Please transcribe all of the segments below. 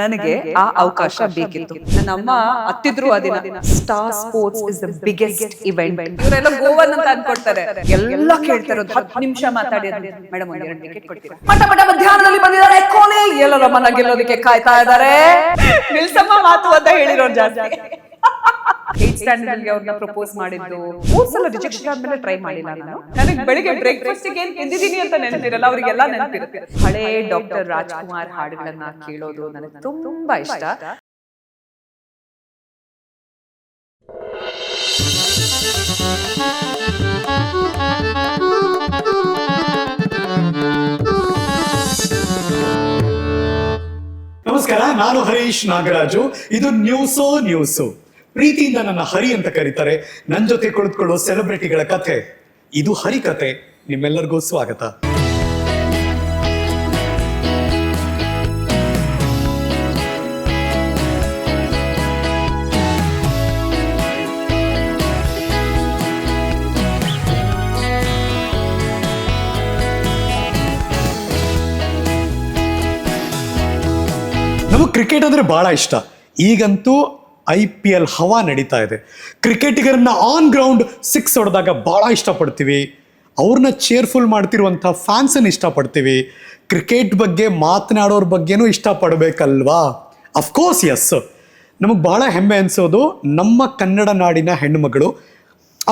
ನನಗೆ ಆ ಅವಕಾಶ ಬೇಕಿತ್ತು. ನನ್ನ ಅಮ್ಮ ಅತ್ತಿದ್ರು ಆ ದಿನ star sports is the biggest event. ಇವರೆಲ್ಲ ಗೋವನ್ ಅಂತ ಅನ್ಕೊಡ್ತಾರೆ, ಎಲ್ಲ ಕೇಳ್ತಾರೆ 10 ನಿಮಿಷ ಮಾತಾಡಿ ಮೇಡಮ್ ಒಂದು 2 ಟಿಕೆಟ್ ಕೊಡ್ತೀರಾ, ಪಟ ಮಧ್ಯಾಹ್ನದಲ್ಲಿ ಬಂದಿದ್ದಾರೆ ಕೊನೆ ಎಲ್ಲರ ಮನ ಗೆಲ್ಲೋದಕ್ಕೆ ಕಾಯ್ತಾ ಇದ್ದಾರೆ, ನಿಲ್ಸಮ್ಮ ಮಾತು ಅಂತ ಹೇಳಿರೋರು ಜಾಸ್ತಿ. 8th ಸ್ಟ್ಯಾಂಡರ್ಡ್ ಅವ್ರನ್ನ ಪ್ರಪೋಸ್ ಮಾಡಿದ್ದು 3 ಸಲ ರಿಜೆಕ್ಷನ್ ಆದ್ಮೇಲೆ ಟ್ರೈ ಮಾಡಿಲ್ಲ ನಾನು. ನನಗೆ ಬೆಳಿಗ್ಗೆ ಬ್ರೇಕ್ಫಾಸ್ಟ್ ಗೆ ಏನ್ ತಿಂದಿದ್ದೀನಿ ಅಂತ ನೆನಪಿರಲ್ಲ, ಅವರಿಗೆಲ್ಲ ನೆನಪಿರುತ್ತೆ. ಹಳೆ ಡಾಕ್ಟರ್ ರಾಜ್ಕುಮಾರ್ ಹಾಡುಗಳನ್ನ ಕೇಳೋದು ನನಗೆ ತುಂಬಾ ಇಷ್ಟ. ನಮಸ್ಕಾರ, ನಾನು ಹರೀಶ್ ನಾಗರಾಜು. ಇದು ನ್ಯೂಸು. ಪ್ರೀತಿಯಿಂದ ನನ್ನ ಹರಿ ಅಂತ ಕರೀತಾರೆ. ನನ್ನ ಜೊತೆ ಕುಳಿತುಕೊಳ್ಳೋ ಸೆಲೆಬ್ರಿಟಿಗಳ ಕಥೆ ಇದು ಹರಿ ಕಥೆ. ನಿಮ್ಮೆಲ್ಲರಿಗೂ ಸ್ವಾಗತ. ನಮಗೆ ಕ್ರಿಕೆಟ್ ಅಂದ್ರೆ ಬಹಳ ಇಷ್ಟ. ಈಗಂತೂ IPL ಹವಾ ನಡೀತಾ ಇದೆ. ಕ್ರಿಕೆಟಿಗರನ್ನ ಆನ್ ಗ್ರೌಂಡ್ 6 ಹೊಡೆದಾಗ ಭಾಳ ಇಷ್ಟಪಡ್ತೀವಿ. ಅವ್ರನ್ನ ಚೇರ್ಫುಲ್ ಮಾಡ್ತಿರುವಂಥ ಫ್ಯಾನ್ಸನ್ನು ಇಷ್ಟಪಡ್ತೀವಿ. ಕ್ರಿಕೆಟ್ ಬಗ್ಗೆ ಮಾತನಾಡೋರ ಬಗ್ಗೆನೂ ಇಷ್ಟಪಡಬೇಕಲ್ವಾ? Of course S. ನಮಗೆ ಭಾಳ ಹೆಮ್ಮೆ ಅನಿಸೋದು ನಮ್ಮ ಕನ್ನಡ ನಾಡಿನ ಹೆಣ್ಣುಮಗಳು,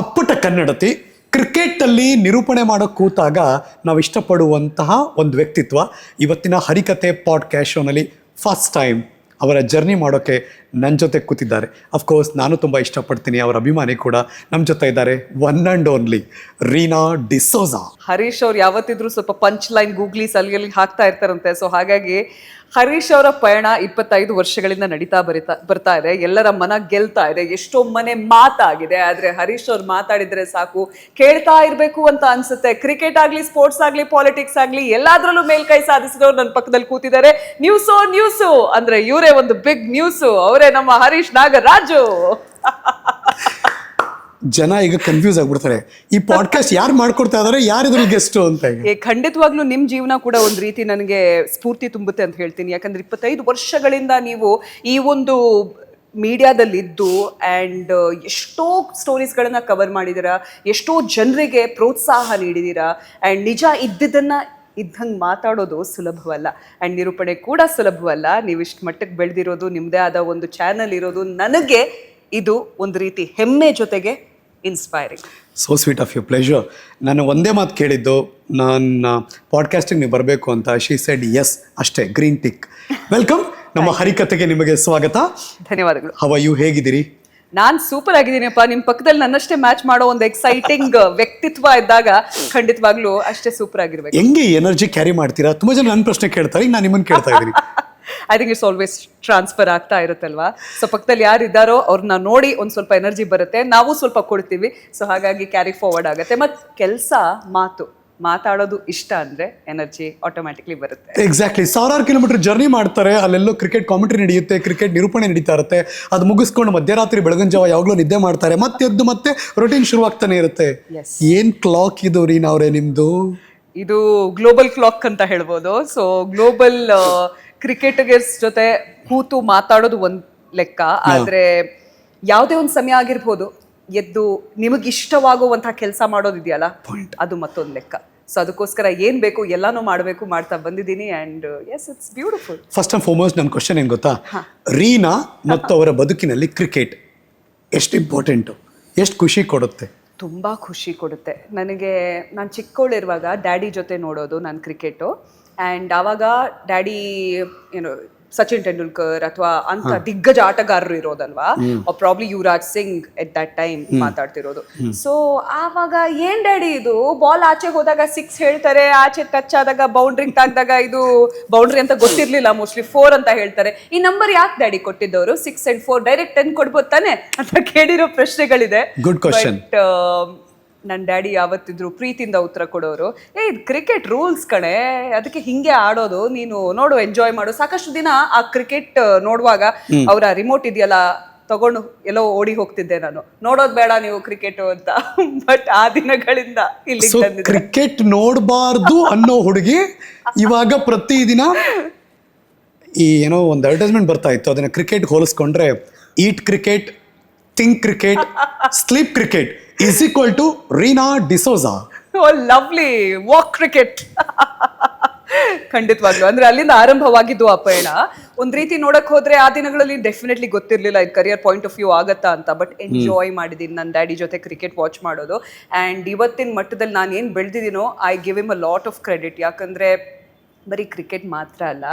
ಅಪ್ಪಟ ಕನ್ನಡತಿ, ಕ್ರಿಕೆಟಲ್ಲಿ ನಿರೂಪಣೆ ಮಾಡೋ ಕೂತಾಗ ನಾವು ಇಷ್ಟಪಡುವಂತಹ ಒಂದು ವ್ಯಕ್ತಿತ್ವ ಇವತ್ತಿನ ಹರಿಕತೆ ಪಾಡ್ಕಾಸ್ಟ್ ಶೋನಲ್ಲಿ ಫಸ್ಟ್ ಟೈಮ್ ಅವರ ಜರ್ನಿ ಮಾಡೋಕ್ಕೆ ನನ್ನ ಜೊತೆ ಕೂತಿದ್ದಾರೆ. ಅಫ್ಕೋರ್ಸ್ ನಾನು ತುಂಬ ಇಷ್ಟಪಡ್ತೀನಿ, ಅವರ ಅಭಿಮಾನಿ ಕೂಡ. ನಮ್ಮ ಜೊತೆ ಇದ್ದಾರೆ one and only Reena D'Souza. Harish ಅವ್ರು ಯಾವತ್ತಿದ್ರು ಸ್ವಲ್ಪ ಪಂಚ್ ಲೈನ್ ಗೂಗ್ಲಿ ಸಲಿಯಲ್ಲಿ ಹಾಕ್ತಾ ಇರ್ತಾರಂತೆ. ಸೊ ಹಾಗಾಗಿ ಹರೀಶ್ ಅವರ ಪಯಣ 25 ವರ್ಷಗಳಿಂದ ನಡೀತಾ ಬರ್ತಾ ಇದೆ. ಎಲ್ಲರ ಮನ ಗೆಲ್ತಾ ಇದೆ, ಎಷ್ಟೋ ಮನೆ ಮಾತಾಗಿದೆ. ಆದ್ರೆ ಹರೀಶ್ ಅವ್ರು ಮಾತಾಡಿದ್ರೆ ಸಾಕು, ಕೇಳ್ತಾ ಇರ್ಬೇಕು ಅಂತ ಅನ್ಸುತ್ತೆ. ಕ್ರಿಕೆಟ್ ಆಗ್ಲಿ, ಸ್ಪೋರ್ಟ್ಸ್ ಆಗ್ಲಿ, ಪಾಲಿಟಿಕ್ಸ್ ಆಗ್ಲಿ, ಎಲ್ಲಾದ್ರಲ್ಲೂ ಮೇಲ್ಕೈ ಸಾಧಿಸಿದವ್ರು ನನ್ನ ಪಕ್ಕದಲ್ಲಿ ಕೂತಿದ್ದಾರೆ. ನ್ಯೂಸು ಅಂದ್ರೆ ಇವರೇ ಒಂದು ಬಿಗ್ ನ್ಯೂಸು. ಅವರೇ ನಮ್ಮ ಹರೀಶ್ ನಾಗರಾಜು. ಜನ ಈಗ ಕನ್ಫ್ಯೂಸ್ ಆಗ್ಬಿಡ್ತಾರೆ, ಈ ಪಾಡ್ಕಾಸ್ಟ್ ಯಾರು ಮಾಡ್ಕೊಡ್ತಾ ಇದಾರೆ, ಯಾರಿದ್ರು ಗೆಸ್ಟ್ ಅಂತ. ಖಂಡಿತವಾಗ್ಲೂ ನಿಮ್ ಜೀವನ ಕೂಡ ಒಂದ್ ರೀತಿ ನನಗೆ ಸ್ಫೂರ್ತಿ ತುಂಬುತ್ತೆ ಅಂತ ಹೇಳ್ತೀನಿ. ಯಾಕಂದ್ರೆ 25 ವರ್ಷಗಳಿಂದ ನೀವು ಈ ಒಂದು ಮೀಡಿಯಾದಲ್ಲಿದ್ದು ಆ್ಯಂಡ್ ಎಷ್ಟೋ ಸ್ಟೋರೀಸ್ಗಳನ್ನ ಕವರ್ ಮಾಡಿದ್ದೀರಾ, ಎಷ್ಟೋ ಜನರಿಗೆ ಪ್ರೋತ್ಸಾಹ ನೀಡಿದ್ದೀರಾ. ಆ್ಯಂಡ್ ನಿಜ ಇದ್ದಂಗೆ ಮಾತಾಡೋದು ಸುಲಭವಲ್ಲ, ಆ್ಯಂಡ್ ನಿರೂಪಣೆ ಕೂಡ ಸುಲಭವಲ್ಲ. ನೀವು ಇಷ್ಟು ಮಟ್ಟಕ್ಕೆ ಬೆಳೆದಿರೋದು, ನಿಮ್ಮದೇ ಆದ ಒಂದು ಚಾನಲ್ ಇರೋದು, ನನಗೆ ಇದು ಒಂದು ರೀತಿ ಹೆಮ್ಮೆ ಜೊತೆಗೆ inspiring. So sweet of you, pleasure. ನಾನು ಒಂದೇ ಮಾತು ಕೇಳಿದ್ದು, ನನ್ನ ಪಾಡ್ಕಾಸ್ಟಿಗೆ ನೀವು ಬರಬೇಕು ಅಂತ. ಶಿ ಸೆಡ್ ಎಸ್, ಅಷ್ಟೇ, ಗ್ರೀನ್ ಟಿಕ್. ವೆಲ್ಕಮ್ ನಮ್ಮ ಹರಿಕತೆಗೆ, ನಿಮಗೆ ಸ್ವಾಗತ. ಧನ್ಯವಾದಗಳು. ಹವ ಯು, ಹೇಗಿದ್ದೀರಿ? ನಾನ್ ಸೂಪರ್ ಆಗಿದ್ದೀನಪ್ಪ. ನಿಮ್ ಪಕ್ಕದಲ್ಲಿ ನನ್ನಷ್ಟೇ ಮ್ಯಾಚ್ ಮಾಡೋ ಒಂದು ಎಕ್ಸೈಟಿಂಗ್ ವ್ಯಕ್ತಿತ್ವ ಇದ್ದಾಗ ಖಂಡಿತವಾಗ್ಲೂ ಅಷ್ಟೇ ಸೂಪರ್ ಆಗಿರ್ಬೇಕು. ಹೆಂಗೆ ಎನರ್ಜಿ ಕ್ಯಾರಿ ಮಾಡ್ತೀರಾ? ತುಂಬಾ ಜನ ನನ್ನ ಪ್ರಶ್ನೆ ಕೇಳ್ತಾರೆ, ಈಗ ನಾನು ನಿಮ್ಮನ್ನು ಕೇಳ್ತಾ ಇದ್ದೀನಿ. I think it's always transfer ಆಗ್ತಾ ಇರುತ್ತಲ್ವಾ. ಸೊ ಪಕ್ಕದಲ್ಲಿ ಯಾರು ಇದ್ದಾರೋ ಅವ್ರನ್ನ ನೋಡಿ ಒಂದು ಸ್ವಲ್ಪ ಎನರ್ಜಿ ಬರುತ್ತೆ, ನಾವು ಸ್ವಲ್ಪ ಕೊಡ್ತೀವಿ. ಸೊ ಹಾಗಾಗಿ ಕ್ಯಾರಿ ಫಾರ್ವರ್ಡ್ ಆಗುತ್ತೆ. ಮತ್ತು ಕೆಲಸ ಮಾತಾಡೋದು ಇಷ್ಟ ಅಂದ್ರೆ ಎನರ್ಜಿ ಆಟೋಮ್ಯಾಟಿಕ್ಲಿ ಬರುತ್ತೆ. ಎಕ್ಸಾಕ್ಟ್ಲಿ. 1000 ಕಿಲೋಮೀಟರ್ ಜರ್ನಿ ಮಾಡ್ತಾರೆ, ಅಲ್ಲೆಲ್ಲೋ ಕ್ರಿಕೆಟ್ ಕಾಮೆಂಟ್ರಿ ನಡೆಯುತ್ತೆ, ಕ್ರಿಕೆಟ್ ನಿರೂಪಣೆ ನಡೀತಾ ಇರುತ್ತೆ. ಅದು ಮುಗಿಸ್ಕೊಂಡು ಮಧ್ಯರಾತ್ರಿ ಬೆಳಗಿನ ಜಾವ ಯಾವಾಗಲೂ ನಿದ್ದೆ ಮಾಡ್ತಾರೆ, ಮತ್ತೆ ಎದ್ದು ಮತ್ತೆ ರೊಟೀನ್ ಶುರು ಆಗ್ತಾನೆ ಇರುತ್ತೆ. ಏನ್ ಕ್ಲಾಕ್ ಇದು ರೀನಾ ಅವರೇ ನಿಮ್ದು? ಇದು ಗ್ಲೋಬಲ್ ಕ್ಲಾಕ್ ಅಂತ ಹೇಳ್ಬೋದು. ಸೊ ಗ್ಲೋಬಲ್ ಕ್ರಿಕೆಟರ್ಸ್ ಜೊತೆ ಕೂತು ಮಾತಾಡೋದು ಒಂದು ಲೆಕ್ಕ, ಆದ್ರೆ ಯಾವುದೇ ಒಂದು ಸಮಯ ಆಗಿರ್ಬೋದು, ಎದ್ದು ನಿಮಗೆ ಇಷ್ಟವಾಗುವಂತಹ ಕೆಲಸ ಮಾಡೋದಿದೆಯಲ್ಲ, ಅದು ಮತ್ತೊಂದು ಲೆಕ್ಕ. ಸೊ ಅದಕ್ಕೋಸ್ಕರ ಏನ್ ಬೇಕು ಎಲ್ಲಾನು ಮಾಡ್ತಾ ಬಂದಿದ್ದೀನಿ. And yes, it's beautiful. First and foremost ನನ್ನ ಕ್ವಶನ್ ಏನ್ ಗೊತ್ತಾ, ರೀನಾ ಮತ್ತು ಅವರ ಬದುಕಿನಲ್ಲಿ ಕ್ರಿಕೆಟ್ ಎಷ್ಟು ಇಂಪಾರ್ಟೆಂಟು, ಎಷ್ಟು ಖುಷಿ ಕೊಡುತ್ತೆ? ತುಂಬಾ ಖುಷಿ ಕೊಡುತ್ತೆ ನನಗೆ. ನಾನು ಚಿಕ್ಕವಳಿರುವಾಗ ಡ್ಯಾಡಿ ಜೊತೆ ನೋಡೋದು ನಾನು ಕ್ರಿಕೆಟು. ಆ್ಯಂಡ್ ಆವಾಗ ಡ್ಯಾಡಿ ಏನು ಸಚಿನ್ ತೆಂಡೂಲ್ಕರ್ ಅಥವಾ ಅಂತ ದಿಗ್ಗಜ ಆಟಗಾರರು ಇರೋದಲ್ವಾ, probably Yuvraj Singh at that time ಮಾತಾಡ್ತಿರೋದು. ಸೊ ಆವಾಗ ಏನ್ ಡ್ಯಾಡಿ ಇದು, ಬಾಲ್ ಆಚೆ ಹೋದಾಗ 6 ಹೇಳ್ತಾರೆ, ಆಚೆ ಟಚ್ ಆದಾಗ ಬೌಂಡ್ರಿಗೆ ತಾಗ್ದಾಗ ಇದು ಬೌಂಡ್ರಿ ಅಂತ ಗೊತ್ತಿರ್ಲಿಲ್ಲ, ಮೋಸ್ಟ್ಲಿ 4 ಅಂತ ಹೇಳ್ತಾರೆ. ಈ ನಂಬರ್ ಯಾಕೆ ಡ್ಯಾಡಿ ಕೊಟ್ಟಿದ್ದವರು? 6 and 4 ಡೈರೆಕ್ಟ್ 10 ಕೊಡ್ಬೋದು ತಾನೆ ಅಂತ ಕೇಳಿರೋ ಪ್ರಶ್ನೆಗಳಿದೆ. Good question. ನನ್ನ ಡ್ಯಾಡಿ ಯಾವತ್ತಿದ್ರು ಪ್ರೀತಿಯಿಂದ ಉತ್ತರ ಕೊಡೋರು, ಕ್ರಿಕೆಟ್ ರೂಲ್ಸ್ ಕಣೆ, ಅದಕ್ಕೆ ಹಿಂಗೆ ಆಡೋದು, ನೀನು ನೋಡು, ಎಂಜಾಯ್ ಮಾಡು. ಸಾಕಷ್ಟು ದಿನ ಆ ಕ್ರಿಕೆಟ್ ನೋಡುವಾಗ ಅವರ ರಿಮೋಟ್ ಇದೆಯಲ್ಲ ತಗೊಂಡು ಎಲ್ಲೋ ಓಡಿ ಹೋಗ್ತಿದ್ದೆ ನಾನು, ನೋಡೋದ್ ಬೇಡ ನೀವು ಕ್ರಿಕೆಟ್ ಅಂತ. ಬಟ್ ಆ ದಿನಗಳಿಂದ ಇಲ್ಲಿ ಕ್ರಿಕೆಟ್ ನೋಡಬಾರ್ದು ಅನ್ನೋ ಹುಡುಗಿ ಇವಾಗ ಪ್ರತಿದಿನ ಈ ಏನೋ ಒಂದು ಅಡ್ವರ್ಟೈಸ್ಮೆಂಟ್ ಬರ್ತಾ ಇತ್ತು, ಅದನ್ನ ಕ್ರಿಕೆಟ್ ಹೋಲಿಸ್ಕೊಂಡ್ರೆ eat cricket, think cricket, sleep cricket is equal to Reena D'Souza. Lovely walk cricket. ಖಂಡಿತವಾಗ್ಲು ಅಂದ್ರೆ ಅಲ್ಲಿಂದ ಆರಂಭವಾಗಿದ್ದು ಆ ಪಯಣ. ಒಂದ್ ರೀತಿ ನೋಡಕ್ ಹೋದ್ರೆ ಆ ದಿನಗಳಲ್ಲಿ ಡೆಫಿನೆಟ್ಲಿ ಗೊತ್ತಿರ್ಲಿಲ್ಲ ಇದು ಕರಿಯರ್ ಪಾಯಿಂಟ್ ಆಫ್ ವ್ಯೂ ಆಗತ್ತಾ ಅಂತ, ಬಟ್ ಎಂಜಾಯ್ ಮಾಡಿದೀನಿ ನನ್ನ ಡ್ಯಾಡಿ ಜೊತೆ ಕ್ರಿಕೆಟ್ ವಾಚ್ ಮಾಡೋದು. ಅಂಡ್ ಇವತ್ತಿನ ಮಟ್ಟದಲ್ಲಿ ನಾನು ಏನ್ ಬೆಳೆದಿದ್ದೀನೋ I give him a lot of credit. ಯಾಕಂದ್ರೆ ಬರೀ ಕ್ರಿಕೆಟ್ ಮಾತ್ರ ಅಲ್ಲ,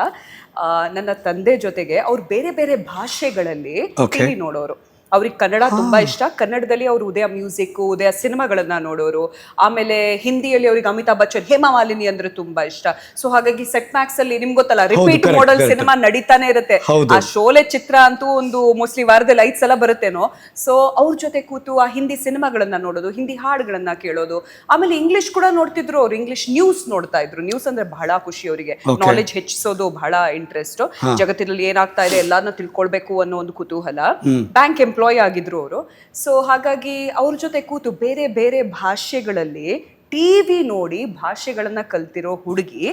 ನನ್ನ ತಂದೆ ಜೊತೆಗೆ ಅವ್ರು ಬೇರೆ ಬೇರೆ ಭಾಷೆಗಳಲ್ಲಿ ಟಿವಿ ನೋಡೋರು. ಅವ್ರಿಗೆ ಕನ್ನಡ ತುಂಬಾ ಇಷ್ಟ. ಕನ್ನಡದಲ್ಲಿ ಅವರು ಉದಯ ಮ್ಯೂಸಿಕ್, ಉದಯ ಸಿನಿಮಾಗಳನ್ನ ನೋಡೋರು. ಆಮೇಲೆ ಹಿಂದಿಯಲ್ಲಿ ಅವ್ರಿಗೆ ಅಮಿತಾಬ್ ಬಚ್ಚನ್, ಹೇಮಾ ಮಾಲಿನಿ ಅಂದ್ರೆ ತುಂಬಾ ಇಷ್ಟ. ಸೊ ಹಾಗಾಗಿ ಸೆಟ್ ಮ್ಯಾಕ್ಸ್ ಅಲ್ಲಿ ನಿಮ್ಗೆ ಗೊತ್ತಲ್ಲ, ರಿಪೀಟ್ ಮಾಡೆಲ್ ಸಿನಿಮಾ ನಡೀತಾನೆ ಇರುತ್ತೆ. ಆ ಶೋಲೆ ಚಿತ್ರ ಅಂತೂ ಒಂದು ಮೋಸ್ಟ್ಲಿ ವಾರದಲ್ಲಿ 5 ಸಲ ಬರುತ್ತೇನೋ. ಸೊ ಅವ್ರ ಜೊತೆ ಕೂತು ಆ ಹಿಂದಿ ಸಿನಿಮಾಗಳನ್ನ ನೋಡೋದು, ಹಿಂದಿ ಹಾಡುಗಳನ್ನ ಕೇಳೋದು. ಆಮೇಲೆ ಇಂಗ್ಲಿಷ್ ಕೂಡ ನೋಡ್ತಿದ್ರು ಅವ್ರು. ಇಂಗ್ಲಿಷ್ ನ್ಯೂಸ್ ನೋಡ್ತಾ ಇದ್ರು. ನ್ಯೂಸ್ ಅಂದ್ರೆ ಬಹಳ ಖುಷಿ ಅವರಿಗೆ. ನಾಲೆಜ್ ಹೆಚ್ಚಿಸೋದು ಬಹಳ ಇಂಟ್ರೆಸ್ಟ್. ಜಗತ್ತಿನಲ್ಲಿ ಏನಾಗ್ತಾ ಇದೆ ಎಲ್ಲಾನು ತಿಳ್ಕೊಳ್ಬೇಕು ಅನ್ನೋ ಒಂದು ಕುತೂಹಲ. ಬ್ಯಾಂಕ್ ಎಂಪ್ಲಾಯ್ ಆಗಿದ್ರು ಅವರು. ಸೊ ಹಾಗಾಗಿ ಅವ್ರ ಜೊತೆ ಕೂತು ಬೇರೆ ಬೇರೆ ಭಾಷೆಗಳಲ್ಲಿ ಟಿವಿ ನೋಡಿ ಭಾಷೆಗಳನ್ನ ಕಲ್ತಿರೋ ಹುಡುಗಿ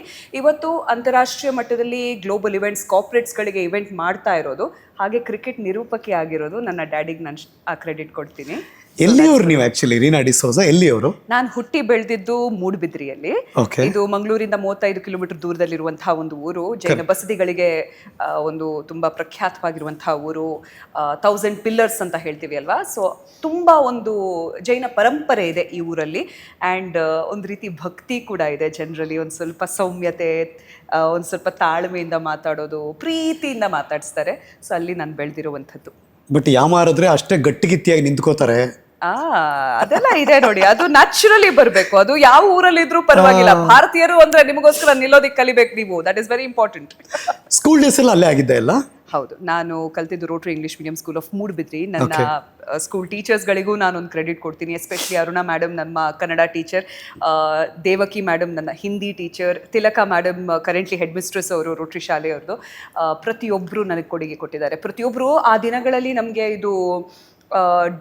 ಇವತ್ತು ಅಂತಾರಾಷ್ಟ್ರೀಯ ಮಟ್ಟದಲ್ಲಿ ಗ್ಲೋಬಲ್ ಇವೆಂಟ್ಸ್, ಕಾರ್ಪೊರೇಟ್ಸ್ಗಳಿಗೆ ಇವೆಂಟ್ ಮಾಡ್ತಾ ಇರೋದು. ಹಾಗೆ ಕ್ರಿಕೆಟ್ ನಿರೂಪಕಿ ಆಗಿರೋದು ನನ್ನ ಡ್ಯಾಡಿಗೆ ನಾನು ಆ ಕ್ರೆಡಿಟ್ ಕೊಡ್ತೀನಿ. ಎಲ್ಲಿಯವರು ನೀವು ಆಕ್ಚುಲಿ ರೀನಾ ಡಿಸೋಜಾ? ಎಲ್ಲಿಯವರು? ನಾನು ಹುಟ್ಟಿ ಬೆಳೆದಿದ್ದು ಮೂಡುಬಿದ್ರಿಯಲ್ಲಿ. ಇದು ಮಂಗಳೂರಿಂದ 35 ಕಿಲೋಮೀಟರ್ ದೂರದಲ್ಲಿರುವಂತಹ ಒಂದು ಊರು. ಜೈನ ಬಸದಿಗಳಿಗೆ ಒಂದು ತುಂಬಾ ಪ್ರಖ್ಯಾತವಾಗಿರುವಂತಹ ಊರು. 1000 ಪಿಲ್ಲರ್ಸ್ ಅಂತ ಹೇಳ್ತೀವಿ ಅಲ್ವಾ. ಸೊ ತುಂಬಾ ಒಂದು ಜೈನ ಪರಂಪರೆ ಇದೆ ಈ ಊರಲ್ಲಿ. ಆ್ಯಂಡ್ ಒಂದು ರೀತಿ ಭಕ್ತಿ ಕೂಡ ಇದೆ ಜನರಲ್ಲಿ. ಒಂದು ಸ್ವಲ್ಪ ಸೌಮ್ಯತೆ, ಒಂದು ಸ್ವಲ್ಪ ತಾಳ್ಮೆಯಿಂದ ಮಾತಾಡೋದು, ಪ್ರೀತಿಯಿಂದ ಮಾತಾಡಿಸ್ತಾರೆ. ಸೊ ಅಲ್ಲಿ ನಾನು ಬೆಳೆದಿರುವಂಥದ್ದು. ಬಟ್ ಯಾಮಾರಿದ್ರೆ ಅಷ್ಟೇ ಗಟ್ಟಿಗಿತ್ತಿಯಾಗಿ ನಿಂತ್ಕೋತಾರೆ. ಅದೆಲ್ಲ ಇದೆ ನೋಡಿ, ಅದು ನ್ಯಾಚುರಲಿ ಬರ್ಬೇಕು. ಅದು ಯಾವ ಊರಲ್ಲಿ ಇದ್ರೂ ಪರವಾಗಿಲ್ಲ. ಭಾರತೀಯರು ಅಂದ್ರೆ ನಿಮಗೋಸ್ಕರ ನಿಲ್ಲೋದಿಕ್ ಕಲಿಬೇಕು ನೀವು. That is very important. School days ಎಲ್ಲ ಅಲ್ಲೇ ಆಗಿದ್ದೆ ಎಲ್ಲ? ಹೌದು, ನಾನು ಕಲ್ತಿದ್ದು Rotary English medium school of Moodbidri. ನನ್ನ ಸ್ಕೂಲ್ ಟೀಚರ್ಸ್ಗಳಿಗೂ ನಾನೊಂದು ಕ್ರೆಡಿಟ್ ಕೊಡ್ತೀನಿ. ಎಸ್ಪೆಷಲಿ ಅರುಣಾ ಮೇಡಮ್ ನಮ್ಮ ಕನ್ನಡ ಟೀಚರ್, ದೇವಕಿ ಮೇಡಮ್ ನನ್ನ Hindi teacher, Tilaka madam currently head mistress ಅವರು ರೋಟರಿ ಶಾಲೆಯವ್ರದ್ದು. ಪ್ರತಿಯೊಬ್ಬರು ನನಗೆ ಕೊಡುಗೆ ಕೊಟ್ಟಿದ್ದಾರೆ. ಪ್ರತಿಯೊಬ್ಬರು ಆ ದಿನಗಳಲ್ಲಿ ನಮಗೆ ಇದು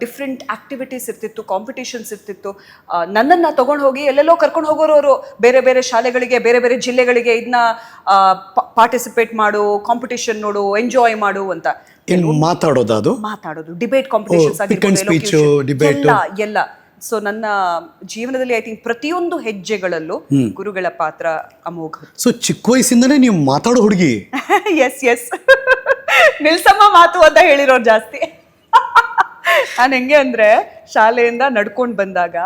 ಡಿಫ್ರೆಂಟ್ ಆಕ್ಟಿವಿಟೀಸ್ ಇರ್ತಿತ್ತು, ಕಾಂಪಿಟೇಷನ್ಸ್ ಇರ್ತಿತ್ತು. ನನ್ನನ್ನು ತಗೊಂಡು ಹೋಗಿ ಎಲ್ಲೆಲ್ಲೋ ಕರ್ಕೊಂಡು ಹೋಗೋರು ಅವರು. ಬೇರೆ ಬೇರೆ ಶಾಲೆಗಳಿಗೆ, ಬೇರೆ ಬೇರೆ ಜಿಲ್ಲೆಗಳಿಗೆ ಇದನ್ನ ಪಾರ್ಟಿಸಿಪೇಟ್ ಮಾಡು, ಕಾಂಪಿಟೇಷನ್ ನೋಡು, ಎಂಜಾಯ್ ಮಾಡು ಅಂತ. ಮಾತಾಡೋದು, ಡಿಬೇಟ್ ಕಾಂಪಿಟೇಷನ್ಸ್ ಎಲ್ಲ. ಸೊ ನನ್ನ ಜೀವನದಲ್ಲಿ ಐ ಥಿಂಕ್ ಪ್ರತಿಯೊಂದು ಹೆಜ್ಜೆಗಳಲ್ಲೂ ಗುರುಗಳ ಪಾತ್ರ ಅಮೋಘ. ಸೊ ಚಿಕ್ಕ ವಯಸ್ಸಿಂದನೇ ನೀವು ಮಾತಾಡೋ ಹುಡುಗಿ? ಎಸ್ ನಿಲ್ಸಮ್ಮ ಮಾತು ಅಂತ ಹೇಳಿರೋರು ಜಾಸ್ತಿ. ನಾನು ಹೆಂಗೆ ಅಂದ್ರೆ ಶಾಲೆಯಿಂದ ನಡ್ಕೊಂಡ್ ಬಂದಾಗ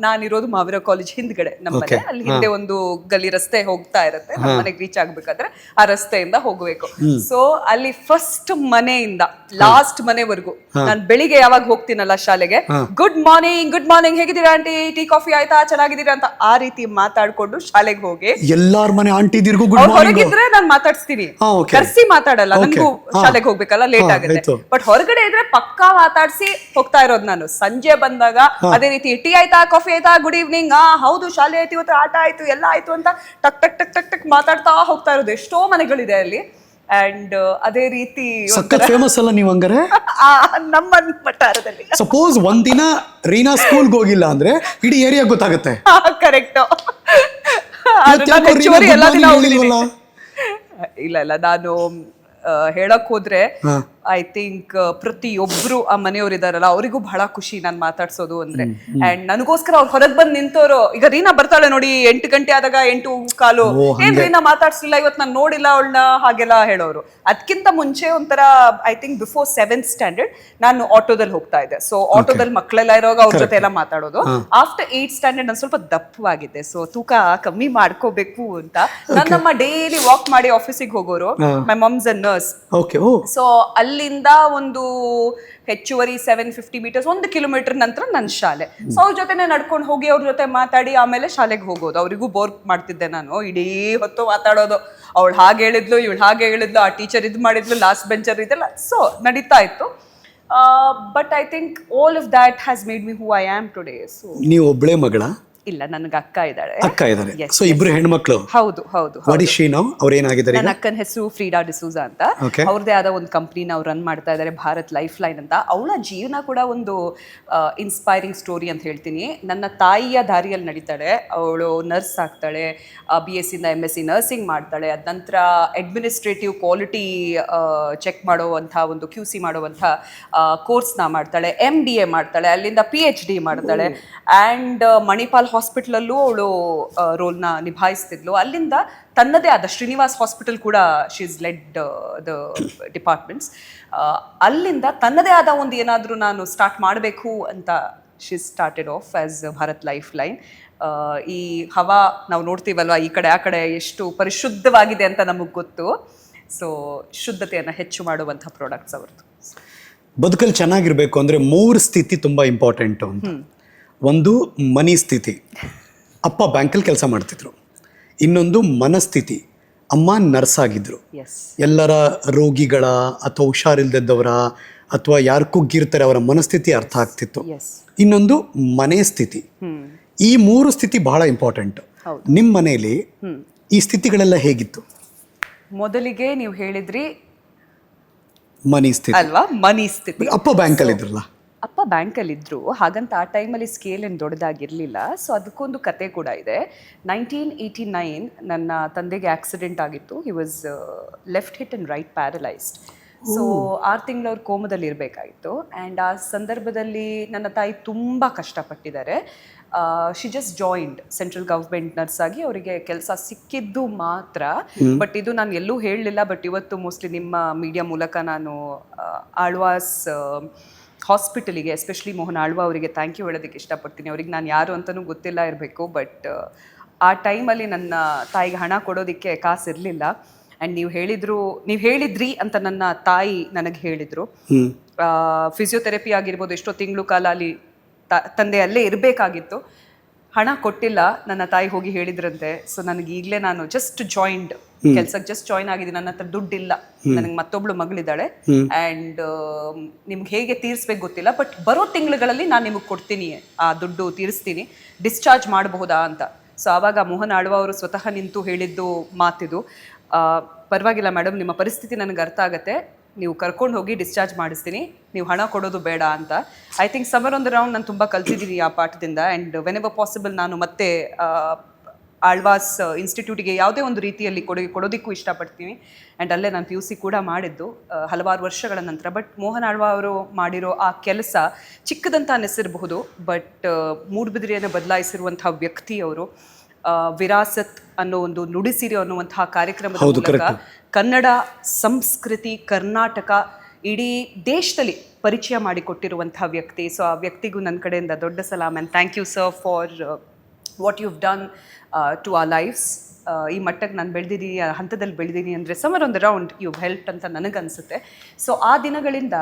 ನಾನಿರೋದು ಮಾವಿರ ಕಾಲೇಜ್ ಹಿಂದ್ಗಡೆ ನಮ್ಮನೆ. ಅಲ್ಲಿ ಹಿಂದೆ ಒಂದು ಗಲ್ಲಿ ರಸ್ತೆ ಹೋಗ್ತಾ ಇರುತ್ತೆ. ನಮ್ಮ ಮನೆಗೆ ರೀಚ್ ಆಗ್ಬೇಕಾದ್ರೆ ಆ ರಸ್ತೆಯಿಂದ ಹೋಗ್ಬೇಕು. ಸೊ ಅಲ್ಲಿ ಫಸ್ಟ್ ಮನೆಯಿಂದ ಲಾಸ್ಟ್ ಮನೆವರೆಗೂ ನಾನು ಬೆಳಿಗ್ಗೆ ಯಾವಾಗ ಹೋಗ್ತೀನಲ್ಲ ಶಾಲೆಗೆ, ಗುಡ್ ಮಾರ್ನಿಂಗ್ ಹೇಗಿದ್ದೀರಾ ಆಂಟಿ, ಟೀ ಕಾಫಿ ಆಯ್ತಾ, ಚೆನ್ನಾಗಿದ್ದೀರಾ ಅಂತ ಆ ರೀತಿ ಮಾತಾಡ್ಕೊಂಡು ಶಾಲೆಗೆ ಹೋಗಿ ಎಲ್ಲಾರ ಮನೆ ಆಂಟಿದಿರ್ಗೂ ಹೊರಗಿದ್ರೆ ನಾನು ಮಾತಾಡ್ಸ್ತೀನಿ, ಕರ್ಸಿ ಮಾತಾಡಲ್ಲ. ನನಗೂ ಶಾಲೆಗೆ ಹೋಗ್ಬೇಕಲ್ಲ, ಲೇಟ್ ಆಗುತ್ತೆ. ಬಟ್ ಹೊರಗಡೆ ಇದ್ರೆ ಪಕ್ಕಾ ಮಾತಾಡ್ಸಿ ಹೋಗ್ತಾ ಇರೋದು ನಾನು. ಸಂಜೆ ಬಂದಾಗ ಅದೇ ರೀತಿ ಟೀ ಆಯ್ತಾ, ಕಾಫಿ ಆಯ್ತಾ, ಗುಡ್ ಈವ್ನಿಂಗ್, ಹೌದು ಶಾಲೆ ಆಯ್ತು, ಇವತ್ತು ಆಟ ಆಯ್ತು, ಎಲ್ಲ ಆಯ್ತು ಅಂತ ಟಕ್ ಟಕ್ ಟಕ್ ಟಕ್ ಟಕ್ ಮಾತಾಡ್ತಾ ಹೋಗ್ತಾ ಇರೋದು. ಎಷ್ಟೋ ಮನೆಗಳಿದೆ ಅಲ್ಲಿ. ಅಂಡ್ ಅದೇ ರೀತಿ ಫೇಮಸ್ ಅಲ್ಲ ನೀವು ಹಂಗಾರೆ ನಮ್ಮ ವಠಾರದಲ್ಲಿ. ಸಪೋಸ್ ಒಂದಿನ ರೀನಾ ಸ್ಕೂಲ್ಗೆ ಹೋಗಿಲ್ಲ ಅಂದ್ರೆ ಇಡೀ ಏರಿಯಾ ಗೊತ್ತಾಗುತ್ತೆ. ಕರೆಕ್ಟ್. ಇಲ್ಲ ನಾನು ಹೇಳಕ್ ಹೋದ್ರೆ ಐ ಥಿಂಕ್ ಪ್ರತಿಯೊಬ್ರು ಆ ಮನೆಯವ್ರು ಇದಾರಲ್ಲ ಅವರಿಗೂ ಬಹಳ ಖುಷಿ ನಾನು ಮಾತಾಡ್ಸೋದು ಅಂದ್ರೆ. ಅಂಡ್ ನನಗೋಸ್ಕರ ಅವ್ರು ಹೊರಗೆ ಬಂದು ನಿಂತವ್ರು. ಈಗ ರೀನಾ ಬರ್ತಾಳೆ ನೋಡಿ 8 ಗಂಟೆ ಆದಾಗ 8:15, ಏನ್ ರೀನಾ ಮಾತಾಡ್ಸಿಲ್ಲ ಇವತ್ತು, ನಾನು ನೋಡಿಲ್ಲ ಅವಳನ್ನ, ಹಾಗೆಲ್ಲ ಹೇಳೋರು. ಅದಕ್ಕಿಂತ ಮುಂಚೆ ಒಂಥರ I think before 7th standard ನಾನು ಆಟೋದಲ್ಲಿ ಹೋಗ್ತಾ ಇದ್ದೆ. ಸೊ ಆಟೋದಲ್ಲಿ ಮಕ್ಕಳೆಲ್ಲ ಇರೋವಾಗ ಅವ್ರ ಜೊತೆ ಎಲ್ಲ ಮಾತಾಡೋದು. ಆಫ್ಟರ್ 8th ಸ್ಟ್ಯಾಂಡರ್ಡ್ ನಾನು ಸ್ವಲ್ಪ ದಪ್ಪವಾಗಿದ್ದೆ. ಸೊ ತೂಕ ಕಮ್ಮಿ ಮಾಡ್ಕೋಬೇಕು ಅಂತ ನನ್ನಮ್ಮ ಡೈಲಿ ವಾಕ್ ಮಾಡಿ ಆಫೀಸಿಗೆ ಹೋಗೋರು. ಮೈ ಮಾಮ್ಸ್ ಅ ನರ್ಸ್. ಸೊ ಅಲ್ಲಿಂದ ಒಂದು ಹೆಚ್ಚುವರಿ 750 ಮೀಟರ್ಸ್, 1 ಕಿಲೋಮೀಟರ್ ನಂತರ ನನ್ನ ಶಾಲೆ. ಸೊ ಅವ್ರ ಜೊತೆನೆ ನಡ್ಕೊಂಡು ಹೋಗಿ ಅವ್ರ ಜೊತೆ ಮಾತಾಡಿ ಆಮೇಲೆ ಶಾಲೆಗೆ ಹೋಗೋದು. ಅವರಿಗೂ ಬೋರ್ ಮಾಡ್ತಿದ್ದೆ ನಾನು. ಇಡೀ ಹೊತ್ತು ಮಾತಾಡೋದು. ಅವಳು ಹಾಗೆ ಹೇಳಿದ್ಲು, ಇವಳು ಹಾಗೆ ಹೇಳಿದ್ಲು, ಆ ಟೀಚರ್ ಇದು ಮಾಡಿದ್ಲು, ಲಾಸ್ಟ್ ಬೆಂಚರ್ ಇದೆಲ್ಲ ಸೊ ನಡೀತಾ ಇತ್ತು. But I think all of that has made me who I am today. So ನೀವು ಒಬ್ಬಳೇ ಮಗಳ? ಇಲ್ಲ, ನನಗೆ ಅಕ್ಕ ಇದ್ದಾಳೆ. ಅಕ್ಕ ಇದ್ದಾರೆ. ಸೊ ಇಬ್ರು ಹೆಣ್ಮಕ್ಳು. ಹೌದು ಹೌದು. What is she now? ಅವ್ರು ಏನಾಗಿದ್ದಾರೆ? ನನ್ನ ಅಕ್ಕನ ಹೆಸರು ಫ್ರೀಡಾ ಡಿಸೂಜಾ ಅಂತ. ಅವ್ರದೇ ಆದ ಒಂದು ಕಂಪ್ನಿನ ಅವ್ರು ರನ್ ಮಾಡ್ತಾ ಇದ್ದಾರೆ, ಭಾರತ್ ಲೈಫ್ ಲೈನ್ ಅಂತ. ಅವಳ ಜೀವನ ಕೂಡ ಒಂದು ಇನ್ಸ್ಪೈರಿಂಗ್ ಸ್ಟೋರಿ ಅಂತ ಹೇಳ್ತೀನಿ. ನನ್ನ ತಾಯಿಯ ದಾರಿಯಲ್ಲಿ ನಡೀತಾಳೆ. ಅವಳು ನರ್ಸ್ ಆಗ್ತಾಳೆ, BSc ಇಂದ MSc ನರ್ಸಿಂಗ್ ಮಾಡ್ತಾಳೆ. ಅದ ನಂತರ ಅಡ್ಮಿನಿಸ್ಟ್ರೇಟಿವ್ ಕ್ವಾಲಿಟಿ ಚೆಕ್ ಮಾಡುವಂಥ ಒಂದು QC ಮಾಡುವಂಥ ಕೋರ್ಸ್ನ ಮಾಡ್ತಾಳೆ, MBA ಮಾಡ್ತಾಳೆ, ಅಲ್ಲಿಂದ PhD ಮಾಡ್ತಾಳೆ. ಆ್ಯಂಡ್ ಮಣಿಪಾಲ್ ಹಾಸ್ಪಿಟಲಲ್ಲೂ ಅವಳು ರೋಲ್ನ ನಿಭಾಯಿಸ್ತಿದ್ಲು. ಅಲ್ಲಿಂದ ತನ್ನದೇ ಆದ ಶ್ರೀನಿವಾಸ್ ಹಾಸ್ಪಿಟಲ್ ಕೂಡ she is led the departments. ಅಲ್ಲಿಂದ ತನ್ನದೇ ಆದ ಒಂದು ಏನಾದರೂ ನಾನು ಸ್ಟಾರ್ಟ್ ಮಾಡಬೇಕು ಅಂತ she started off as Bharat lifeline. ಈ ಹವಾ ನಾವು ನೋಡ್ತೀವಲ್ವ ಈ ಕಡೆ ಆ ಕಡೆ ಎಷ್ಟು ಪರಿಶುದ್ಧವಾಗಿದೆ ಅಂತ ನಮಗೆ ಗೊತ್ತು. ಸೊ ಶುದ್ಧತೆಯನ್ನು ಹೆಚ್ಚು ಮಾಡುವಂಥ ಪ್ರಾಡಕ್ಟ್ಸ್ ಅವ್ರದ್ದು. ಬದುಕಲ್ಲಿ ಚೆನ್ನಾಗಿರ್ಬೇಕು ಅಂದರೆ 3 ಸ್ಥಿತಿ ತುಂಬ ಇಂಪಾರ್ಟೆಂಟು ಅಂತ. ಒಂದು ಮನಿ ಸ್ಥಿತಿ, ಅಪ್ಪ ಬ್ಯಾಂಕಲ್ಲಿ ಕೆಲಸ ಮಾಡ್ತಿದ್ರು. ಇನ್ನೊಂದು ಮನಸ್ಥಿತಿ, ಅಮ್ಮ ನರ್ಸ್ ಆಗಿದ್ರು. ಎಲ್ಲರ ರೋಗಿಗಳ ಅಥವಾ ಹುಷಾರಿಲ್ದದ್ದವರ ಅಥವಾ ಯಾರು ಕುಗ್ಗಿರ್ತಾರೆ ಅವರ ಮನಸ್ಥಿತಿ ಅರ್ಥ ಆಗ್ತಿತ್ತು. ಇನ್ನೊಂದು ಮನೆ ಸ್ಥಿತಿ. ಈ 3 ಸ್ಥಿತಿ ಬಹಳ ಇಂಪಾರ್ಟೆಂಟ್. ನಿಮ್ಮ ಮನೆಯಲ್ಲಿ ಈ ಸ್ಥಿತಿಗಳೆಲ್ಲ ಹೇಗಿತ್ತು? ಮೊದಲಿಗೆ ನೀವು ಹೇಳಿದ್ರಿ ಮನಿ ಸ್ಥಿತಿ ಅಲ್ವಾ? ಮನಿ ಸ್ಥಿತಿ. ಅಪ್ಪ ಬ್ಯಾಂಕಲ್ಲಿ ಇದ್ರಲ್ಲ? ಅಪ್ಪ ಬ್ಯಾಂಕಲ್ಲಿ ಇದ್ರು. ಹಾಗಂತ ಆ ಟೈಮಲ್ಲಿ ಸ್ಕೇಲ್ ಏನು ದೊಡ್ಡದಾಗಿರಲಿಲ್ಲ. ಸೊ ಅದಕ್ಕೊಂದು ಕತೆ ಕೂಡ ಇದೆ. 1989 ನನ್ನ ತಂದೆಗೆ ಆಕ್ಸಿಡೆಂಟ್ ಆಗಿತ್ತು. He was left hit and right paralysed. So 6 ತಿಂಗಳು ಅವ್ರು ಕೋಮದಲ್ಲಿ ಇರಬೇಕಾಗಿತ್ತು. ಆ್ಯಂಡ್ ಆ ಸಂದರ್ಭದಲ್ಲಿ ನನ್ನ ತಾಯಿ ತುಂಬ ಕಷ್ಟಪಟ್ಟಿದ್ದಾರೆ. She just joined central government nurse ಆಗಿ. ಅವರಿಗೆ ಕೆಲಸ ಸಿಕ್ಕಿದ್ದು ಮಾತ್ರ. ಬಟ್ ಇದು ನಾನು ಎಲ್ಲೂ ಹೇಳಲಿಲ್ಲ. ಬಟ್ ಇವತ್ತು ಮೋಸ್ಟ್ಲಿ ನಿಮ್ಮ ಮೀಡಿಯಾ ಮೂಲಕ ನಾನು ಆಳ್ವಾಸ್ ಹಾಸ್ಪಿಟಲಿಗೆ, ಎಸ್ಪೆಷಲಿ ಮೋಹನ್ ಆಳ್ವಾ ಅವರಿಗೆ ಥ್ಯಾಂಕ್ ಯು ಹೇಳೋದಕ್ಕೆ ಇಷ್ಟಪಡ್ತೀನಿ. ಅವ್ರಿಗೆ ನಾನು ಯಾರು ಅಂತಲೂ ಗೊತ್ತಿಲ್ಲ ಇರಬೇಕು. ಬಟ್ ಆ ಟೈಮಲ್ಲಿ ನನ್ನ ತಾಯಿಗೆ ಹಣ ಕೊಡೋದಕ್ಕೆ ಕಾಸಿರಲಿಲ್ಲ. ಆ್ಯಂಡ್ ನೀವು ಹೇಳಿದ್ರಿ ಅಂತ ನನ್ನ ತಾಯಿ ನನಗೆ ಹೇಳಿದರು. ಫಿಸಿಯೋಥೆರಪಿ ಆಗಿರ್ಬೋದು, ಎಷ್ಟೋ ತಿಂಗಳು ಕಾಲ ಅಲ್ಲಿ ತಂದೆ ಅಲ್ಲೇ ಇರಬೇಕಾಗಿತ್ತು. ಹಣ ಕೊಟ್ಟಿಲ್ಲ. ನನ್ನ ತಾಯಿ ಹೋಗಿ ಹೇಳಿದ್ರಂತೆ. ಸೊ ನನಗೆ ಈಗಲೇ ನಾನು ಜಸ್ಟ್ ಜಾಯಿಂಡ್ ಕೆಲ್ಸಕ್ಕೆ ಜಸ್ಟ್ ಜಾಯಿನ್ ಆಗಿದ್ದೀನಿ. ನನ್ನ ಹತ್ರ ದುಡ್ಡಿಲ್ಲ. ನನಗೆ ಮತ್ತೊಬ್ಳು ಮಗಳಿದ್ದಾಳೆ. ಆ್ಯಂಡ್ ನಿಮ್ಗೆ ಹೇಗೆ ತೀರಿಸ್ಬೇಕು ಗೊತ್ತಿಲ್ಲ, ಬಟ್ ಬರೋ ತಿಂಗಳುಗಳಲ್ಲಿ ನಾನು ನಿಮಗೆ ಕೊಡ್ತೀನಿ, ಆ ದುಡ್ಡು ತೀರಿಸ್ತೀನಿ, ಡಿಸ್ಚಾರ್ಜ್ ಮಾಡಬಹುದಾ ಅಂತ. ಸೊ ಆವಾಗ ಮೋಹನ್ ಆಳ್ವಾ ಅವರು ಸ್ವತಃ ನಿಂತು ಹೇಳಿದ್ದು ಮಾತಿದು, ಪರವಾಗಿಲ್ಲ ಮೇಡಮ್, ನಿಮ್ಮ ಪರಿಸ್ಥಿತಿ ನನಗೆ ಅರ್ಥ ಆಗುತ್ತೆ, ನೀವು ಕರ್ಕೊಂಡು ಹೋಗಿ ಡಿಸ್ಚಾರ್ಜ್ ಮಾಡಿಸ್ತೀನಿ, ನೀವು ಹಣ ಕೊಡೋದು ಬೇಡ ಅಂತ. I think summer on the round ನಾನು ತುಂಬ ಕಲ್ತಿದ್ದೀನಿ ಆ ಪಾಠದಿಂದ. ಆ್ಯಂಡ್ ವೆನ್ ಎವರ್ ಪಾಸಿಬಲ್ ನಾನು ಮತ್ತೆ ಆಳ್ವಾಸ್ ಇನ್ಸ್ಟಿಟ್ಯೂಟಿಗೆ ಯಾವುದೇ ಒಂದು ರೀತಿಯಲ್ಲಿ ಕೊಡೋದಕ್ಕೂ ಇಷ್ಟಪಡ್ತೀನಿ. ಆ್ಯಂಡ್ ಅಲ್ಲೇ ನಾನು PUC ಕೂಡ ಮಾಡಿದ್ದು ಹಲವಾರು ವರ್ಷಗಳ ನಂತರ. ಬಟ್ ಮೋಹನ್ ಆಳ್ವಾ ಅವರು ಮಾಡಿರೋ ಆ ಕೆಲಸ ಚಿಕ್ಕದಂತ ಅನ್ನಿಸಿರಬಹುದು, ಬಟ್ ಮೂಡುಬಿದಿರೆಯನ್ನು ಬದಲಾಯಿಸಿರುವಂಥ ವ್ಯಕ್ತಿ ಅವರು. ವಿರಾಸತ್ ಅನ್ನೋ ಒಂದು ನುಡಿಸಿರಿ ಅನ್ನುವಂತಹ ಕಾರ್ಯಕ್ರಮದ ಮೂಲಕ ಕನ್ನಡ ಸಂಸ್ಕೃತಿ, ಕರ್ನಾಟಕ ಇಡೀ ದೇಶದಲ್ಲಿ ಪರಿಚಯ ಮಾಡಿಕೊಟ್ಟಿರುವಂತಹ ವ್ಯಕ್ತಿ. ಸೊ ಆ ವ್ಯಕ್ತಿಗೂ ನನ್ನ ಕಡೆಯಿಂದ ದೊಡ್ಡ ಸಲಾಮ್. And thank you sir for what you've done to our lifes. ಈ ಮಟ್ಟಕ್ಕೆ ನಾನು ಬೆಳೆದಿದ್ದೀನಿ, ಆ ಹಂತದಲ್ಲಿ ಬೆಳೆದೀನಿ ಅಂದರೆ summer on the round you've helped ಅಂತ ನನಗನ್ಸುತ್ತೆ. ಸೊ ಆ ದಿನಗಳಿಂದ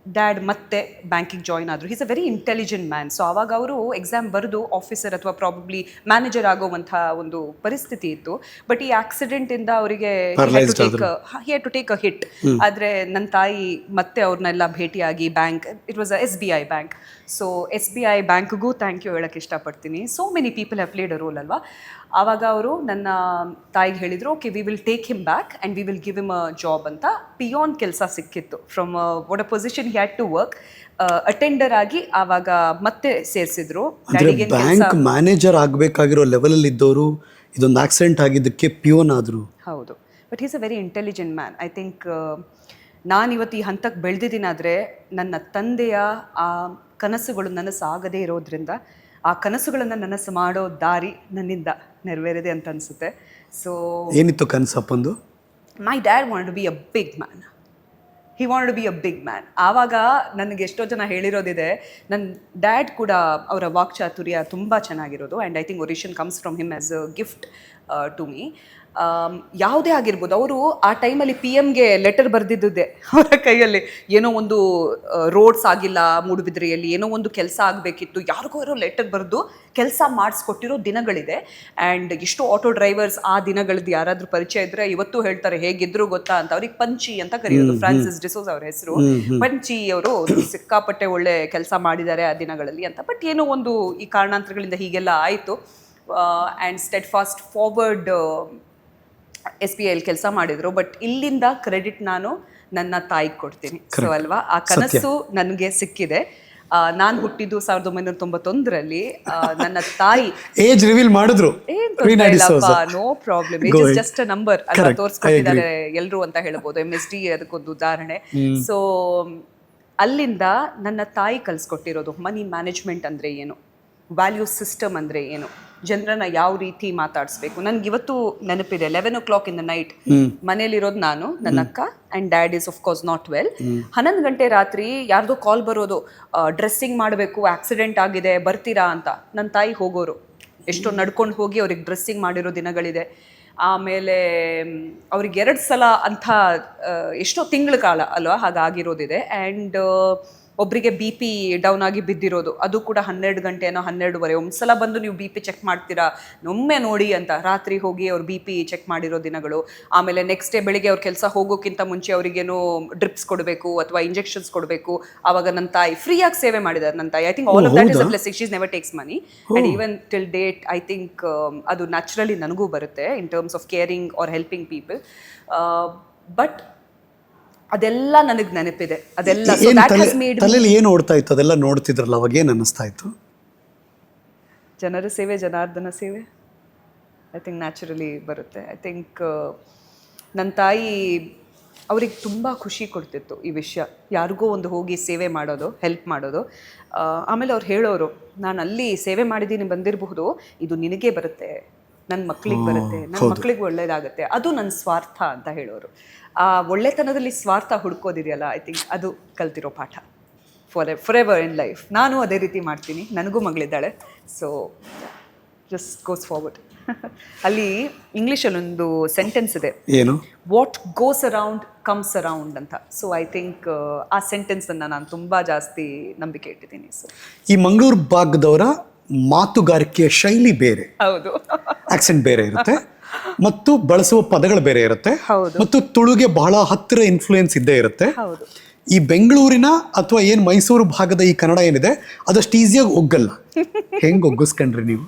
ಡ್ಯಾಡ್ ಮತ್ತೆ ಬ್ಯಾಂಕಿಗೆ ಜಾಯಿನ್ ಆದರು. Is a very intelligent man. So ಆವಾಗ ಅವರು ಎಕ್ಸಾಮ್ ಬರೆದು ಆಫೀಸರ್ ಅಥವಾ ಪ್ರಾಬಬ್ಲಿ ಮ್ಯಾನೇಜರ್ ಆಗೋವಂಥ ಒಂದು ಪರಿಸ್ಥಿತಿ ಇತ್ತು. ಬಟ್ ಈ ಆಕ್ಸಿಡೆಂಟಿಂದ ಅವರಿಗೆ ಟು ಟೇಕ್ ಅ ಹಿಟ್. ಆದರೆ ನನ್ನ ತಾಯಿ ಮತ್ತೆ ಅವ್ರನ್ನೆಲ್ಲ ಭೇಟಿಯಾಗಿ bank, it was SBI bank. So SBI ಬ್ಯಾಂಕ್ಗೂ ಥ್ಯಾಂಕ್ ಯು ಹೇಳೋಕ್ಕೆ ಇಷ್ಟಪಡ್ತೀನಿ. So many people have played a role ಅಲ್ವಾ. ಆವಾಗ ಅವರು ನನ್ನ ತಾಯಿಗೆ ಹೇಳಿದರು, okay we will take him back and we will give him a job ಅಂತ. ಪಿಯೋನ್ ಕೆಲಸ ಸಿಕ್ಕಿತ್ತು. From what a position he had to work, attender ಆಗಿ ಆವಾಗ ಮತ್ತೆ ಸೇರಿಸಿದ್ರು. ಬ್ಯಾಂಕ್ ಮ್ಯಾನೇಜರ್ ಆಗಬೇಕಾಗಿರೋ ಲೆವೆಲಲ್ಲಿ ಇದ್ದವರು ಇದೊಂದು ಆಕ್ಸಿಡೆಂಟ್ ಆಗಿದ್ದಕ್ಕೆ ಪಿಯೋನ್ ಆದರು. ಹೌದು, but is a very intelligent man. I think ನಾನಿವತ್ತು ಈ ಹಂತಕ್ಕೆ ಬೆಳೆದಿದ್ದೀನಾದರೆ ನನ್ನ ತಂದೆಯ ಆ ಕನಸುಗಳು ನನಸಾಗದೇ ಇರೋದ್ರಿಂದ, ಆ ಕನಸುಗಳನ್ನು ನನಸು ಮಾಡೋ ದಾರಿ ನನ್ನಿಂದ ನೆರವೇರಿದೆ ಅಂತ ಅನಿಸುತ್ತೆ. ಸೊ ಏನಿತ್ತು ಕನಸಪ್ಪಂದು? My dad wanted to be a big man. He wanted to be a big man. ಆವಾಗ ನನಗೆ ಎಷ್ಟೋ ಜನ ಹೇಳಿರೋದಿದೆ, ನನ್ನ ಡ್ಯಾಡ್ ಕೂಡ ಅವರ ವಾಕ್ಚಾತುರ್ಯ ತುಂಬ ಚೆನ್ನಾಗಿರೋದು. And I think oration comes from him as a gift to me. ಯಾವುದೇ ಆಗಿರ್ಬೋದು, ಅವರು ಆ ಟೈಮಲ್ಲಿ PMಗೆ ಲೆಟರ್ ಬರೆದಿದ್ದುದೇ ಅವರ ಕೈಯಲ್ಲಿ. ಏನೋ ಒಂದು ರೋಡ್ಸ್ ಆಗಿಲ್ಲ ಮೂಡುಬಿದ್ರೆಯಲ್ಲಿ, ಏನೋ ಒಂದು ಕೆಲಸ ಆಗಬೇಕಿತ್ತು, ಯಾರಿಗೋ ಯಾರೋ ಲೆಟರ್ ಬರೆದು ಕೆಲಸ ಮಾಡಿಸ್ಕೊಟ್ಟಿರೋ ದಿನಗಳಿದೆ. ಆ್ಯಂಡ್ ಎಷ್ಟೋ ಆಟೋ ಡ್ರೈವರ್ಸ್ ಆ ದಿನಗಳದ್ದು ಯಾರಾದರೂ ಪರಿಚಯ ಇದ್ದರೆ ಇವತ್ತು ಹೇಳ್ತಾರೆ ಹೇಗಿದ್ರು ಗೊತ್ತಾ ಅಂತ. ಅವ್ರಿಗೆ ಪಂಚಿ ಅಂತ ಕರೆಯೋದು, ಫ್ರಾನ್ಸಿಸ್ ಡಿಸೋಜ್ ಅವ್ರ ಹೆಸರು. ಪಂಚಿ ಅವರು ಸಿಕ್ಕಾಪಟ್ಟೆ ಒಳ್ಳೆ ಕೆಲಸ ಮಾಡಿದ್ದಾರೆ ಆ ದಿನಗಳಲ್ಲಿ ಅಂತ. ಬಟ್ ಏನೋ ಒಂದು ಈ ಕಾರಣಾಂತರಗಳಿಂದ ಹೀಗೆಲ್ಲ ಆಯಿತು. And stead fast forward SBI ಕೆಲಸ ಮಾಡಿದ್ರು. ಬಟ್ ಇಲ್ಲಿಂದ ಕ್ರೆಡಿಟ್ ನಾನು ನನ್ನ ತಾಯಿಗೆ ಕೊಡ್ತೀನಿ. ಸೊ ಅಲ್ವಾ, ಆ ಕನಸು ನನಗೆ ಸಿಕ್ಕಿದೆ. ನಾನು ಹುಟ್ಟಿದ್ದು 1991ರಲ್ಲಿ. ನನ್ನ ತಾಯಿ ಏಜ್ ರಿವೀಲ್ ಮಾಡಿದ್ರು, no problem, it is just a number ಅಲ್ವಾ, ತೋರಿಸ್ಕೊಟ್ಟಿದ್ದಾರೆ ಎಲ್ಲರೂ ಅಂತ ಹೇಳ್ಬೋದು. MSD ಅದಕ್ಕೊಂದು ಉದಾಹರಣೆ. ಸೊ ಅಲ್ಲಿಂದ ನನ್ನ ತಾಯಿ ಕಲಿಸ್ಕೊಟ್ಟಿರೋದು ಮನಿ ಮ್ಯಾನೇಜ್ಮೆಂಟ್ ಅಂದರೆ ಏನು, ವ್ಯಾಲ್ಯೂ ಸಿಸ್ಟಮ್ ಅಂದರೆ ಏನು, ಜನರನ್ನ ಯಾವ ರೀತಿ ಮಾತಾಡಿಸ್ಬೇಕು. ನನ್ಗೆ ಇವತ್ತು ನೆನಪಿದೆ, 11 o'clock in the night ಮನೇಲಿರೋದು ನಾನು, ನನ್ನ ಅಕ್ಕ and dad is of course not well. 11 ಗಂಟೆ ರಾತ್ರಿ ಯಾರ್ದೋ ಕಾಲ್ ಬರೋದು, ಡ್ರೆಸ್ಸಿಂಗ್ ಮಾಡಬೇಕು, ಆಕ್ಸಿಡೆಂಟ್ ಆಗಿದೆ, ಬರ್ತೀರಾ ಅಂತ. ನನ್ನ ತಾಯಿ ಹೋಗೋರು, ಎಷ್ಟೋ ನಡ್ಕೊಂಡು ಹೋಗಿ ಅವ್ರಿಗೆ ಡ್ರೆಸ್ಸಿಂಗ್ ಮಾಡಿರೋ ದಿನಗಳಿದೆ. ಆಮೇಲೆ ಅವ್ರಿಗೆ 2 ಸಲ ಅಂಥ ಎಷ್ಟೋ ತಿಂಗಳ ಕಾಲ ಅಲ್ವಾ ಹಾಗಾಗಿರೋದಿದೆ. ಆ್ಯಂಡ್ ಒಬ್ಬರಿಗೆ BP ಡೌನ್ ಆಗಿ ಬಿದ್ದಿರೋದು, ಅದು ಕೂಡ 12 ಗಂಟೆನೋ 12:30. ಒಂದ್ಸಲ ಬಂದು ನೀವು BP ಚೆಕ್ ಮಾಡ್ತೀರಾ, ಒಮ್ಮೆ ನೋಡಿ ಅಂತ ರಾತ್ರಿ ಹೋಗಿ ಅವ್ರು BP ಚೆಕ್ ಮಾಡಿರೋ ದಿನಗಳು. ಆಮೇಲೆ ನೆಕ್ಸ್ಟ್ ಡೇ ಬೆಳಿಗ್ಗೆ ಅವ್ರ ಕೆಲಸ ಹೋಗೋಕ್ಕಿಂತ ಮುಂಚೆ ಅವರಿಗೇನೋ ಡ್ರಿಪ್ಸ್ ಕೊಡಬೇಕು ಅಥವಾ ಇಂಜೆಕ್ಷನ್ಸ್ ಕೊಡಬೇಕು. ಆವಾಗ ನನ್ನ ತಾಯಿ ಫ್ರೀಯಾಗಿ ಸೇವೆ ಮಾಡಿದ್ದಾರೆ. ನನ್ನ ತಾಯಿ, I think all of that is a blessing. She never takes money and even till date I think ಅದು ನ್ಯಾಚುರಲಿ ನನಗೂ ಬರುತ್ತೆ ಇನ್ terms of caring are helping people. But ಅದೆಲ್ಲ ನನಗೆ ನೆನಪಿದೆ. ಅದೆಲ್ಲ ತಲೆಯಲ್ಲಿ ಏನು ಓಡ್ತಾ ಇತ್ತು, ಅದೆಲ್ಲ ನೋಡ್ತಿದ್ರಲ್ಲ, ಅವಾಗ ಏನು ಅನ್ನಿಸ್ತಾ ಇತ್ತು? ಜನರ ಸೇವೆ, ಜನಾರ್ದನ ಸೇವೆ ಐ ಥಿಂಕ್ ನ್ಯಾಚುರಲಿ ಬರುತ್ತೆ. ಐ ಥಿಂಕ್ ನನ್ನ ತಾಯಿ ಅವ್ರಿಗೆ ತುಂಬ ಖುಷಿ ಕೊಡ್ತಿತ್ತು ಈ ವಿಷಯ, ಯಾರಿಗೋ ಒಂದು ಹೋಗಿ ಸೇವೆ ಮಾಡೋದು, ಹೆಲ್ಪ್ ಮಾಡೋದು. ಆಮೇಲೆ ಅವ್ರು ಹೇಳೋರು, ನಾನು ಅಲ್ಲಿ ಸೇವೆ ಮಾಡಿದ್ದೀನಿ ಬಂದಿರಬಹುದು, ಇದು ನಿನಗೆ ಬರುತ್ತೆ, ನನ್ನ ಮಕ್ಕಳಿಗೆ ಬರುತ್ತೆ, ನನ್ನ ಮಕ್ಕಳಿಗೆ ಒಳ್ಳೇದಾಗುತ್ತೆ, ಅದು ನನ್ನ ಸ್ವಾರ್ಥ ಅಂತ ಹೇಳೋರು. ಆ ಒಳ್ಳೆತನದಲ್ಲಿ ಸ್ವಾರ್ಥ ಹುಡ್ಕೋದಿದೆಯಲ್ಲ, ಐ ಥಿಂಕ್ ಅದು ಕಲ್ತಿರೋ ಪಾಠ ಫಾರ್ ಎವರ್ ಇನ್ ಲೈಫ್. ನಾನು ಅದೇ ರೀತಿ ಮಾಡ್ತೀನಿ, ನನಗೂ ಮಗಳಿದ್ದಾಳೆ. So just goes forward. ಅಲ್ಲಿ ಇಂಗ್ಲೀಷಲ್ಲಿ ಒಂದು ಸೆಂಟೆನ್ಸ್ ಇದೆ, ಏನು, what goes around comes around ಅಂತ. ಸೊ ಐ ಥಿಂಕ್ ಆ ಸೆಂಟೆನ್ಸನ್ನು ನಾನು ತುಂಬ ಜಾಸ್ತಿ ನಂಬಿಕೆ ಇಟ್ಟಿದ್ದೀನಿ. ಸೊ ಈ ಮಂಗಳೂರು ಭಾಗದವರ ಮಾತುಗಾರಿಕೆಯ ಶೈಲಿ ಬೇರೆ, ಹೌದು, ಆಕ್ಸೆಂಟ್ ಬೇರೆ ಇರುತ್ತೆ, ಮತ್ತು ಬಳಸುವ ಪದಗಳು ಬೇರೆ ಇರುತ್ತೆ, ಮತ್ತು ತುಳುಗೆ ಬಹಳ ಹತ್ತಿರ ಇನ್ಫ್ಲೂಯೆನ್ಸ್ ಇದ್ದೇ ಇರುತ್ತೆ. ಈ ಬೆಂಗಳೂರಿನ ಅಥವಾ ಏನು ಮೈಸೂರು ಭಾಗದ ಈ ಕನ್ನಡ ಏನಿದೆ ಅದಷ್ಟು ಈಸಿಯಾಗಿ ಒಗ್ಗಲ್ಲ. ಹೆಂಗೆ ಒಗ್ಗಿಸ್ಕೊಂಡ್ರಿ ನೀವು?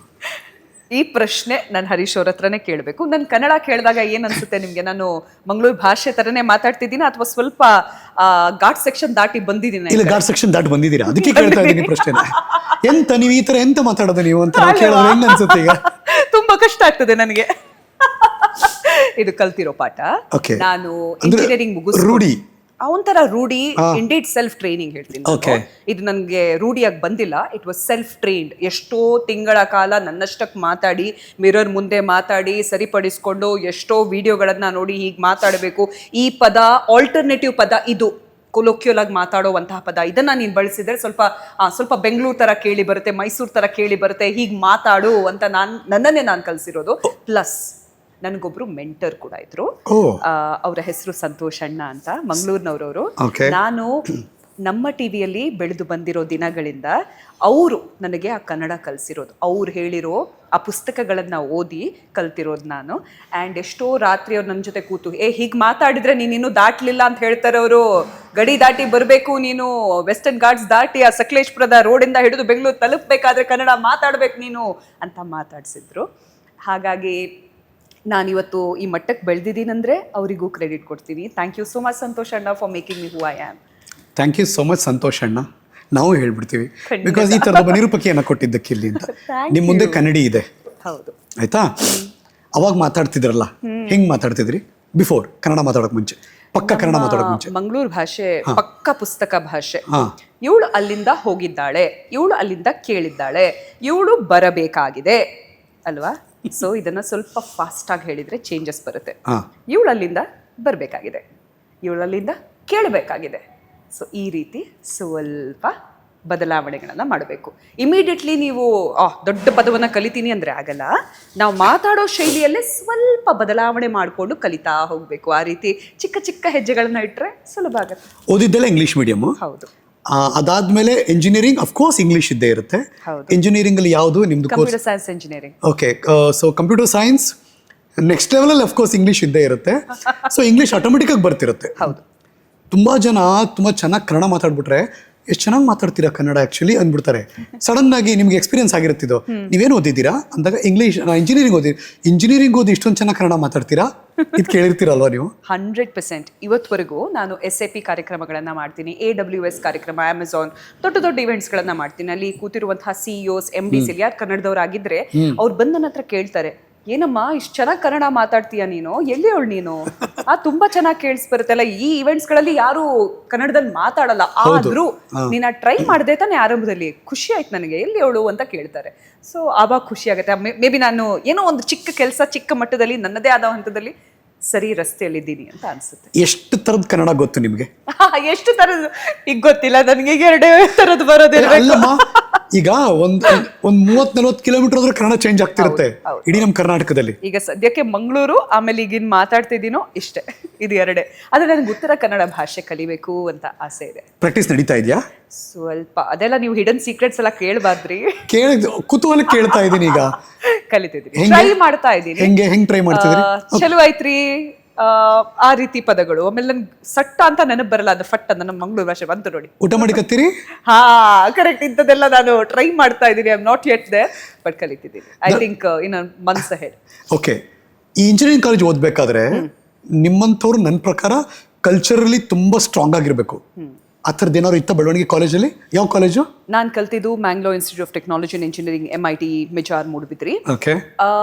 ಈ ಪ್ರಶ್ನೆ ನಾನು ಹರೀಶ್ ಅವ್ರ ಹತ್ರನೇ ಕೇಳಬೇಕು. ನನ್ನ ಕನ್ನಡ ಕೇಳಿದಾಗ ಏನು ಅನ್ಸುತ್ತೆ ನಿಮಗೆ? ನಾನು ಮಂಗಳೂರು ಭಾಷೆ ಥರನೇ ಮಾತಾಡ್ತಿದ್ದೀನಿ ಅಥವಾ ಸ್ವಲ್ಪ ಘಾಟ್ ಸೆಕ್ಷನ್ ದಾಟಿ ಬಂದಿದ್ದೀನಿ? ಇಲ್ಲ, ಘಾಟ್ ಸೆಕ್ಷನ್ ದಾಟಿ ಬಂದಿದ್ದೀರಾ, ಅದಕ್ಕೆ ಕೇಳ್ತಾ ಇದ್ದೀನಿ ಪ್ರಶ್ನೆ. ಎಂತ ನೀವು ಈ ಥರ ಎಂತ ಮಾತಾಡೋದು ನೀವು ಅಂತ ಕೇಳಿದ್ರೆ ಹೆಂಗೆ ಅನ್ಸುತ್ತೆ? ಈಗ ತುಂಬಾ ಕಷ್ಟ ಆಗ್ತದೆ ನನಗೆ. ಇದು ಕಲ್ತಿರೋ ಪಾಠ. ನಾನು ಇಂಜಿನಿಯರಿಂಗ್ ಮುಗಿಸ್ಕೊಂಡು ಒಂಥರ ರೂಢಿ, ಇಂಡೀಡ್ ಸೆಲ್ಫ್ ಟ್ರೈನಿಂಗ್ ಹೇಳ್ತೀನಿ. ಇದು ನನಗೆ ರೂಢಿಯಾಗಿ ಬಂದಿಲ್ಲ, ಇಟ್ ವಾಸ್ ಸೆಲ್ಫ್ ಟ್ರೈನ್ಡ್. ಎಷ್ಟೋ ತಿಂಗಳ ಕಾಲ ನನ್ನಷ್ಟಕ್ಕೆ ಮಾತಾಡಿ, ಮಿರರ್ ಮುಂದೆ ಮಾತಾಡಿ ಸರಿಪಡಿಸ್ಕೊಂಡು, ಎಷ್ಟೋ ವಿಡಿಯೋಗಳನ್ನ ನೋಡಿ ಹೀಗೆ ಮಾತಾಡಬೇಕು, ಈ ಪದ ಆಲ್ಟರ್ನೇಟಿವ್ ಪದ, ಇದು ಕೊಲೋಕ್ಯುಯಲ್ ಆಗಿ ಮಾತಾಡೋವಂತಹ ಪದ, ಇದನ್ನ ನೀನು ಬಳಸಿದ್ರೆ ಸ್ವಲ್ಪ ಬೆಂಗಳೂರು ತರ ಕೇಳಿ ಬರುತ್ತೆ, ಮೈಸೂರು ತರ ಕೇಳಿ ಬರುತ್ತೆ, ಹೀಗೆ ಮಾತಾಡು ಅಂತ ನನ್ನನ್ನೇ ನಾನು ಕಲಿಸಿರೋದು. ಪ್ಲಸ್ ನನಗೊಬ್ರು ಮೆಂಟರ್ ಕೂಡ ಇದ್ರು, ಅವರ ಹೆಸರು ಸಂತೋಷ್ ಅಣ್ಣ ಅಂತ, ಮಂಗಳೂರಿನವರವರು. ನಾನು ನಮ್ಮ ಟಿವಿಯಲ್ಲಿ ಬೆಳೆದು ಬಂದಿರೋ ದಿನಗಳಿಂದ ಅವರು ನನಗೆ ಆ ಕನ್ನಡ ಕಲಿಸಿರೋದು, ಅವ್ರು ಹೇಳಿರೋ ಆ ಪುಸ್ತಕಗಳನ್ನ ಓದಿ ಕಲ್ತಿರೋದು ನಾನು. ಆ್ಯಂಡ್ ಎಷ್ಟೋ ರಾತ್ರಿ ಅವ್ರು ನನ್ನ ಜೊತೆ ಕೂತು, ಹೀಗೆ ಮಾತಾಡಿದ್ರೆ ನೀನು ಇನ್ನೂ ದಾಟ್ಲಿಲ್ಲ ಅಂತ ಹೇಳ್ತಾರೆ ಅವರು, ಗಡಿ ದಾಟಿ ಬರಬೇಕು ನೀನು, ವೆಸ್ಟರ್ನ್ ಘಾಟ್ಸ್ ದಾಟಿ ಆ ಸಕಲೇಶ್ಪುರದ ರೋಡಿಂದ ಹಿಡಿದು ಬೆಂಗಳೂರು ತಲುಪಬೇಕಾದ್ರೆ ಕನ್ನಡ ಮಾತಾಡಬೇಕು ನೀನು ಅಂತ ಮಾತಾಡ್ಸಿದ್ರು. ಹಾಗಾಗಿ ನಾನಿವತ್ತು ಈ ಮಟ್ಟಕ್ಕೆ ಬೆಳೆದಿದ್ದೀನಂದ್ರೆ ಅವರಿಗೂ ಕ್ರೆಡಿಟ್ ಕೊಡ್ತೀನಿ. Thank you so much Santosh ಅಣ್ಣ for making me who I am. Thank you so much Santosh ಅಣ್ಣ. ನಾವು ಹೇಳ್ಬಿಡ್ತೀವಿ, ಬಿಕಾಸ್ ಈ ಥರದ ನಿರೂಪಕಿಯನ್ನು ಕೊಟ್ಟಿದ್ದಕ್ಕೆ ಇಲ್ಲಿ ಅಂತ. ನಿಮ್ಮ ಮುಂದೆ ಕನ್ನಡಿ ಇದೆ, ಹೌದು ಆಯ್ತಾ? ಅವಾಗ ಮಾತಾಡ್ತಿದ್ರಲ್ಲ, ಹೆಂಗೆ ಮಾತಾಡ್ತಿದ್ರಿ ಬಿಫೋರ್ ಕನ್ನಡ ಮಾತಾಡೋಕೆ ಮುಂಚೆ? ಪಕ್ಕ ಕನ್ನಡ ಮಾತಾಡೋಕೆ ಮುಂಚೆ ಮಂಗಳೂರು ಭಾಷೆ ಪಕ್ಕ ಪುಸ್ತಕ ಭಾಷೆ. ಇವಳು ಅಲ್ಲಿಂದ ಹೋಗಿದ್ದಾಳೆ, ಇವಳು ಅಲ್ಲಿಂದ ಕೇಳಿದ್ದಾಳೆ, ಇವಳು ಬರಬೇಕಾಗಿದೆ ಅಲ್ವಾ? ಸೊ ಇದನ್ನ ಸ್ವಲ್ಪ ಫಾಸ್ಟ್ ಆಗಿ ಹೇಳಿದ್ರೆ ಚೇಂಜಸ್ ಬರುತ್ತೆ. ಇವಳಲ್ಲಿಂದ ಬರಬೇಕಾಗಿದೆ, ಇವಳಲ್ಲಿಂದ ಕೇಳಬೇಕಾಗಿದೆ. ಸೊ ಈ ರೀತಿ ಸ್ವಲ್ಪ ಬದಲಾವಣೆಗಳನ್ನ ಮಾಡಬೇಕು. ಇಮಿಡಿಯೇಟ್ಲಿ ನೀವು ದೊಡ್ಡ ಪದವನ್ನ ಕಲಿತೀನಿ ಅಂದ್ರೆ ಆಗಲ್ಲ. ನಾವು ಮಾತಾಡೋ ಶೈಲಿಯಲ್ಲೇ ಸ್ವಲ್ಪ ಬದಲಾವಣೆ ಮಾಡಿಕೊಂಡು ಕಲಿತಾ ಹೋಗ್ಬೇಕು. ಆ ರೀತಿ ಚಿಕ್ಕ ಚಿಕ್ಕ ಹೆಜ್ಜೆಗಳನ್ನ ಇಟ್ರೆ ಸುಲಭ ಆಗುತ್ತೆ. ಓದಿದ್ದೆಲ್ಲ ಇಂಗ್ಲಿಷ್ ಮೀಡಿಯಮ್. ಹೌದು. ಅದಾದ್ಮೇಲೆ ಇಂಜಿನಿಯರಿಂಗ್ ಅಫ್ಕೋರ್ಸ್ ಇಂಗ್ಲಿಷ್ ಇದ್ದೇ ಇರುತ್ತೆ. ಇಂಜಿನಿಯರಿಂಗ್ ಅಲ್ಲಿ ಯಾವುದು ನಿಮ್ದು course? Computer science engineering. Okay, so computer science next ಲೆವೆಲಲ್ಲಿ ಅಫ್ಕೋರ್ಸ್ ಇಂಗ್ಲಿಷ್ ಇದ್ದೇ ಇರುತ್ತೆ. ಸೊ ಇಂಗ್ಲಿಷ್ ಆಟೋಮೆಟಿಕ್ ಆಗಿ ಬರ್ತಿರುತ್ತೆ. ಹೌದು. ತುಂಬಾ ಜನ ತುಂಬಾ ಚೆನ್ನಾಗಿ ಕನ್ನಡ ಮಾತಾಡ್ಬಿಟ್ರೆ ಎಷ್ಟು ಚೆನ್ನಾಗಿ ಮಾತಾಡ್ತೀರಾ ಕನ್ನಡ ಆಕ್ಚುಲಿ ಅಂದ್ಬಿಡ್ತಾರೆ. ಸಡನ್ ಆಗಿ ನಿಮ್ಗೆ ಎಕ್ಸ್ಪೀರಿಯನ್ಸ್ ಆಗಿರುತ್ತಿದ್ದು, ನೀವೇನು ಓದಿದ್ದೀರಾ ಅಂದಾಗ ಇಂಗ್ಲಿಷ್ ಇಂಜಿನಿಯರಿಂಗ್ ಓದಿ ಇಷ್ಟೊಂದು ಚೆನ್ನಾಗಿ ಕನ್ನಡ ಮಾತಾಡ್ತೀರಾ ಇದು ಕೇಳಿರ್ತೀರಲ್ವಾ ನೀವು? 100%. ಇವತ್ತವರೆಗೂ ನಾನು SAP ಕಾರ್ಯಕ್ರಮಗಳನ್ನ ಮಾಡ್ತೀನಿ, AWS ಕಾರ್ಯಕ್ರಮ, ಅಮೆಝಾನ್ ದೊಡ್ಡ ದೊಡ್ಡ ಇವೆಂಟ್ಸ್ಗಳನ್ನ ಮಾಡ್ತೀನಿ. ಅಲ್ಲಿ ಕೂತಿರುವಂತಹ CEOs MDs ಯಾರು ಕನ್ನಡದವರಾಗಿದ್ರೆ ಅವ್ರು ಬಂದು ನನ್ನ ಹತ್ರ ಕೇಳ್ತಾರೆ, ಏನಮ್ಮ ಇಷ್ಟು ಚೆನ್ನಾಗಿ ಕನ್ನಡ ಮಾತಾಡ್ತೀಯ ನೀನು, ಎಲ್ಲಿ ಅವಳು ನೀನು? ತುಂಬಾ ಚೆನ್ನಾಗಿ ಕೇಳಿಸ್ಬರುತ್ತಲ್ಲ, ಈ ಇವೆಂಟ್ಸ್ಗಳಲ್ಲಿ ಯಾರು ಕನ್ನಡದಲ್ಲಿ ಮಾತಾಡಲ್ಲ, ಆದ್ರೂ ನೀನು ಟ್ರೈ ಮಾಡಿದೆ ತಾನೆ ಆರಂಭದಲ್ಲಿ, ಖುಷಿ ಆಯ್ತು ನನಗೆ, ಎಲ್ಲಿ ಅವಳು ಅಂತ ಕೇಳ್ತಾರೆ. ಸೊ ಆವಾಗ ಖುಷಿ ಆಗುತ್ತೆ. ಮೇ ಬಿ ನಾನು ಏನೋ ಒಂದು ಚಿಕ್ಕ ಕೆಲಸ ಚಿಕ್ಕ ಮಟ್ಟದಲ್ಲಿ ನನ್ನದೇ ಆದ ಹಂತದಲ್ಲಿ ಸರಿ ರಸ್ತೆಯಲ್ಲಿದ್ದೀನಿ ಅಂತ ಅನ್ಸುತ್ತೆ. ಎಷ್ಟು ತರದ ಕನ್ನಡ ಗೊತ್ತು ನಿಮ್ಗೆ? ಎಷ್ಟು ತರದ್ದು ಈಗ ಗೊತ್ತಿಲ್ಲ ನನಗೆ, 2 ತರದ್ದು ಬರೋದಿಲ್ಲ. ಈಗ ಒಂದ್ 30-40 ಕಿಲೋಮೀಟರ್ ಹೋದ್ರೆ ಕನ್ನಡ ಚೇಂಜ್ ಆಗ್ತಿರುತ್ತೆ ಇಡೀ ನಮ್ಮ ಕರ್ನಾಟಕದಲ್ಲಿ. ಈಗ ಸದ್ಯಕ್ಕೆ ಮಂಗಳೂರು, ಆಮೇಲೆ ಈಗಿನ ಮಾತಾಡ್ತಿದ್ದೀನೋ ಇಷ್ಟೇ, ಇದು 2. ಆದ್ರೆ ನನಗೆ ಉತ್ತರ ಕನ್ನಡ ಭಾಷೆ ಕಲಿಬೇಕು ಅಂತ ಆಸೆ ಇದೆ. ಪ್ರಾಕ್ಟೀಸ್ ನಡೀತಾ ಇದೆಯಾ? ಸ್ವಲ್ಪ ಅದೆಲ್ಲ ನೀವು ಹಿಡನ್ ಸೀಕ್ರೆಟ್ಸ್ ಎಲ್ಲ ಕೇಳಬಾರ್ದ್ರಿ. ಕುತೂಹಲ ಕೇಳ್ತಾ ಇದ್ದೀನಿ. ಈಗ ಕಲಿತಿದ್ದೀನಿ, ಟ್ರೈ ಮಾಡ್ತಾ ಇದ್ದೀನಿ. ಹೆಂಗ್ ಟ್ರೈ ಮಾಡ್ತಿದ್ರಿ? ಚಲೋ ಐತ್ರಿ. ಆ ರೀತಿ ಪದಗಳು. ಆಮೇಲೆ ನನ್ಗೆ ಸಟ್ಟ ಅಂತ ನೆನಪು ಬರಲ್ಲ, ಅದು ಫಟ್ ಅಂತ ನಮ್ಮ ಮಂಗಳೂರು ಭಾಷೆ ಬಂತು ನೋಡಿ. ಊಟ ಮಾಡಿ ಕತ್ತೀರಿ? ಕರೆಕ್ಟ್. ಇಂಥದ್ದೆಲ್ಲ ನಾನು ಟ್ರೈ ಮಾಡ್ತಾ ಇದ್ದೀನಿ. I am not yet there, but ಕಲಿತಿದ್ದೀನಿ. I think in months ahead. Okay, ಈ ಇಂಜಿನಿಯರಿಂಗ್ ಕಾಲೇಜ್ ಓದ್ಬೇಕಾದ್ರೆ ನಿಮ್ಮಂಥವ್ರು ನನ್ನ ಪ್ರಕಾರ ಕಲ್ಚರಲಿ ತುಂಬಾ ಸ್ಟ್ರಾಂಗ್ ಆಗಿರ್ಬೇಕು. ಆ ಥರದ್ದು ಏನಾದ್ರು ಇತ್ತ ಬೆಳವಣಿಗೆ ಕಾಲೇಜಲ್ಲಿ? ಯಾವ ಕಾಲೇಜು? ನಾನು ಕಲ್ತಿದ್ದು Mangalore institute of technology and engineering, MIT Mijar Moodbidri. Okay.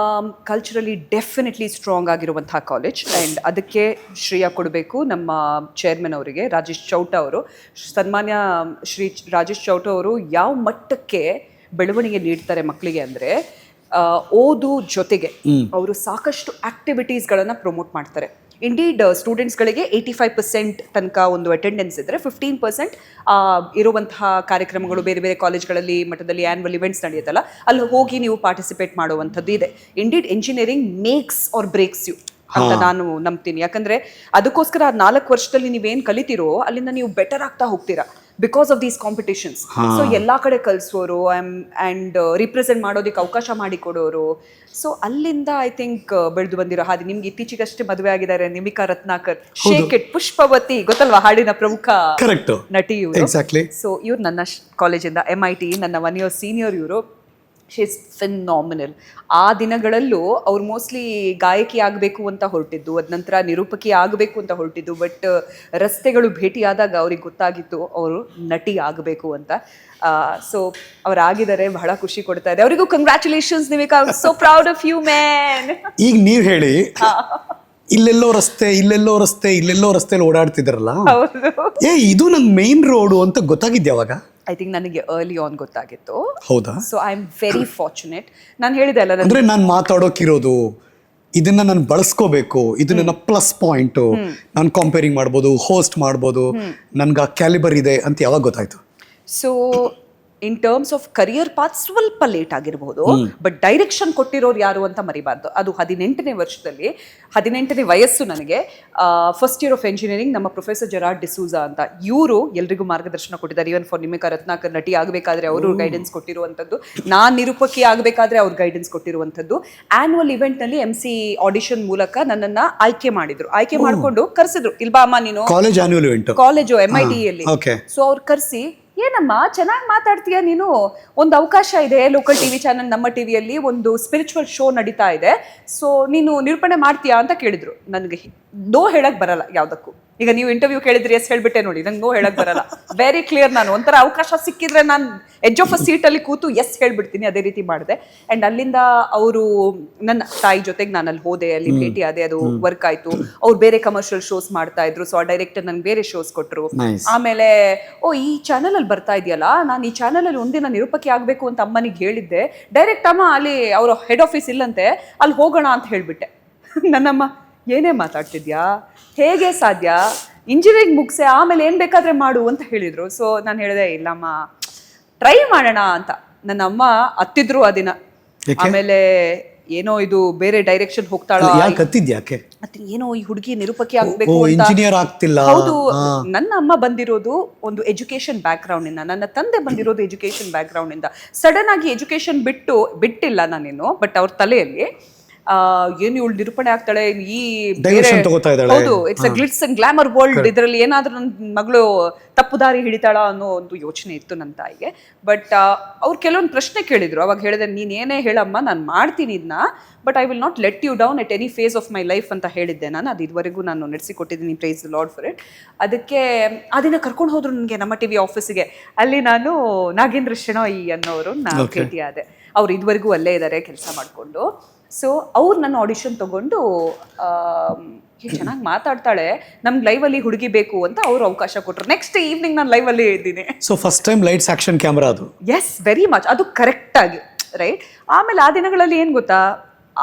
Culturally definitely strong ಆಗಿರುವಂತಹ ಕಾಲೇಜ್. ಆ್ಯಂಡ್ ಅದಕ್ಕೆ ಶ್ರೇಯ ಕೊಡಬೇಕು ನಮ್ಮ ಚೇರ್ಮನ್ ಅವರಿಗೆ, ರಾಜೇಶ್ ಚೌಟ ಅವರು. ಸನ್ಮಾನ್ಯ ಶ್ರೀ ರಾಜೇಶ್ ಚೌಟ ಅವರು ಯಾವ ಮಟ್ಟಕ್ಕೆ ಬೆಳವಣಿಗೆ ನೀಡ್ತಾರೆ ಮಕ್ಕಳಿಗೆ ಅಂದರೆ, ಓದು ಜೊತೆಗೆ ಅವರು ಸಾಕಷ್ಟು ಆಕ್ಟಿವಿಟೀಸ್ಗಳನ್ನು ಪ್ರಮೋಟ್ ಮಾಡ್ತಾರೆ. ಇಂಡೀಡ್ ಸ್ಟೂಡೆಂಟ್ಸ್ಗಳಿಗೆ 85% ತನಕ ಒಂದು ಅಟೆಂಡೆನ್ಸ್ ಇದ್ದರೆ 15% ಇರುವಂತಹ ಕಾರ್ಯಕ್ರಮಗಳು ಬೇರೆ ಬೇರೆ ಕಾಲೇಜ್ಗಳಲ್ಲಿ ಮಟ್ಟದಲ್ಲಿ ಆ್ಯನ್ಯುವಲ್ ಇವೆಂಟ್ಸ್ ನಡೆಯುತ್ತಲ್ಲ, ಅಲ್ಲಿ ಹೋಗಿ ನೀವು ಪಾರ್ಟಿಸಿಪೇಟ್ ಮಾಡುವಂಥದ್ದು ಇದೆ. Indeed engineering makes or breaks you ಅಂತ ನಾನು ನಂಬ್ತೀನಿ. ಯಾಕಂದರೆ ಅದಕ್ಕೋಸ್ಕರ 4 ವರ್ಷದಲ್ಲಿ ನೀವೇನು ಕಲಿತೀರೋ ಅಲ್ಲಿಂದ ನೀವು ಬೆಟರ್ ಆಗ್ತಾ ಹೋಗ್ತೀರಾ because of these competitions. So ಎಲ್ಲ ಕಡೆ ಕಲಿಸೋರು ಆ್ಯಂಡ್ ರಿಪ್ರೆಸೆಂಟ್ ಮಾಡೋದಕ್ಕೆ ಅವಕಾಶ ಮಾಡಿಕೊಡೋರು. ಸೊ ಅಲ್ಲಿಂದ ಐ ಥಿಂಕ್ ಬೆಳೆದು ಬಂದಿರೋ ಹಾದಿ. ನಿಮ್ಗೆ ಇತ್ತೀಚೆಗಷ್ಟೇ ಮದುವೆ ಆಗಿದ್ದಾರೆ ನಿಮಿಕಾ ರತ್ನಾಕರ್, ಶೇಕ್ ಇಟ್, ಪುಷ್ಪವತಿ ಗೊತ್ತಲ್ವಾ, ಹಾಡಿನ ಪ್ರಮುಖ ನಟಿ ಇವರು. ಸೊ ಇವ್ರು ನನ್ನ ಕಾಲೇಜಿಂದ, MIT, ನನ್ನ 1 year ಸೀನಿಯರ್ ಇವರು. She is phenomenal. ಆ ದಿನಗಳಲ್ಲೂ ಅವ್ರು ಮೋಸ್ಟ್ಲಿ ಗಾಯಕಿ ಆಗಬೇಕು ಅಂತ ಹೊರಟಿದ್ದು, ಅದ ನಂತರ ನಿರೂಪಕಿ ಆಗಬೇಕು ಅಂತ ಹೊರಟಿದ್ದು. ಬಟ್ ರಸ್ತೆಗಳು ಭೇಟಿಯಾದಾಗ ಅವ್ರಿಗೆ ಗೊತ್ತಾಗಿತ್ತು ಅವರು ನಟಿ ಆಗಬೇಕು ಅಂತ. ಸೊ ಅವರಾಗಿದ್ದಾರೆ, ಬಹಳ ಖುಷಿ ಕೊಡ್ತಾ ಇದೆ. ಅವರಿಗೂ ಕಂಗ್ರ್ಯಾಚುಲೇಷನ್ಸ್ ನಿಮಿಕಾ, so proud of you man. ಈಗ ನೀವು ಹೇಳಿ, ಇಲ್ಲೆಲ್ಲೋ ರಸ್ತೆಯಲ್ಲಿ ಓಡಾಡ್ತಿದ್ರಲ್ಲ, ಇದು ನನ್ನ ಮೇನ್ ರೋಡು ಅಂತ ಗೊತ್ತಾಗಿದ್ದೆ ಅವಾಗ? ಐ ಥಿಂಕ್ ನನಗೆ ಅರ್ಲಿ ಆನ್ ಗೊತ್ತಾಗಿತ್ತು. ಹೌದಾ? So I am very fortunate. ನಾನು ಹೇಳಿದೆ ಅಲ್ಲ, ಅಂದ್ರೆ ನಾನು ಮಾತಾಡೋಕಿರೋದು ಇದನ್ನ ನಾನು ಬಳಸ್ಕೋಬೇಕು, ಇದು ನನ್ನ ಪ್ಲಸ್ ಪಾಯಿಂಟು, ನಾನು ಕಂಪೇರಿಂಗ್ ಮಾಡ್ಬೋದು, ಹೋಸ್ಟ್ ಮಾಡ್ಬೋದು, ನನ್ಗೆ ಆ ಕ್ಯಾಲಿಬರ್ ಇದೆ ಅಂತ ಯಾವಾಗ ಗೊತ್ತಾಯ್ತು? So in terms of career path ಸ್ವಲ್ಪ ಲೇಟ್ ಆಗಿರಬಹುದು, ಬಟ್ ಡೈರೆಕ್ಷನ್ ಕೊಟ್ಟಿರೋರು ಯಾರು ಅಂತ ಮರಿಬಾರ್ದು. ಅದು 18ನೇ ವರ್ಷದಲ್ಲಿ, 18ನೇ ವಯಸ್ಸು ನನಗೆ. ಫಸ್ಟ್ ಇಯರ್ ಆಫ್ ಎಂಜಿನಿಯರಿಂಗ್, ನಮ್ಮ ಪ್ರೊಫೆಸರ್ ಜೆರಾರ್ಡ್ ಡಿಸೂಜಾ ಅಂತ, ಇವರು ಎಲ್ರಿಗೂ ಮಾರ್ಗದರ್ಶನ ಕೊಟ್ಟಿದ್ದಾರೆ. ಈವನ್ ಫಾರ್ ನಿಮಿಕಾ ರತ್ನಾಕರ್ ನಟಿ ಆಗಬೇಕಾದ್ರೆ ಅವರು ಗೈಡೆನ್ಸ್ ಕೊಟ್ಟಿರುವಂಥದ್ದು, ನಾನು ನಿರೂಪಕಿ ಆಗಬೇಕಾದ್ರೆ ಅವ್ರು ಗೈಡೆನ್ಸ್ ಕೊಟ್ಟಿರುವಂಥದ್ದು. ಆನ್ಯುವಲ್ ಇವೆಂಟ್ನಲ್ಲಿ MC ಆಡಿಷನ್ ಮೂಲಕ ನನ್ನನ್ನು ಆಯ್ಕೆ ಮಾಡಿದ್ರು. ಆಯ್ಕೆ ಮಾಡಿಕೊಂಡು ಕರೆಸಿದ್ರು, ಇಲ್ಬಾ ಅಮ್ಮ ನೀನು ಕಾಲೇಜು MIT ಯಲ್ಲಿ. ಸೊ ಅವ್ರು ಕರೆಸಿ, ಏನಮ್ಮ ಚೆನ್ನಾಗಿ ಮಾತಾಡ್ತೀಯ ನೀನು, ಒಂದು ಅವಕಾಶ ಇದೆ ಲೋಕಲ್ TV ಚಾನಲ್, ನಮ್ಮ ಟಿವಿಯಲ್ಲಿ ಒಂದು ಸ್ಪಿರಿಚುವಲ್ ಶೋ ನಡೀತಾ ಇದೆ, ಸೊ ನೀನು ನಿರೂಪಣೆ ಮಾಡ್ತೀಯಾ ಅಂತ ಕೇಳಿದ್ರು. ನನಗೆ ನೋ ಹೇಳಕ್ ಬರಲ್ಲ ಯಾವುದಕ್ಕೂ. ಈಗ ನೀವು ಇಂಟರ್ವ್ಯೂ ಕೇಳಿದ್ರಿ ಎಸ್ ಹೇಳ್ಬಿಟ್ಟೆ ನೋಡಿ, ನಂಗೆ ನೋ ಹೇಳಕ್ ಬರಲ್ಲ. Very clear. ನಾನು ಒಂಥರ ಅವಕಾಶ ಸಿಕ್ಕಿದ್ರೆ ನಾನು ಎಡ್ಜ್ ಆಫ್ ಅ ಸೀಟಲ್ಲಿ ಕೂತು ಎಸ್ ಹೇಳ್ಬಿಡ್ತೀನಿ, ಅದೇ ರೀತಿ ಮಾಡಿದೆ. ಆ್ಯಂಡ್ ಅಲ್ಲಿಂದ ಅವರು, ನನ್ನ ತಾಯಿ ಜೊತೆಗೆ ನಾನು ಅಲ್ಲಿ ಹೋದೆ, ಅಲ್ಲಿ ಭೇಟಿ ಆದೆ, ಅದು ವರ್ಕ್ ಆಯಿತು. ಅವ್ರು ಬೇರೆ ಕಮರ್ಷಿಯಲ್ ಶೋಸ್ ಮಾಡ್ತಾ ಇದ್ರು, ಸೊ ಆ ಡೈರೆಕ್ಟರ್ ನನಗೆ ಬೇರೆ ಶೋಸ್ ಕೊಟ್ಟರು. ಆಮೇಲೆ ಈ ಚಾನಲಲ್ಲಿ ಬರ್ತಾ ಇದೆಯಲ್ಲ, ನಾನು ಈ ಚಾನಲಲ್ಲಿ ಒಂದಿನ ನಿರೂಪಕಿ ಆಗಬೇಕು ಅಂತ ಅಮ್ಮನಿಗೆ ಹೇಳಿದ್ದೆ. ಡೈರೆಕ್ಟ್ ಅಮ್ಮ ಅಲ್ಲಿ ಅವರ ಹೆಡ್ ಆಫೀಸ್ ಇಲ್ಲಂತೆ, ಅಲ್ಲಿ ಹೋಗೋಣ ಅಂತ ಹೇಳಿಬಿಟ್ಟೆ. ನನ್ನಮ್ಮ, ಏನೇ ಮಾತಾಡ್ತಿದ್ಯಾ, ಹೇಗೆ ಸಾಧ್ಯ, ಇಂಜಿನಿಯರಿಂಗ್ ಮುಗಿಸೆ ಆಮೇಲೆ ಏನು ಬೇಕಾದರೆ ಮಾಡು ಅಂತ ಹೇಳಿದರು. ಸೊ ನಾನು ಹೇಳಿದೆ, ಇಲ್ಲಮ್ಮ ಟ್ರೈ ಮಾಡೋಣ ಅಂತ. ನನ್ನ ಅಮ್ಮ ಅತ್ತಿದ್ರು ಆ ದಿನ. ಆಮೇಲೆ ಏನೋ ಇದು ಬೇರೆ ಡೈರೆಕ್ಷನ್ ಹೋಗ್ತಾಳ, ಯಾಕೆ ಏನೋ ಈ ಹುಡುಗಿ ನಿರೂಪಕಿ ಆಗ್ಬೇಕು ಅಂತ. ಇಂಜಿನಿಯರ್ ಆಗ್ತಿಲ್ಲ. ಹೌದು, ನನ್ನ ಅಮ್ಮ ಬಂದಿರೋದು ಒಂದು ಎಜುಕೇಶನ್ ಬ್ಯಾಕ್ ಗ್ರೌಂಡ್ ಇಂದ, ನನ್ನ ತಂದೆ ಬಂದಿರೋದು ಎಜುಕೇಶನ್ ಬ್ಯಾಕ್ ಗ್ರೌಂಡ್ ಇಂದ. ಸಡನ್ ಆಗಿ ಎಜುಕೇಶನ್ ಬಿಟ್ಟಿಲ್ಲ ನಾನೇನು, ಬಟ್ ಅವ್ರ ತಲೆಯಲ್ಲಿ ಏನು ಇವಳು ನಿರೂಪಣೆ ಆಗ್ತಾಳೆ, ಈ ಹೌದು it's a Glitz and glamour world, ಇದರಲ್ಲಿ ಏನಾದ್ರೂ ನನ್ನ ಮಗಳು ತಪ್ಪು ದಾರಿ ಹಿಡಿತಾಳ ಅನ್ನೋ ಒಂದು ಯೋಚನೆ ಇತ್ತು ನನ್ನ ತಾಯಿಗೆ. ಬಟ್ ಅವ್ರು ಕೆಲವೊಂದು ಪ್ರಶ್ನೆ ಕೇಳಿದ್ರು. ಅವಾಗ ಹೇಳಿದೆ, ನೀನ್ ಏನೇ ಹೇಳಮ್ಮ, ನಾನು ಮಾಡ್ತೀನಿ ಇದನ್ನ, but I will not let you down at any phase of my life ಅಂತ ಹೇಳಿದ್ದೆ ನಾನು. ಅದು ಇದುವರೆಗೂ ನಾನು ನಡೆಸಿಕೊಟ್ಟಿದ್ದೀನಿ, praise the lord for it. ಅದಕ್ಕೆ ಆ ದಿನ ಕರ್ಕೊಂಡು ಹೋದ್ರು ನನಗೆ ನಮ್ಮ ಟಿವಿ ಆಫೀಸಿಗೆ. ಅಲ್ಲಿ ನಾನು ನಾಗೇಂದ್ರ ಶೆಣಾಯಿ ಅನ್ನೋರು ನಾನು ಭೇಟಿಯಾದೆ. ಅವ್ರು ಇದುವರೆಗೂ ಅಲ್ಲೇ ಇದ್ದಾರೆ ಕೆಲಸ ಮಾಡಿಕೊಂಡು. ಸೊ ಅವ್ರು ನನ್ನ ಆಡಿಷನ್ ತಗೊಂಡು ಚೆನ್ನಾಗಿ ಮಾತಾಡ್ತಾಳೆ, ನಮ್ಗೆ ಲೈವಲ್ಲಿ ಹುಡುಗಿ ಬೇಕು ಅಂತ ಅವ್ರು ಅವಕಾಶ ಕೊಟ್ಟರು. ನೆಕ್ಸ್ಟ್ ಈವ್ನಿಂಗ್ ನಾನು ಲೈವಲ್ಲಿ ಇದ್ದೀನಿ. So first time lights action camera ಅದು. ಎಸ್, ವೆರಿ ಮಚ್, ಅದು ಕರೆಕ್ಟ್ ಆಗಿ ರೈಟ್. ಆಮೇಲೆ ಆ ದಿನಗಳಲ್ಲಿ ಏನು ಗೊತ್ತಾ,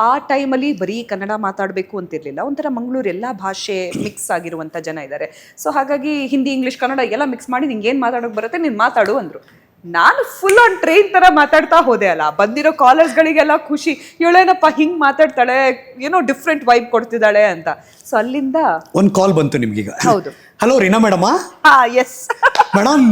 ಆ ಟೈಮಲ್ಲಿ ಬರೀ ಕನ್ನಡ ಮಾತಾಡಬೇಕು ಅಂತಿರ್ಲಿಲ್ಲ, ಒಂಥರ ಮಂಗಳೂರು ಎಲ್ಲ ಭಾಷೆ ಮಿಕ್ಸ್ ಆಗಿರುವಂಥ ಜನ ಇದ್ದಾರೆ. ಸೊ ಹಾಗಾಗಿ ಹಿಂದಿ, ಇಂಗ್ಲೀಷ್, ಕನ್ನಡ ಎಲ್ಲ ಮಿಕ್ಸ್ ಮಾಡಿ ನಿಂಗೆ ಏನು ಮಾತಾಡೋಕೆ ಬರುತ್ತೆ ನೀನು ಮಾತಾಡು ಅಂದರು. ನಾನು ಫುಲ್ ಆನ್ ಟ್ರೈನ್ ತರ ಮಾತಾಡ್ತಾ ಹೋದೆ. ಅಲ್ಲ, ಬಂದಿರೋ ಕಾಲರ್ಸ್ಗಳಿಗೆಲ್ಲ ಖುಷಿ, ಇವಳೇನಪ್ಪ ಹಿಂಗ್ ಮಾತಾಡ್ತಾಳೆ, ಏನೋ ಡಿಫ್ರೆಂಟ್ ವೈಬ್ ಕೊಡ್ತಿದ್ದಾಳೆ ಅಂತ. ಸೊ ಅಲ್ಲಿಂದ ಒಂದು ಕಾಲ್ ಬಂತು ನಿಮ್ಗೀಗ. ಹೌದು, hello Reena madam. Yes madam,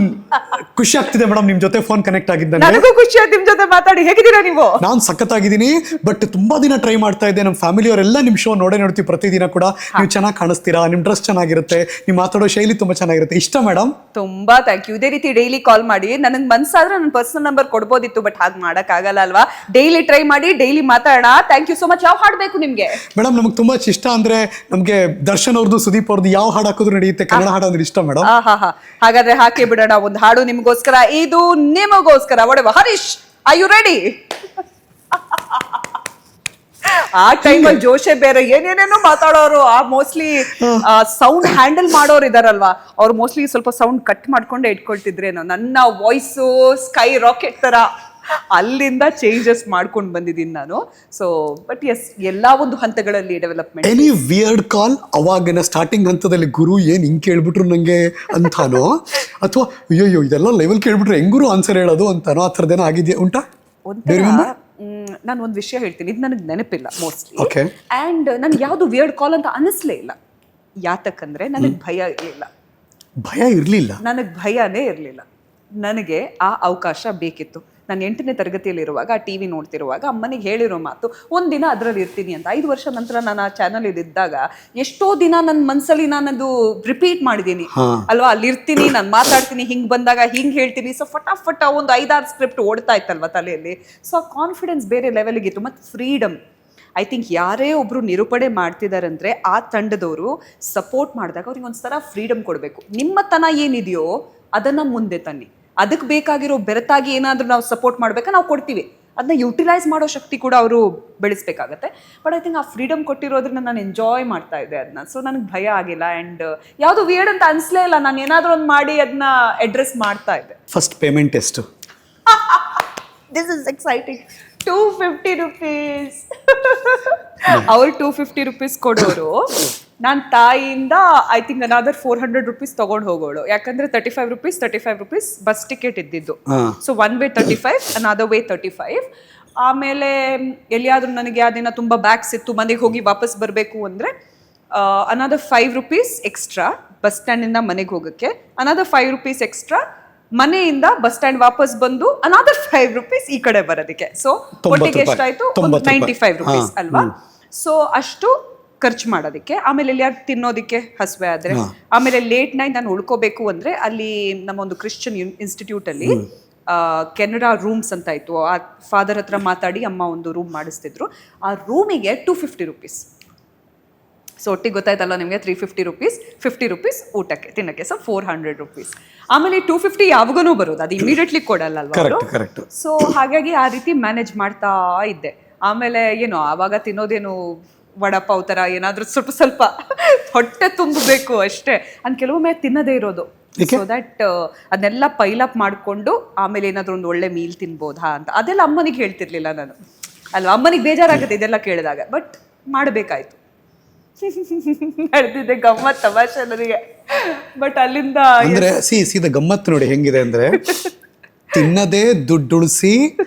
ಖುಷಿ ಆಗ್ತಿದೆ ಮೇಡಮ್ ನಿಮ್ ಜೊತೆ ಫೋನ್ ಕನೆಕ್ಟ್ ಆಗಿದ್ದ. ನನಗೂ ಖುಷಿ ಆಯ್ತು ನಿಮ್ ಜೊತೆ ಮಾತಾಡಿ. ಹೇಗಿದ್ದೀರಾ ನೀವು? ನಾನು ಸಖತ್ತಾಗಿದ್ದೀನಿ, ಬಟ್ ತುಂಬಾ ದಿನ ಟ್ರೈ ಮಾಡ್ತಾ ಇದ್ದೆ. ನಮ್ಮ ಫ್ಯಾಮಿಲಿ ಅವರೆಲ್ಲ ನಿಮ್ ಶೋ ನೋಡ್ತೀವಿ ಪ್ರತಿದಿನ ಕೂಡ. ನೀವು ಚೆನ್ನಾಗಿ ಕಾಣಿಸ್ತೀರಾ, ನಿಮ್ ಡ್ರೆಸ್ ಚೆನ್ನಾಗಿರುತ್ತೆ, ನೀವು ಮಾತಾಡೋ ಶೈಲಿ ತುಂಬಾ ಚೆನ್ನಾಗಿರುತ್ತೆ. ಇಷ್ಟ ಮೇಡಮ್. ತುಂಬಾ ಥ್ಯಾಂಕ್ ಯು. ಇದೇ ರೀತಿ ಡೈಲಿ ಕಾಲ್ ಮಾಡಿ. ನನಗೆ ಮನ್ಸಾದ್ರೆ ನನ್ನ ಪರ್ಸನಲ್ ನಂಬರ್ ಕೊಡ್ಬೋದಿತ್ತು, ಬಟ್ ಹಾಗೆ ಮಾಡಕ್ ಆಗಲ್ಲ ಅಲ್ವಾ. ಡೈಲಿ ಟ್ರೈ ಮಾಡಿ, ಡೈಲಿ ಮಾತಾಡೋಣ. Thank you so much. ಯಾವ ಹಾಡು ಬೇಕು ನಿಮ್ಗೆ? ಮೇಡಮ್, ನಮ್ಗೆ ತುಂಬಾ ಇಷ್ಟ ಅಂದ್ರೆ ನಮ್ಗೆ ದರ್ಶನ್ ಅವ್ರದ್ದು, ಸುದೀಪ್ ಅವ್ರದ್ದು ಯಾವ ಹಾಡು ಹಾಕಿದ್ರು ನಡೆಯುತ್ತೆ. ಕನ್ನಡ ಹಾಡು ಅಂದ್ರೆ ಇಷ್ಟ ಮೇಡಮ್. ಹಾಗಾದ್ರೆ ಹಾಕಿ ಬಿಡೋಣ ಒಂದು ಹಾಡು ನಿಮ್ಗೋಸ್ಕರ, ಇದು ನಿಮಗೋಸ್ಕರ. ಒಡವ ಹರೀಶ್, ಆರ್ ಯು ರೆಡಿ? ಆ ಟೈಮಲ್ಲಿ ಜೋಶೆ ಬೇರೆ, ಏನೇನೇನೋ ಮಾತಾಡೋರು. ಆ ಮೋಸ್ಟ್ಲಿ ಸೌಂಡ್ ಹ್ಯಾಂಡಲ್ ಮಾಡೋರು ಇದಾರಲ್ವಾ, ಅವ್ರು ಮೋಸ್ಟ್ಲಿ ಸ್ವಲ್ಪ ಸೌಂಡ್ ಕಟ್ ಮಾಡ್ಕೊಂಡೆ ಇಟ್ಕೊಳ್ತಿದ್ರೇನೋ. ನನ್ನ ವಾಯ್ಸು ಸ್ಕೈ ರಾಕೆಟ್ ತರ ಅಲ್ಲಿಂದ ಚೇಂಜಸ್ ಮಾಡ್ಕೊಂಡು ಬಂದಿದ್ದೀನಿ ನಾನು. ಸೊ ಬಟ್ ಎಸ್, ಎಲ್ಲಾ ಒಂದು ಹಂತಗಳಲ್ಲಿ ಡೆವಲಪ್ಮೆಂಟ್. ಎನಿ ವಿಯರ್ಡ್ ಕಾಲ್ ಅವಾಗಿನ ಸ್ಟಾರ್ಟಿಂಗ್ ಹಂತದಲ್ಲಿ, ಗುರು ಏನ್ ಹಿಂಗ್ ಕೇಳ್ಬಿಟ್ರು ನಂಗೆ ಅಂತಾನೋ, ಅಥವಾ ಅಯ್ಯೋ ಇದೆಲ್ಲ ಲೆವೆಲ್ ಕೇಳ್ಬಿಟ್ರೆ ಹೆಂಗುರು ಆನ್ಸರ್ ಹೇಳೋದು ಅಂತಾನೋ, ಆ ಥರದ್ದೇನೋ ಆಗಿದೆಯಾ ಉಂಟಾ? ನಾನು ಒಂದು ವಿಷಯ ಹೇಳ್ತೀನಿ, ಇದು ನನಗೆ ನೆನಪಿಲ್ಲ ಮೋಸ್ಟ್ಲಿ. ಓಕೆ. ಆ್ಯಂಡ್ ನನಗೆ ಯಾವುದು ವಿಯರ್ಡ್ ಕಾಲ್ ಅಂತ ಅನಿಸ್ಲೇ ಇಲ್ಲ. ಯಾತಕ್ಕಂದ್ರೆ ನನಗೆ ಭಯ ಇರಲಿಲ್ಲ. ಭಯ ಇರಲಿಲ್ಲ? ನನಗೆ ಭಯನೇ ಇರಲಿಲ್ಲ. ನನಗೆ ಆ ಅವಕಾಶ ಬೇಕಿತ್ತು. ನಾನು 8ನೇ ತರಗತಿಯಲ್ಲಿರುವಾಗ ಆ ಟಿವಿ ನೋಡ್ತಿರುವಾಗ ಅಮ್ಮನಿಗೆ ಹೇಳಿರೋ ಮಾತು, ಒಂದಿನ ಅದರಲ್ಲಿ ಇರ್ತೀನಿ ಅಂತ. 5 ವರ್ಷ ನಂತರ ನಾನು ಆ ಚಾನಲ್ ಇದ್ದಾಗ ಎಷ್ಟೋ ದಿನ ನನ್ನ ಮನಸ್ಸಲ್ಲಿ ನಾನದು ರಿಪೀಟ್ ಮಾಡಿದ್ದೀನಿ ಅಲ್ವಾ. ಅಲ್ಲಿ ಇರ್ತೀನಿ, ನಾನು ಮಾತಾಡ್ತೀನಿ, ಹಿಂಗೆ ಬಂದಾಗ ಹಿಂಗೆ ಹೇಳ್ತೀನಿ. ಸೊ ಫಟಾಫಟ ಒಂದು 5-6 ಸ್ಕ್ರಿಪ್ಟ್ ಓಡ್ತಾ ಇತ್ತಲ್ವ ತಲೆಯಲ್ಲಿ. ಸೊ ಆ ಕಾನ್ಫಿಡೆನ್ಸ್ ಬೇರೆ ಲೆವೆಲ್ಗಿತ್ತು, ಮತ್ತು ಫ್ರೀಡಮ್. ಐ ಥಿಂಕ್ ಯಾರೇ ಒಬ್ರು ನಿರೂಪಣೆ ಮಾಡ್ತಿದಾರಂದ್ರೆ ಆ ತಂಡದವರು ಸಪೋರ್ಟ್ ಮಾಡಿದಾಗ ಅವ್ರಿಗೆ ಒಂಥರ ಫ್ರೀಡಮ್ ಕೊಡಬೇಕು. ನಿಮ್ಮತನ ಏನಿದೆಯೋ ಅದನ್ನ ಮುಂದೆ ತನ್ನಿ. ಅದಕ್ಕೆ ಬೇಕಾಗಿರೋ ಬೆರತಾಗಿ ಏನಾದರೂ ನಾವು ಸಪೋರ್ಟ್ ಮಾಡ್ಬೇಕಾ, ನಾವು ಕೊಡ್ತೀವಿ. ಅದನ್ನ ಯುಟಿಲೈಸ್ ಮಾಡೋ ಶಕ್ತಿ ಕೂಡ ಅವರು ಬೆಳೆಸ್ಬೇಕಾಗತ್ತೆ. ಬಟ್ ಐ ಥಿಂಕ್ ಆ ಫ್ರೀಡಮ್ ಕೊಟ್ಟಿರೋದ್ರಿಂದ ನಾನು ಎಂಜಾಯ್ ಮಾಡ್ತಾ ಇದ್ದೆ ಅದನ್ನ. ಸೊ ನನಗೆ ಭಯ ಆಗಿಲ್ಲ, ಆ್ಯಂಡ್ ಯಾವುದು ವಿಯರ್ಡ್ ಅಂತ ಅನಿಸ್ಲೇ ಇಲ್ಲ. ನಾನು ಏನಾದರೂ ಒಂದು ಮಾಡಿ ಅದನ್ನ ಅಡ್ರೆಸ್ ಮಾಡ್ತಾ ಇದ್ದೆ. ಫಸ್ಟ್ ಪೇಮೆಂಟ್ ಎಷ್ಟು? This is exciting. 250 rupees. ಅವ್ರು 250 rupees ಕೊಡೋರು. ನಾನು ತಾಯಿಯಿಂದ ಐ ಥಿಂಕ್ ಅನಾದರ್ 400 rupees ತಗೊಂಡು ಹೋಗೋಳು. ಯಾಕಂದ್ರೆ 35 rupees ಬಸ್ ಟಿಕೆಟ್ ಇದ್ದಿದ್ದು. So one way 35, another way 35. ಆಮೇಲೆ ಎಲ್ಲಿಯಾದ್ರೂ ನನಗೆ ಆ ದಿನ ತುಂಬ ಬ್ಯಾಗ್ಸ್ ಇತ್ತು, ಮನೆಗೆ ಹೋಗಿ ವಾಪಸ್ ಬರಬೇಕು ಅಂದರೆ ಅನಾದರ್ 5 rupees ಎಕ್ಸ್ಟ್ರಾ ಬಸ್ ಸ್ಟ್ಯಾಂಡಿಂದ ಮನೆಗೆ ಹೋಗೋಕ್ಕೆ, ಅನಾದರ್ 5 rupees ಎಕ್ಸ್ಟ್ರಾ ಮನೆಯಿಂದ ಬಸ್ ಸ್ಟ್ಯಾಂಡ್ ವಾಪಸ್ ಬಂದು ಅನಾದರ್ 5 rupees ಈ ಕಡೆ ಬರೋದಕ್ಕೆ. ಸೊ ಒಟ್ಟಿಗೆ ಎಷ್ಟಾಯ್ತು? 95 rupees ಅಲ್ವಾ. ಸೊ ಅಷ್ಟು ಖರ್ಚು ಮಾಡೋದಕ್ಕೆ. ಆಮೇಲೆ ಎಲ್ಲಿಯಾರು ತಿನ್ನೋದಕ್ಕೆ ಹಸುವೆ ಆದ್ರೆ, ಆಮೇಲೆ ಲೇಟ್ ನೈಟ್ ನಾನು ಉಳ್ಕೋಬೇಕು ಅಂದ್ರೆ ಅಲ್ಲಿ ನಮ್ಮ ಒಂದು ಕ್ರಿಶ್ಚಿಯನ್ ಇನ್ಸ್ಟಿಟ್ಯೂಟ್ ಅಲ್ಲಿ ಕೆನಡಾ ರೂಮ್ಸ್ ಅಂತ ಇತ್ತು. ಆ ಫಾದರ್ ಹತ್ರ ಮಾತಾಡಿ ಅಮ್ಮ ಒಂದು ರೂಮ್ ಮಾಡಿಸ್ತಿದ್ರು. ಆ ರೂಮಿಗೆ 250 rupees. ಸೊ ಒಟ್ಟಿಗೆ ಗೊತ್ತಾಯ್ತಲ್ಲ ನಿಮಗೆ, 350 rupees, 50 rupees ಊಟಕ್ಕೆ ತಿನ್ನಕ್ಕೆ. So 400 rupees. ಆಮೇಲೆ 250 ಯಾವಾಗನೂ ಬರೋದು, ಅದು ಇಮಿಡಿಯೇಟ್ಲಿ ಕೊಡಲ್ಲ ಅಲ್ವಾ. ಸೊ ಹಾಗಾಗಿ ಆ ರೀತಿ ಮ್ಯಾನೇಜ್ ಮಾಡ್ತಾ ಇದ್ದೆ. ಆಮೇಲೆ ಏನು ಆವಾಗ ತಿನ್ನೋದೇನು ವಡಪಾವ್ ಥರ ಏನಾದರೂ ಸ್ವಲ್ಪ ಹೊಟ್ಟೆ ತುಂಬಬೇಕು ಅಷ್ಟೇ. ಕೆಲವೊಮ್ಮೆ ತಿನ್ನದೇ ಇರೋದು. ಸೊ ದಟ್ ಅದನ್ನೆಲ್ಲ ಪೈಲಪ್ ಮಾಡಿಕೊಂಡು ಆಮೇಲೆ ಏನಾದರೂ ಒಂದು ಒಳ್ಳೆ ಮೀಲ್ ತಿನ್ಬೋದಾ ಅಂತ ಅದೆಲ್ಲ ಅಮ್ಮನಿಗೆ ಹೇಳ್ತಿರ್ಲಿಲ್ಲ ನಾನು ಅಲ್ವಾ. ಅಮ್ಮನಿಗೆ ಬೇಜಾರಾಗುತ್ತೆ ಇದೆಲ್ಲ ಕೇಳಿದಾಗ, ಬಟ್ ಮಾಡಬೇಕಾಯ್ತು. ನಡೆದಿದೆ ಗಮ್ಮತ್ ತಮಾಷೆ ನನಗೆ. ಬಟ್ ಅಲ್ಲಿಂದ ಅಂದ್ರೆ ಸೀದಾ ಗಮ್ಮತ್ತು ನೋಡಿ ಹೆಂಗಿದೆ ಅಂದ್ರೆ ತಿನ್ನದೇ ದುಡ್ಡು ಉಳಿಸಿ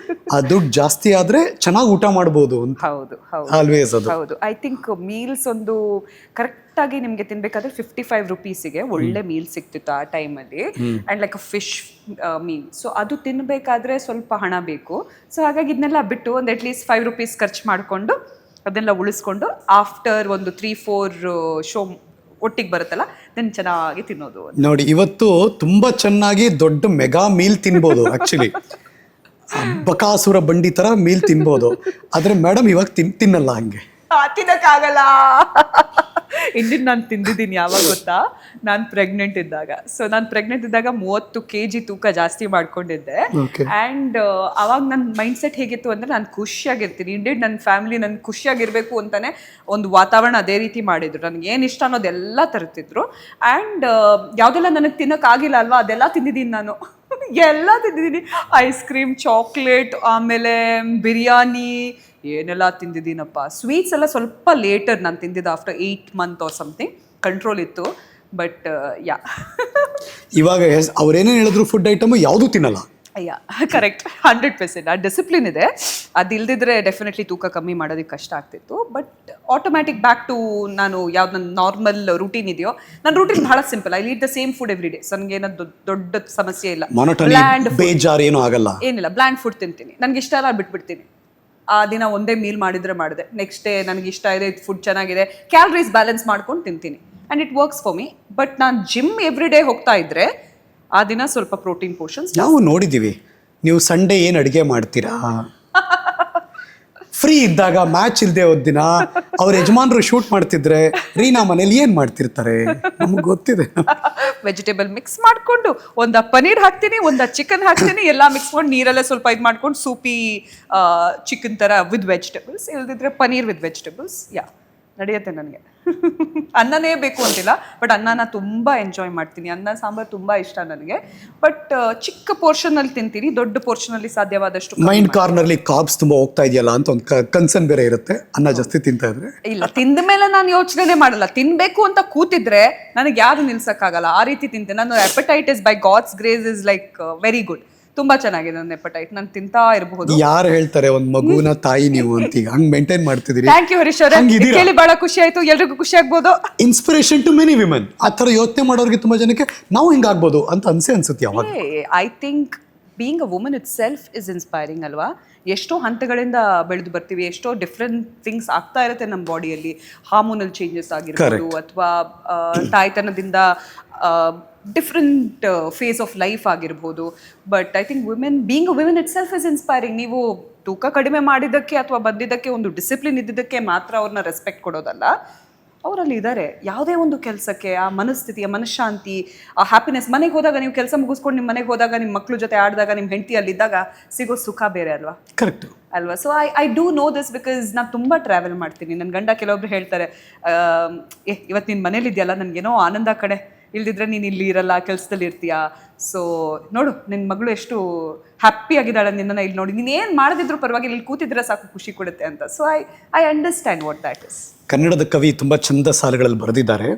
ಆ ದುಡ್ಡು ಜಾಸ್ತಿ ಆದ್ರೆ ಚೆನ್ನಾಗಿ ಊಟ ಮಾಡ್ಬೋದು ಅಂತ. ಹೌದು ಹೌದು ಆಲ್ವೇಸ್ ಅದು. ಹೌದು. ಐ ಥಿಂಕ್ ಮೀಲ್ಸ್ ಒಂದು ಕರೆಕ್ಟ್ ಆಗಿ ನಿಮ್ಗೆ ತಿನ್ಬೇಕಾದ್ರೆ 55 ರುಪೀಸಿಗೆ ಒಳ್ಳೆ ಮೀಲ್ ಸಿಕ್ತಿತ್ತು ಆ ಟೈಮಲ್ಲಿ, and like a fish meal. So ಅದು ತಿನ್ಬೇಕಾದ್ರೆ ಸ್ವಲ್ಪ ಹಣ ಬೇಕು. ಸೊ ಹಾಗಾಗಿ ಇದನ್ನೆಲ್ಲ ಬಿಟ್ಟು ಒಂದು ಅಟ್ಲೀಸ್ಟ್ 5 ರುಪೀಸ್ ಖರ್ಚು ಮಾಡಿಕೊಂಡು ಅದನ್ನೆಲ್ಲ ಉಳಿಸ್ಕೊಂಡು ಆಫ್ಟರ್ ಒಂದು 3-4 ಶೋ ಒಟ್ಟಿಗೆ ಬರುತ್ತಲ್ಲ ದೆನ್ ಚೆನ್ನಾಗಿ ತಿನ್ನೋದು. ನೋಡಿ ಇವತ್ತು ತುಂಬಾ ಚೆನ್ನಾಗಿ ದೊಡ್ಡ ಮೆಗಾ ಮೀಲ್ ತಿನ್ಬೋದು. ಆಕ್ಚುಲಿ ಬಕಾಸುರ ಬಂಡಿ ತರ ಮೀಲ್ ತಿನ್ಬೋದು. ಆದ್ರೆ ಮೇಡಮ್ ಇವಾಗ ತಿನ್ನಲ್ಲ ಹಂಗೆ. ತಿನ್ನಕ್ಕಾಗಲ್ಲ. ಇಂದಿನ ನಾನು ತಿಂದಿದ್ದೀನಿ ಯಾವಾಗ ಗೊತ್ತಾ, ನಾನು ಪ್ರೆಗ್ನೆಂಟ್ ಇದ್ದಾಗ. ಸೊ ನಾನು ಪ್ರೆಗ್ನೆಂಟ್ ಇದ್ದಾಗ 30 kg ತೂಕ ಜಾಸ್ತಿ ಮಾಡ್ಕೊಂಡಿದ್ದೆ. ಆ್ಯಂಡ್ ಅವಾಗ ನನ್ನ ಮೈಂಡ್ ಸೆಟ್ ಹೇಗಿತ್ತು ಅಂದರೆ ನಾನು ಖುಷಿಯಾಗಿರ್ತೀನಿ. ಇಂಡೇಡ್ ನನ್ನ ಫ್ಯಾಮಿಲಿ ನನ್ನ ಖುಷಿಯಾಗಿರ್ಬೇಕು ಅಂತಾನೆ ಒಂದು ವಾತಾವರಣ ಅದೇ ರೀತಿ ಮಾಡಿದ್ರು. ನನಗೆ ಏನು ಇಷ್ಟ ಅನ್ನೋದೆಲ್ಲ ತರ್ತಿದ್ರು. ಆ್ಯಂಡ್ ಯಾವುದೆಲ್ಲ ನನಗೆ ತಿನ್ನೋಕ್ಕಾಗಿಲ್ಲ ಅಲ್ವಾ ಅದೆಲ್ಲ ತಿಂದಿದ್ದೀನಿ ನಾನು. ಎಲ್ಲ ತಿಂದಿದ್ದೀನಿ. ಐಸ್ ಕ್ರೀಮ್, ಚಾಕ್ಲೇಟ್, ಆಮೇಲೆ ಬಿರಿಯಾನಿ, ಏನೆಲ್ಲ ತಿಂದಿದ್ದೀನಪ್ಪ. ಸ್ವೀಟ್ಸ್ ಎಲ್ಲ ಸ್ವಲ್ಪ ಲೇಟರ್ ನಾನು ತಿಂದಿದ್ದು, after 8 months or something control ಇತ್ತು. ಬಟ್ ಯಾ ಇವಾಗ ಅವ್ರೇನೇನು ಹೇಳಿದ್ರು ಫುಡ್ ಐಟಮ್ ಯಾವುದೂ ತಿನ್ನಲ್ಲ. ಅಯ್ಯ ಕರೆಕ್ಟ್, 100%. ಆ ಡಿಸಿಪ್ಲಿನ್ ಇದೆ. ಅದು ಇಲ್ದಿದ್ರೆ ಡೆಫಿನೆಟ್ಲಿ ತೂಕ ಕಮ್ಮಿ ಮಾಡೋದಕ್ಕೆ ಕಷ್ಟ ಆಗ್ತಿತ್ತು. ಬಟ್ ಆಟೋಮ್ಯಾಟಿಕ್ ಬ್ಯಾಕ್ ಟು ನಾನು ಯಾವ್ದು ನನ್ನ ನಾರ್ಮಲ್ ರೂಟೀನ್ ಇದೆಯೋ, ನನ್ನ ರೂಟೀನ್ ಬಹಳ simple. I eat the same food every day. So ನನಗೆ ಏನೋ ದೊಡ್ಡ ಸಮಸ್ಯೆ ಇಲ್ಲ. ಬೇಜಾರು ಏನೂ ಆಗಲ್ಲ, ಏನಿಲ್ಲ. ಬ್ಲ್ಯಾಂಡ್ ಫುಡ್ ತಿಂತೀನಿ, ನನಗೆ ಇಷ್ಟ ಇಲ್ಲ ಬಿಟ್ಬಿಡ್ತೀನಿ. ಆ ದಿನ ಒಂದೇ ಮೀಲ್ ಮಾಡಿದೆ. ನೆಕ್ಸ್ಟ್ ಡೇ ನನಗೆ ಇಷ್ಟ ಇದೆ, ಫುಡ್ ಚೆನ್ನಾಗಿದೆ, ಕ್ಯಾಲರೀಸ್ ಬ್ಯಾಲೆನ್ಸ್ ಮಾಡ್ಕೊಂಡು ತಿಂತೀನಿ. And it works for me. But ನಾನು ಜಿಮ್ ಎವ್ರಿ ಡೇ ಹೋಗ್ತಾ ಇದ್ರೆ ಆ ದಿನ ಸ್ವಲ್ಪ ಪ್ರೋಟೀನ್ ಪೋರ್ಷನ್ಸ್. ನಾವು ನೋಡಿದ್ದೀವಿ ನೀವು ಸಂಡೇ ಏನು ಅಡುಗೆ ಮಾಡ್ತೀರಾ. ಫ್ರೀ ಇದ್ದಾಗ ಮ್ಯಾಚ್ ಇಲ್ಲದೆ ಹೋದ ದಿನ ಅವ್ರ ಯಜಮಾನರು ಶೂಟ್ ಮಾಡ್ತಿದ್ರೆ ರೀನಾ ಮನೇಲಿ ಏನು ಮಾಡ್ತಿರ್ತಾರೆ ನಮ್ಗೆ ಗೊತ್ತಿದೆ. ವೆಜಿಟೇಬಲ್ ಮಿಕ್ಸ್ ಮಾಡಿಕೊಂಡು ಒಂದ ಪನೀರ್ ಹಾಕ್ತೀನಿ, ಒಂದ ಚಿಕನ್ ಹಾಕ್ತೀನಿ, ಎಲ್ಲ ಮಿಕ್ಸ್ ಮಾಡಿ ನೀರಲ್ಲೇ ಸ್ವಲ್ಪ ಇದು ಮಾಡ್ಕೊಂಡು ಸೂಪಿ ಚಿಕನ್ ಥರ ವಿತ್ ವೆಜಿಟೇಬಲ್ಸ್, ಇಲ್ದಿದ್ರೆ ಪನೀರ್ ವಿತ್ ವೆಜಿಟೇಬಲ್ಸ್. ಯಾ ನಡೆಯುತ್ತೆ ನನಗೆ. ಅನ್ನನೇ ಬೇಕು ಅಂತಿಲ್ಲ, ಬಟ್ ಅನ್ನನ ತುಂಬ ಎಂಜಾಯ್ ಮಾಡ್ತೀನಿ. ಅನ್ನ ಸಾಂಬಾರು ತುಂಬ ಇಷ್ಟ ನನಗೆ. ಬಟ್ ಚಿಕ್ಕ ಪೋರ್ಷನಲ್ಲಿ ತಿಂತೀನಿ, ದೊಡ್ಡ ಪೋರ್ಷನಲ್ಲಿ ಸಾಧ್ಯವಾದಷ್ಟು. ಮೈಂಡ್ ಕಾರ್ನರ್ಲಿ ಕಾರ್ಬ್ಸ್ ತುಂಬ ಹೋಗ್ತಾ ಇದೆಯಲ್ಲ ಅಂತ ಒಂದು ಕನ್ಸರ್ನ್ ಬೇರೆ ಇರುತ್ತೆ ಅನ್ನ ಜಾಸ್ತಿ ತಿಂತಾ ಇದ್ರೆ. ಇಲ್ಲ, ತಿಂದ ಮೇಲೆ ನಾನು ಯೋಚನೆ ಮಾಡಲ್ಲ. ತಿನ್ಬೇಕು ಅಂತ ಕೂತಿದ್ರೆ ನನಗೆ ಯಾರು ನಿಲ್ಸಕ್ಕಾಗಲ್ಲ, ಆ ರೀತಿ ತಿಂತೀನಿ ನಾನು. Appetite is by God's grace is like very good. ತುಂಬಾ ಚೆನ್ನಾಗಿದೆ ನನ್ನ ಎಪಟೈಟ್. ನಾನು ತಿಂತಾ ಇರಬಹುದು. ಯಾರು ಹೇಳ್ತಾರೆ ಒಂದ್ ಮಗುನ ತಾಯಿ ನೀವು ಅಂತ ಈಗ ಹಂಗ್ ಮೇಂಟೈನ್ ಮಾಡ್ತಿದ್ದೀರಿ. ಥ್ಯಾಂಕ್ ಯು ಹರೀಶ್ ಅವರೇ, ಕೇಳಿ ಬಹಳ ಖುಷಿ ಆಯ್ತು. ಎಲ್ರಿಗೂ ಖುಷಿ ಆಗ್ಬೋದು. Inspiration to many women. ಆ ಥರ ಯೋಚನೆ ಮಾಡೋರಿಗೆ ತುಂಬಾ ಜನಕ್ಕೆ ನಾವು ಹಿಂಗಾಗ್ಬೋದು ಅಂತ ಅನ್ಸುತ್ತೆ ಯಾವಾಗ. I think being a woman it self is inspiring ಅಲ್ವಾ. ಎಷ್ಟೋ ಹಂತಗಳಿಂದ ಬೆಳೆದು ಬರ್ತೀವಿ, ಎಷ್ಟೋ ಡಿಫ್ರೆಂಟ್ ಥಿಂಗ್ಸ್ ಆಗ್ತಾ ಇರುತ್ತೆ ನಮ್ಮ ಬಾಡಿಯಲ್ಲಿ. ಹಾರ್ಮೋನಲ್ ಚೇಂಜಸ್ ಆಗಿರ್ಬೋದು, ಅಥವಾ ತಾಯ್ತನದಿಂದ ಡಿಫ್ರೆಂಟ್ ಫೇಸ್ ಆಫ್ ಲೈಫ್ ಆಗಿರ್ಬೋದು. But I think being a women it self is inspiring. ನೀವು ತೂಕ ಕಡಿಮೆ ಮಾಡಿದ್ದಕ್ಕೆ ಅಥವಾ ಬಂದಿದ್ದಕ್ಕೆ ಒಂದು ಡಿಸಿಪ್ಲಿನ್ ಇದ್ದಿದ್ದಕ್ಕೆ ಮಾತ್ರ ಅವ್ರನ್ನ ರೆಸ್ಪೆಕ್ಟ್ ಕೊಡೋದಲ್ಲ. ಅವರಲ್ಲಿ ಇದ್ದಾರೆ ಯಾವುದೇ ಒಂದು ಕೆಲಸಕ್ಕೆ, ಆ ಮನಸ್ಥಿತಿ, ಆ ಮನಃಶಾಂತಿ, ಆ ಹ್ಯಾಪಿನೆಸ್. ಮನೆಗೆ ಹೋದಾಗ ನೀವು ಕೆಲಸ ಮುಗಿಸ್ಕೊಂಡು ನಿಮ್ಮ ಮನೆಗೆ ಹೋದಾಗ, ನಿಮ್ಮ ಮಕ್ಕಳ ಜೊತೆ ಆಡಿದಾಗ, ನಿಮ್ಮ ಹೆಂಡತಿ ಅಲ್ಲಿದ್ದಾಗ ಸಿಗೋ ಸುಖ ಬೇರೆ ಅಲ್ವಾ. ಕರೆಕ್ಟ್ ಅಲ್ವಾ. So I do know this because ನಾನು ತುಂಬ ಟ್ರಾವೆಲ್ ಮಾಡ್ತೀನಿ. ನನ್ನ ಗಂಡ ಕೆಲವೊಬ್ರು ಹೇಳ್ತಾರೆ, ಇವತ್ತು ನಿನ್ನ ಮನೇಲಿ ಇದೆಯಲ್ಲ, ನನಗೇನೋ ಆನಂದ ಕಡೆ, ಇಲ್ದಿದ್ರೆ ನೀನು ಇಲ್ಲಿ ಇರಲ್ಲ, ಕೆಲಸದಲ್ಲಿ ಇರ್ತೀಯಾ. ಸೊ ನೋಡು ನಿನ್ನ ಮಗಳು ಎಷ್ಟು ಹ್ಯಾಪಿ ಆಗಿದ್ದಾಳೆ ನಿನ್ನನ್ನು ಇಲ್ಲಿ ನೋಡಿ. ನೀನು ಏನು ಮಾಡದಿದ್ರು ಪರವಾಗಿಲ್ಲ, ಇಲ್ಲಿ ಕೂತಿದ್ರೆ ಸಾಕು, ಖುಷಿ ಕೊಡುತ್ತೆ ಅಂತ. So I understand what that is. ಕನ್ನಡದ ಕವಿ ತುಂಬಾ ಚಂದ ಸಾಲುಗಳಲ್ಲಿ ಬರೆದಿದ್ದಾರೆ.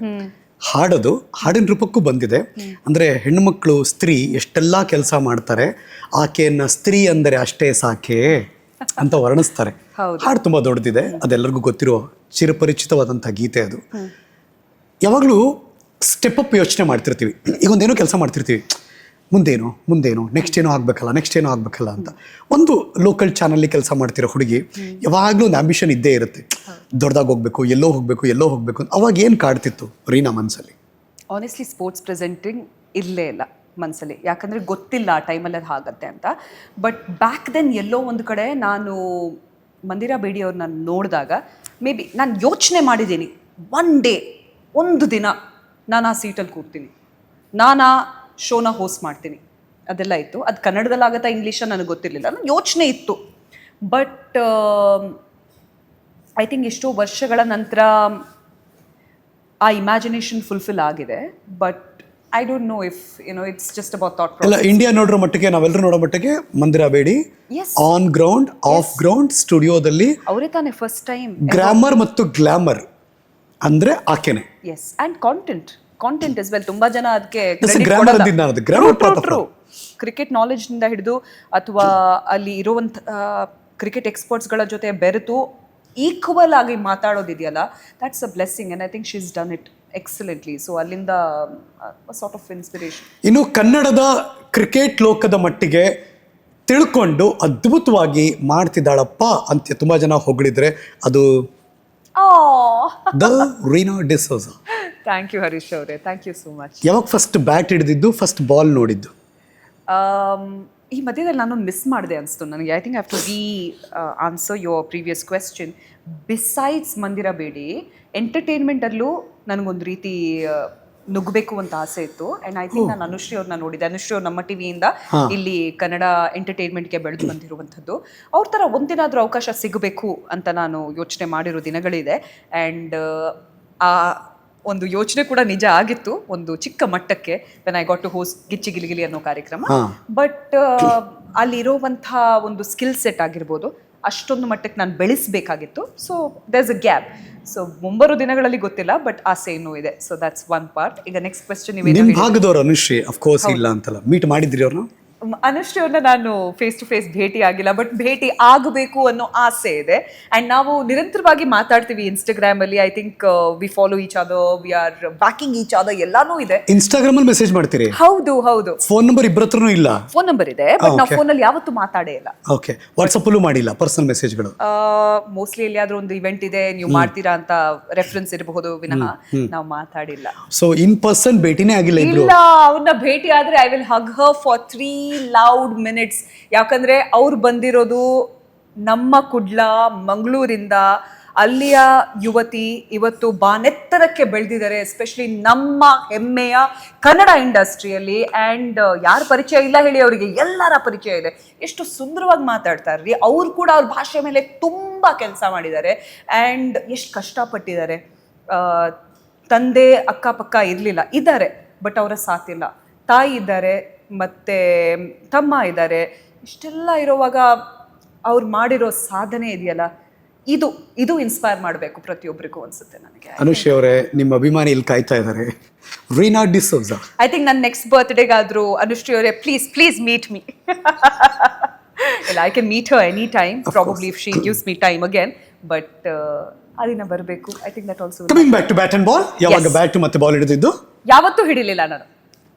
ಹಾಡೋದು ಹಾಡಿನ ರೂಪಕ್ಕೂ ಬಂದಿದೆ. ಅಂದ್ರೆ ಹೆಣ್ಣುಮಕ್ಕಳು, ಸ್ತ್ರೀ ಎಷ್ಟೆಲ್ಲಾ ಕೆಲಸ ಮಾಡ್ತಾರೆ, ಆಕೆಯನ್ನ ಸ್ತ್ರೀ ಅಂದರೆ ಅಷ್ಟೇ ಸಾಕೆ ಅಂತ ವರ್ಣಿಸ್ತಾರೆ. ಹಾಡು ತುಂಬಾ ದೊಡ್ಡದಿದೆ, ಅದೆಲ್ಲರಿಗೂ ಗೊತ್ತಿರೋ ಚಿರಪರಿಚಿತವಾದಂಥ ಗೀತೆ ಅದು. ಯಾವಾಗಲೂ ಸ್ಟೆಪ್ ಅಪ್ ಯೋಚನೆ ಮಾಡ್ತಿರ್ತೀವಿ. ಈಗ ಒಂದೇನೋ ಕೆಲಸ ಮಾಡ್ತಿರ್ತೀವಿ, ಮುಂದೇನು ನೆಕ್ಸ್ಟ್ ಏನೋ ಆಗಬೇಕಲ್ಲ ಅಂತ. ಒಂದು ಲೋಕಲ್ ಚಾನಲ್ಲಿ ಕೆಲಸ ಮಾಡ್ತಿರೋ ಹುಡುಗಿ ಯಾವಾಗಲೂ ಒಂದು ಆಂಬಿಷನ್ ಇದ್ದೇ ಇರುತ್ತೆ, ದೊಡ್ಡದಾಗಿ ಹೋಗ್ಬೇಕು, ಎಲ್ಲೋ ಹೋಗ್ಬೇಕು ಅಂತ. ಅವಾಗ ಏನು ಕಾಡ್ತಿತ್ತು ರೀನಾ ಮನಸ್ಸಲ್ಲಿ? ಆನೆಸ್ಟ್ಲಿ ಸ್ಪೋರ್ಟ್ಸ್ ಪ್ರೆಸೆಂಟಿಂಗ್ ಇರಲೇ ಇಲ್ಲ ಮನಸ್ಸಲ್ಲಿ, ಯಾಕಂದರೆ ಗೊತ್ತಿಲ್ಲ ಆ ಟೈಮಲ್ಲಿ ಅದು ಆಗತ್ತೆ ಅಂತ. ಬಟ್ ಬ್ಯಾಕ್ ದೆನ್ ಎಲ್ಲೋ ಒಂದು ಕಡೆ ನಾನು ಮಂದಿರಾ ಬೇಡಿ ಅವ್ರನ್ನ ನೋಡಿದಾಗ ಮೇ ಬಿ ನಾನು ಯೋಚನೆ ಮಾಡಿದ್ದೀನಿ, ಒಂದು ದಿನ ನಾನು ಆ ಸೀಟಲ್ಲಿ ಕೂರ್ತೀನಿ, ನಾನು ಆ ಶೋನ ಹೋಸ್ಟ್ ಮಾಡ್ತೀನಿ. ಅದೆಲ್ಲ ಇತ್ತು. ಅದು ಕನ್ನಡದಲ್ಲಿ ಆಗತ್ತಾ ಇಂಗ್ಲೀಷಲ್ಲಿ ನನಗೆ ಗೊತ್ತಿರಲಿಲ್ಲ, ನನ್ನ ಯೋಚನೆ ಇತ್ತು. ಬಟ್ ಐ ಥಿಂಕ್ ಎಷ್ಟೋ ವರ್ಷಗಳ ನಂತರ ಆ ಇಮ್ಯಾಜಿನೇಷನ್ ಫುಲ್ಫಿಲ್ ಆಗಿದೆ. But I don't know if it's just about thought process. ಎಲ್ಲ ಇಂಡಿಯಾ ನೋಡೋ ಮಟ್ಟಿಗೆ, ನಾವೆಲ್ಲರೂ ನೋಡೋ ಮಟ್ಟಿಗೆ Mandira Bedi on ground, off ground, ಸ್ಟುಡಿಯೋದಲ್ಲಿ ಅವರೇ ತಾನೇ ಫಸ್ಟ್ ಟೈಮ್ ಗ್ರಾಮರ್ ಮತ್ತು ಗ್ಲಾಮರ್ ಅಂದ್ರೆ ಆಕೆನೆ. Yes, and content is well. ತುಂಬಾ ಜನ ಅದಕ್ಕೆ ಕ್ರಿಕೆಟ್ ನಾಲೆಜ್ನಿಂದ ಹಿಡಿದು ಅಥವಾ ಅಲ್ಲಿ ಇರುವಂಥ ಕ್ರಿಕೆಟ್ ಎಕ್ಸ್ಪರ್ಟ್ಸ್ಗಳ ಜೊತೆ ಬೆರೆತು ಈಕ್ವಲ್ ಆಗಿ ಮಾತಾಡೋದಿದೆಯಲ್ಲ, that's a blessing and I think she is done it excellently. So ಅಲ್ಲಿಂದ ಸಾರ್ಟ್ ಆಫ್ ಇನ್ಸ್ಪಿರೇಷನ್. ಇನ್ನು ಕನ್ನಡದ ಕ್ರಿಕೆಟ್ ಲೋಕದ ಮಟ್ಟಿಗೆ ತಿಳ್ಕೊಂಡು ಅದ್ಭುತವಾಗಿ ಮಾಡ್ತಿದ್ದಾಳಪ್ಪ ಅಂತ ತುಂಬ ಜನ ಹೊಗಳಿದ್ರೆ ಅದು the Reena D'Souza. Thank you Harish ಅವರೇ, ಥ್ಯಾಂಕ್ ಯು ಸೋ ಮಚ್. ಯಾವಾಗ ಫಸ್ಟ್ ಬ್ಯಾಟ್ ಹಿಡಿದಿದ್ದು, ಫಸ್ಟ್ ಬಾಲ್ ನೋಡಿದ್ದು? ಈ ಮಧ್ಯದಲ್ಲಿ ನಾನು ಮಿಸ್ ಮಾಡಿದೆ ಅನಿಸ್ತು ನನಗೆ. I think I have to answer your previous question. Besides Mandira Bedi ಎಂಟರ್ಟೈನ್ಮೆಂಟಲ್ಲೂ ನನಗೊಂದು ರೀತಿ ನುಗ್ಗಬೇಕು ಅಂತ ಆಸೆ ಇತ್ತು. ಆ್ಯಂಡ್ ಐ ಥಿಂಕ್ ನಾನು ಅನುಶ್ರೀ ಅವ್ರನ್ನ ನೋಡಿದ್ದೆ. ಅನುಶ್ರೀ ಅವ್ರು ನಮ್ಮ ಟಿವಿಯಿಂದ ಇಲ್ಲಿ ಕನ್ನಡ ಎಂಟರ್ಟೈನ್ಮೆಂಟ್ಗೆ ಬೆಳೆದು ಬಂದಿರುವಂಥದ್ದು. ಅವ್ರ ಥರ ಒಂದಿನಾದರೂ ಅವಕಾಶ ಸಿಗಬೇಕು ಅಂತ ನಾನು ಯೋಚನೆ ಮಾಡಿರೋ ದಿನಗಳಿದೆ. ಆ್ಯಂಡ್ ಆ ಒಂದು ಯೋಚನೆ ಕೂಡ ನಿಜ ಆಗಿತ್ತು ಒಂದು ಚಿಕ್ಕ ಮಟ್ಟಕ್ಕೆ, when I got to host Gicchi Giligili ಅನ್ನೋ ಕಾರ್ಯಕ್ರಮ. ಬಟ್ ಅಲ್ಲಿರೋವಂಥ ಒಂದು ಸ್ಕಿಲ್ ಸೆಟ್ ಆಗಿರ್ಬೋದು, ಅಷ್ಟೊಂದು ಮಟ್ಟಕ್ಕೆ ನಾನು ಬೆಳೆಸಬೇಕಾಗಿತ್ತು. So there's a gap. So ಮುಂಬರೋ ದಿನಗಳಲ್ಲಿ ಗೊತ್ತಿಲ್ಲ, ಬಟ್ ಆಸೆ ಇನ್ನೂ ಇದೆ. So that's one part. ಈಗ ನೆಕ್ಸ್ಟ್ ಕ್ವೆಶ್ಚನ್ ನಿಮ್ಮ ಭಾಗದವರು ಅನುಶ್ರೀ ಅಫ್ಕೋರ್ಸ್ ಇಲ್ಲ ಅಂತಲ್ಲ, ಮೀಟ್ ಮಾಡಿದ್ರಿ ಅವ್ರನ್ನ? ಅನುಶ್ರೀ ಅವ್ರನ್ನ ನಾನು ಫೇಸ್ ಟು ಫೇಸ್ ಭೇಟಿ ಆಗಿಲ್ಲ, ಬಟ್ ಭೇಟಿ ಆಗಬೇಕು ಅನ್ನೋ ಆಸೆ ಇದೆ. ಆ್ಯಂಡ್ ನಾವು ನಿರಂತರವಾಗಿ ಮಾತಾಡ್ತೀವಿ ಇನ್ಸ್ಟಾಗ್ರಾಮ್ ಅಲ್ಲಿ. I think we follow each other, we are backing each other, ಎಲ್ಲಾನು ಇದೆ. ಇನ್ಸ್ಟಾಗ್ರಾಮ್ ಅಲ್ಲಿ ಮೆಸೇಜ್ ಮಾಡ್ತೀರಿ? ಹೌದು ಹೌದು. ಫೋನ್ ನಂಬರ್ ಇಬ್ಬರ ಹತ್ರನೂ ಇಲ್ಲ? ಫೋನ್ ನಂಬರ್ ಇದೆ, ಬಟ್ ನಾವು ಫೋನಲ್ಲಿ ಯಾವತ್ತೂ ಮಾತಾಡೇ ಇಲ್ಲ. ಓಕೆ. ವಾಟ್ಸಪ್ ಅಲ್ಲೂ ಮಾಡಿಲ್ಲ ಪರ್ಸನಲ್ ಮೆಸೇಜ್ಗಳು? ಮೋಸ್ಟ್ಲಿ ಎಲ್ಲಿಯಾದ್ರೂ ಒಂದು ಇವೆಂಟ್ ಇದೆ, ನೀವು ಮಾಡ್ತೀರಾ ಅಂತ ರೆಫರೆನ್ಸ್ ಇರಬಹುದು ವಿನಃ ನಾವು ಮಾತಾಡಿಲ್ಲ. ಸೊ ಇನ್ ಪರ್ಸನ್ ಭೇಟಿನೇ ಆಗಿಲ್ಲ? ಇಲ್ಲ, ಅವ್ರನ್ನ ಭೇಟಿ ಆದ್ರೆ I will hug Har for 3 loud minutes. ಯಾಕಂದ್ರೆ ಅವ್ರು ಬಂದಿರೋದು ನಮ್ಮ ಕುಡ್ಲ ಮಂಗಳೂರಿಂದ. ಅಲ್ಲಿಯ ಯುವತಿ ಇವತ್ತು ಬಾನೆತ್ತರಕ್ಕೆ ಬೆಳೆದಿದ್ದಾರೆ, ಎಸ್ಪೆಷಲಿ ನಮ್ಮ ಹೆಮ್ಮೆಯ ಕನ್ನಡ ಇಂಡಸ್ಟ್ರಿಯಲ್ಲಿ. ಆ್ಯಂಡ್ ಯಾರ ಪರಿಚಯ ಇಲ್ಲ ಹೇಳಿ ಅವರಿಗೆ? ಎಲ್ಲರ ಪರಿಚಯ ಇದೆ. ಎಷ್ಟು ಸುಂದರವಾಗಿ ಮಾತಾಡ್ತಾರ್ರಿ. ಅವ್ರು ಕೂಡ ಅವ್ರ ಭಾಷೆ ಮೇಲೆ ತುಂಬ ಕೆಲಸ ಮಾಡಿದ್ದಾರೆ ಆ್ಯಂಡ್ ಎಷ್ಟು ಕಷ್ಟಪಟ್ಟಿದ್ದಾರೆ. ತಂದೆ ಅಕ್ಕಪಕ್ಕ ಇರಲಿಲ್ಲ, ಇದ್ದಾರೆ, ಬಟ್ ಅವರ ಸಾಥಿಲ್ಲ. ತಾಯಿ ಇದ್ದಾರೆ, ಮತ್ತು ತಮ್ಮ ಇದ್ದಾರೆ. ಇಷ್ಟೆಲ್ಲ ಇರುವಾಗ ಅವ್ರು ಮಾಡಿರೋ ಸಾಧನೆ ಇದೆಯಲ್ಲ, ಇದು ಇನ್ಸ್ಪೈರ್ ಮಾಡಬೇಕು ಪ್ರತಿಯೊಬ್ಬರಿಗೂ ಅನ್ಸುತ್ತೆ ನನಗೆ. ಅನುಶ್ರೀ ಅವರೇ, ನಿಮ್ಮ ಅಭಿಮಾನಿ ಇಲ್ಲಿ ಕಾಯ್ತಾ ಇದ್ದಾರೆ, ರೀನಾ ಡಿಸೋಜಾ. ಐ ಥಿಂಕ್ ನನ್ನ ನೆಕ್ಸ್ಟ್ ಬರ್ತ್ಡೇಗಾದರೂ ಅನುಶ್ರೀ ಅವರೇ ಪ್ಲೀಸ್ ಮೀಟ್ ಮೀ. ಇಲ್ಲ, I can meet her any time, probably if she gives me time again. But ಅದಿನ ಬರಬೇಕು. I think that also. Coming back to bat and ball, ಯಾವಾಗ ಬ್ಯಾಟ್ ಮತ್ತೆ ball ಹಿಡಿದಿದ್ದು? ಯಾವತ್ತೂ ಹಿಡಿಲಿಲ್ಲ ನಾನು.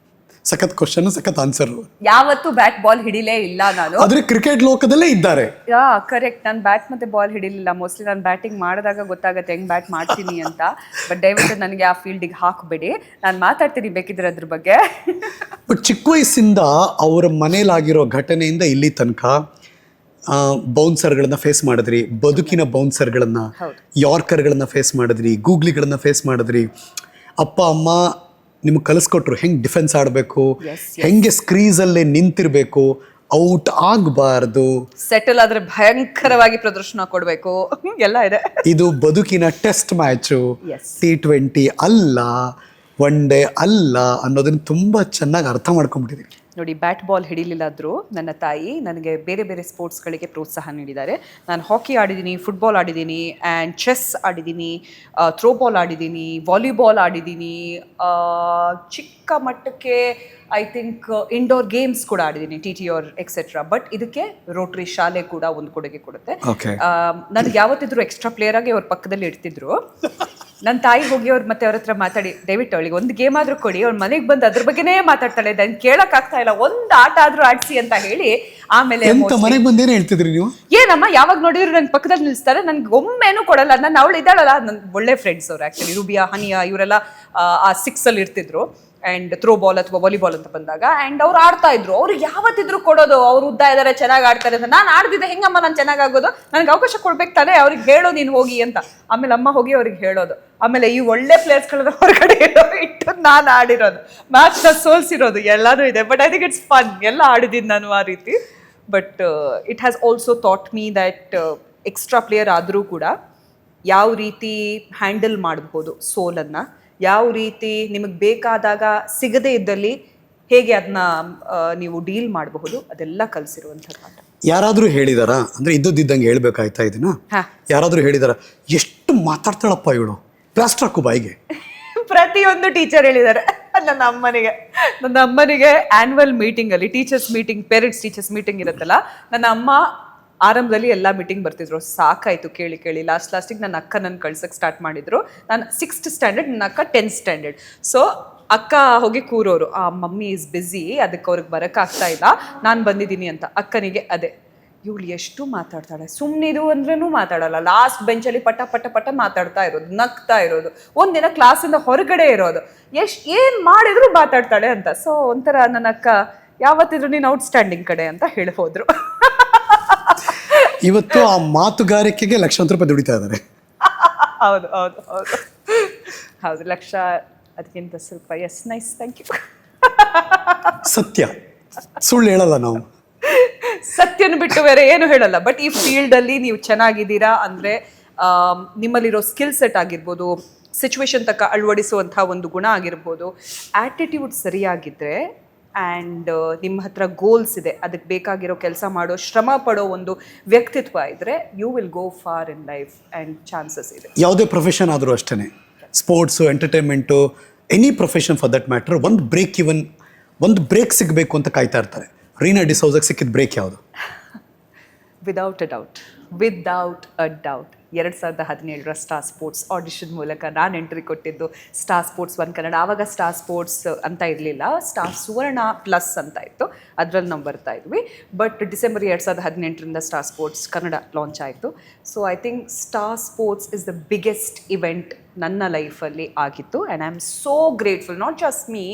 ಸಖತ್ ಕ್ವಶನ್, ಸಖತ್ ಆನ್ಸರ್. ಯಾವತ್ತೂ ಬ್ಯಾಟ್ ಬಾಲ್ ಹಿಡಿಲೇ ಇಲ್ಲ ನಾನು. ಆದ್ರೆ ಕ್ರಿಕೆಟ್ ಲೋಕದಲ್ಲೇ ಇದ್ದಾರೆ. ಕರೆಕ್ಟ್. ನಾನು ಬ್ಯಾಟ್ ಮತ್ತೆ ಬಾಲ್ ಹಿಡಿಲಿಲ್ಲ. ಮೋಸ್ಟ್ಲಿ ನಾನು ಬ್ಯಾಟಿಂಗ್ ಮಾಡಿದಾಗ ಗೊತ್ತಾಗತ್ತೆ ಹೆಂಗ್ ಬ್ಯಾಟ್ ಮಾಡ್ತೀನಿ ಅಂತ. ಬಟ್ ದಯವಿಟ್ಟು ನನಗೆ ಆ ಫೀಲ್ಡಿಗೆ ಹಾಕಬೇಡಿ, ನಾನು ಮಾತಾಡ್ತೀನಿ ಬೇಕಿದ್ರೆ ಅದ್ರ ಬಗ್ಗೆ. ಬಟ್ ಚಿಕ್ಕ ವಯಸ್ಸಿಂದ ಅವರ ಮನೇಲಾಗಿರೋ ಘಟನೆಯಿಂದ ಇಲ್ಲಿ ತನಕ ಬೌನ್ಸರ್ಗಳನ್ನ ಫೇಸ್ ಮಾಡಿದ್ರಿ, ಬದುಕಿನ ಬೌನ್ಸರ್ಗಳನ್ನ, ಯಾರ್ಕರ್ಗಳನ್ನ ಫೇಸ್ ಮಾಡಿದ್ರಿ, ಗೂಗ್ಲಿಗಳನ್ನ ಫೇಸ್ ಮಾಡಿದ್ರಿ. ಅಪ್ಪ ಅಮ್ಮ ನಿಮ್ಗೆ ಕಲಿಸ್ಕೊಟ್ರು ಹೆಂಗೆ ಡಿಫೆನ್ಸ್ ಆಡಬೇಕು, ಹೆಂಗೆ ಸ್ಕ್ರೀಸಲ್ಲೇ ನಿಂತಿರ್ಬೇಕು, ಔಟ್ ಆಗಬಾರ್ದು, ಸೆಟಲ್ ಆದ್ರೆ ಭಯಂಕರವಾಗಿ ಪ್ರದರ್ಶನ ಕೊಡಬೇಕು, ಎಲ್ಲ ಇದೆ. ಇದು ಬದುಕಿನ ಟೆಸ್ಟ್ ಮ್ಯಾಚು, T20 ಅಲ್ಲ, ಒನ್ ಡೇ ಅಲ್ಲ ಅನ್ನೋದನ್ನ ತುಂಬ ಚೆನ್ನಾಗಿ ಅರ್ಥ ಮಾಡ್ಕೊಂಡ್ಬಿಟ್ಟಿದ್ದೀನಿ. ನೋಡಿ, ಬ್ಯಾಟ್ ಬಾಲ್ ಹಿಡಿಲಿಲ್ಲಾದರೂ ನನ್ನ ತಾಯಿ ನನಗೆ ಬೇರೆ ಬೇರೆ ಸ್ಪೋರ್ಟ್ಸ್ಗಳಿಗೆ ಪ್ರೋತ್ಸಾಹ ನೀಡಿದ್ದಾರೆ. ನಾನು ಹಾಕಿ ಆಡಿದ್ದೀನಿ, ಫುಟ್ಬಾಲ್ ಆಡಿದ್ದೀನಿ, ಆ್ಯಂಡ್ ಚೆಸ್ ಆಡಿದ್ದೀನಿ, ಥ್ರೋಬಾಲ್ ಆಡಿದ್ದೀನಿ, ವಾಲಿಬಾಲ್ ಆಡಿದ್ದೀನಿ, ಚಿಕ್ಕ ಮಟ್ಟಕ್ಕೆ ಐ ಥಿಂಕ್ ಇಂಡೋರ್ ಗೇಮ್ಸ್ ಕೂಡ ಆಡಿದ್ದೀನಿ, TT ಎಕ್ಸೆಟ್ರಾ. ಬಟ್ ಇದಕ್ಕೆ ರೋಟ್ರಿ ಶಾಲೆ ಕೂಡ ಒಂದು ಕೊಡುಗೆ ಕೊಡುತ್ತೆ. ನನಗೆ ಯಾವತ್ತಿದ್ರು ಎಕ್ಸ್ಟ್ರಾ ಪ್ಲೇಯರ್ ಆಗಿ ಅವ್ರ ಪಕ್ಕದಲ್ಲಿ ಇಡ್ತಿದ್ರು. ನನ್ನ ತಾಯಿ ಹೋಗಿ ಅವ್ರು ಮತ್ತೆ ಅವ್ರ ಹತ್ರ ಮಾತಾಡಿ, ದಯವಿಟ್ಟು ಅವಳಿಗೆ ಒಂದು ಗೇಮ್ ಆದ್ರೂ ಕೊಡಿ, ಅವ್ರ ಮನೆಗೆ ಬಂದು ಅದ್ರ ಬಗ್ಗೆನೇ ಮಾತಾಡ್ತಾಳೆ, ಅದನ್ನ ಕೇಳಕ್ ಆಗ್ತಾ ಇಲ್ಲ, ಒಂದು ಆಟ ಆದ್ರೂ ಆಡ್ಸಿ ಅಂತ ಹೇಳಿ. ಆಮೇಲೆ ಮನೆಗೆ ಬಂದೇನೆ ಹೇಳ್ತಿದ್ರಿ ನೀವು? ಏನಮ್ಮ ಯಾವಾಗ ನೋಡಿದ್ರು ನನ್ ಪಕ್ಕದಲ್ಲಿ ನಿಲ್ಸ್ತಾರೆ, ನನ್ಗೆ ಒಮ್ಮೆನೂ ಕೊಡಲ್ಲ. ನಾನು ಅವಳು ಇದ್ದಾಳಲ್ಲ, ನನ್ ಒಳ್ಳೆ ಫ್ರೆಂಡ್ಸ್ ಅವ್ರು ಆಕ್ಚುಲಿ, ರೂಬಿಯಾ, ಹನಿಯಾ, ಇವರೆಲ್ಲ ಆ 6 ಅಲ್ಲಿ ಇರ್ತಿದ್ರು. ಆ್ಯಂಡ್ ಥ್ರೋ ಬಾಲ್ ಅಥವಾ ವಾಲಿಬಾಲ್ ಅಂತ ಬಂದಾಗ ಆ್ಯಂಡ್ ಅವ್ರು ಆಡ್ತಾ ಇದ್ರು. ಅವ್ರಿಗೆ ಯಾವತ್ತಿದ್ರು ಕೊಡೋದು, ಅವ್ರು ಉದ್ದ ಇದ್ದಾರೆ, ಚೆನ್ನಾಗಿ ಆಡ್ತಾರೆ ಅಂತ. ನಾನು ಆಡ್ದಿದ್ದೆ ಹೆಂಗಮ್ಮ ನಾನು ಚೆನ್ನಾಗಾಗೋದು, ನನಗೆ ಅವಕಾಶ ಕೊಡ್ಬೇಕು ತಾನೆ, ಅವ್ರಿಗೆ ಹೇಳೋ ನೀನು ಹೋಗಿ ಅಂತ. ಆಮೇಲೆ ಅಮ್ಮ ಹೋಗಿ ಅವ್ರಿಗೆ ಹೇಳೋದು. ಆಮೇಲೆ ಈ ಒಳ್ಳೆ ಪ್ಲೇಯರ್ಸ್ಗಳನ್ನ ಹೊರಗಡೆ ಇಟ್ಟು ನಾನು ಆಡಿರೋದು, ಮ್ಯಾಚ್ನ ಸೋಲ್ಸಿರೋದು ಎಲ್ಲಾನು ಇದೆ. But I think it's fun, ಎಲ್ಲ ಆಡಿದ್ದೀನಿ ನಾನು ಆ ರೀತಿ. But it has also thought me that extra player ಆದರೂ ಕೂಡ ಯಾವ ರೀತಿ ಹ್ಯಾಂಡಲ್ ಮಾಡಬಹುದು ಸೋಲನ್ನು, ಯಾವ ರೀತಿ ನಿಮಗೆ ಬೇಕಾದಾಗ ಸಿಗದೇ ಇದ್ದಲ್ಲಿ ಹೇಗೆ ಅದನ್ನ ನೀವು ಡೀಲ್ ಮಾಡಬಹುದು, ಅದೆಲ್ಲ ಕಲಿಸಿರುವಂಥದ್ದು ಆಟ. ಯಾರಾದರೂ ಹೇಳಿದಾರಾ, ಅಂದರೆ ಇದ್ದಂಗೆ ಹೇಳ್ಬೇಕಾಯ್ತಾ ಇದನ್ನ? ಯಾರಾದರೂ ಹೇಳಿದಾರ ಎಷ್ಟು ಮಾತಾಡ್ತಾಳಪ್ಪ ಇವಳು, ಪ್ಲಾಸ್ಟರ್ ಹಾಕು ಬಾಯಿಗೆ? ಪ್ರತಿಯೊಂದು ಟೀಚರ್ ಹೇಳಿದ್ದಾರೆ. ನನ್ನ ಅಮ್ಮನಿಗೆ ಆನ್ಯುವಲ್ ಮೀಟಿಂಗ್ ಅಲ್ಲಿ ಪೇರೆಂಟ್ಸ್ ಟೀಚರ್ಸ್ ಮೀಟಿಂಗ್ ಇರುತ್ತಲ್ಲ, ನನ್ನ ಅಮ್ಮ ಆರಂಭದಲ್ಲಿ ಎಲ್ಲಾ ಮೀಟಿಂಗ್ ಬರ್ತಿದ್ರು. ಸಾಕಾಯ್ತು ಕೇಳಿ ಕೇಳಿ ಲಾಸ್ಟಿಗೆ ನನ್ನ ಅಕ್ಕ ನನ್ನ ಕಳ್ಸಕ್ ಸ್ಟಾರ್ಟ್ ಮಾಡಿದ್ರು. ನಾನು 6th ಸ್ಟ್ಯಾಂಡರ್ಡ್, ನನ್ನ ಅಕ್ಕ 10th ಸ್ಟ್ಯಾಂಡರ್ಡ್. ಸೊ ಅಕ್ಕ ಹೋಗಿ ಕೂರೋರು, ಆ ಮಮ್ಮಿ ಇಸ್ ಬ್ಯುಸಿ, ಅದಕ್ಕೆ ಅವ್ರಿಗೆ ಬರೋಕ್ಕಾಗ್ತಾ ಇಲ್ಲ, ನಾನು ಬಂದಿದ್ದೀನಿ ಅಂತ. ಅಕ್ಕನಿಗೆ ಅದೇ, ಇವಳು ಎಷ್ಟು ಮಾತಾಡ್ತಾಳೆ, ಸುಮ್ಮನಿರು ಅಂದ್ರೂ ಮಾತಾಡಲ್ಲ, ಲಾಸ್ಟ್ ಬೆಂಚಲ್ಲಿ ಪಟ ಪಟ ಪಟ ಮಾತಾಡ್ತಾ ಇರೋದು, ನಗ್ತಾ ಇರೋದು, ಒಂದಿನ ಕ್ಲಾಸಿಂದ ಹೊರಗಡೆ ಇರೋದು, ಏನ್ ಮಾಡಿದ್ರು ಮಾತಾಡ್ತಾಳೆ ಅಂತ. ಸೊ ಒಂಥರ ನನ್ನ ಅಕ್ಕ ಯಾವತ್ತಿದ್ರು ನೀನು ಔಟ್ಸ್ಟ್ಯಾಂಡಿಂಗ್ ಕಡೆ ಅಂತ ಹೇಳಿ ಹೋದ್ರು. ಇವತ್ತು ಆ ಮಾತುಗಾರಿಕೆಗೆ ಲಕ್ಷಾಂತರ ರೂಪಾಯಿ ದುಡಿತಾ ಇದ್ದಾರೆ. ಹೌದು ಹೌದು ಹೌದು ಹೌದು, ಲಕ್ಷ ಅದಕ್ಕಿಂತ ಸ್ವಲ್ಪ. Yes, nice, thank you. ಸತ್ಯ, ಸುಳ್ಳು ಹೇಳಲ್ಲ ನಾವು. ಸತ್ಯನ ಬಿಟ್ಟು ಬೇರೆ ಏನು ಹೇಳಲ್ಲ. ಬಟ್ ಈ ಫೀಲ್ಡ್ ಅಲ್ಲಿ ನೀವು ಚೆನ್ನಾಗಿದ್ದೀರಾ ಅಂದ್ರೆ ನಿಮ್ಮಲ್ಲಿರೋ ಸ್ಕಿಲ್ ಸೆಟ್ ಆಗಿರ್ಬೋದು, ಸಿಚುವೇಶನ್ ತಕ್ಕ ಅಳವಡಿಸುವಂತಹ ಒಂದು ಗುಣ ಆಗಿರ್ಬೋದು, ಆಟಿಟ್ಯೂಡ್ ಸರಿಯಾಗಿದ್ರೆ ಆ್ಯಂಡ್ ನಿಮ್ಮ ಹತ್ರ ಗೋಲ್ಸ್ ಇದೆ, ಅದಕ್ಕೆ ಬೇಕಾಗಿರೋ ಕೆಲಸ ಮಾಡೋ, ಶ್ರಮ ಪಡೋ ಒಂದು ವ್ಯಕ್ತಿತ್ವ ಇದ್ರೆ, you will go far in life and chances ಇದೆ. ಯಾವುದೇ ಪ್ರೊಫೆಷನ್ ಆದರೂ ಅಷ್ಟೇ, sports, entertainment, any profession for that matter, ಒಂದು ಬ್ರೇಕ್ ಸಿಗಬೇಕು ಅಂತ ಕಾಯ್ತಾ ಇರ್ತಾರೆ. ರೀನಾ ಡಿಸೋಜಾಗೆ ಸಿಕ್ಕಿದ ಬ್ರೇಕ್ ಯಾವುದು? Without a doubt 2017 Star Sports audition ಮೂಲಕ ನಾನು ಎಂಟ್ರಿ ಕೊಟ್ಟಿದ್ದು ಸ್ಟಾರ್ ಸ್ಪೋರ್ಟ್ಸ್ 1 ಕನ್ನಡ. ಆವಾಗ ಸ್ಟಾರ್ ಸ್ಪೋರ್ಟ್ಸ್ ಅಂತ ಇರಲಿಲ್ಲ, ಸ್ಟಾರ್ ಸುವರ್ಣ ಪ್ಲಸ್ ಅಂತ ಇತ್ತು, ಅದರಲ್ಲಿ ನಾವು ಬರ್ತಾ ಇದ್ವಿ. But December 2018 star sports Kannada launch ಆಯಿತು. So I think star sports is the biggest event ನನ್ನ ಲೈಫಲ್ಲಿ ಆಗಿತ್ತು. And I am so grateful, not just me,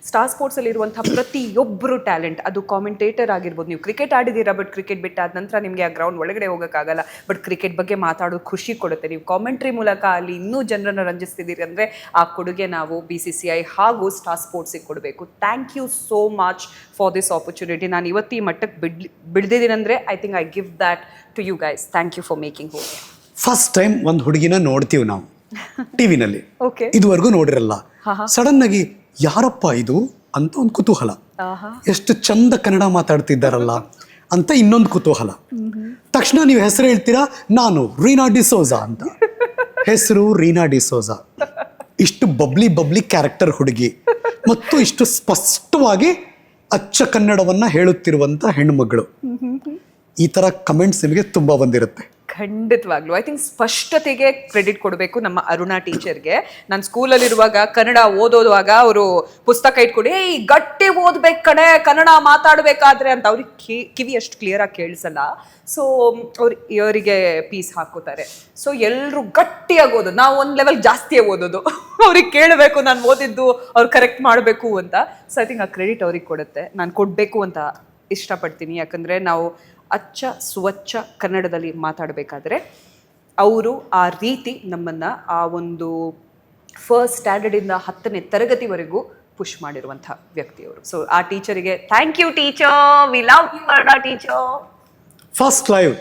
star ಸ್ಪೋರ್ಟ್ಸಲ್ಲಿರುವಂಥ ಪ್ರತಿಯೊಬ್ಬರು ಟ್ಯಾಲೆಂಟ್. ಅದು ಕಾಮೆಂಟೇಟರ್ ಆಗಿರ್ಬೋದು, ನೀವು ಕ್ರಿಕೆಟ್ ಆಡಿದ್ದೀರಾ, ಬಟ್ ಕ್ರಿಕೆಟ್ ಬಿಟ್ಟಾದ ನಂತರ ನಿಮಗೆ ಆ ಗ್ರೌಂಡ್ ಒಳಗಡೆ ಹೋಗೋಕ್ಕಾಗಲ್ಲ, ಬಟ್ ಕ್ರಿಕೆಟ್ ಬಗ್ಗೆ ಮಾತಾಡೋದು ಖುಷಿ ಕೊಡುತ್ತೆ. ನೀವು ಕಾಮೆಂಟ್ರಿ ಮೂಲಕ ಅಲ್ಲಿ ಇನ್ನೂ ಜನರನ್ನು ರಂಜಿಸ್ತಿದ್ದೀರಿ ಅಂದರೆ ಆ ಕೊಡುಗೆ ನಾವು BCCI ಹಾಗೂ ಸ್ಟಾರ್ ಸ್ಪೋರ್ಟ್ಸಿಗೆ ಕೊಡಬೇಕು. Thank you so much for this opportunity. ನಾನು ಇವತ್ತು ಈ ಮಟ್ಟಕ್ಕೆ ಬಿಡ್ದಿದ್ದೀನಂದರೆ I think I give that to you guys. Thank you for making home. First time ಒಂದು ಹುಡುಗಿನ ನೋಡ್ತೀವಿ ನಾವು ಟಿವಿನಲ್ಲಿ, ಓಕೆ, ಇದುವರೆಗೂ ನೋಡಿರಲ್ಲ. ಸಡನ್ ಆಗಿ ಯಾರಪ್ಪ ಇದು ಅಂತ ಒಂದು ಕುತೂಹಲ, ಎಷ್ಟು ಚಂದ ಕನ್ನಡ ಮಾತಾಡ್ತಿದ್ದಾರಲ್ಲ ಅಂತ ಇನ್ನೊಂದು ಕುತೂಹಲ. ತಕ್ಷಣ ನೀವು ಹೆಸರು ಹೇಳ್ತೀರಾ, ನಾನು ರೀನಾ ಡಿಸೋಜಾ ಅಂತ. ಹೆಸರು ರೀನಾ ಡಿಸೋಜಾ, ಇಷ್ಟು ಬಬ್ಲಿ ಕ್ಯಾರೆಕ್ಟರ್ ಹುಡುಗಿ ಮತ್ತು ಇಷ್ಟು ಸ್ಪಷ್ಟವಾಗಿ ಅಚ್ಚ ಕನ್ನಡವನ್ನ ಹೇಳುತ್ತಿರುವಂತ ಹೆಣ್ಣುಮಗಳು. ಈ ತರ ಕಮೆಂಟ್ಸ್ ನಿಮಗೆ ತುಂಬಾ ಬಂದಿರುತ್ತೆ. ಖಂಡಿತವಾಗ್ಲೂ ಐ ಥಿಂಕ್ ಸ್ಪಷ್ಟತೆಗೆ ಕ್ರೆಡಿಟ್ ಕೊಡಬೇಕು ನಮ್ಮ ಅರುಣಾ ಟೀಚರ್ಗೆ. ನಾನು ಸ್ಕೂಲಲ್ಲಿರುವಾಗ ಕನ್ನಡ ಓದೋದುವಾಗ ಅವರು ಪುಸ್ತಕ ಇಟ್ಕೊಡಿ, ಈ ಗಟ್ಟಿ ಓದ್ಬೇಕು ಕಡೆ, ಕನ್ನಡ ಮಾತಾಡಬೇಕಾದ್ರೆ ಅಂತ. ಅವ್ರಿಗೆ ಕಿವಿ ಅಷ್ಟು ಕ್ಲಿಯರಾಗಿ ಕೇಳಿಸಲ್ಲ. ಸೊ ಅವ್ರು ಇವರಿಗೆ ಪೀಸ್ ಹಾಕೋತಾರೆ. ಸೊ ಎಲ್ಲರೂ ಗಟ್ಟಿಯಾಗಿ ಓದೋದು, ನಾವು ಒಂದು ಲೆವೆಲ್ ಜಾಸ್ತಿಯೇ ಓದೋದು. ಅವ್ರಿಗೆ ಕೇಳಬೇಕು, ನಾನು ಓದಿದ್ದು ಅವ್ರು ಕರೆಕ್ಟ್ ಮಾಡಬೇಕು ಅಂತ. ಸೊ ಐ ಥಿಂಕ್ ಆ ಕ್ರೆಡಿಟ್ ಅವ್ರಿಗೆ ಕೊಡುತ್ತೆ, ನಾನು ಕೊಡಬೇಕು ಅಂತ ಇಷ್ಟಪಡ್ತೀನಿ. ಯಾಕಂದರೆ ನಾವು ಅಚ್ಚ ಸ್ವಚ್ಛ ಕನ್ನಡದಲ್ಲಿ ಮಾತಾಡಬೇಕಾದ್ರೆ ಅವರು ಆ ರೀತಿ ನಮ್ಮನ್ನು ಆ ಒಂದು ಫಸ್ಟ್ ಸ್ಟ್ಯಾಂಡರ್ಡಿಂದ 10ನೇ ತರಗತಿವರೆಗೂ ಪುಷ್ ಮಾಡಿರುವಂಥ ವ್ಯಕ್ತಿಯವರು. ಸೊ ಆ ಟೀಚರಿಗೆ thank you teacher, we love you Aruna teacher. First live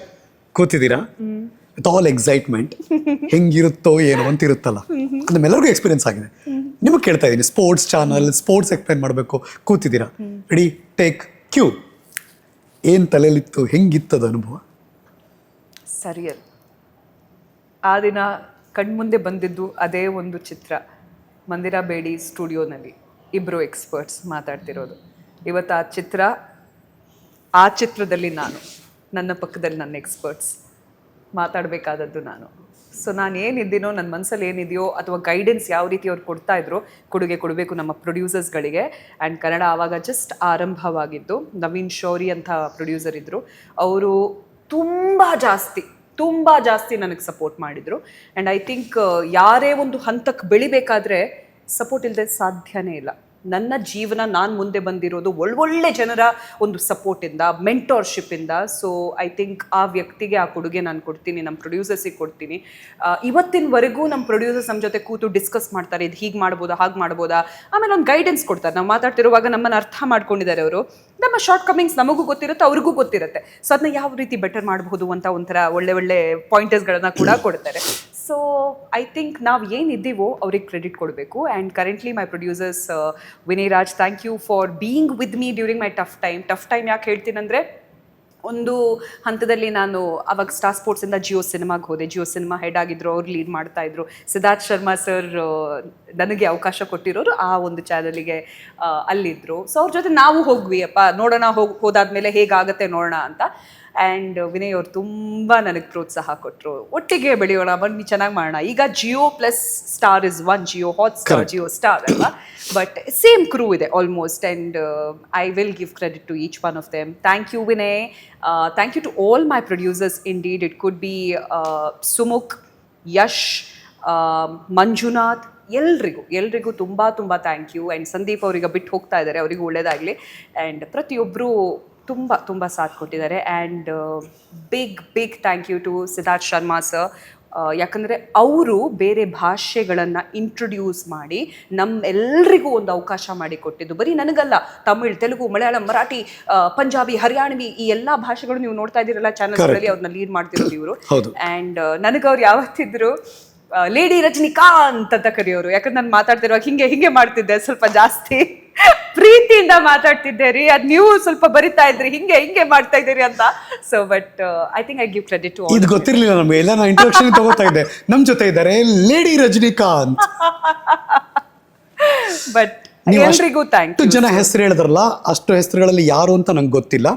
ಕೂತಿದ್ದೀರಾ, ವಿತ್ ಆಲ್ ಎಕ್ಸೈಟ್ಮೆಂಟ್, ಹೆಂಗಿರುತ್ತೋ ಏನೋ ಅಂತ ಇರುತ್ತಲ್ಲ, ಅದು ನಮ್ಮೆಲ್ಲರಿಗೂ ಎಕ್ಸ್ಪೀರಿಯನ್ಸ್ ಆಗಿದೆ. ನಿಮಗೆ ಕೇಳ್ತಾ ಇದ್ದೀನಿ, ಸ್ಪೋರ್ಟ್ಸ್ ಚಾನಲ್, ಸ್ಪೋರ್ಟ್ಸ್ ಎಕ್ಸ್ಪ್ಲೈನ್ ಮಾಡಬೇಕು, ಕೂತಿದ್ದೀರಾ, ರೆಡಿ, ಟೇಕ್ ಕ್ಯೂ. ಏನು ತಲೆಯಲ್ಲಿತ್ತು, ಹೆಂಗಿತ್ತದ ಅನುಭವ? ಸರಿಯಲ್ಲ, ಆ ದಿನ ಕಣ್ಮುಂದೆ ಬಂದಿದ್ದು ಅದೇ ಒಂದು ಚಿತ್ರ, ಮಂದಿರಾ ಬೇಡಿ ಸ್ಟುಡಿಯೋನಲ್ಲಿ ಇಬ್ಬರು ಎಕ್ಸ್ಪರ್ಟ್ಸ್ ಮಾತಾಡ್ತಿರೋದು. ಇವತ್ತು ಆ ಚಿತ್ರದಲ್ಲಿ ನಾನು, ನನ್ನ ಪಕ್ಕದಲ್ಲಿ ನನ್ನ ಎಕ್ಸ್ಪರ್ಟ್ಸ್ ಮಾತಾಡಬೇಕಾದದ್ದು ನಾನು. ಸೊ ನಾನು ಏನಿದ್ದೀನೋ, ನನ್ನ ಮನಸ್ಸಲ್ಲಿ ಏನಿದೆಯೋ, ಅಥವಾ ಗೈಡೆನ್ಸ್ ಯಾವ ರೀತಿ ಅವ್ರು ಕೊಡ್ತಾ ಇದ್ರು, ಕೊಡುಗೆ ಕೊಡಬೇಕು ನಮ್ಮ ಪ್ರೊಡ್ಯೂಸರ್ಸ್ಗಳಿಗೆ. ಆ್ಯಂಡ್ ಕನ್ನಡ ಆವಾಗ ಜಸ್ಟ್ ಆರಂಭವಾಗಿದ್ದು, ನವೀನ್ ಶೌರಿ ಅಂತ ಪ್ರೊಡ್ಯೂಸರ್ ಇದ್ದರು. ಅವರು ತುಂಬ ಜಾಸ್ತಿ ನನಗೆ ಸಪೋರ್ಟ್ ಮಾಡಿದರು. ಆ್ಯಂಡ್ ಐ ಥಿಂಕ್ ಯಾರೇ ಒಂದು ಹಂತಕ್ಕೆ ಬೆಳಿಬೇಕಾದ್ರೆ ಸಪೋರ್ಟ್ ಇಲ್ಲದೆ ಸಾಧ್ಯನೇ ಇಲ್ಲ. ನನ್ನ ಜೀವನ ನಾನು ಮುಂದೆ ಬಂದಿರೋದು ಒಳ್ಳೊಳ್ಳೆ ಜನರ ಒಂದು ಸಪೋರ್ಟಿಂದ, ಮೆಂಟೋರ್ಶಿಪ್ಪಿಂದ. ಸೊ ಐ ಥಿಂಕ್ ಆ ವ್ಯಕ್ತಿಗೆ ಆ ಕೊಡುಗೆ ನಾನು ಕೊಡ್ತೀನಿ, ನಮ್ಮ ಪ್ರೊಡ್ಯೂಸರ್ಸಿಗೆ ಕೊಡ್ತೀನಿ. ಇವತ್ತಿನವರೆಗೂ ನಮ್ಮ ಪ್ರೊಡ್ಯೂಸರ್ಸ್ ನಮ್ಮ ಜೊತೆ ಕೂತು ಡಿಸ್ಕಸ್ ಮಾಡ್ತಾರೆ, ಇದು ಹೀಗೆ ಮಾಡ್ಬೋದಾ, ಹಾಗೆ ಮಾಡ್ಬೋದಾ. ಆಮೇಲೆ ಒಂದು ಗೈಡೆನ್ಸ್ ಕೊಡ್ತಾರೆ. ನಾವು ಮಾತಾಡ್ತಿರುವಾಗ ನಮ್ಮನ್ನು ಅರ್ಥ ಮಾಡ್ಕೊಂಡಿದ್ದಾರೆ ಅವರು. ನಮ್ಮ ಶಾರ್ಟ್ ಕಮಿಂಗ್ಸ್ ನಮಗೂ ಗೊತ್ತಿರುತ್ತೆ, ಅವ್ರಿಗೂ ಗೊತ್ತಿರುತ್ತೆ. ಸೊ ಅದನ್ನ ಯಾವ ರೀತಿ ಬೆಟರ್ ಮಾಡಬಹುದು ಅಂತ ಒಂಥರ ಒಳ್ಳೆ ಪಾಯಿಂಟರ್ಸ್ಗಳನ್ನ ಕೂಡ ಕೊಡ್ತಾರೆ. ಸೊ ಐ ಥಿಂಕ್ ನಾವು ಏನಿದ್ದೀವೋ ಅವ್ರಿಗೆ ಕ್ರೆಡಿಟ್ ಕೊಡಬೇಕು. And currently my producers Vinay Raj, thank you for being with me during my tough time ಯಾಕೆ ಹೇಳ್ತೀನಂದರೆ, ಒಂದು ಹಂತದಲ್ಲಿ ನಾನು ಅವಾಗ ಸ್ಟಾರ್ ಸ್ಪೋರ್ಟ್ಸಿಂದ ಜಿಯೋ ಸಿನಿಮಾಗೆ ಹೋದೆ. ಜಿಯೋ ಸಿನಿಮಾ ಹೆಡ್ ಆಗಿದ್ರು, ಅವ್ರು ಲೀಡ್ ಮಾಡ್ತಾ ಇದ್ರು. ಸಿದ್ಧಾರ್ಥ್ ಶರ್ಮಾ ಸರ್ ನನಗೆ ಅವಕಾಶ ಕೊಟ್ಟಿರೋರು ಆ ಒಂದು ಚಾನಲಿಗೆ ಅಲ್ಲಿದ್ದರು. ಸೊ ಅವ್ರ ಜೊತೆ ನಾವು ಹೋಗ್ವಿ, ಅಪ್ಪ ನೋಡೋಣ, ಹೋದಾದ್ಮೇಲೆ ಹೇಗಾಗತ್ತೆ ನೋಡೋಣ ಅಂತ. ಆ್ಯಂಡ್ ವಿನಯ್ ಅವ್ರು ತುಂಬ ನನಗೆ ಪ್ರೋತ್ಸಾಹ ಕೊಟ್ಟರು, ಒಟ್ಟಿಗೆ ಬೆಳೆಯೋಣ, ಬನ್ನಿ ಚೆನ್ನಾಗಿ ಮಾಡೋಣ. ಈಗ Jio plus Star is one, Jio Hotstar, Jio Star ಅಲ್ವಾ, ಬಟ್ ಸೇಮ್ ಕ್ರೂ ಇದೆ almost. And I will give credit to each one of them. Thank you Vinay, thank you to all my producers. Indeed it could be Sumukh, Yash, Manjunath, ಎಲ್ರಿಗೂ ತುಂಬ ತುಂಬ thank you. And Sandeep ಅವ್ರಿಗೆ ಬಿಟ್ಟು ಹೋಗ್ತಾ ಇದ್ದಾರೆ, ಅವರಿಗೂ ಒಳ್ಳೇದಾಗಲಿ. ಆ್ಯಂಡ್ ಪ್ರತಿಯೊಬ್ಬರು ತುಂಬ ತುಂಬ ಸಾಥ್ ಕೊಟ್ಟಿದ್ದಾರೆ. And big thank you to Siddharth Sharma sir. ಯಾಕಂದರೆ ಅವರು ಬೇರೆ ಭಾಷೆಗಳನ್ನು ಇಂಟ್ರೊಡ್ಯೂಸ್ ಮಾಡಿ ನಮ್ಮೆಲ್ಲರಿಗೂ ಒಂದು ಅವಕಾಶ ಮಾಡಿಕೊಟ್ಟಿದ್ದು. ಬರೀ ನನಗಲ್ಲ, ತಮಿಳ್, ತೆಲುಗು, ಮಲಯಾಳಂ, ಮರಾಠಿ, ಪಂಜಾಬಿ, ಹರಿಯಾಣವಿ, ಈ ಎಲ್ಲ ಭಾಷೆಗಳು ನೀವು ನೋಡ್ತಾ ಇದ್ದೀರಲ್ಲ ಚಾನಲ್ಗಳಲ್ಲಿ, ಅವ್ರನ್ನ ಲೀಡ್ ಮಾಡ್ತಿರೋದು ಇವರು. ಆ್ಯಂಡ್ ನನಗೆ ಅವ್ರು ಯಾವತ್ತಿದ್ರು ಲೇಡಿ ರಜನಿಕಾಂತ್ ಅಂತ ಕರೆಯೋರು. ಯಾಕಂದ್ರೆ ನಾನು ಮಾತಾಡ್ತಿರುವಾಗ ಹಿಂಗೆ ಮಾಡ್ತಿದ್ದೆ, ಸ್ವಲ್ಪ ಜಾಸ್ತಿ ಪ್ರೀತಿಯಿಂದ ಮಾತಾಡ್ತಿದ್ದೆ ರೀ, ಅದು ನೀವು ಸ್ವಲ್ಪ ಬರಿತಾ ಇದ್ರಿ, ಹಿಂಗೆ ಮಾಡ್ತಾ ಇದ್ದೀರಿ ಅಂತ. So but I think I give credit to. ಇದು ಗೊತ್ತಿರಲಿಲ್ಲ ನಮಗೆ, ಎಲ್ಲ ನಾನು ಇಂಟ್ರೊಡಕ್ಷನ್ ತಗೋತಾ ಇದ್ದೆ. ನಮ್ಮ ಜೊತೆ ಇದ್ದಾರೆ ಲೇಡಿ ರಜನಿಕಾಂತ್. ಬಟ್ ಎಲ್ರಿಗೂ ಥ್ಯಾಂಕ್ ಯು. ಜನ ಹೆಸರು ಹೇಳಿದ್ರಲ್ಲ, ಅಷ್ಟು ಹೆಸರುಗಳಲ್ಲಿ ಯಾರು ಅಂತ ನಂಗೆ ಗೊತ್ತಿಲ್ಲ,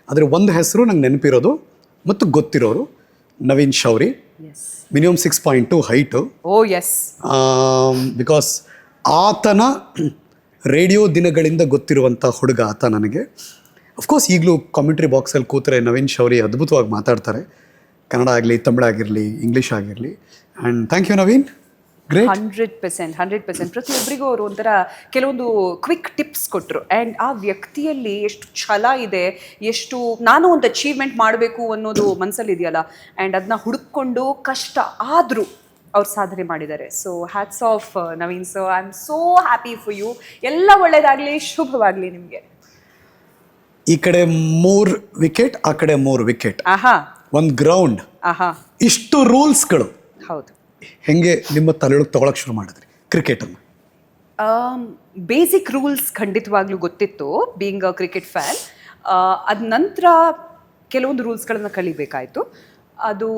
ಆದರೆ ಒಂದು ಹೆಸರು ನಂಗೆ ನೆನಪಿರೋದು ಮತ್ತು ಗೊತ್ತಿರೋರು, Naveen Shourie. Minimum 6.2 height. Oh yes. Because ಆತನ ರೇಡಿಯೋ ದಿನಗಳಿಂದ ಗೊತ್ತಿರುವಂಥ ಹುಡುಗ ಆತ ನನಗೆ. ಅಫ್ಕೋರ್ಸ್ ಈಗಲೂ ಕಾಮೆಂಟ್ರಿ ಬಾಕ್ಸಲ್ಲಿ ಕೂತ್ರೆ ನವೀನ್ ಶೌರಿ ಅದ್ಭುತವಾಗಿ ಮಾತಾಡ್ತಾರೆ, ಕನ್ನಡ ಆಗಲಿ, ತಮಿಳು ಆಗಿರಲಿ, ಇಂಗ್ಲೀಷ್ ಆಗಿರಲಿ. And thank you Naveen, great. 100%. ಪ್ರತಿಯೊಬ್ಬರಿಗೂ ಅವರು ಒಂಥರ ಕೆಲವೊಂದು ಕ್ವಿಕ್ ಟಿಪ್ಸ್ ಕೊಟ್ಟರು. ಆ್ಯಂಡ್ ಆ ವ್ಯಕ್ತಿಯಲ್ಲಿ ಎಷ್ಟು ಛಲ ಇದೆ, ಎಷ್ಟು ನಾನು ಒಂದು ಅಚೀವ್ಮೆಂಟ್ ಮಾಡಬೇಕು ಅನ್ನೋದು ಮನಸ್ಸಲ್ಲಿ ಇದೆಯಲ್ಲ, ಆ್ಯಂಡ್ ಅದನ್ನ ಹುಡುಕೊಂಡು ಕಷ್ಟ ಆದರೂ ಅವ್ರು ಸಾಧನೆ ಮಾಡಿದ್ದಾರೆ. So hats off Naveen sir, I am so happy for you. ಎಲ್ಲ ಒಳ್ಳೇದಾಗಲಿ, ಶುಭವಾಗಲಿ ನಿಮಗೆ. ಈ ಕಡೆ 3 ವಿಕೆಟ್, ಆ ಕಡೆ 3 ವಿಕೆಟ್, ಒಂದು ಗ್ರೌಂಡ್, ಇಷ್ಟು ರೂಲ್ಸ್ಗಳು. ಹೌದು. ಹೆಂಗೆ ನಿಮ್ಮ ತಲೆಯೊಳಗೆ ತಗೊಳಕ್ ಶುರು ಮಾಡಿದ್ರಿ ಕ್ರಿಕೆಟನ್ನು? ಬೇಸಿಕ್ ರೂಲ್ಸ್ ಖಂಡಿತವಾಗ್ಲೂ ಗೊತ್ತಿತ್ತು, ಬೀಯಿಂಗ್ ಅ ಕ್ರಿಕೆಟ್ ಫ್ಯಾನ್. ಅದ ನಂತರ ಕೆಲವೊಂದು ರೂಲ್ಸ್ಗಳನ್ನು ಕಲಿಬೇಕಾಯಿತು. ಅದು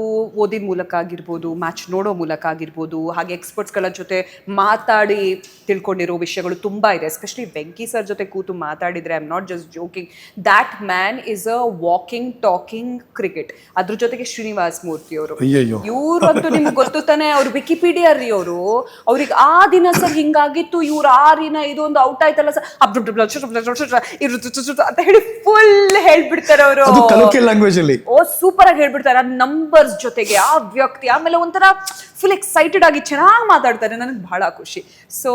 ಓದಿನ ಮೂಲಕ ಆಗಿರ್ಬೋದು, ಮ್ಯಾಚ್ ನೋಡೋ ಮೂಲಕ ಆಗಿರ್ಬೋದು, ಹಾಗೆ ಎಕ್ಸ್ಪರ್ಟ್ಸ್ಗಳ ಜೊತೆ ಮಾತಾಡಿ ತಿಳ್ಕೊಂಡಿರೋ ವಿಷಯಗಳು ತುಂಬ ಇದೆ. ಎಸ್ಪೆಷಲಿ ವೆಂಕಿ ಸರ್ ಜೊತೆ ಕೂತು ಮಾತಾಡಿದರೆ, I am not just joking, that man is a walking talking cricket. ಅದ್ರ ಜೊತೆಗೆ ಶ್ರೀನಿವಾಸ್ ಮೂರ್ತಿ ಅವರು, ಇವ್ರಂತೂ ನಿಮ್ಗೆ ಗೊತ್ತು ತಾನೆ, ಅವ್ರು ವಿಕಿಪೀಡಿಯಾ ರೀ ಅವರು. ಅವ್ರಿಗೆ ಆ ದಿನ ಸರ್ ಹಿಂಗಾಗಿತ್ತು, ಇವ್ರು ಆ ದಿನ ಇದೊಂದು ಔಟ್ ಆಯ್ತಲ್ಲ ಸರ್ ಅಂತ ಹೇಳಿ ಫುಲ್ ಹೇಳ್ಬಿಡ್ತಾರೆ ಅವರು. ಲ್ಯಾಂಗ್ವೇಜ್ ಅಲ್ಲಿ ಓ ಸೂಪರ್ ಆಗಿ ಹೇಳ್ಬಿಡ್ತಾರೆ, ನಂಬರ್ಸ್ ಜೊತೆಗೆ ಆ ವ್ಯಕ್ತಿ. ಆಮೇಲೆ ಒಂಥರ ಫುಲ್ ಎಕ್ಸೈಟೆಡ್ ಆಗಿ ಚೆನ್ನಾಗಿ ಮಾತಾಡ್ತಾರೆ, ನನಗೆ ಬಹಳ ಖುಷಿ. ಸೊ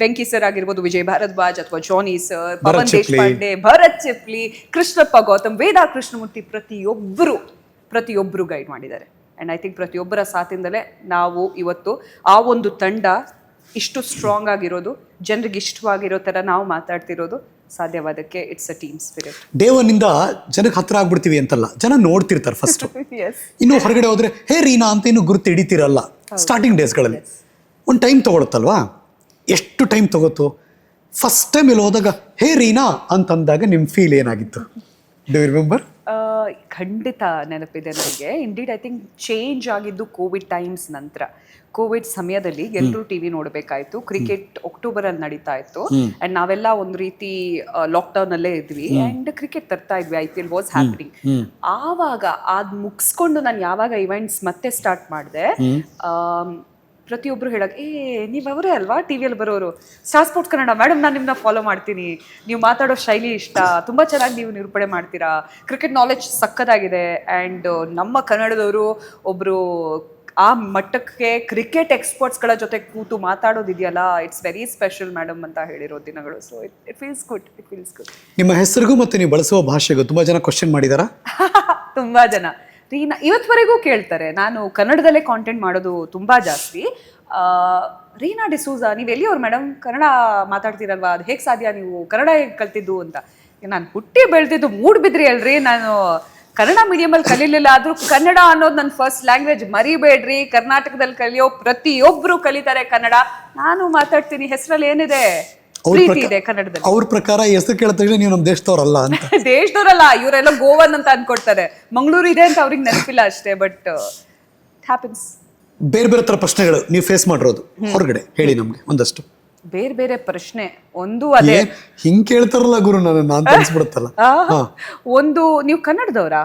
ವೆಂಕಿ ಸರ್ ಆಗಿರ್ಬೋದು, ವಿಜಯ್ ಭಾರದ್ವಾಜ್ ಅಥವಾ ಜಾನಿ ಸರ್, ಪವನ್ ದೇಶಪಾಂಡೆ, ಭರತ್ ಚಿಪ್ಲಿ, ಕೃಷ್ಣಪ್ಪ ಗೌತಮ್, ವೇದಾ ಕೃಷ್ಣಮೂರ್ತಿ, ಪ್ರತಿಯೊಬ್ಬರು ಗೈಡ್ ಮಾಡಿದ್ದಾರೆ. ಆ್ಯಂಡ್ ಐ ಥಿಂಕ್ ಪ್ರತಿಯೊಬ್ಬರ ಸಾಥಿಂದಲೇ ನಾವು ಇವತ್ತು ಆ ಒಂದು ತಂಡ ಇಷ್ಟು ಸ್ಟ್ರಾಂಗ್ ಆಗಿರೋದು, ಜನರಿಗೆ ಇಷ್ಟವಾಗಿರೋ ಥರ ನಾವು ಮಾತಾಡ್ತಿರೋದು ಸಾಧ್ಯವಾದಕ್ಕೆ. It's a team spirit. Day ಒನ್ನಿಂದ ಜನಕ್ಕೆ ಹತ್ರ ಆಗ್ಬಿಡ್ತೀವಿ ಅಂತಲ್ಲ, ಜನ ನೋಡ್ತಿರ್ತಾರೆ ಫಸ್ಟ್. ಇನ್ನು ಹೊರಗಡೆ ಹೋದ್ರೆ ಹೇ ರೀನಾ ಅಂತ ಇನ್ನು ಗುರುತು ಹಿಡಿತಿರಲ್ಲ. ಸ್ಟಾರ್ಟಿಂಗ್ ಡೇಸ್ಗಳಲ್ಲಿ ಒಂದು ಟೈಮ್ ತಗೊಳುತ್ತಲ್ವಾ? ಎಷ್ಟು ಟೈಮ್ ತಗೋತು? ಫಸ್ಟ್ ಟೈಮ್ ಇಲ್ಲಿ ಹೋದಾಗ ಹೇ ರೀನಾ ಅಂತಂದಾಗ ನಿಮ್ಮ ಫೀಲ್ ಏನಾಗಿತ್ತು? Do you remember? ಖಂಡಿತ ನೆನಪಿದೆ ನನಗೆ. ಇಂಡೀಡ್ ಐ ಥಿಂಕ್ ಚೇಂಜ್ ಆಗಿದ್ದು ಕೋವಿಡ್ ಟೈಮ್ಸ್ ನಂತರ. ಕೋವಿಡ್ ಸಮಯದಲ್ಲಿ ಎಲ್ಲರೂ ಟಿವಿ ನೋಡಬೇಕಾಯ್ತು. ಕ್ರಿಕೆಟ್ ಅಕ್ಟೋಬರಲ್ಲಿ ನಡೀತಾ ಇತ್ತು ಅಂಡ್ ನಾವೆಲ್ಲ ಒಂದು ರೀತಿ ಲಾಕ್ಡೌನ್ ಅಲ್ಲೇ ಇದ್ವಿ ಅಂಡ್ ಕ್ರಿಕೆಟ್ ತರ್ತಾ ಇದ್ವಿ. IPL was happening. ಆವಾಗ ಅದ್ ಮುಗಿಸ್ಕೊಂಡು ನಾನು ಯಾವಾಗ ಇವೆಂಟ್ಸ್ ಮತ್ತೆ ಸ್ಟಾರ್ಟ್ ಮಾಡಿದೆ, ಪ್ರತಿಯೊಬ್ರು ಹೇಳಕ್, ನೀವು ಅವರೇ ಅಲ್ವಾ ಟಿವಿಯಲ್ಲಿ ಬರೋರು, ಸ್ಟಾರ್ ಸ್ಪೋರ್ಟ್ಸ್ ಕನ್ನಡ ಮೇಡಮ್, ನಾನು ನಿಮ್ಮನ್ನ ಫಾಲೋ ಮಾಡ್ತೀನಿ, ನೀವು ಮಾತಾಡೋ ಶೈಲಿ ಇಷ್ಟ, ತುಂಬ ಚೆನ್ನಾಗಿ ನೀವು ನಿರೂಪಣೆ ಮಾಡ್ತೀರಾ, ಕ್ರಿಕೆಟ್ ನಾಲೆಡ್ಜ್ ಸಕ್ಕತ್ತಾಗಿದೆ. ಆ್ಯಂಡ್ ನಮ್ಮ ಕನ್ನಡದವರು ಒಬ್ಬರು ಆ ಮಟ್ಟಕ್ಕೆ ಕ್ರಿಕೆಟ್ ಎಕ್ಸ್ಪರ್ಟ್ಸ್ಗಳ ಜೊತೆ ಕೂತು ಮಾತಾಡೋದಿದೆಯಲ್ಲ, ಇಟ್ಸ್ ವೆರಿ ಸ್ಪೆಷಲ್ ಮೇಡಮ್ ಅಂತ ಹೇಳಿರೋ ದಿನಗಳು. So it feels good. ನಿಮ್ಮ ಹೆಸರಿಗೂ ಮತ್ತು ನೀವು ಬಳಸುವ ಭಾಷೆಗೂ ತುಂಬ ಜನ ಕ್ವಶನ್ ಮಾಡಿದಾರಾ? ತುಂಬ ಜನ ರೀನಾ ಇವತ್ತವರೆಗೂ ಕೇಳ್ತಾರೆ. ನಾನು ಕನ್ನಡದಲ್ಲೇ ಕಾಂಟೆಂಟ್ ಮಾಡೋದು ತುಂಬ ಜಾಸ್ತಿ. ರೀನಾ ಡಿಸೂಜಾ, ನೀವು ಎಲ್ಲಿಯವ್ರು ಮೇಡಮ್, ಕನ್ನಡ ಮಾತಾಡ್ತೀರಲ್ವಾ, ಅದು ಹೇಗೆ ಸಾಧ್ಯ, ನೀವು ಕನ್ನಡ ಹೇಗೆ ಕಲ್ತಿದ್ದು ಅಂತ. ನಾನು ಹುಟ್ಟಿ ಬೆಳೆದಿದ್ದು ಮೂಡ್ಬಿದ್ರಿ ಅಲ್ರಿ, ನಾನು ಕನ್ನಡ ಮೀಡಿಯಮಲ್ಲಿ ಕಲೀಲಿಲ್ಲ, ಆದರೂ ಕನ್ನಡ ಅನ್ನೋದು ನನ್ನ ಫಸ್ಟ್ ಲ್ಯಾಂಗ್ವೇಜ್, ಮರಿಬೇಡ್ರಿ. ಕರ್ನಾಟಕದಲ್ಲಿ ಕಲಿಯೋ ಪ್ರತಿಯೊಬ್ಬರು ಕಲಿತಾರೆ ಕನ್ನಡ. ನಾನು ಮಾತಾಡ್ತೀನಿ, ಹೆಸರಲ್ಲಿ ಏನಿದೆ, ಪ್ರೀತಿ ಇದೆ ಕನ್ನಡದಲ್ಲಿ. ಅವ್ರ ಪ್ರಕಾರ ಹೆಸರು ಕೇಳಿದ ತಕ್ಷಣ ನೀವು ನಮ್ಮ ದೇಶದವ್ರಲ್ಲ ಅಂತ. ದೇಶದವರಲ್ಲ, ಇವರೆಲ್ಲ ಗೋವನ್ ಅಂತ ಅನ್ಕೊಡ್ತಾರೆ. ಮಂಗಳೂರು ಇದೆ ಅಂತ ಅವ್ರಿಗೆ ನೆನಪಿಲ್ಲ ಅಷ್ಟೇ. But happens. ಬೇರೆ ಬೇರೆ ತರ ಪ್ರಶ್ನೆಗಳು ನೀವು ಫೇಸ್ ಮಾಡಿರೋದು ಹೊರಗಡೆ ಹೇಳಿ ನಮ್ಗೆ ಒಂದಷ್ಟು. ಬೇರೆ ಬೇರೆ ಪ್ರಶ್ನೆ. ಒಂದು ಅದೇ ಹಿಂಗ್ ಕೇಳ್ತಾರಲ್ಲ ಗುರು, ನಾನು ಅನ್ಸ್ಬಿಡುತ್ತಲ್ಲ. ಒಂದು, ನೀವು ಕನ್ನಡದವರಾ?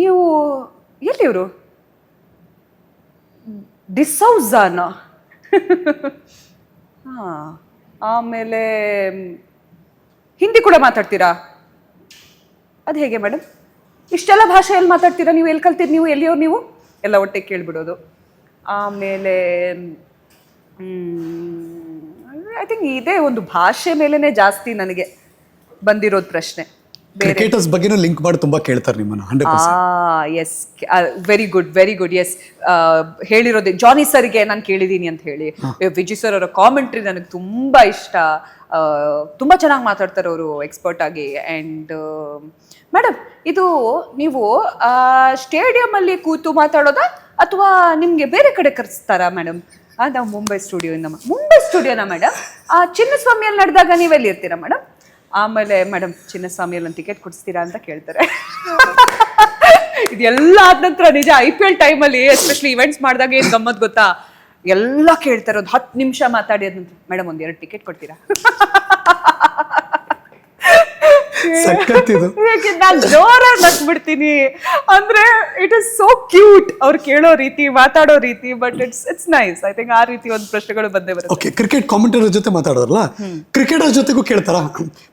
ನೀವು ಎಲ್ಲಿಯವರು? ಡಿಸೌಜಾನ? ಹಾ. ಆಮೇಲೆ ಹಿಂದಿ ಕೂಡ ಮಾತಾಡ್ತೀರಾ? ಅದು ಹೇಗೆ ಮೇಡಮ್? ಇಷ್ಟೆಲ್ಲ ಭಾಷೆಯಲ್ಲಿ ಮಾತಾಡ್ತೀರಾ ನೀವು? ಎಲ್ಲಿ ಕಲ್ತೀರಿ ನೀವು? ಎಲ್ಲಿಯವ್ರು ನೀವು? ಎಲ್ಲ ಒಟ್ಟಿಗೆ ಕೇಳ್ಬಿಡೋದು. ಆಮೇಲೆ ಐ ಥಿಂಕ್ ಇದೇ ಒಂದು ಭಾಷೆ ಮೇಲೆನೆ ಜಾಸ್ತಿ ನನಗೆ ಬಂದಿರೋದು ಪ್ರಶ್ನೆ. ಕ್ರಿಕೆಟರ್ಸ್ ಬಗ್ಗೆನೂ ಲಿಂಕ್ ಮಾಡಿ ತುಂಬಾ ಕೇಳ್ತಾರೆ ನಿಮ್ಮನ್ನ. 100%. Yes, very good, very good. Yes, ಹೇಳಿರೋದೇ ಜಾನಿ ಸರ್ಗೆ ನಾನು ಕೇಳಿದ್ದೀನಿ ಅಂತ ಹೇಳಿ. ವಿಜಯ್ ಸರ್ ಅವರ ಕಾಮೆಂಟ್ರಿ ನನಗೆ ತುಂಬಾ ಇಷ್ಟ. ತುಂಬಾ ಚೆನ್ನಾಗಿ ಮಾತಾಡ್ತಾರೆ ಅವರು, ಎಕ್ಸ್ಪರ್ಟ್ ಆಗಿ. ಆ್ಯಂಡ್ ಮೇಡಮ್, ಇದು ನೀವು ಸ್ಟೇಡಿಯಂ ಅಲ್ಲಿ ಕೂತು ಮಾತಾಡೋದಾ ಅಥವಾ ನಿಮ್ಗೆ ಬೇರೆ ಕಡೆ ಕರೆಸ್ತಾರಾ ಮೇಡಮ್? ನಾವು ಮುಂಬೈ ಸ್ಟುಡಿಯೋನ ಮೇಡಮ್. ಚಿನ್ನಸ್ವಾಮಿಯಲ್ಲಿ ನಡೆದಾಗ ನೀವೆಲ್ಲಿ ಇರ್ತೀರಾ ಮೇಡಮ್? ಆಮೇಲೆ ಮೇಡಮ್, ಚಿನ್ನಸ್ವಾಮಿಯಲ್ಲಿ ಒಂದು ಟಿಕೆಟ್ ಕೊಡಿಸ್ತೀರಾ ಅಂತ ಕೇಳ್ತಾರೆ. ಇದೆಲ್ಲ ಆದ ನಂತರ ನಿಜ IPL ಟೈಮಲ್ಲಿ ಎಸ್ಪೆಷಲಿ ಇವೆಂಟ್ಸ್ ಮಾಡಿದಾಗ ಏನು ಗಮ್ಮತ್ ಗೊತ್ತಾ? ಎಲ್ಲ ಕೇಳ್ತಾರೆ. ಒಂದು 10 ನಿಮಿಷ ಮಾತಾಡಿ ಅದ ನಂತರ, ಮೇಡಮ್ ಒಂದು 2 ಟಿಕೆಟ್ ಕೊಡ್ತೀರಾ? ನಾನು ಜೋರಾಗಿ ನಗ್ಬಿಡ್ತೀನಿ. ಅಂದ್ರೆ ಇಟ್ ಇಸ್ ಸೋ ಕ್ಯೂಟ್ ಅವ್ರು ಕೇಳೋ ರೀತಿ, ಮಾತಾಡೋ ರೀತಿ. But it's nice. I think ಆ ರೀತಿ ಒಂದು ಪ್ರಶ್ನೆಗಳು ಬಂದೇ ಬರುತ್ತೆ. ಓಕೆ, ಕ್ರಿಕೆಟ್ ಕಾಮೆಂಟೇಟರ್ ಜೊತೆ ಮಾತಾಡೋರಲ್ಲ, ಕ್ರಿಕೆಟರ್ ಜೊತೆಗೂ ಕೇಳ್ತಾರಾ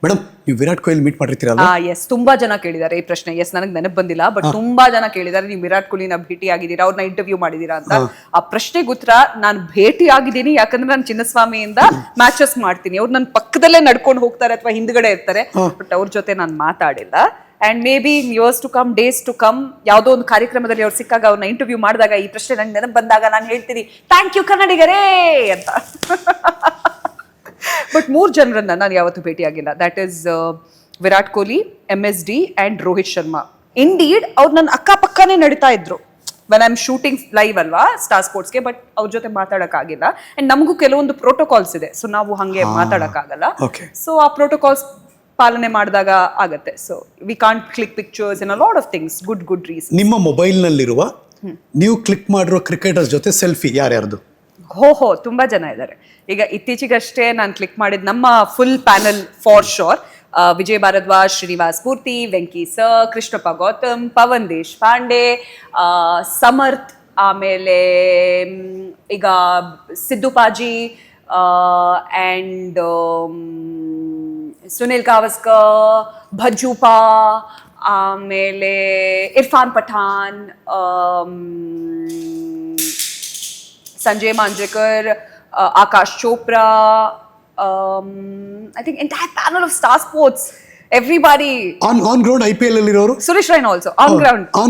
ಮೇಡಮ್? ನೀವು ವಿರಾಟ್ ಕೊಹ್ಲಿ ಮೀಟ್ ಮಾಡಿರ್ತೀರಲ್ಲ? ಎಸ್, ತುಂಬಾ ಜನ ಕೇಳಿದ್ದಾರೆ ಈ ಪ್ರಶ್ನೆ. ಎಸ್, ನನಗೆ ನೆನಪು ಬಂದಿಲ್ಲ, ಬಟ್ ತುಂಬಾ ಜನ ಕೇಳಿದ್ದಾರೆ. ನೀವು ವಿರಾಟ್ ಕೊಹ್ಲಿನ ಭೇಟಿ ಆಗಿದ್ದೀರಾ, ಅವ್ರನ್ನ ಇಂಟರ್ವ್ಯೂ ಮಾಡಿದೀರಾ ಅಂತ. ಆ ಪ್ರಶ್ನೆಗೆ ಉತ್ತರ, ನಾನು ಭೇಟಿ ಆಗಿದ್ದೀನಿ. ಯಾಕಂದ್ರೆ ನಾನು ಚಿನ್ನಸ್ವಾಮಿಯಿಂದ ಮ್ಯಾಚಸ್ ಮಾಡ್ತೀನಿ. ಅವ್ರು ನನ್ನ ಪಕ್ಕದಲ್ಲೇ ನಡ್ಕೊಂಡು ಹೋಗ್ತಾರೆ ಅಥವಾ ಹಿಂದ್ಗಡೆ ಇರ್ತಾರೆ. ಬಟ್ ಅವ್ರ ಜೊತೆ ನಾನು ಮಾತಾಡಿಲ್ಲ. And maybe years to come, days to come, ಯಾವುದೋ ಒಂದು ಕಾರ್ಯಕ್ರಮದಲ್ಲಿ ಅವ್ರು ಸಿಕ್ಕಾಗ, ಅವ್ರನ್ನ ಇಂಟರ್ವ್ಯೂ ಮಾಡಿದಾಗ ಈ ಪ್ರಶ್ನೆ ನಂಗೆ ನೆನಪು ಬಂದಾಗ ನಾನು ಹೇಳ್ತೀನಿ, ಥ್ಯಾಂಕ್ ಯು ಕನ್ನಡಿಗರೇ ಅಂತ. ಬಟ್ 3 ಜನರನ್ನ ನಾನು ಯಾವತ್ತೂ ಭೇಟಿಯಾಗಿಲ್ಲ. That is Virat Kohli, MSD and Rohit Sharma. Indeed ಅವ್ರು ನನ್ನ ಅಕ್ಕಪಕ್ಕನೇ ನಡೀತಾ ಇದ್ರು when I am shooting live ಅಲ್ವಾ ಸ್ಟಾರ್ ಸ್ಪೋರ್ಟ್ಸ್ಗೆ. ಬಟ್ ಅವ್ರ ಜೊತೆ ಮಾತಾಡೋಕ್ಕಾಗಿಲ್ಲ. ಅಂಡ್ ನಮಗೂ ಕೆಲವೊಂದು ಪ್ರೋಟೋಕಾಲ್ಸ್ ಇದೆ, ಸೊ ನಾವು ಹಂಗೆ ಮಾತಾಡೋಕ್ಕಾಗಲ್ಲ. ಸೊ ಆ ಪ್ರೋಟೋಕಾಲ್ಸ್ ಪಾಲನೆ ಮಾಡಿದಾಗ ಆಗತ್ತೆ. So we can't click pictures in a lot of things. Good reason. ನಿಮ್ಮ ಮೊಬೈಲ್ ನಲ್ಲಿರುವ ನೀವು ಕ್ಲಿಕ್ ಮಾಡಿರೋ ಕ್ರಿಕೆಟರ್ಸ್ ಜೊತೆ ಸೆಲ್ಫಿ ಯಾರ್ಯಾರ್ದು? ಹೋ ತುಂಬಾ ಜನ ಇದ್ದಾರೆ. ಈಗ ಇತ್ತೀಚೆಗಷ್ಟೇ ನಾನು ಕ್ಲಿಕ್ ಮಾಡಿದ ನಮ್ಮ full panel for sure. Vijay Bharadwaj, Srinivas Poorthi, Venky sir, Krishnappa Gautam, Pavan Deshpande, Samarth, ಆಮೇಲೆ ಈಗ ಸಿದ್ದು ಪಾಜಿ ಆ್ಯಂಡ್ ಸುನಿಲ್ ಗಾವಸ್ಕರ್, ಭಜ್ಜೂಪಾ, ಆಮೇಲೆ Irfan Pathan, Sanjay Manjrekar, Akash Chopra. I think entire panel of Star Sports, everybody. On ground IPL ಅಲ್ಲಿರೋರು? Suresh Raina also on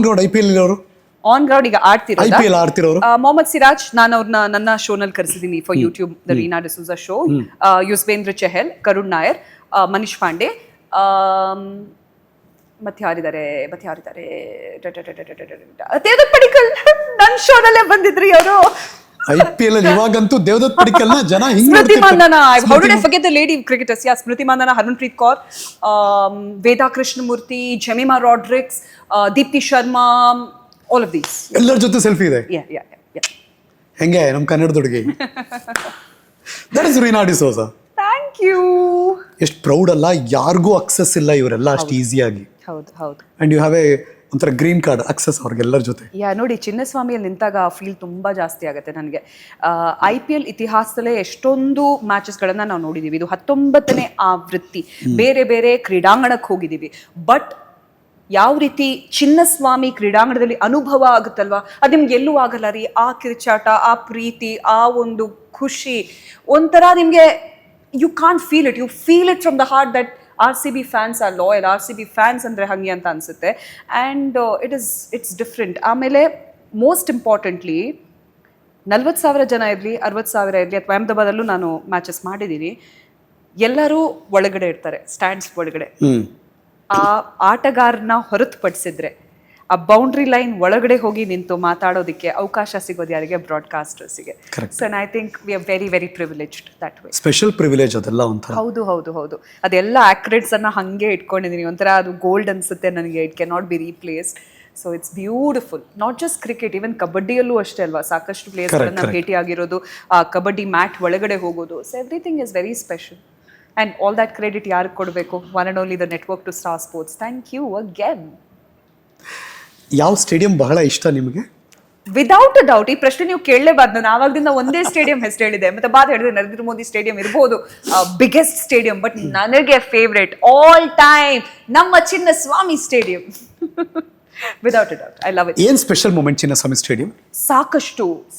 ground IPL ಅಲ್ಲಿರೋರು? On ground ಈಗ ಆಡ್ತಿರೋದು. IPL ಆಡ್ತಿರೋರು ಮೊಹಮ್ಮದ್ ಸಿರಾಜ್, ನಾನು ಅವ್ರನ್ನ ನನ್ನ ಶೋನಲ್ಲಿ ಕರೆಸಿದ್ದೀನಿ for YouTube, the Reena D'Souza show. Yuzvendra Chahal, Karun Nair, Manish Pandey, ಮತ್ತೆ ಯಾರಿದ್ದಾರೆ ದೇವದತ್ ಪಡಿಕ್ಕಲ್ ನನ್ನ ಶೋನಲ್ಲೇ ಬಂದಿದ್ರಿ ಅವರು. IPL ಅಲ್ಲಿ ಇವಾಗಂತೂ ದೇವದತ್ ಪಡಿಕ್ಕಲ್ನ ಜನ ಹಿಂಗೆ ಸ್ಮೃತಿ Mandhana. How did I forget the lady cricketers? Yeah, Smriti Mandhana, Harmanpreet Kaur, Veda Krishnamurthy, Jemimah Rodrigues, Deepti Sharma, all of these. ಎಲ್ಲರ ಜೊತೆ ಸೆಲ್ಫಿ ಇದೆ. Yeah. ಹೆಂಗೆ ನಮ್ಮ ಕನ್ನಡದ ಹುಡುಗಿ? That is Reena D'Souza. Thank you. ಎಷ್ಟು ಪ್ರೌಡ್ ಅಲ್ಲ, ಯಾರಿಗೂ ಅಕ್ಸೆಸ್ ಇಲ್ಲ ಇವರೆಲ್ಲ ಅಷ್ಟು ಈಸಿಯಾಗಿ. ಹೌದು. ಅಂಡ್ ಯು ಹ್ಯಾವ್ ಎ ಒಂಥರ ಗ್ರೀನ್ ಕಾರ್ಡ್ ಅಕ್ಸೆಸ್ ಅವ್ರಿಗೆಲ್ಲರ ಜೊತೆ. ನೋಡಿ, ಚಿನ್ನಸ್ವಾಮಿಯಲ್ಲಿ ನಿಂತಾಗ ಫೀಲ್ ತುಂಬಾ ಜಾಸ್ತಿ ಆಗುತ್ತೆ ನನಗೆ. IPL ಇತಿಹಾಸದಲ್ಲೇ ಎಷ್ಟೊಂದು ಮ್ಯಾಚಸ್ಗಳನ್ನ ನಾವು ನೋಡಿದೀವಿ. ಇದು 19ನೇ ಆವೃತ್ತಿ, ಬೇರೆ ಬೇರೆ ಕ್ರೀಡಾಂಗಣಕ್ಕೆ ಹೋಗಿದ್ದೀವಿ. ಬಟ್ ಯಾವ ರೀತಿ ಚಿನ್ನಸ್ವಾಮಿ ಕ್ರೀಡಾಂಗಣದಲ್ಲಿ ಅನುಭವ ಆಗುತ್ತಲ್ವಾ, ಅದು ನಿಮ್ಗೆ ಎಲ್ಲೂ ಆಗಲ್ಲ ರೀ. ಆ ಕಿರ್ಚಾಟ, ಆ ಪ್ರೀತಿ, ಆ ಒಂದು ಖುಷಿ, ಒಂಥರ ನಿಮಗೆ you can't feel it. You feel it from the heart that RCB fans are loyal. RCB fans ಅಂದರೆ ಹಾಗೆ ಅಂತ ಅನಿಸುತ್ತೆ. And it's different. ಆಮೇಲೆ ಮೋಸ್ಟ್ ಇಂಪಾರ್ಟೆಂಟ್ಲಿ 40,000 ಜನ ಇರಲಿ, 60,000 ಇರಲಿ, ಅಥವಾ ಅಹಮದಾಬಾದಲ್ಲೂ ನಾನು ಮ್ಯಾಚಸ್ ಮಾಡಿದ್ದೀನಿ, ಎಲ್ಲರೂ ಒಳಗಡೆ ಇರ್ತಾರೆ, ಸ್ಟ್ಯಾಂಡ್ಸ್ ಒಳಗಡೆ. ಆ ಆಟಗಾರನ ಹೊರತುಪಡಿಸಿದ್ರೆ ಆ ಬೌಂಡ್ರಿ ಲೈನ್ ಒಳಗಡೆ ಹೋಗಿ ನಿಂತು ಮಾತಾಡೋದಕ್ಕೆ ಅವಕಾಶ ಸಿಗೋದು ಯಾರಿಗೆ? ಬ್ರಾಡ್ಕಾಸ್ಟರ್ಸ್ಗೆ. So I think we are very very privileged that way. Special privilege ಅದೆಲ್ಲ ಒಂಥರ. ಹೌದು ಹೌದು ಹೌದು, ಅದೆಲ್ಲ ಆಕ್ರೆಡ್ಸ್ ಅನ್ನ ಹಂಗೆ ಇಟ್ಕೊಂಡಿದ್ದೀನಿ. ಒಂಥರ ಅದು ಗೋಲ್ಡ್ ಅನ್ಸುತ್ತೆ ನನಗೆ. It can not be replaced. So it's beautiful. Not just cricket, even ಕಬಡ್ಡಿಯಲ್ಲೂ ಅಷ್ಟೇ ಅಲ್ವಾ, ಸಾಕಷ್ಟು ಪ್ಲೇಯರ್ಸ್ಗಳನ್ನ ಭೇಟಿ ಆಗಿರೋದು, ಆ ಕಬಡ್ಡಿ ಮ್ಯಾಟ್ ಒಳಗಡೆ ಹೋಗೋದು. So everything is very special. And all that credit ಯಾರಿಗೆ ಕೊಡಬೇಕು? One and only the network to Star Sports. Thank you again. ಯಾವ ಸ್ಟೇಡಿಯಂ ಬಹಳ ಇಷ್ಟ ನಿಮಗೆ? ವಿದೌಟ್ ಅ ಡೌಟ್ ಈ ಪ್ರಶ್ನೆ ನೀವು ಕೇಳಲೇಬಾರ್ದು. ನಾನು ಆವಾಗದಿಂದ ಒಂದೇ ಸ್ಟೇಡಿಯಂ ಹೆಸರು ಹೇಳಿದೆ, ಮತ್ತೆ ಬಾದ್ ಹೇಳಿದೆ ನರೇಂದ್ರ ಮೋದಿ ಸ್ಟೇಡಿಯಂ ಇರ್ಬೋದು, ಬಿಗ್ಗೆಸ್ಟ್ ಸ್ಟೇಡಿಯಂ. ಬಟ್ ನನಗೆ ಫೇವ್ರೇಟ್ ಆಲ್ ಟೈಮ್ ನಮ್ಮ Chinnaswamy stadium. Without a doubt, I love it. ಏನ್ ಸ್ಪೆಷಲ್ ಮೂಮೆಂಟ್ ಚಿನ್ನಸ್ವಾಮಿ ಸ್ಟೇಡಿಯಂ?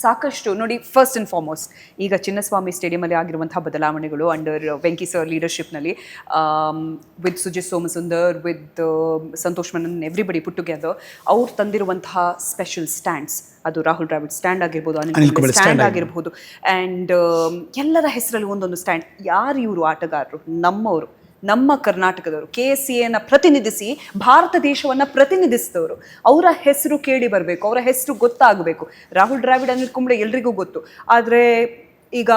ಸಾಕಷ್ಟು ನೋಡಿ. ಫಸ್ಟ್ ಅಂಡ್ ಫಾರ್ಮೋಸ್ಟ್, ಈಗ ಚಿನ್ನಸ್ವಾಮಿ ಸ್ಟೇಡಿಯಂ ಅಲ್ಲಿ ಆಗಿರುವಂತಹ ಬದಲಾವಣೆಗಳು ಅಂಡರ್ ವೆಂಕಿ ಸರ್ ಲೀಡರ್ಶಿಪ್ನಲ್ಲಿ, with Sujith Somasundar, with Santosh Menon, everybody put together, ಅವ್ರು ತಂದಿರುವಂತಹ ಸ್ಪೆಷಲ್ ಸ್ಟ್ಯಾಂಡ್ಸ್, ಅದು ರಾಹುಲ್ ದ್ರಾವಿಡ್ ಸ್ಟ್ಯಾಂಡ್ ಆಗಿರ್ಬೋದು, ಅನಿಲ್ ಕುಂಬ್ಳೆ ಸ್ಟ್ಯಾಂಡ್ ಆಗಿರ್ಬೋದು, ಆ್ಯಂಡ್ ಎಲ್ಲರ ಹೆಸರಲ್ಲಿ ಒಂದೊಂದು ಸ್ಟ್ಯಾಂಡ್. ಯಾರು ಇವರು ಆಟಗಾರರು? ನಮ್ಮವರು, ನಮ್ಮ ಕರ್ನಾಟಕದವರು, KCAನ ಪ್ರತಿನಿಧಿಸಿ ಭಾರತ ದೇಶವನ್ನ ಪ್ರತಿನಿಧಿಸಿದವರು. ಅವರ ಹೆಸರು ಕೇಳಿ ಬರಬೇಕು, ಅವರ ಹೆಸರು ಗೊತ್ತಾಗಬೇಕು. ರಾಹುಲ್ ದ್ರಾವಿಡ್, ಅನಿಲ್ ಕುಂಬ್ಳೆ ಎಲ್ರಿಗೂ ಗೊತ್ತು, ಆದರೆ ಈಗ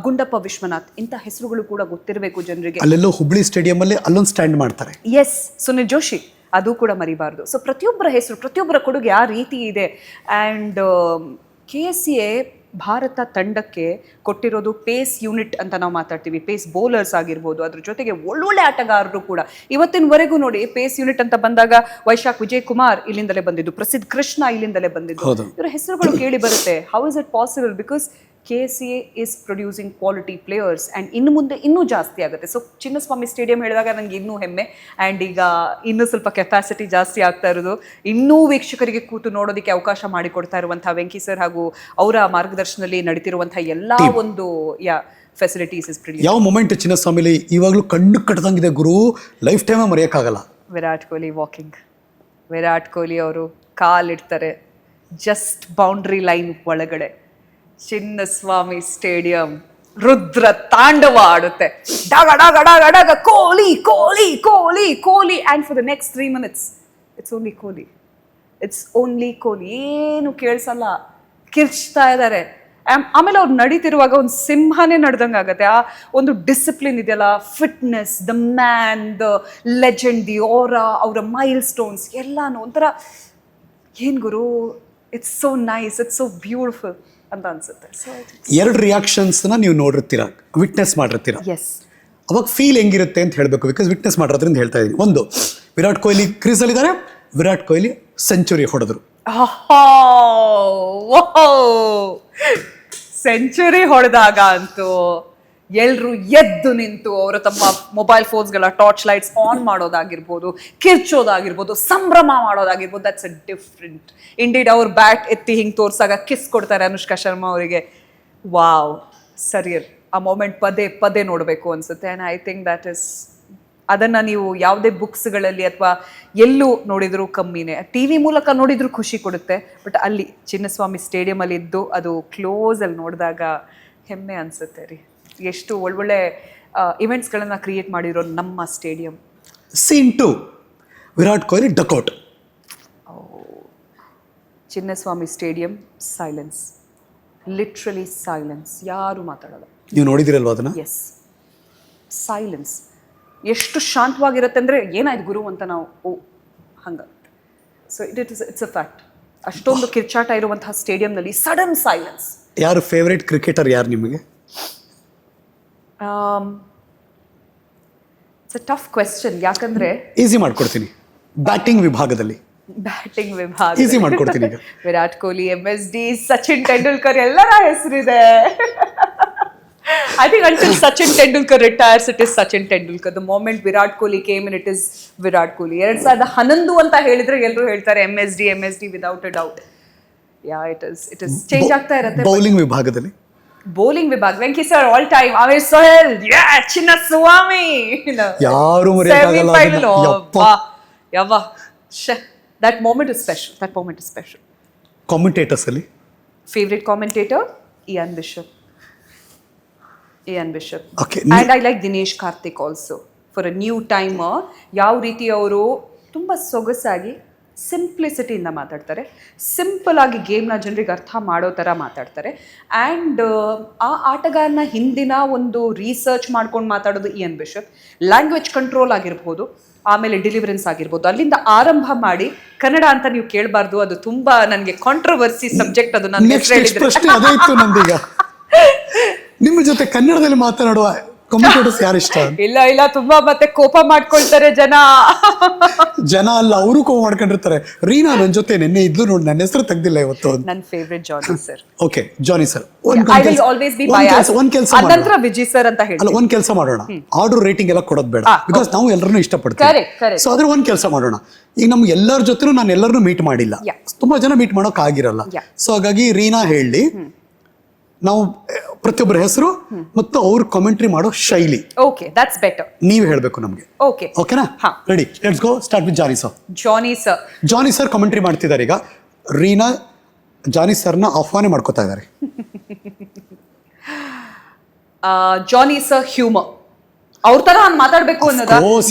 ಗುಂಡಪ್ಪ ವಿಶ್ವನಾಥ್ ಇಂಥ ಹೆಸರುಗಳು ಕೂಡ ಗೊತ್ತಿರಬೇಕು ಜನರಿಗೆ. ಅಲ್ಲೆಲ್ಲೋ ಹುಬ್ಳಿ ಸ್ಟೇಡಿಯಂ ಅಲ್ಲಿ ಅಲ್ಲೊಂದು ಸ್ಟ್ಯಾಂಡ್ ಮಾಡ್ತಾರೆ. ಎಸ್, ಸುನಿಲ್ ಜೋಶಿ, ಅದು ಕೂಡ ಮರಿಬಾರ್ದು. ಸೊ ಪ್ರತಿಯೊಬ್ಬರ ಹೆಸರು, ಪ್ರತಿಯೊಬ್ಬರ ಕೊಡುಗೆ ಆ ರೀತಿ ಇದೆ. ಆ್ಯಂಡ್ KCA ಭಾರತ ತಂಡಕ್ಕೆ ಕೊಟ್ಟಿರೋದು ಪೇಸ್ ಯೂನಿಟ್ ಅಂತ ನಾವು ಮಾತಾಡ್ತೀವಿ. ಪೇಸ್ ಬೌಲರ್ಸ್ ಆಗಿರ್ಬೋದು, ಅದ್ರ ಜೊತೆಗೆ ಒಳ್ಳೊಳ್ಳೆ ಆಟಗಾರರು ಕೂಡ. ಇವತ್ತಿನವರೆಗೂ ನೋಡಿ, ಪೇಸ್ ಯೂನಿಟ್ ಅಂತ ಬಂದಾಗ ವೈಶಾಖ್ ವಿಜಯ್ ಕುಮಾರ್ ಇಲ್ಲಿಂದಲೇ ಬಂದಿದ್ದು, ಪ್ರಸಿದ್ಧ ಕೃಷ್ಣ ಇಲ್ಲಿಂದಲೇ ಬಂದಿದ್ದು. ಇವರ ಹೆಸರುಗಳು ಕೇಳಿ ಬರುತ್ತೆ. How is it possible? Because KCA is producing quality players. And ಇನ್ನು ಮುಂದೆ ಇನ್ನೂ ಜಾಸ್ತಿ ಆಗುತ್ತೆ. ಸೊ ಚಿನ್ನಸ್ವಾಮಿ ಸ್ಟೇಡಿಯಂ ಹೇಳಿದಾಗ ನನಗೆ ಇನ್ನೂ ಹೆಮ್ಮೆ. ಆ್ಯಂಡ್ ಈಗ ಇನ್ನೂ ಸ್ವಲ್ಪ ಕೆಪಾಸಿಟಿ ಜಾಸ್ತಿ ಆಗ್ತಾ ಇರೋದು, ಇನ್ನೂ ವೀಕ್ಷಕರಿಗೆ ಕೂತು ನೋಡೋದಕ್ಕೆ ಅವಕಾಶ ಮಾಡಿಕೊಡ್ತಾ ಇರುವಂತಹ ವೆಂಕಿ ಸರ್ ಹಾಗೂ ಅವರ ಮಾರ್ಗದರ್ಶನದಲ್ಲಿ ನಡೀತಿರುವಂತಹ ಎಲ್ಲ ಒಂದು ಫೆಸಿಲಿಟೀಸ್ ಇಸ್ ಬ್ರಿಲಿಯಂಟ್. ಯಾವ ಮೊಮೆಂಟ್ ಚಿನ್ನಸ್ವಾಮಿಲಿ ಇವಾಗಲೂ ಕಣ್ಣು ಕಟ್ಟದಂಗಿದೆ ಗುರು, ಲೈಫ್ ಟೈಮ್ ಮರೆಯೋಕ್ಕಾಗಲ್ಲ? ವಿರಾಟ್ ಕೊಹ್ಲಿ ವಾಕಿಂಗ್. ವಿರಾಟ್ ಕೊಹ್ಲಿ ಅವರು ಕಾಲಿಡ್ತಾರೆ ಜಸ್ಟ್ ಬೌಂಡ್ರಿ ಲೈನ್ ಒಳಗಡೆ. ಚಿನ್ನಸ್ವಾಮಿ ಸ್ಟೇಡಿಯಂ ರುದ್ರ ತಾಂಡವ ಆಡುತ್ತೆ. ಡಗ ಡಗ ಡಗ ಡಗ Kohli Kohli Kohli Kohli. And for the next 3 minutes it's only Kohli, it's only Kohli. ಏನು ಕೇಳಿಸಲ್ಲ, ಕಿರ್ಚ್ತಾ ಇದ್ದಾರೆ. ಆಮೇಲೆ ಅವ್ರು ನಡೀತಿರುವಾಗ ಒಂದು ಸಿಂಹನೇ ನಡೆದಂಗೆ ಆಗುತ್ತೆ. ಆ ಒಂದು ಡಿಸಿಪ್ಲಿನ್ ಇದೆಯಲ್ಲ, fitness, the man, the legend, the aura, ಅವರ ಮೈಲ್ ಸ್ಟೋನ್ಸ್ ಎಲ್ಲಾನು ಒಂಥರ ಏನು ಗುರು, it's so nice, it's so beautiful ಅಂತ ಅನ್ಸುತ್ತೆ. ಎರಡು ರಿಯಾಕ್ಷನ್ಸ್ನ ನೀವು ನೋಡಿರ್ತೀರ, ವಿಟ್ನೆಸ್ ಮಾಡಿರ್ತೀರ. ಎಸ್, ಅವಾಗ ಫೀಲ್ ಹೆಂಗಿರುತ್ತೆ ಅಂತ ಹೇಳಬೇಕು, ಬಿಕಾಸ್ ವಿಟ್ನೆಸ್ ಮಾಡಿರೋದ್ರಿಂದ ಹೇಳ್ತಾ ಇದ್ದೀನಿ. ಒಂದು, ವಿರಾಟ್ ಕೊಹ್ಲಿ ಕ್ರೀಸಲ್ಲಿದ್ದಾರೆ, ವಿರಾಟ್ ಕೊಹ್ಲಿ ಸೆಂಚುರಿ ಹೊಡೆದ್ರು. ಸೆಂಚುರಿ ಹೊಡೆದಾಗ ಅಂತೂ ಎಲ್ರು ಎದ್ದು ನಿಂತು ಅವರು ತಮ್ಮ ಮೊಬೈಲ್ ಫೋನ್ಸ್ಗಳ ಟಾರ್ಚ್ ಲೈಟ್ಸ್ ಆನ್ ಮಾಡೋದಾಗಿರ್ಬೋದು, ಕಿರ್ಚೋದಾಗಿರ್ಬೋದು, ಸಂಭ್ರಮ ಮಾಡೋದಾಗಿರ್ಬೋದು. That's a different. ಇಂಡೀಡ್ ಅವ್ರು ಬ್ಯಾಟ್ ಎತ್ತಿ ಹಿಂಗೆ ತೋರ್ಸಾಗ ಕಿಸ್ ಕೊಡ್ತಾರೆ ಅನುಷ್ಕಾ ಶರ್ಮಾ ಅವರಿಗೆ. ವಾವ್, ಸರಿಯರ್. ಆ ಮೊಮೆಂಟ್ ಪದೇ ಪದೇ ನೋಡಬೇಕು ಅನ್ಸುತ್ತೆ. And I think that is, ಅದನ್ನು ನೀವು ಯಾವುದೇ ಬುಕ್ಸ್ಗಳಲ್ಲಿ ಅಥವಾ ಎಲ್ಲೂ ನೋಡಿದರೂ ಕಮ್ಮಿನೇ. TV ಮೂಲಕ ನೋಡಿದರೂ ಖುಷಿ ಕೊಡುತ್ತೆ, ಬಟ್ ಅಲ್ಲಿ ಚಿನ್ನಸ್ವಾಮಿ ಸ್ಟೇಡಿಯಮಲ್ಲಿ ಇದ್ದು ಅದು ಕ್ಲೋಸಲ್ಲಿ ನೋಡಿದಾಗ ಹೆಮ್ಮೆ ಅನಿಸುತ್ತೆ ರೀ. ಎಷ್ಟು ಒಳ್ಳೊಳ್ಳೆ ಇವೆಂಟ್ಸ್ಗಳನ್ನು ಕ್ರಿಯೇಟ್ ಮಾಡಿರೋ ನಮ್ಮ stadium. Scene 2, Virat Kohli duck out. Chinnaswamy stadium silence, literally silence, ಯಾರು ಮಾತಾಡಲ್ಲ. ನೀವು ನೋಡಿದಿರಲ್ವಾ ಅದನ್ನ? Yes, silence. ಎಷ್ಟು ಶಾಂತವಾಗಿರುತ್ತೆ ಅಂದರೆ ಏನಾಯ್ತು ಗುರು ಅಂತ ನಾವು ಹಂಗಾಗುತ್ತೆ. So it's a fact. ಅಷ್ಟೊಂದು ಕಿರ್ಚಾಟ ಇರುವಂತಹ ಸ್ಟೇಡಿಯಂನಲ್ಲಿ ಸಡನ್ ಸೈಲೆನ್ಸ್. ಯಾರು ಫೇವ್ರೇಟ್ ಕ್ರಿಕೆಟರ್ ಯಾರು ನಿಮಗೆ? It's a tough question. ಯಾಕಂದ್ರೆ ಈಸಿ ಮಾಡ್ಕೊಡ್ತೀನಿ. ಬ್ಯಾಟಿಂಗ್ ವಿಭಾಗದಲ್ಲಿ ಈಸಿ ಮಾಡ್ಕೊಡ್ತೀನಿ. ವಿರಾಟ್ ಕೊಹ್ಲಿ, MSD, ಸಚಿನ್ ತೆಂಡೂಲ್ಕರ್ ಎಲ್ಲರ ಹೆಸರಿದೆ. I think until Sachin Tendulkar retires, it is Sachin Tendulkar. The moment Virat Kohli came in, it is Virat Kohli. 2011 ಅಂತ ಹೇಳಿದ್ರೆ ಎಲ್ಲರೂ ಹೇಳ್ತಾರೆ MSD without a doubt. Yeah, it is change ಆಗ್ತಾ ಇರುತ್ತೆ. ಬೌಲಿಂಗ್ ವಿಭಾಗದಲ್ಲಿ ವೆಂಕಿ ಸರ್ ಆಲ್ ಟೈಮ್. ಆಮೇಲೆ ಸೋಹೆಲ್, ಚಿನ್ನಸ್ವಾಮಿ, ಯಾರು ಮರೆಯೋಕ್ಕಾಗಲ್ಲ. ಯವ್ವ, that moment is special. ಕಾಮೆಂಟೇಟರ್ಸ್ ಅಲ್ಲಿ favourite commentator Ian Bishop. Okay. And I like Dinesh Karthik also. For a new timer, ಯಾವ ರೀತಿ ಅವರು ತುಂಬ ಸೊಗಸಾಗಿ ಸಿಂಪ್ಲಿಸಿಟಿಯಿಂದ ಮಾತಾಡ್ತಾರೆ, ಸಿಂಪಲ್ ಆಗಿ ಗೇಮ್ನ ಜನರಿಗೆ ಅರ್ಥ ಮಾಡೋ ಥರ ಮಾತಾಡ್ತಾರೆ. ಆ್ಯಂಡ್ ಆ ಆಟಗಾರನ ಹಿಂದಿನ ಒಂದು ರಿಸರ್ಚ್ ಮಾಡ್ಕೊಂಡು ಮಾತಾಡೋದು ಇಯನ್ ಬಿಷಪ್. ಲ್ಯಾಂಗ್ವೇಜ್ ಕಂಟ್ರೋಲ್ ಆಗಿರ್ಬೋದು, ಆಮೇಲೆ ಡೆಲಿವರೆನ್ಸ್ ಆಗಿರ್ಬೋದು, ಅಲ್ಲಿಂದ ಆರಂಭ ಮಾಡಿ ಕನ್ನಡ ಅಂತ ನೀವು ಕೇಳಬಾರ್ದು. ಅದು ತುಂಬಾ ನನಗೆ ಕಾಂಟ್ರವರ್ಸಿ ಸಬ್ಜೆಕ್ಟ್. ಅದು ನಾನು ಪ್ರಶ್ನೆ ಅದೇ ಇತ್ತು ನಂದೀಗ. ನಿಮ್ಮ ಜೊತೆ ಕನ್ನಡದಲ್ಲಿ ಮಾತನಾಡುವ ಕಾಮೆಂಟೇಟರ್ಸ್ ಯಾರು ಇಷ್ಟ? ಇಲ್ಲ ತುಂಬಾ ಮತ್ತೆ ಕೋಪ ಮಾಡ್ಕೊಳ್ತಾರೆ ಜನ ಅಲ್ಲ, ಅವರು ಕೋಪ ಮಾಡ್ಕೊಂಡಿರ್ತಾರೆ. ರೀನಾ ನನ್ನ ಜೊತೆ ನಿನ್ನೆ ಇದ್ಲು ನೋಡಿ, ನನ್ನ ಹೆಸರು ತೆಗ್ದಿಲ್ಲ ಇವತ್ತು. ನನ್ನ ಫೇವರೇಟ್ ಜಾನಿ ಸರ್. ಓಕೆ, ಜಾನಿ ಸರ್. ನಂತರ ವಿಜಯ್ ಸರ್ ಅಂತ ಹೇಳಿ. ಅಲ್ಲ, ಒಂದ್ ಕೆಲಸ ಮಾಡೋಣ, ಆರ್ಡರ್ ರೇಟಿಂಗ್ ಎಲ್ಲ ಕೊಡೋದು ಬೇಡ, ಬಿಕಾಸ್ ನಾವು ಎಲ್ಲರನ್ನೂ ಇಷ್ಟಪಡ್ತೀವಿ. ಸೊ ಅದ್ರ ಒಂದ್ ಕೆಲಸ ಮಾಡೋಣ. ಈಗ ನಮ್ಗೆ ಎಲ್ಲರ ಜೊತೆ ನಾನು ಎಲ್ಲರನ್ನೂ ಮೀಟ್ ಮಾಡಿಲ್ಲ, ತುಂಬಾ ಜನ ಮೀಟ್ ಮಾಡೋಕ್ ಆಗಿರಲ್ಲ. ಸೊ ಹಾಗಾಗಿ ರೀನಾ ಹೇಳಿ, ನಾವು ಪ್ರತಿಯೊಬ್ಬರ ಹೆಸರು ಮತ್ತು ಅವ್ರು ಕಾಮೆಂಟ್ರಿ ಮಾಡೋ ಶೈಲಿ. Okay, that's better. ನೀವು ಹೇಳಬೇಕು ನಮಗೆ. ಓಕೆ, ಓಕೆನಾ? Ready, let's go. Start with Johnny sir. Johnny sir commentary ಮಾಡ್ತಿದ್ದಾರೆ. ಈಗ ರೀನಾ ಜಾನಿ ಸರ್ನ ಆಹ್ವಾನ ಮಾಡ್ಕೋತಾ ಇದ್ದಾರೆ. ಜಾನಿ ಸರ್ ಹ್ಯೂಮರ್, ಅವ್ರ ತರ ನಾನು ಮಾತಾಡ್ಬೇಕು ಅನ್ನೋದ.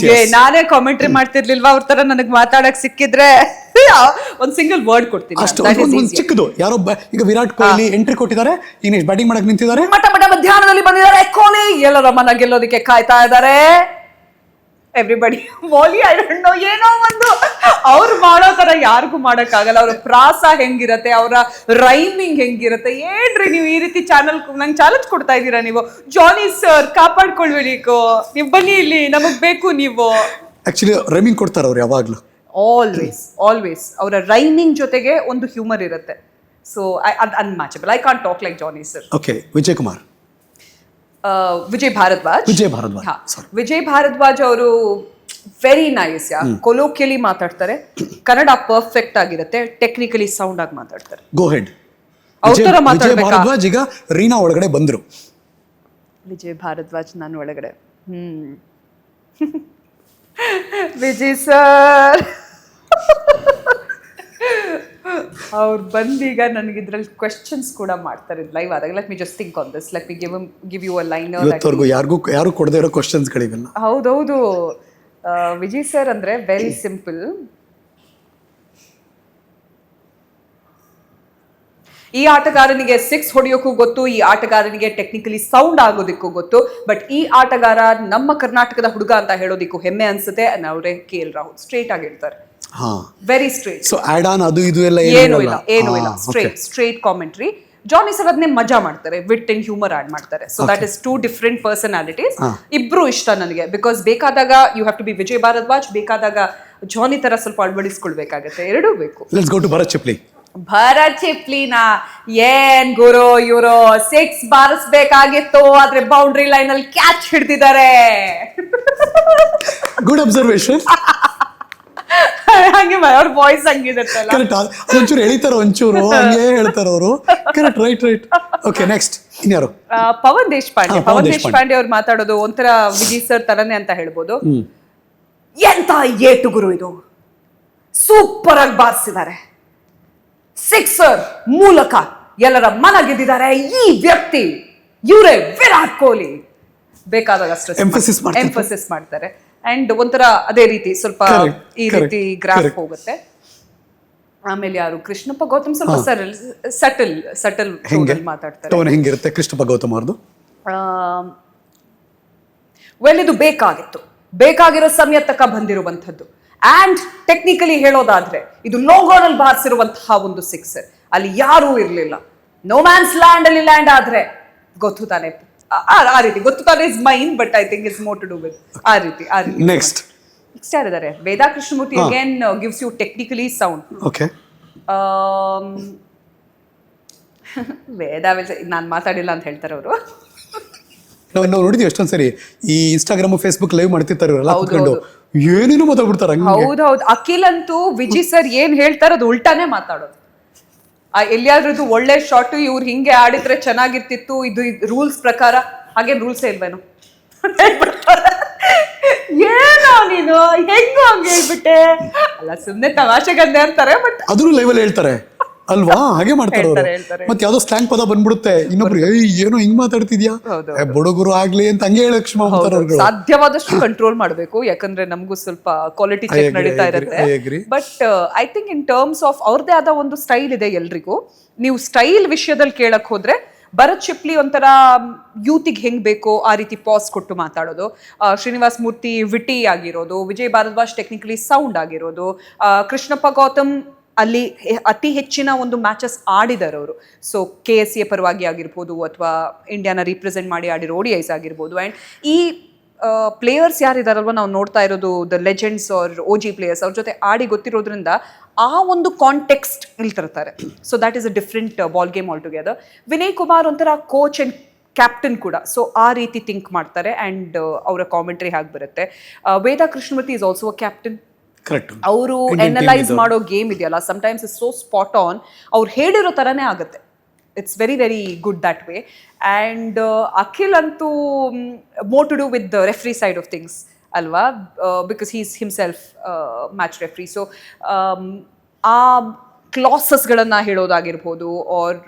ನಾನೇ ಕಾಮೆಂಟ್ರಿ ಮಾಡ್ತಿರ್ಲಿಲ್ವಾ, ಅವ್ರ ತರ ನನಗ್ ಮಾತಾಡಕ್ ಸಿಕ್ಕಿದ್ರೆ ಒಂದ್ ಸಿಂಗಲ್ ವರ್ಡ್ ಕೊಡ್ತೀನಿ. ಚಿಕ್ಕದು ಯಾರೋ ಈಗ ವಿರಾಟ್ ಕೊಹ್ಲಿ ಎಂಟ್ರಿ ಕೊಟ್ಟಿದ್ದಾರೆ, ಈಗ ಬ್ಯಾಟಿಂಗ್ ಮಾಡಕ್ ನಿಂತಿದ್ದಾರೆ. ಮಠ ಮಧ್ಯಾಹ್ನದಲ್ಲಿ ಬಂದಿದ್ದಾರೆ ಕೊಹ್ಲಿ, ಎಲ್ಲರ ಮನ ಗೆಲ್ಲೋದಕ್ಕೆ ಕಾಯ್ತಾ ಇದ್ದಾರೆ. ಎವ್ರಿಬಡಿ ವಾಲಿ, ಐ ಡೋಂಟ್ ನೋ, ಏನೋ ಒಂದು ಅವ್ರು ಮಾಡೋ ತರ ಯಾರಿಗೂ ಮಾಡಕ್ ಆಗಲ್ಲ. ಅವ್ರ ಪ್ರಾಸ ಹೆಂಗಿರತ್ತೆ, ಅವರ ರೈಮಿಂಗ್ ಹೆಂಗಿರತ್ತೆ. ಏನ್ರಿ ನೀವು ಈ ರೀತಿ ನಂಗೆ ಚಾಲೆಂಜ್ ಕೊಡ್ತಾ ಇದ್ದೀರಾ ನೀವು? ಜಾನಿ ಸರ್ ಕಾಪಾಡ್ಕೊಳ್ಬೇಕು, ನೀವು ಬನ್ನಿ ಇಲ್ಲಿ, ನಮಗ್ ಬೇಕು ನೀವು. ಆಕ್ಚುಲಿ ರೈಮಿಂಗ್ ಕೊಡ್ತಾರೆ ಅವ್ರು ಯಾವಾಗ್ಲೂ. ಆಲ್ವೇಸ್ ಅವರ ರೈಮಿಂಗ್ ಜೊತೆಗೆ ಒಂದು ಹ್ಯೂಮರ್ ಇರುತ್ತೆ. So unmatchable. I can't talk like Johnny sir. Okay, Vijay Kumar. Vijay Bharadwaj ಅವರು ವೆರಿ ನೈಸ್. ಕೊಲೋಕಿಯಲಿ ಮಾತಾಡ್ತಾರೆ, ಕನ್ನಡ ಪರ್ಫೆಕ್ಟ್ ಆಗಿರುತ್ತೆ, ಟೆಕ್ನಿಕಲಿ ಸೌಂಡ್ ಆಗಿ ಮಾತಾಡ್ತಾರೆ. ಗೋ ಹೆಡ್. ವಿಜಯ್ ಭಾರದ್ವಾಜ್ ಈಗ ರೀನಾ ಒಳಗಡೆ ಬಂದ್ರು. ವಿಜಯ್ ಭಾರದ್ವಾಜ್ ನಾನು ಒಳಗಡೆ. ವಿಜಯ್ ಸರ್ ಅವ್ರು ಬಂದೀಗ ನನಗೆ ಇದ್ರಲ್ಲಿ ಕ್ವೆಶ್ಚನ್ಸ್ ಕೂಡ ಮಾಡ್ತಾರೆ ಲೈವ್ ಆದಾಗ. Let me just think on this. Let me give you a liner. ಇವತ್ತವರೆಗೂ ಯಾರು ಕೊಡದೇ ಇರೋ ಕ್ವೆಶ್ಚನ್ಸ್ಗಳಿವೆಲ್ಲ. ಹೌದೌದು. ವಿಜಯ್ ಸರ್ ಅಂದ್ರೆ ವೆರಿ ಸಿಂಪಲ್. ಈ ಆಟಗಾರನಿಗೆ 6 ಹೊಡೆಯೋಕ್ಕೂ ಗೊತ್ತು, ಈ ಆಟಗಾರನಿಗೆ ಟೆಕ್ನಿಕಲಿ ಸೌಂಡ್ ಆಗೋದಿಕ್ಕೂ ಗೊತ್ತು. ಬಟ್ ಈ ಆಟಗಾರ ನಮ್ಮ ಕರ್ನಾಟಕದ ಹುಡುಗ ಅಂತ ಹೇಳೋದಿಕ್ಕೂ ಹೆಮ್ಮೆ ಅನ್ಸುತ್ತೆ. ಅವರೇ KL ರಾಹುಲ್. ಸ್ಟ್ರೇಟ್ ಆಗಿ ಹೇಳ್ತಾರೆ, very straight. So add on ಅದು ಇದು ಎಲ್ಲ ಏನೂ ಇಲ್ಲ. Straight commentary. ಜಾನಿ ಸರ್ ಅದನ್ನೇ ಮಜಾ ಮಾಡ್ತಾರೆ, ವಿಟ್ ಅಂಡ್ ಹ್ಯೂಮರ್ ಆಡ್ ಮಾಡ್ತಾರೆ. So that is 2 different personalities. ಇಬ್ರು ಇಷ್ಟ ನನಗೆ, ಬಿಕಾಸ್ ಬೇಕಾದಾಗ you have to be Vijay Bharadwaj, ಬೇಕಾದಾಗ ಜಾನಿ ತರ ಸ್ವಲ್ಪ ಅಳವಡಿಸ್ಕೊಳ್ಬೇಕಾಗತ್ತೆ. ಎರಡೂ ಬೇಕು. Let's go to Bharath Chipli. Bharath ಚಿಪ್ಲಿನ ಏನ್ ಗುರು, ಇವರು 6 ಬಾರಿಸ್ಬೇಕಾಗಿತ್ತು, ಆದ್ರೆ ಬೌಂಡ್ರಿ ಲೈನ್ ಅಲ್ಲಿ ಕ್ಯಾಚ್ ಹಿಡ್ದಿದ್ದಾರೆ. Good observation. ಹಂಗೆ ಅವ್ರ ವಾಯ್ಸ್ ಹಂಗಿರುತ್ತಲ್ಲ, ಕರೆಕ್ಟ್. ಒಂಚೂರು ಎಳಿತಾರ, ಒಂಚೂರು ಹಂಗೆ ಹೇಳ್ತಾರ ಅವರು. Correct, right. ಓಕೆ, ನೆಕ್ಸ್ಟ್ ಇನ್ಯಾರು? ಪವನ್ ದೇಶಪಾಂಡೆ ಅವ್ರು ಮಾತಾಡೋದು ಒಂಥರ ವಿಜಯ್ ಸರ್ ತರನೇ ಅಂತ ಹೇಳ್ಬೋದು. ಎಂತ ಏಟು ಗುರು ಇದು, ಸೂಪರ್ ಆಗಿ ಬಾರಿಸಿದ್ದಾರೆ, ಸಿಕ್ಸರ್ ಮೂಲಕ ಎಲ್ಲರ ಮನ ಗೆದ್ದಿದ್ದಾರೆ ಈ ವ್ಯಕ್ತಿ, ಇವರೇ ವಿರಾಟ್ ಕೊಹ್ಲಿ. ಬೇಕಾದಾಗ ಎಂಫಸಿಸ್ ಮಾಡ್ತಾರೆ. ಅಂಡ್ ಒಂಥರ ಅದೇ ರೀತಿ ಸ್ವಲ್ಪ ಈ ರೀತಿ ಗ್ರಾಫ್ ಹೋಗುತ್ತೆ. ಆಮೇಲೆ ಯಾರು ಕೃಷ್ಣಪ್ಪ ಗೌತಮ್ ಸ್ವಲ್ಪ ಸಟಲ್ ಮಾತಾಡ್ತಾರೆ. ಹೆಂಗಿರುತ್ತೆ ಕೃಷ್ಣಪ್ಪ ಗೌತಮ್ ಅವ್ರದ್ದು? ವೆಲ್, ಇದು ಬೇಕಾಗಿರೋ ಸಮಯ ತಕ್ಕ ಬಂದಿರುವಂಥದ್ದು. ಅಂಡ್ ಟೆಕ್ನಿಕಲಿ ಹೇಳೋದಾದ್ರೆ ಇದು ಲೋಗೋನಲ್ಲಿ ಬಾರಿಸಿರುವಂತಹ ಒಂದು ಸಿಕ್ಸರ್. ಅಲ್ಲಿ ಯಾರೂ ಇರ್ಲಿಲ್ಲ, ನೋ ಮ್ಯಾನ್ಸ್ ಲ್ಯಾಂಡ್ ಅಲ್ಲಿ ಲ್ಯಾಂಡ್ ಆದ್ರೆ ಗೊತ್ತು ತಾನೆ, ಆ ರೀತಿ ಗೊತ್ತು ತಾನೆ is mine, but I think it's more to do with ಆ ರೀತಿ. ನೆಕ್ಸ್ಟ್ ಯಾರಿದ್ದಾರೆ? Veda Krishnamurthy again gives you technically sound. Okay, Veda ನಾನು ಮಾತಾಡಿಲ್ಲ ಅಂತ ಹೇಳ್ತಾರೆ ಅವರು. ನಾವು ನೋಡಿದ್ವಿ ಎಷ್ಟೊಂದ್ ಸರಿ ಈ ಇನ್ಸ್ಟಾಗ್ರಾಮ್ ಫೇಸ್ಬುಕ್ ಲೈವ್ ಮಾಡ್ತಿರ್ತಾರೆ ಏನೇನು ಮಾತಾಡ್ಬಿಡ್ತಾರೆ. ಹೌದೌದು. ಅಖಿಲ್ ಅಂತೂ ವಿಜಯ್ ಸರ್ ಏನ್ ಹೇಳ್ತಾರೋ ಅದು ಉಲ್ಟಾನೇ ಮಾತಾಡೋದು. ಎಲ್ಲಿಯಾದ್ರೂ ಇದು ಒಳ್ಳೆ ಶಾಟ್, ಇವ್ರು ಹಿಂಗೆ ಆಡಿದ್ರೆ ಚೆನ್ನಾಗಿರ್ತಿತ್ತು, ಇದು ರೂಲ್ಸ್ ಪ್ರಕಾರ. ಹಾಗೆ ರೂಲ್ಸೇ ಇಲ್ವೇನು? ಏನೋ ನೀನು ಹೆಂಗೋ ಹಂಗೆ ಹೇಳ್ಬಿಟ್ಟೆ. ಅಲ್ಲ, ಸುಮ್ನೆ ತಮಾಷೆಗಂದೆ ಅಂತಾರೆ, ಬಟ್ ಅದನ್ನು ಲೈವ್ ಅಲ್ಲಿ ಹೇಳ್ತಾರೆ. ಅಲ್ವಾ? ಹಾಗೆ ಮಾಡ್ತಾರೆ ಅವರು. ಹೇಳ್ತಾರೆ. ಮತ್ತೆ ಯಾವ್ದೋ ಸ್ಲ್ಯಾಂಗ್ ಪದ ಬಂದ್ಬಿಡುತ್ತೆ, ಇನ್ನೊಬ್ರು ಏಯ್ ಏನೋ ಹಿಂಗ್ ಮಾತಾಡ್ತಿದ್ಯಾ, ಬುಡುಗುರು ಆಗ್ಲಿ ಅಂತ ಹಂಗೆ ಹೇಳಕ್ ಶುರು ಮಾಡ್ತಾರೆ ಅವ್ರುಗಳು. ಸಾಧ್ಯವಾದಷ್ಟು ಕಂಟ್ರೋಲ್ ಮಾಡಬೇಕು, ಯಾಕಂದ್ರೆ ನಮಗೂ ಸ್ವಲ್ಪ ಕ್ವಾಲಿಟಿ ಚೆಕ್ ನಡೀತಾ I ಇರುತ್ತೆ. agree. But I think in terms of ಅವ್ರದ್ದೇ ಆದ ಒಂದು ಸ್ಟೈಲ್ ಇದೆ ಎಲ್ರಿಗೂ. ನೀವು ಸ್ಟೈಲ್ ವಿಷಯದಲ್ಲಿ ಕೇಳಕ್ ಹೋದ್ರೆ ಭರತ್ ಶಿಪ್ಲಿ ಒಂಥರ ಯೂತಿಗೆ ಹೆಂಗ್ ಬೇಕೋ ಆ ರೀತಿ ಪಾಸ್ ಕೊಟ್ಟು ಮಾತಾಡೋದು, ಶ್ರೀನಿವಾಸ್ ಮೂರ್ತಿ ವಿಟಿ ಆಗಿರೋದು, ವಿಜಯ್ ಭಾರದ್ವಾಜ್ ಟೆಕ್ನಿಕಲಿ ಸೌಂಡ್ ಆಗಿರೋದು, ಕೃಷ್ಣಪ್ಪ ಗೌತಮ್ ಅಲ್ಲಿ ಅತಿ ಹೆಚ್ಚಿನ ಒಂದು ಮ್ಯಾಚಸ್ ಆಡಿದ್ದಾರೆ ಅವರು. ಸೊ KSA ಪರವಾಗಿ ಆಗಿರ್ಬೋದು ಅಥವಾ ಇಂಡಿಯಾನ ರಿಪ್ರೆಸೆಂಟ್ ಮಾಡಿ ಆಡಿರೋ ODIs ಆಗಿರ್ಬೋದು. ಆ್ಯಂಡ್ ಈ ಪ್ಲೇಯರ್ಸ್ ಯಾರಿದಾರಲ್ವ ನಾವು ನೋಡ್ತಾ ಇರೋದು the legends are OG players, ಅವ್ರ ಜೊತೆ ಆಡಿ ಗೊತ್ತಿರೋದ್ರಿಂದ ಆ ಒಂದು ಕಾಂಟೆಕ್ಸ್ಟ್ ಇಲ್ಲಿ ತರ್ತಾರೆ. So that is a different ball game all together. Vinay Kumar ಒಂಥರ ಕೋಚ್ ಅಂಡ್ ಕ್ಯಾಪ್ಟನ್ ಕೂಡ, ಸೊ ಆ ರೀತಿ ಥಿಂಕ್ ಮಾಡ್ತಾರೆ ಆ್ಯಂಡ್ ಅವರ ಕಾಮೆಂಟ್ರಿ ಹಾಗೆ ಬರುತ್ತೆ. Veda Krishnamurthy is also a captain. ಅವರು ಎನಲೈಸ್ ಮಾಡೋ ಗೇಮ್ ಇದೆಯಲ್ಲ, sometimes is so spot on, ಅವ್ರು ಹೇಳಿರೋ ಥರನೇ ಆಗುತ್ತೆ. It's very very good that way. And Akhil ಅಂತೂ more to do with the referee side of things ಅಲ್ವಾ, because he is himself match referee. So ಆ ಕ್ಲಾಸಸ್ಗಳನ್ನು ಹೇಳೋದಾಗಿರ್ಬೋದು, ಆರ್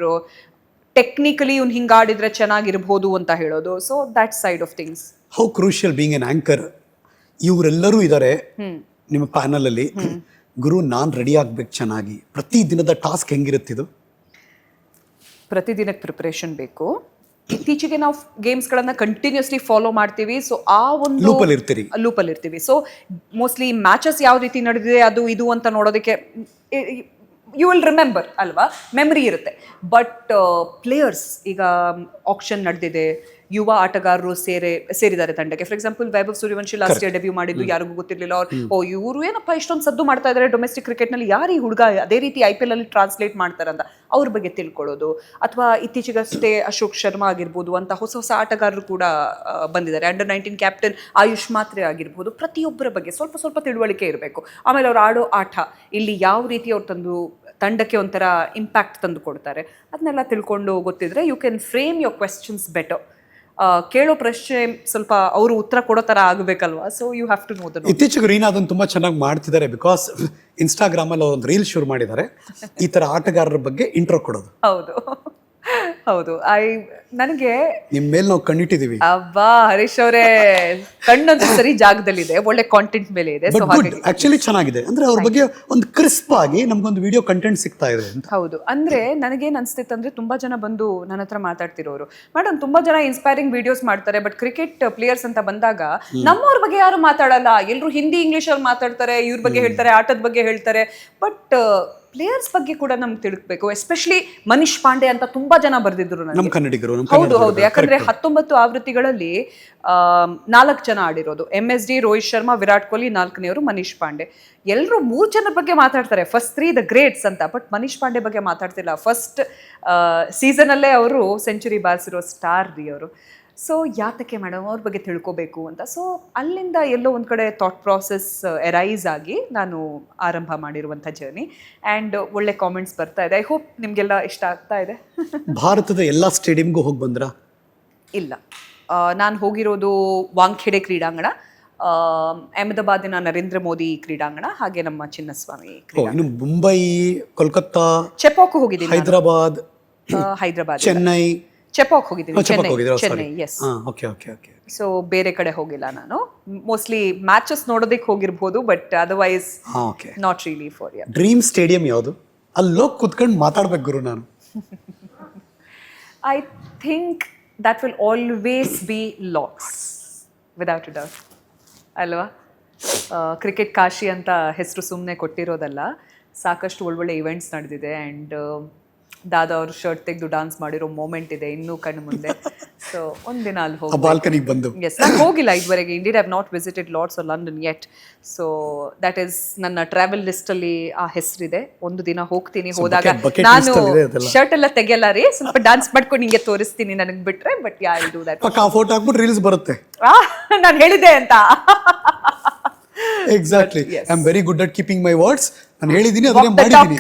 ಟೆಕ್ನಿಕಲಿ ಇವ್ನು ಹಿಂಗಾಡಿದ್ರೆ ಚೆನ್ನಾಗಿರ್ಬೋದು ಅಂತ ಹೇಳೋದು. So that side of things. How crucial being N anchor. ಇವರೆಲ್ಲರೂ ಇದ್ದಾರೆ ನಿಮ್ಮ ಪ್ಯಾನಲ್ ಅಲ್ಲಿ. ಗುರು, ನಾನ್ ರೆಡಿ ಆಗ್ಬೇಕು ಚೆನ್ನಾಗಿ. ಪ್ರತಿ ದಿನದ ಟಾಸ್ಕ್ ಹೆಂಗಿರುತ್ತಿದು? ಪ್ರತಿದಿನಕ್ಕೆ ಪ್ರಿಪರೇಷನ್ ಬೇಕು. ಇತ್ತೀಚೆಗೆ ನಾವು ಗೇಮ್ಸ್ಗಳನ್ನ ಕಂಟಿನ್ಯೂಸ್ಲಿ ಫಾಲೋ ಮಾಡ್ತೀವಿ. ಸೊ ಆ ಒಂದು ಲೂಪಲ್ಲಿ ಇರ್ತೀವಿ. ಸೊ ಮೋಸ್ಟ್ಲಿ ಮ್ಯಾಚಸ್ ಯಾವ ರೀತಿ ನಡೆದಿದೆ ಅದು ಇದು ಅಂತ ನೋಡೋದಕ್ಕೆ ಯು ವಿಲ್ ರಿಮೆಂಬರ್ ಅಲ್ವಾ, ಮೆಮರಿ ಇರುತ್ತೆ. ಬಟ್ ಪ್ಲೇಯರ್ಸ್, ಈಗ ಆಕ್ಷನ್ ನಡೆದಿದೆ, ಯುವ ಆಟಗಾರರು ಸೇರಿದ್ದಾರೆ ತಂಡಕ್ಕೆ. For example Vaibhav Suryavanshi last year debut ಮಾಡಿದ್ದು ಯಾರಿಗೂ ಗೊತ್ತಿರಲಿಲ್ಲ. ಅವ್ರು ಇವರು ಏನಪ್ಪ ಇಷ್ಟೊಂದು ಸದ್ದು ಮಾಡ್ತಾ ಇದ್ದಾರೆ ಡೊಮೆಸ್ಟಿಕ್ ಕ್ರಿಕೆಟ್ನಲ್ಲಿ, ಯಾರು ಈ ಹುಡುಗ ಅದೇ ರೀತಿ IPL ಅಲ್ಲಿ ಟ್ರಾನ್ಸ್ಲೇಟ್ ಮಾಡ್ತಾರಂತ ಅವ್ರ ಬಗ್ಗೆ ತಿಳ್ಕೊಳ್ಳೋದು. ಅಥವಾ ಇತ್ತೀಚೆಗಷ್ಟೇ ಅಶೋಕ್ ಶರ್ಮಾ ಆಗಿರ್ಬೋದು ಅಂತ ಹೊಸ ಹೊಸ ಆಟಗಾರರು ಕೂಡ ಬಂದಿದ್ದಾರೆ. ಅಂಡರ್-19 ಕ್ಯಾಪ್ಟನ್ ಆಯುಷ್ ಮಾತ್ರೆ ಆಗಿರ್ಬೋದು. ಪ್ರತಿಯೊಬ್ಬರ ಬಗ್ಗೆ ಸ್ವಲ್ಪ ಸ್ವಲ್ಪ ತಿಳುವಳಿಕೆ ಇರಬೇಕು. ಆಮೇಲೆ ಅವ್ರು ಆಡೋ ಆಟ ಇಲ್ಲಿ ಯಾವ ರೀತಿ ಅವ್ರು ತಂದು ತಂಡಕ್ಕೆ ಒಂಥರ ಇಂಪ್ಯಾಕ್ಟ್ ತಂದು ಕೊಡ್ತಾರೆ, ಅದನ್ನೆಲ್ಲ ತಿಳ್ಕೊಂಡು ಗೊತ್ತಿದ್ರೆ you can frame your questions better. ಕೇಳೋ ಪ್ರಶ್ನೆ ಸ್ವಲ್ಪ ಅವರು ಉತ್ತರ ಕೊಡೋ ತರ ಆಗಬೇಕಲ್ವಾ. So you have to know the. ಇತ್ತೀಚೆಗೆ ರೀನಾ ಅದನ್ನು ತುಂಬಾ ಚೆನ್ನಾಗಿ ಮಾಡ್ತಿದ್ದಾರೆ. ಬಿಕಾಸ್ ಇನ್ಸ್ಟಾಗ್ರಾಮ್ ಅಲ್ಲಿ ಒಂದು ರೀಲ್ ಶುರು ಮಾಡಿದ್ದಾರೆ, ಈ ತರ ಆಟಗಾರರ ಬಗ್ಗೆ ಇಂಟ್ರೋ ಕೊಡೋದು. ಹೌದು ಹೌದು. ನನಗೆ ನಿಮ್ ಮೇಲೆ ನಾವು ಕಣ್ಣಿಟ್ಟಿದೀವಿ. ಅಬ್ಬಾ ಹರೀಶ್ ಅವರೇ, ಕಣ್ಣಂತೂ ಸರಿ ಜಾಗದಲ್ಲಿದೆ, ಒಳ್ಳೆ ಕಾಂಟೆಂಟ್ ಮೇಲೆ ಇದೆ. ಆಕ್ಚುಲಿ ಚೆನ್ನಾಗಿದೆ. ಅಂದ್ರೆ ಅವ್ರ ಬಗ್ಗೆ ಒಂದು ಕ್ರಿಸ್ಪ್ ಆಗಿ ನಮ್ಗೊಂದು ವಿಡಿಯೋ ಕಂಟೆಂಟ್ ಸಿಗ್ತಾ ಇದೆ. ಹೌದು. ಅಂದ್ರೆ ನನಗೇನ್ ಅನ್ಸ್ತಿತ್ತು ಅಂದ್ರೆ, ತುಂಬಾ ಜನ ಬಂದು ನನ್ನ ಹತ್ರ ಮಾತಾಡ್ತಿರೋರು, ಮೇಡಮ್ ತುಂಬಾ ಜನ ಇನ್ಸ್ಪೈರಿಂಗ್ ವಿಡಿಯೋಸ್ ಮಾಡ್ತಾರೆ, ಬಟ್ ಕ್ರಿಕೆಟ್ ಪ್ಲೇಯರ್ಸ್ ಅಂತ ಬಂದಾಗ ನಮ್ಮವ್ರ ಬಗ್ಗೆ ಯಾರು ಮಾತಾಡಲ್ಲ, ಎಲ್ರು ಹಿಂದಿ ಇಂಗ್ಲಿಷ್ ಅಲ್ಲಿ ಮಾತಾಡ್ತಾರೆ, ಇವ್ರ ಬಗ್ಗೆ ಹೇಳ್ತಾರೆ, ಆಟದ ಬಗ್ಗೆ ಹೇಳ್ತಾರೆ. ಬಟ್ ಪ್ಲೇಯರ್ಸ್ ಬಗ್ಗೆ ಕೂಡ ನಮ್ಗೆ ತಿಳ್ಕಬೇಕು. ಎಸ್ಪೆಷಲಿ ಮನೀಶ್ ಪಾಂಡೆ ಅಂತ ತುಂಬಾ ಜನ ಬರ್ದಿದ್ರು ನನಗೆ. ಹೌದು ಹೌದು. ಯಾಕಂದ್ರೆ 19 ಆವೃತ್ತಿಗಳಲ್ಲಿ 4 ಜನ ಆಡಿರೋದು. MSD, ರೋಹಿತ್ ಶರ್ಮಾ, ವಿರಾಟ್ ಕೊಹ್ಲಿ, 4ನೇವರು ಮನೀಶ್ ಪಾಂಡೆ. ಎಲ್ಲರೂ 3 ಜನರ ಬಗ್ಗೆ ಮಾತಾಡ್ತಾರೆ, ಫಸ್ಟ್ 3 ದ ಗ್ರೇಟ್ಸ್ ಅಂತ, ಬಟ್ ಮನೀಶ್ ಪಾಂಡೆ ಬಗ್ಗೆ ಮಾತಾಡ್ತಿಲ್ಲ. ಫಸ್ಟ್ ಸೀಸನ್ ಅಲ್ಲೇ ಅವರು ಸೆಂಚುರಿ ಬಾರಿಸಿರೋ ಸ್ಟಾರ್ ರೀ ಅವರು. ಸೊ ಯಾತಕ್ಕೆ ಮೇಡಮ್ ಅವ್ರ ಬಗ್ಗೆ ತಿಳ್ಕೊಬೇಕು ಅಂತ. ಸೊ ಅಲ್ಲಿಂದ ಎಲ್ಲೋ ಒಂದು ಕಡೆ ಥಾಟ್ ಪ್ರಾಸೆಸ್ ಎರೈಸ್ ಆಗಿ ನಾನು ಆರಂಭ ಮಾಡಿರುವಂಥ ಜರ್ನಿ. ಆ್ಯಂಡ್ ಒಳ್ಳೆ ಕಾಮೆಂಟ್ಸ್ ಬರ್ತಾ ಇದೆ. ಐ ಹೋಪ್ ನಿಮಗೆಲ್ಲ ಇಷ್ಟ ಆಗ್ತಾ ಇದೆ. ಭಾರತದ ಎಲ್ಲ ಸ್ಟೇಡಿಯಂಗೂ ಹೋಗಿ ಬಂದ್ರಾ? ಇಲ್ಲ, ನಾನು ಹೋಗಿರೋದು ವಾಂಖೆಡೆ ಕ್ರೀಡಾಂಗಣ, ಅಹಮದಾಬಾದಿನ ನರೇಂದ್ರ ಮೋದಿ ಕ್ರೀಡಾಂಗಣ, ಹಾಗೆ ನಮ್ಮ ಚಿನ್ನಸ್ವಾಮಿ ಇನ್ನು ಮುಂಬೈ, ಕೋಲ್ಕತ್ತಾ, ಚೆಪಾಕ್ ಹೋಗಿದ್ದೀನಿ, ಹೈದರಾಬಾದ್, ಚೆನ್ನೈ, ಚೆಪಾಕ್ ಹೋಗಿದ್ದೀನಿ, ಚೆನ್ನೈ. ಎಸ್. ಸೊ ಬೇರೆ ಕಡೆ ಹೋಗಿಲ್ಲ ನಾನು. ಮೋಸ್ಟ್ಲಿ ಮ್ಯಾಚಸ್ ನೋಡೋದಕ್ಕೆ ಹೋಗಿರ್ಬೋದು, but otherwise not really for you. Dream stadium ಯಾವುದು? ಅಲ್ಲೋಗಿ ಕುತ್ಕೊಂಡು ಮಾತಾಡ್ಬೇಕು ಗುರು ನಾನು. I think that will always be Lord's, without a doubt ಅಲ್ವಾ. ಕ್ರಿಕೆಟ್ ಕಾಶಿ ಅಂತ ಹೆಸರು ಸುಮ್ಮನೆ ಕೊಟ್ಟಿರೋದಲ್ಲ, ಸಾಕಷ್ಟು ಒಳ್ಳೊಳ್ಳೆ ಇವೆಂಟ್ಸ್ ನಡೆದಿದೆ. ಆ್ಯಂಡ್ ದಾದಾ ಅವರು ಶರ್ಟ್ ತೆಗೆದು ಡಾನ್ಸ್ ಮಾಡಿರೋ ಮೂಮೆಂಟ್ ಇದೆ ಇನ್ನೂ ಕಣ್ಣು ಮುಂದೆ. ಸೊ ಒಂದಿನ ಅಲ್ಲಿ ಹೋಗಿ ಬಾಲ್ಕನಿಗೆ ಬಂದು, ಎಸ್, ನಾನು ಹೋಗಿಲ್ಲ ಇದುವರೆಗೆ. India have not visited Lord's or London yet. So that is ನನ್ನ ಟ್ರಾವೆಲ್ ಲಿಸ್ಟ್ ಅಲ್ಲಿ ಆ ಹೆಸರಿದೆ. ಒಂದು ದಿನ ಹೋಗ್ತೀನಿ, ಹೋದಾಗ ನಾನು ಶರ್ಟ್ ಎಲ್ಲ ತೆಗೆಯಲ್ಲ ರೀ, ಸ್ವಲ್ಪ ಡಾನ್ಸ್ ಮಾಡ್ಕೊಂಡು ನಿಂಗೆ ತೋರಿಸ್ತೀನಿ ನನಗೆ ಬಿಟ್ರೆ. But yeah will do that. Photo ಹಾಕ್ಬಿಟ್ಟು ರೀಲ್ಸ್ ಬರುತ್ತೆ. ನಾನು ಹೇಳಿದೆ ಅಂತ. Exactly. I am very good at keeping my words. ನಾನು ಹೇಳಿದ್ದೀನಿ, ಅದನ್ನೇ ಮಾಡಿದ್ದೀನಿ.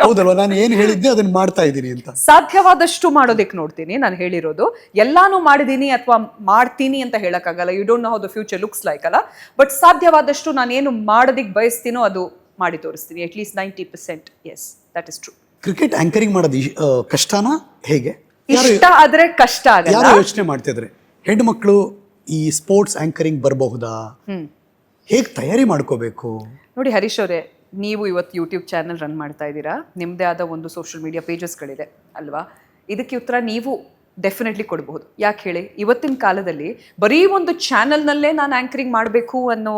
ಹೌದಲ್ವಾ, ನಾನು ಏನು ಹೇಳಿದ್ದೆ ಅದನ್ನ ಮಾಡ್ತಾ ಇದ್ದೀನಿ ಅಂತ. ಸಾಧ್ಯವಾದಷ್ಟು ಮಾಡೋದಕ್ಕೆ ನೋಡ್ತೀನಿ. ನಾನು ಹೇಳಿರೋದು ಎಲ್ಲಾನು ಮಾಡಿದೀನಿ ಅಥವಾ ಮಾಡ್ತೀನಿ ಅಂತ ಹೇಳಕ್ಕಾಗಲ್ಲ. You don't know how the future looks like ಅಲ್ಲ. ಬಟ್ ಸಾಧ್ಯವಾದಷ್ಟು ನಾನು ಏನು ಮಾಡೋದಕ್ಕೆ ಬಯಸ್ತೀನೋ ಅದು ಮಾಡಿ ತೋರಿಸ್ತೀನಿ. At least 90%. Yes. That is true. Cricket anchoring ಮಾಡೋದು ಕಷ್ಟನಾ ಹೇಗೆ? ಇಷ್ಟ ಆದ್ರೆ ಕಷ್ಟ ಆಗಲ್ಲ. ಯಾರು ಯೋಚನೆ ಮಾಡ್ತಿದ್ರೆ ಹೆಣ್ಮಕ್ಳು ಈ ಸ್ಪೋರ್ಟ್ಸ್ ಆಂಕರಿಂಗ್ ಬರಬಹುದಾ, ಹೇಗೆ ತಯಾರಿ ಮಾಡ್ಕೋಬೇಕು? ನೋಡಿ ಹರೀಶ್ ಅವರೇ, ನೀವು ಇವತ್ತು ಯೂಟ್ಯೂಬ್ ಚಾನಲ್ ರನ್ ಮಾಡ್ತಾ ಇದ್ದೀರಾ, ನಿಮ್ಮದೇ ಆದ ಒಂದು ಸೋಷಿಯಲ್ ಮೀಡಿಯಾ ಪೇಜಸ್ಗಳಿದೆ ಅಲ್ವಾ? ಇದಕ್ಕೆ ಉತ್ತರ ನೀವು ಡೆಫಿನೆಟ್ಲಿ ಕೊಡಬಹುದು. ಯಾಕೆ ಹೇಳಿ, ಇವತ್ತಿನ ಕಾಲದಲ್ಲಿ ಬರೀ ಒಂದು ಚಾನಲ್ನಲ್ಲೇ ನಾನು ಆಂಕರಿಂಗ್ ಮಾಡಬೇಕು ಅನ್ನೋ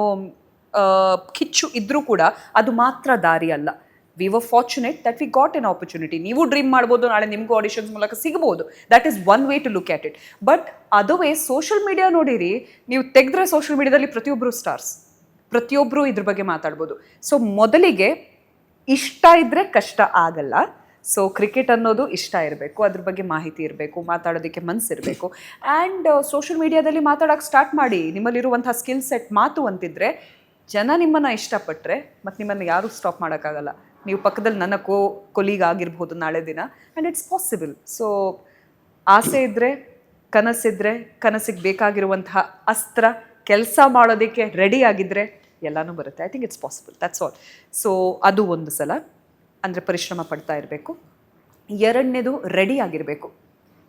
ಕಿಚ್ಚು ಇದ್ರೂ ಕೂಡ ಅದು ಮಾತ್ರ ದಾರಿ ಅಲ್ಲ. We were fortunate that we got an opportunity. ನೀವು ಡ್ರೀಮ್ ಮಾಡ್ಬೋದು, ನಾಳೆ ನಿಮಗೂ ಆಡಿಷನ್ಸ್ ಮೂಲಕ ಸಿಗ್ಬೋದು. That is one way to look at it. But ಅದುವೇ ಸೋಷಿಯಲ್ ಮೀಡಿಯಾ ನೋಡಿರಿ, ನೀವು ತೆಗೆದ್ರೆ ಸೋಷಿಯಲ್ ಮೀಡಿಯಾದಲ್ಲಿ ಪ್ರತಿಯೊಬ್ಬರು ಸ್ಟಾರ್ಸ್, ಪ್ರತಿಯೊಬ್ಬರು ಇದ್ರ ಬಗ್ಗೆ ಮಾತಾಡ್ಬೋದು. ಸೊ ಮೊದಲಿಗೆ ಇಷ್ಟ ಇದ್ದರೆ ಕಷ್ಟ ಆಗಲ್ಲ. ಸೊ ಕ್ರಿಕೆಟ್ ಅನ್ನೋದು ಇಷ್ಟ ಇರಬೇಕು, ಅದ್ರ ಬಗ್ಗೆ ಮಾಹಿತಿ ಇರಬೇಕು, ಮಾತಾಡೋದಕ್ಕೆ ಮನಸ್ಸಿರಬೇಕು. ಆ್ಯಂಡ್ ಸೋಷಿಯಲ್ ಮೀಡಿಯಾದಲ್ಲಿ ಮಾತಾಡೋಕೆ ಸ್ಟಾರ್ಟ್ ಮಾಡಿ. ನಿಮ್ಮಲ್ಲಿರುವಂಥ ಸ್ಕಿಲ್ ಸೆಟ್ ಮಾತು ಅಂತಿದ್ರೆ ಜನ ನಿಮ್ಮನ್ನು ಇಷ್ಟಪಟ್ಟರೆ ಮತ್ತು ನಿಮ್ಮನ್ನು ಯಾರೂ ಸ್ಟಾಪ್ ಮಾಡೋಕ್ಕಾಗಲ್ಲ. ನೀವು ಪಕ್ಕದಲ್ಲಿ ನನ್ನ ಕೊಲೀಗ್ ಆಗಿರ್ಬೋದು ನಾಳೆ ದಿನ, ಆ್ಯಂಡ್ ಇಟ್ಸ್ ಪಾಸಿಬಲ್. ಸೊ ಆಸೆ ಇದ್ದರೆ, ಕನಸಿದ್ರೆ, ಕನಸಿಗೆ ಬೇಕಾಗಿರುವಂತಹ ಅಸ್ತ್ರ ಕೆಲಸ ಮಾಡೋದಕ್ಕೆ ರೆಡಿ ಆಗಿದ್ದರೆ ಎಲ್ಲನೂ ಬರುತ್ತೆ. I think it's possible, that's all. So ಅದು ಒಂದು ಸಲ, ಅಂದರೆ ಪರಿಶ್ರಮ ಪಡ್ತಾ ಇರಬೇಕು. ಎರಡನೇದು ರೆಡಿ ಆಗಿರಬೇಕು.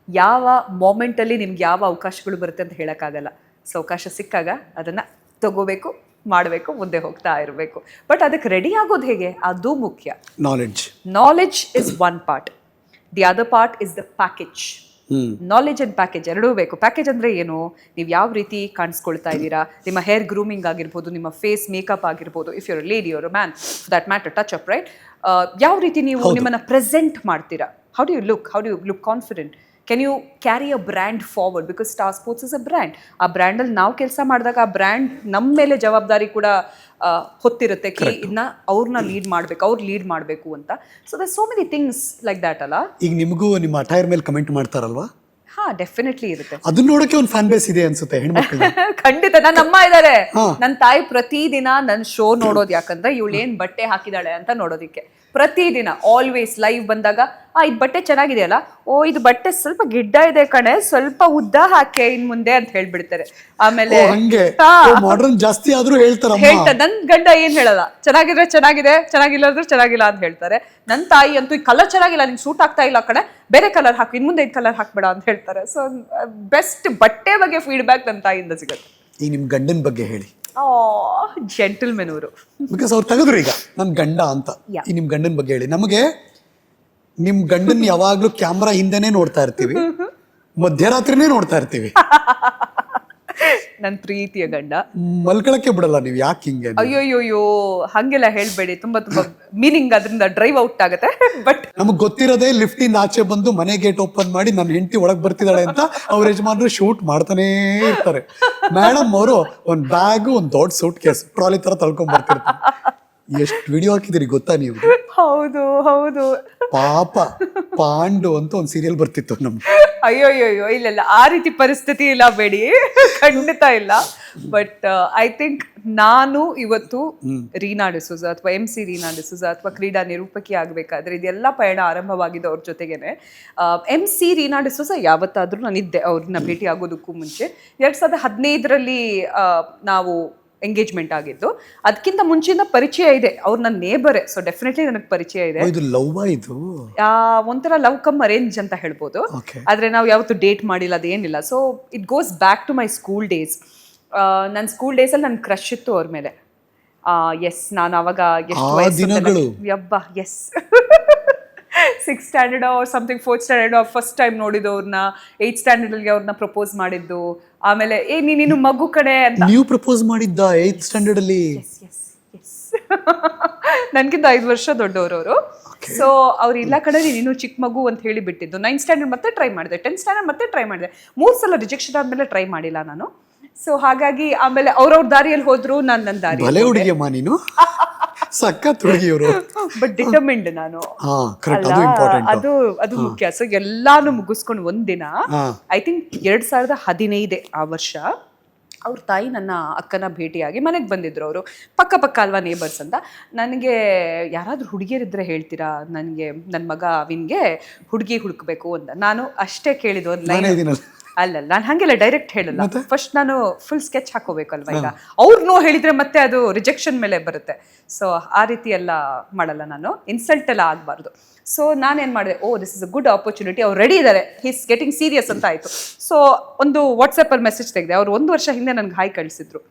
ಯಾವ ಮೊಮೆಂಟಲ್ಲಿ ನಿಮ್ಗೆ ಯಾವ ಅವಕಾಶಗಳು ಬರುತ್ತೆ ಅಂತ ಹೇಳೋಕ್ಕಾಗಲ್ಲ. ಸೊ ಅವಕಾಶ ಸಿಕ್ಕಾಗ ಅದನ್ನು ತಗೋಬೇಕು, ಮಾಡಬೇಕು, ಮುಂದೆ ಹೋಗ್ತಾ ಇರಬೇಕು. ಬಟ್ ಅದಕ್ಕೆ ರೆಡಿ ಆಗೋದು ಹೇಗೆ, ಅದು ಮುಖ್ಯ. Knowledge is one part, the other part is the package. Knowledge and package ಎರಡೂ ಬೇಕು. ಪ್ಯಾಕೇಜ್ ಅಂದರೆ ಏನು, ನೀವು ಯಾವ ರೀತಿ ಕಾಣಿಸ್ಕೊಳ್ತಾ ಇದ್ದೀರಾ, ನಿಮ್ಮ ಹೇರ್ ಗ್ರೂಮಿಂಗ್ ಆಗಿರ್ಬೋದು, ನಿಮ್ಮ ಫೇಸ್ ಮೇಕಪ್ ಆಗಿರ್ಬೋದು, if your lady or man that matter, touch up right. ಯಾವ ರೀತಿ ನೀವು ನಿಮ್ಮನ್ನು ಪ್ರೆಸೆಂಟ್ ಮಾಡ್ತೀರಾ, how do you look confident, can you carry a brand forward, because Star sports is a brand. ಆ ಬ್ರ್ಯಾಂಡಲ್ಲಿ ನಾವು ಕೆಲಸ ಮಾಡಿದಾಗ ಆ ಬ್ರ್ಯಾಂಡ್ ನಮ್ಮ ಮೇಲೆ ಜವಾಬ್ದಾರಿ ಕೂಡ ಹೊತ್ತಿರುತ್ತೆ. ಇದನ್ನ ಅವ್ರನ್ನ ಲೀಡ್ ಮಾಡಬೇಕು, ಅವ್ರು ಲೀಡ್ ಮಾಡಬೇಕು ಅಂತ. So there so many things like that ಅಲ್ಲ. ಈಗ ನಿಮಗೂ ನಿಮ್ಮ ಅಟೈರ್ ಮೇಲೆ ಕಮೆಂಟ್ ಮಾಡ್ತಾರಲ್ವಾ? ಹಾ, ಡೆಫಿನೆಟ್ಲಿ ಇರುತ್ತೆ. ಅದನ್ನ ನೋಡಕ್ಕೆ ಒಂದು ಫ್ಯಾನ್ ಬೇಸ್ ಇದೆ ಅನ್ಸುತ್ತೆ ಹೆಣ್ಮಕ್ಳು. ಖಂಡಿತ. ನನ್ನ ಅಮ್ಮ ಇದ್ದಾರೆ, ನನ್ನ ತಾಯಿ ಪ್ರತಿದಿನ ನನ್ನ ಶೋ ನೋಡೋದು. ಯಾಕಂದ್ರೆ ಇವಳು ಏನ್ ಬಟ್ಟೆ ಹಾಕಿದಾಳೆ ಅಂತ ನೋಡೋದಿಕ್ಕೆ ಪ್ರತಿದಿನ ಆಲ್ವೇಸ್ ಲೈವ್ ಬಂದಾಗ, ಇದು ಬಟ್ಟೆ ಚೆನ್ನಾಗಿದೆಯಲ್ಲ, ಓ ಇದು ಬಟ್ಟೆ ಸ್ವಲ್ಪ ಗಿಡ್ಡ ಇದೆ ಕಣೆ, ಸ್ವಲ್ಪ ಉದ್ದ ಹಾಕೆ ಇನ್ ಮುಂದೆ ಅಂತ ಹೇಳ್ಬಿಡ್ತಾರೆ. ಆಮೇಲೆ ಮಾಡ್ರನ್ ಜಾಸ್ತಿ ಆದ್ರೂ ಹೇಳ್ತಾರೆ. ನನ್ ಗಂಡ ಏನ್ ಹೇಳಲ್ಲ, ಚೆನ್ನಾಗಿದ್ರೆ ಚೆನ್ನಾಗಿದೆ, ಚೆನ್ನಾಗಿಲ್ಲ ಅಂದ್ರೆ ಚೆನ್ನಾಗಿಲ್ಲ ಅಂತ ಹೇಳ್ತಾರೆ. ನನ್ನ ತಾಯಿ ಅಂತೂ ಈ ಕಲರ್ ಚೆನ್ನಾಗಿಲ್ಲ, ನಿಂಗೆ ಸೂಟ್ ಆಗ್ತಾ ಇಲ್ಲ ಕಣೆ, ಬೇರೆ ಕಲರ್ ಹಾಕು, ಇನ್ ಮುಂದೆ ಇದು ಕಲರ್ ಹಾಕ್ಬೇಡ ಅಂತ ಹೇಳ್ತಾರೆ. ಸೊ ಬೆಸ್ಟ್ ಬಟ್ಟೆ ಬಗ್ಗೆ ಫೀಡ್ಬ್ಯಾಕ್ ನನ್ನ ತಾಯಿಯಿಂದ ಸಿಗುತ್ತೆ. ಈಗ ನಿಮ್ ಗಂಡನ ಬಗ್ಗೆ ಹೇಳಿ. ಜೆಂಟಲ್ಮೆನ್ ಅವರು, ಬಿಕಾಸ್ ಅವ್ರು ತೆಗೆದ್ರು ಈಗ ನನ್ ಗಂಡ ಅಂತ. ಈ ನಿಮ್ ಗಂಡನ ಬಗ್ಗೆ ಹೇಳಿ. ನಮಗೆ ನಿಮ್ ಗಂಡನ್ ಯಾವಾಗ್ಲೂ ಕ್ಯಾಮ್ರಾ ಹಿಂದೆನೆ ನೋಡ್ತಾ ಇರ್ತೀವಿ, ಮಧ್ಯರಾತ್ರಿನೇ ನೋಡ್ತಾ ಇರ್ತೀವಿ. ನನ್ ಪ್ರೀತಿಯ ಗಂಡ, ಮಲ್ಕೊಳಕ್ಕೆ ಬಿಡಲ್ಲ ನೀವು, ಯಾಕೆ ಹಿಂಗೆ? ಅಯ್ಯೋಯ್ಯೋ ಹಂಗೆಲ್ಲ ಹೇಳ್ಬೇಡಿ, ತುಂಬಾ ತುಂಬಾ ಮೀನಿಂಗ್ ಅದರಿಂದ ಡ್ರೈವ್ ಔಟ್ ಆಗುತ್ತೆ. ಬಟ್ ನಮಗ್ ಗೊತ್ತಿರೋದೇ ಲಿಫ್ಟ್ ಇಂದ ಆಚೆ ಬಂದು ಮನೆ ಗೇಟ್ ಓಪನ್ ಮಾಡಿ ನನ್ನ ಹೆಂಡತಿ ಒಳಗ್ ಬರ್ತಿದ್ದಾಳೆ ಅಂತ ಅವ್ರ ಯಜಮಾನ್ರು ಶೂಟ್ ಮಾಡ್ತಾನೆ ಇರ್ತಾರೆ. ಮೇಡಮ್ ಅವರು ಒಂದ್ ಬ್ಯಾಗ್, ಒಂದ್ ದೊಡ್ಡ ಸೂಟ್ ಕೇಸ್ ಟ್ರಾಲಿ ತರ ತಳ್ಕೊಂಡ್ ಬರ್ತಿರ್ತಾರೆ. ಎಷ್ಟು ವಿಡಿಯೋ ಹಾಕಿದಿರಿ ಗೊತ್ತಾ ನೀವು? ಹೌದು ಹೌದು. ಪಾಪ ಪಾಂಡು ಅಂತ ಒಂದ್ ಸೀರಿಯಲ್ ಬರ್ತಿತ್ತು ನಮ್ಗೆ. ಅಯ್ಯೋಯ್ಯೋ ಇಲ್ಲ, ಆ ರೀತಿ ಪರಿಸ್ಥಿತಿ ಇಲ್ಲ ಬೇಡಿ, ಖಂಡಿತ ಇಲ್ಲ. ಬಟ್ ಐ ಥಿಂಕ್ ನಾನು ಇವತ್ತು ರೀನಾ ಡಿಸೂಜ ಅಥವಾ MC ರೀನಾ ಡಿಸೂಜ ಅಥವಾ ಕ್ರೀಡಾ ನಿರೂಪಕಿ ಆಗ್ಬೇಕಾದ್ರೆ ಇದೆಲ್ಲ ಪಯಣ ಆರಂಭವಾಗಿದ್ದು ಅವ್ರ ಜೊತೆಗೇನೆ. MC ರೀನಾ ಡಿಸೂಜ ಯಾವತ್ತಾದ್ರೂ ನಾನಿದ್ದೆ ಅವ್ರನ್ನ ಭೇಟಿ ಆಗೋದಕ್ಕೂ ಮುಂಚೆ. 2015ರಲ್ಲಿ ನಾವು ಎಂಗೇಜ್ಮೆಂಟ್ ಆಗಿದ್ದು. ಅದಕ್ಕಿಂತ ಮುಂಚೆಯಿಂದ ಪರಿಚಯ ಇದೆ, ಅವ್ರು ನನ್ನ ನೇಬರೇ. ಸೊ ಡೆಫಿನೆಟ್ಲಿ ನನಗೆ ಪರಿಚಯ ಇದೆ. ಒಂಥರ ಲವ್ ಕಮ್ ಅರೇಂಜ್ ಅಂತ ಹೇಳ್ಬೋದು. ಆದ್ರೆ ನಾವು ಯಾವತ್ತು ಡೇಟ್ ಮಾಡಿಲ್ಲ, ಅದೇನಿಲ್ಲ. So it goes back to my school days. ನನ್ನ ಸ್ಕೂಲ್ ಡೇಸಲ್ಲಿ ನನ್ನ ಕ್ರಶ್ ಇತ್ತು ಅವ್ರ ಮೇಲೆ. ಎಸ್, ನಾನು ಅವಾಗ ಎಷ್ಟು ಯಬ್ಬಾ yes 6th standard something 4th standard first time ನೋಡಿದ್ದು ಅವ್ರನ್ನ. 8th ಸ್ಟ್ಯಾಂಡರ್ಡ್ಗೆ ಅವ್ರನ್ನ ಪ್ರಪೋಸ್ ಮಾಡಿದ್ದು. ಆಮೇಲೆ ನೀನು ಮಗು ಕಡೆ ಅಂತ. ನೀವು ಪ್ರಪೋಸ್ ಮಾಡಿದ್ದ 8th ಸ್ಟ್ಯಾಂಡರ್ಡ್ ಅಲ್ಲಿ? ನನ್ಗಿಂತ 5 ವರ್ಷ ದೊಡ್ಡವರು ಅವರು. ಸೊ ಅವ್ರು ಇಲ್ಲ ಕಡೆ ನೀನು ಚಿಕ್ಕ ಮಗು ಅಂತ ಹೇಳಿ ಬಿಟ್ಟಿದ್ದು. 9th ಸ್ಟ್ಯಾಂಡರ್ಡ್ ಮತ್ತೆ ಟ್ರೈ ಮಾಡಿದೆ, 10th ಸ್ಟ್ಯಾಂಡರ್ಡ್ ಮತ್ತೆ ಟ್ರೈ ಮಾಡಿದೆ. 3 ಸಲ ರಿಜೆಕ್ಷನ್ ಆದ್ಮೇಲೆ ಟ್ರೈ ಮಾಡಿಲ್ಲ ನಾನು. ಸೊ ಹಾಗಾಗಿ ಆಮೇಲೆ ಅವ್ರವ್ರ ದಾರಿಯಲ್ಲಿ ಹೋದ್ರು, ನಾನು ನನ್ನ ದಾರಿ. ನೀನು ಸಖತ್ ಹುಡುಗಿಯವರು, ಬಟ್ ಡಿಟರ್ಮಿಂಡ್ ನಾನು. ಅದು ಮುಖ್ಯ. ಸೊ ಎಲ್ಲಾನು ಮುಗಿಸ್ಕೊಂಡು ಒಂದಿನ, ಐ ಥಿಂಕ್ 2015 ಆ ವರ್ಷ, ಅವ್ರ ತಾಯಿ ನನ್ನ ಅಕ್ಕನ ಭೇಟಿಯಾಗಿ ಮನೆಗೆ ಬಂದಿದ್ರು. ಅವರು ಪಕ್ಕ ಅಲ್ವಾ ನೇಬರ್ಸ್ ಅಂತ. ನನಗೆ ಯಾರಾದ್ರೂ ಹುಡುಗಿಯರಿದ್ರೆ ಹೇಳ್ತೀರಾ, ನನಗೆ ನನ್ನ ಮಗ ಅವಿನ್ಗೆ ಹುಡುಗಿ ಹುಡುಕ್ಬೇಕು ಅಂತ. ನಾನು ಅಷ್ಟೇ ಕೇಳಿದ್ದು, ಒಂದು ಲೈನ್. ಅಲ್ಲ ನಾನು ಹಂಗೆಲ್ಲ ಡೈರೆಕ್ಟ್ ಹೇಳಲ್ಲ. ಫಸ್ಟ್ ನಾನು ಫುಲ್ ಸ್ಕೆಚ್ ಹಾಕೋಬೇಕಲ್ವಾ. ಈಗ ಅವ್ರು ನೋ ಹೇಳಿದ್ರೆ ಮತ್ತೆ ಅದು ರಿಜೆಕ್ಷನ್ ಮೇಲೆ ಬರುತ್ತೆ. ಸೊ ಆ ರೀತಿ ಎಲ್ಲ ಮಾಡಲ್ಲ ನಾನು, ಇನ್ಸಲ್ಟ್ ಎಲ್ಲ ಆಗಬಾರ್ದು. ಸೊ ನಾನೇನು ಮಾಡಿದೆ, this is a good opportunity, ಅವ್ರು ರೆಡಿ ಇದ್ದಾರೆ, ಹೀಸ್ ಗೆಟಿಂಗ್ ಸೀರಿಯಸ್ ಅಂತ ಆಯಿತು. ಸೊ ಒಂದು ವಾಟ್ಸಪ್ಪಲ್ಲಿ ಮೆಸೇಜ್ ತೆಗೆದೆ. ಅವ್ರು 1 ವರ್ಷ ಹಿಂದೆ ನನಗೆ ಹಾಯ್ ಕಳಿಸಿದ್ರು.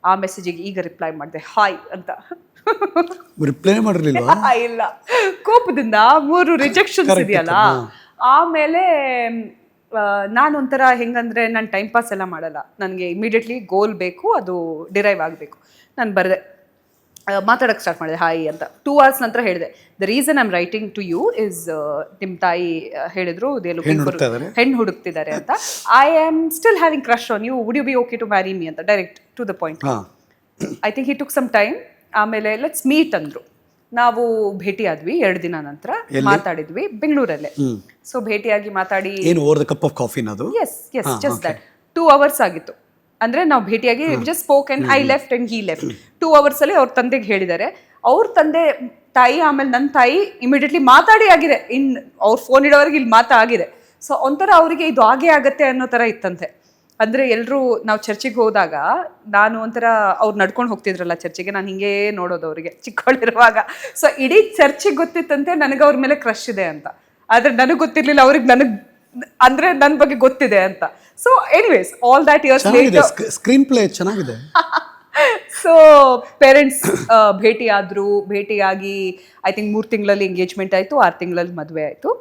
ಆ ಮೆಸೇಜಿಗೆ ಈಗ ರಿಪ್ಲೈ ಮಾಡಿದೆ, ಹಾಯ್ ಅಂತ. ರಿಪ್ಲೈ ಮಾಡಿರ್ಲಿಲ್ಲ. ಇಲ್ಲ, ಕೋಪದಿಂದ 3 ರಿಜೆಕ್ಷನ್ಸ್ ಇದೆಯಲ್ಲ. ಆಮೇಲೆ ನಾನು ಒಂಥರ ಹೆಂಗಂದ್ರೆ, ನಾನು ಟೈಮ್ ಪಾಸ್ ಎಲ್ಲ ಮಾಡಲ್ಲ, ನನಗೆ ಇಮಿಡಿಯೇಟ್ಲಿ ಗೋಲ್ ಬೇಕು, ಅದು ಡಿರೈವ್ ಆಗಬೇಕು. ನಾನು ಬರೆದೆ, ಮಾತಾಡೋಕ್ಕೆ ಸ್ಟಾರ್ಟ್ ಮಾಡಿದೆ ಹಾಯ್ ಅಂತ. 2 hours ನಂತರ ಹೇಳಿದೆ, the reason I am writing to you is, ನಿಮ್ಮ ತಾಯಿ ಹೇಳಿದ್ರು ಹೆಣ್ಣು ಹುಡುಕ್ತಿದ್ದಾರೆ ಅಂತ. I am still having crush on you, would you be okay to marry me ಅಂತ, direct to the point. I think he took some time. ಆಮೇಲೆ let's meet ಅಂದ್ರು. ನಾವು ಭೇಟಿ ಆದ್ವಿ 2 ದಿನ ನಂತರ, ಮಾತಾಡಿದ್ವಿ ಬೆಂಗಳೂರಲ್ಲೇ. ಸೊ ಭೇಟಿಯಾಗಿ ಮಾತಾಡಿ, over the cup of coffee ಅದು? Yes just that. 2 hours ಆಗಿತ್ತು. ಅಂದ್ರೆ ನಾವು ಭೇಟಿಯಾಗಿ just spoke and I left and he left. 2 hours ಅಲ್ಲಿ ಅವ್ರ ತಂದೆಗೆ ಹೇಳಿದ್ದಾರೆ. ಅವ್ರ ತಂದೆ ತಾಯಿ ಆಮೇಲೆ ನನ್ನ ತಾಯಿ ಇಮಿಡಿಯೇಟ್ಲಿ ಮಾತಾಡಿ ಆಗಿದೆ. ಅವ್ರ ಫೋನ್ ಇಡೋವರೆಗೆ ಇಲ್ಲಿ ಮಾತಾಗಿದೆ. ಸೊ ಒಂಥರ ಅವರಿಗೆ ಇದು ಆಗೇ ಆಗತ್ತೆ ಅನ್ನೋ ಥರ ಇತ್ತಂತೆ. ಅಂದರೆ ಎಲ್ಲರೂ ನಾವು ಚರ್ಚಿಗೆ ಹೋದಾಗ, ನಾನು ಒಂಥರ ಅವ್ರು ನಡ್ಕೊಂಡು ಹೋಗ್ತಿದ್ರಲ್ಲ ಚರ್ಚಿಗೆ, ನಾನು ಹಿಂಗೇ ನೋಡೋದು ಅವರಿಗೆ ಚಿಕ್ಕವಳಿರುವಾಗ. ಸೊ ಇಡೀ ಚರ್ಚಿಗೆ ಗೊತ್ತಿತ್ತಂತೆ ನನಗೆ ಅವ್ರ ಮೇಲೆ ಕ್ರಶ್ ಇದೆ ಅಂತ. ಆದರೆ ನನಗೆ ಗೊತ್ತಿರಲಿಲ್ಲ, ಅವ್ರಿಗೆ ಅಂದರೆ ನನ್ನ ಬಗ್ಗೆ ಗೊತ್ತಿದೆ ಅಂತ. So anyways, all that years later screen play ಚೆನ್ನಾಗಿದೆ. ಸೊ ಪೇರೆಂಟ್ಸ್ ಭೇಟಿಯಾಗಿ ಐ ಥಿಂಕ್ 3 ತಿಂಗಳಲ್ಲಿ ಎಂಗೇಜ್ಮೆಂಟ್ ಆಯಿತು, 6 ತಿಂಗಳಲ್ಲಿ ಮದುವೆ ಆಯಿತು.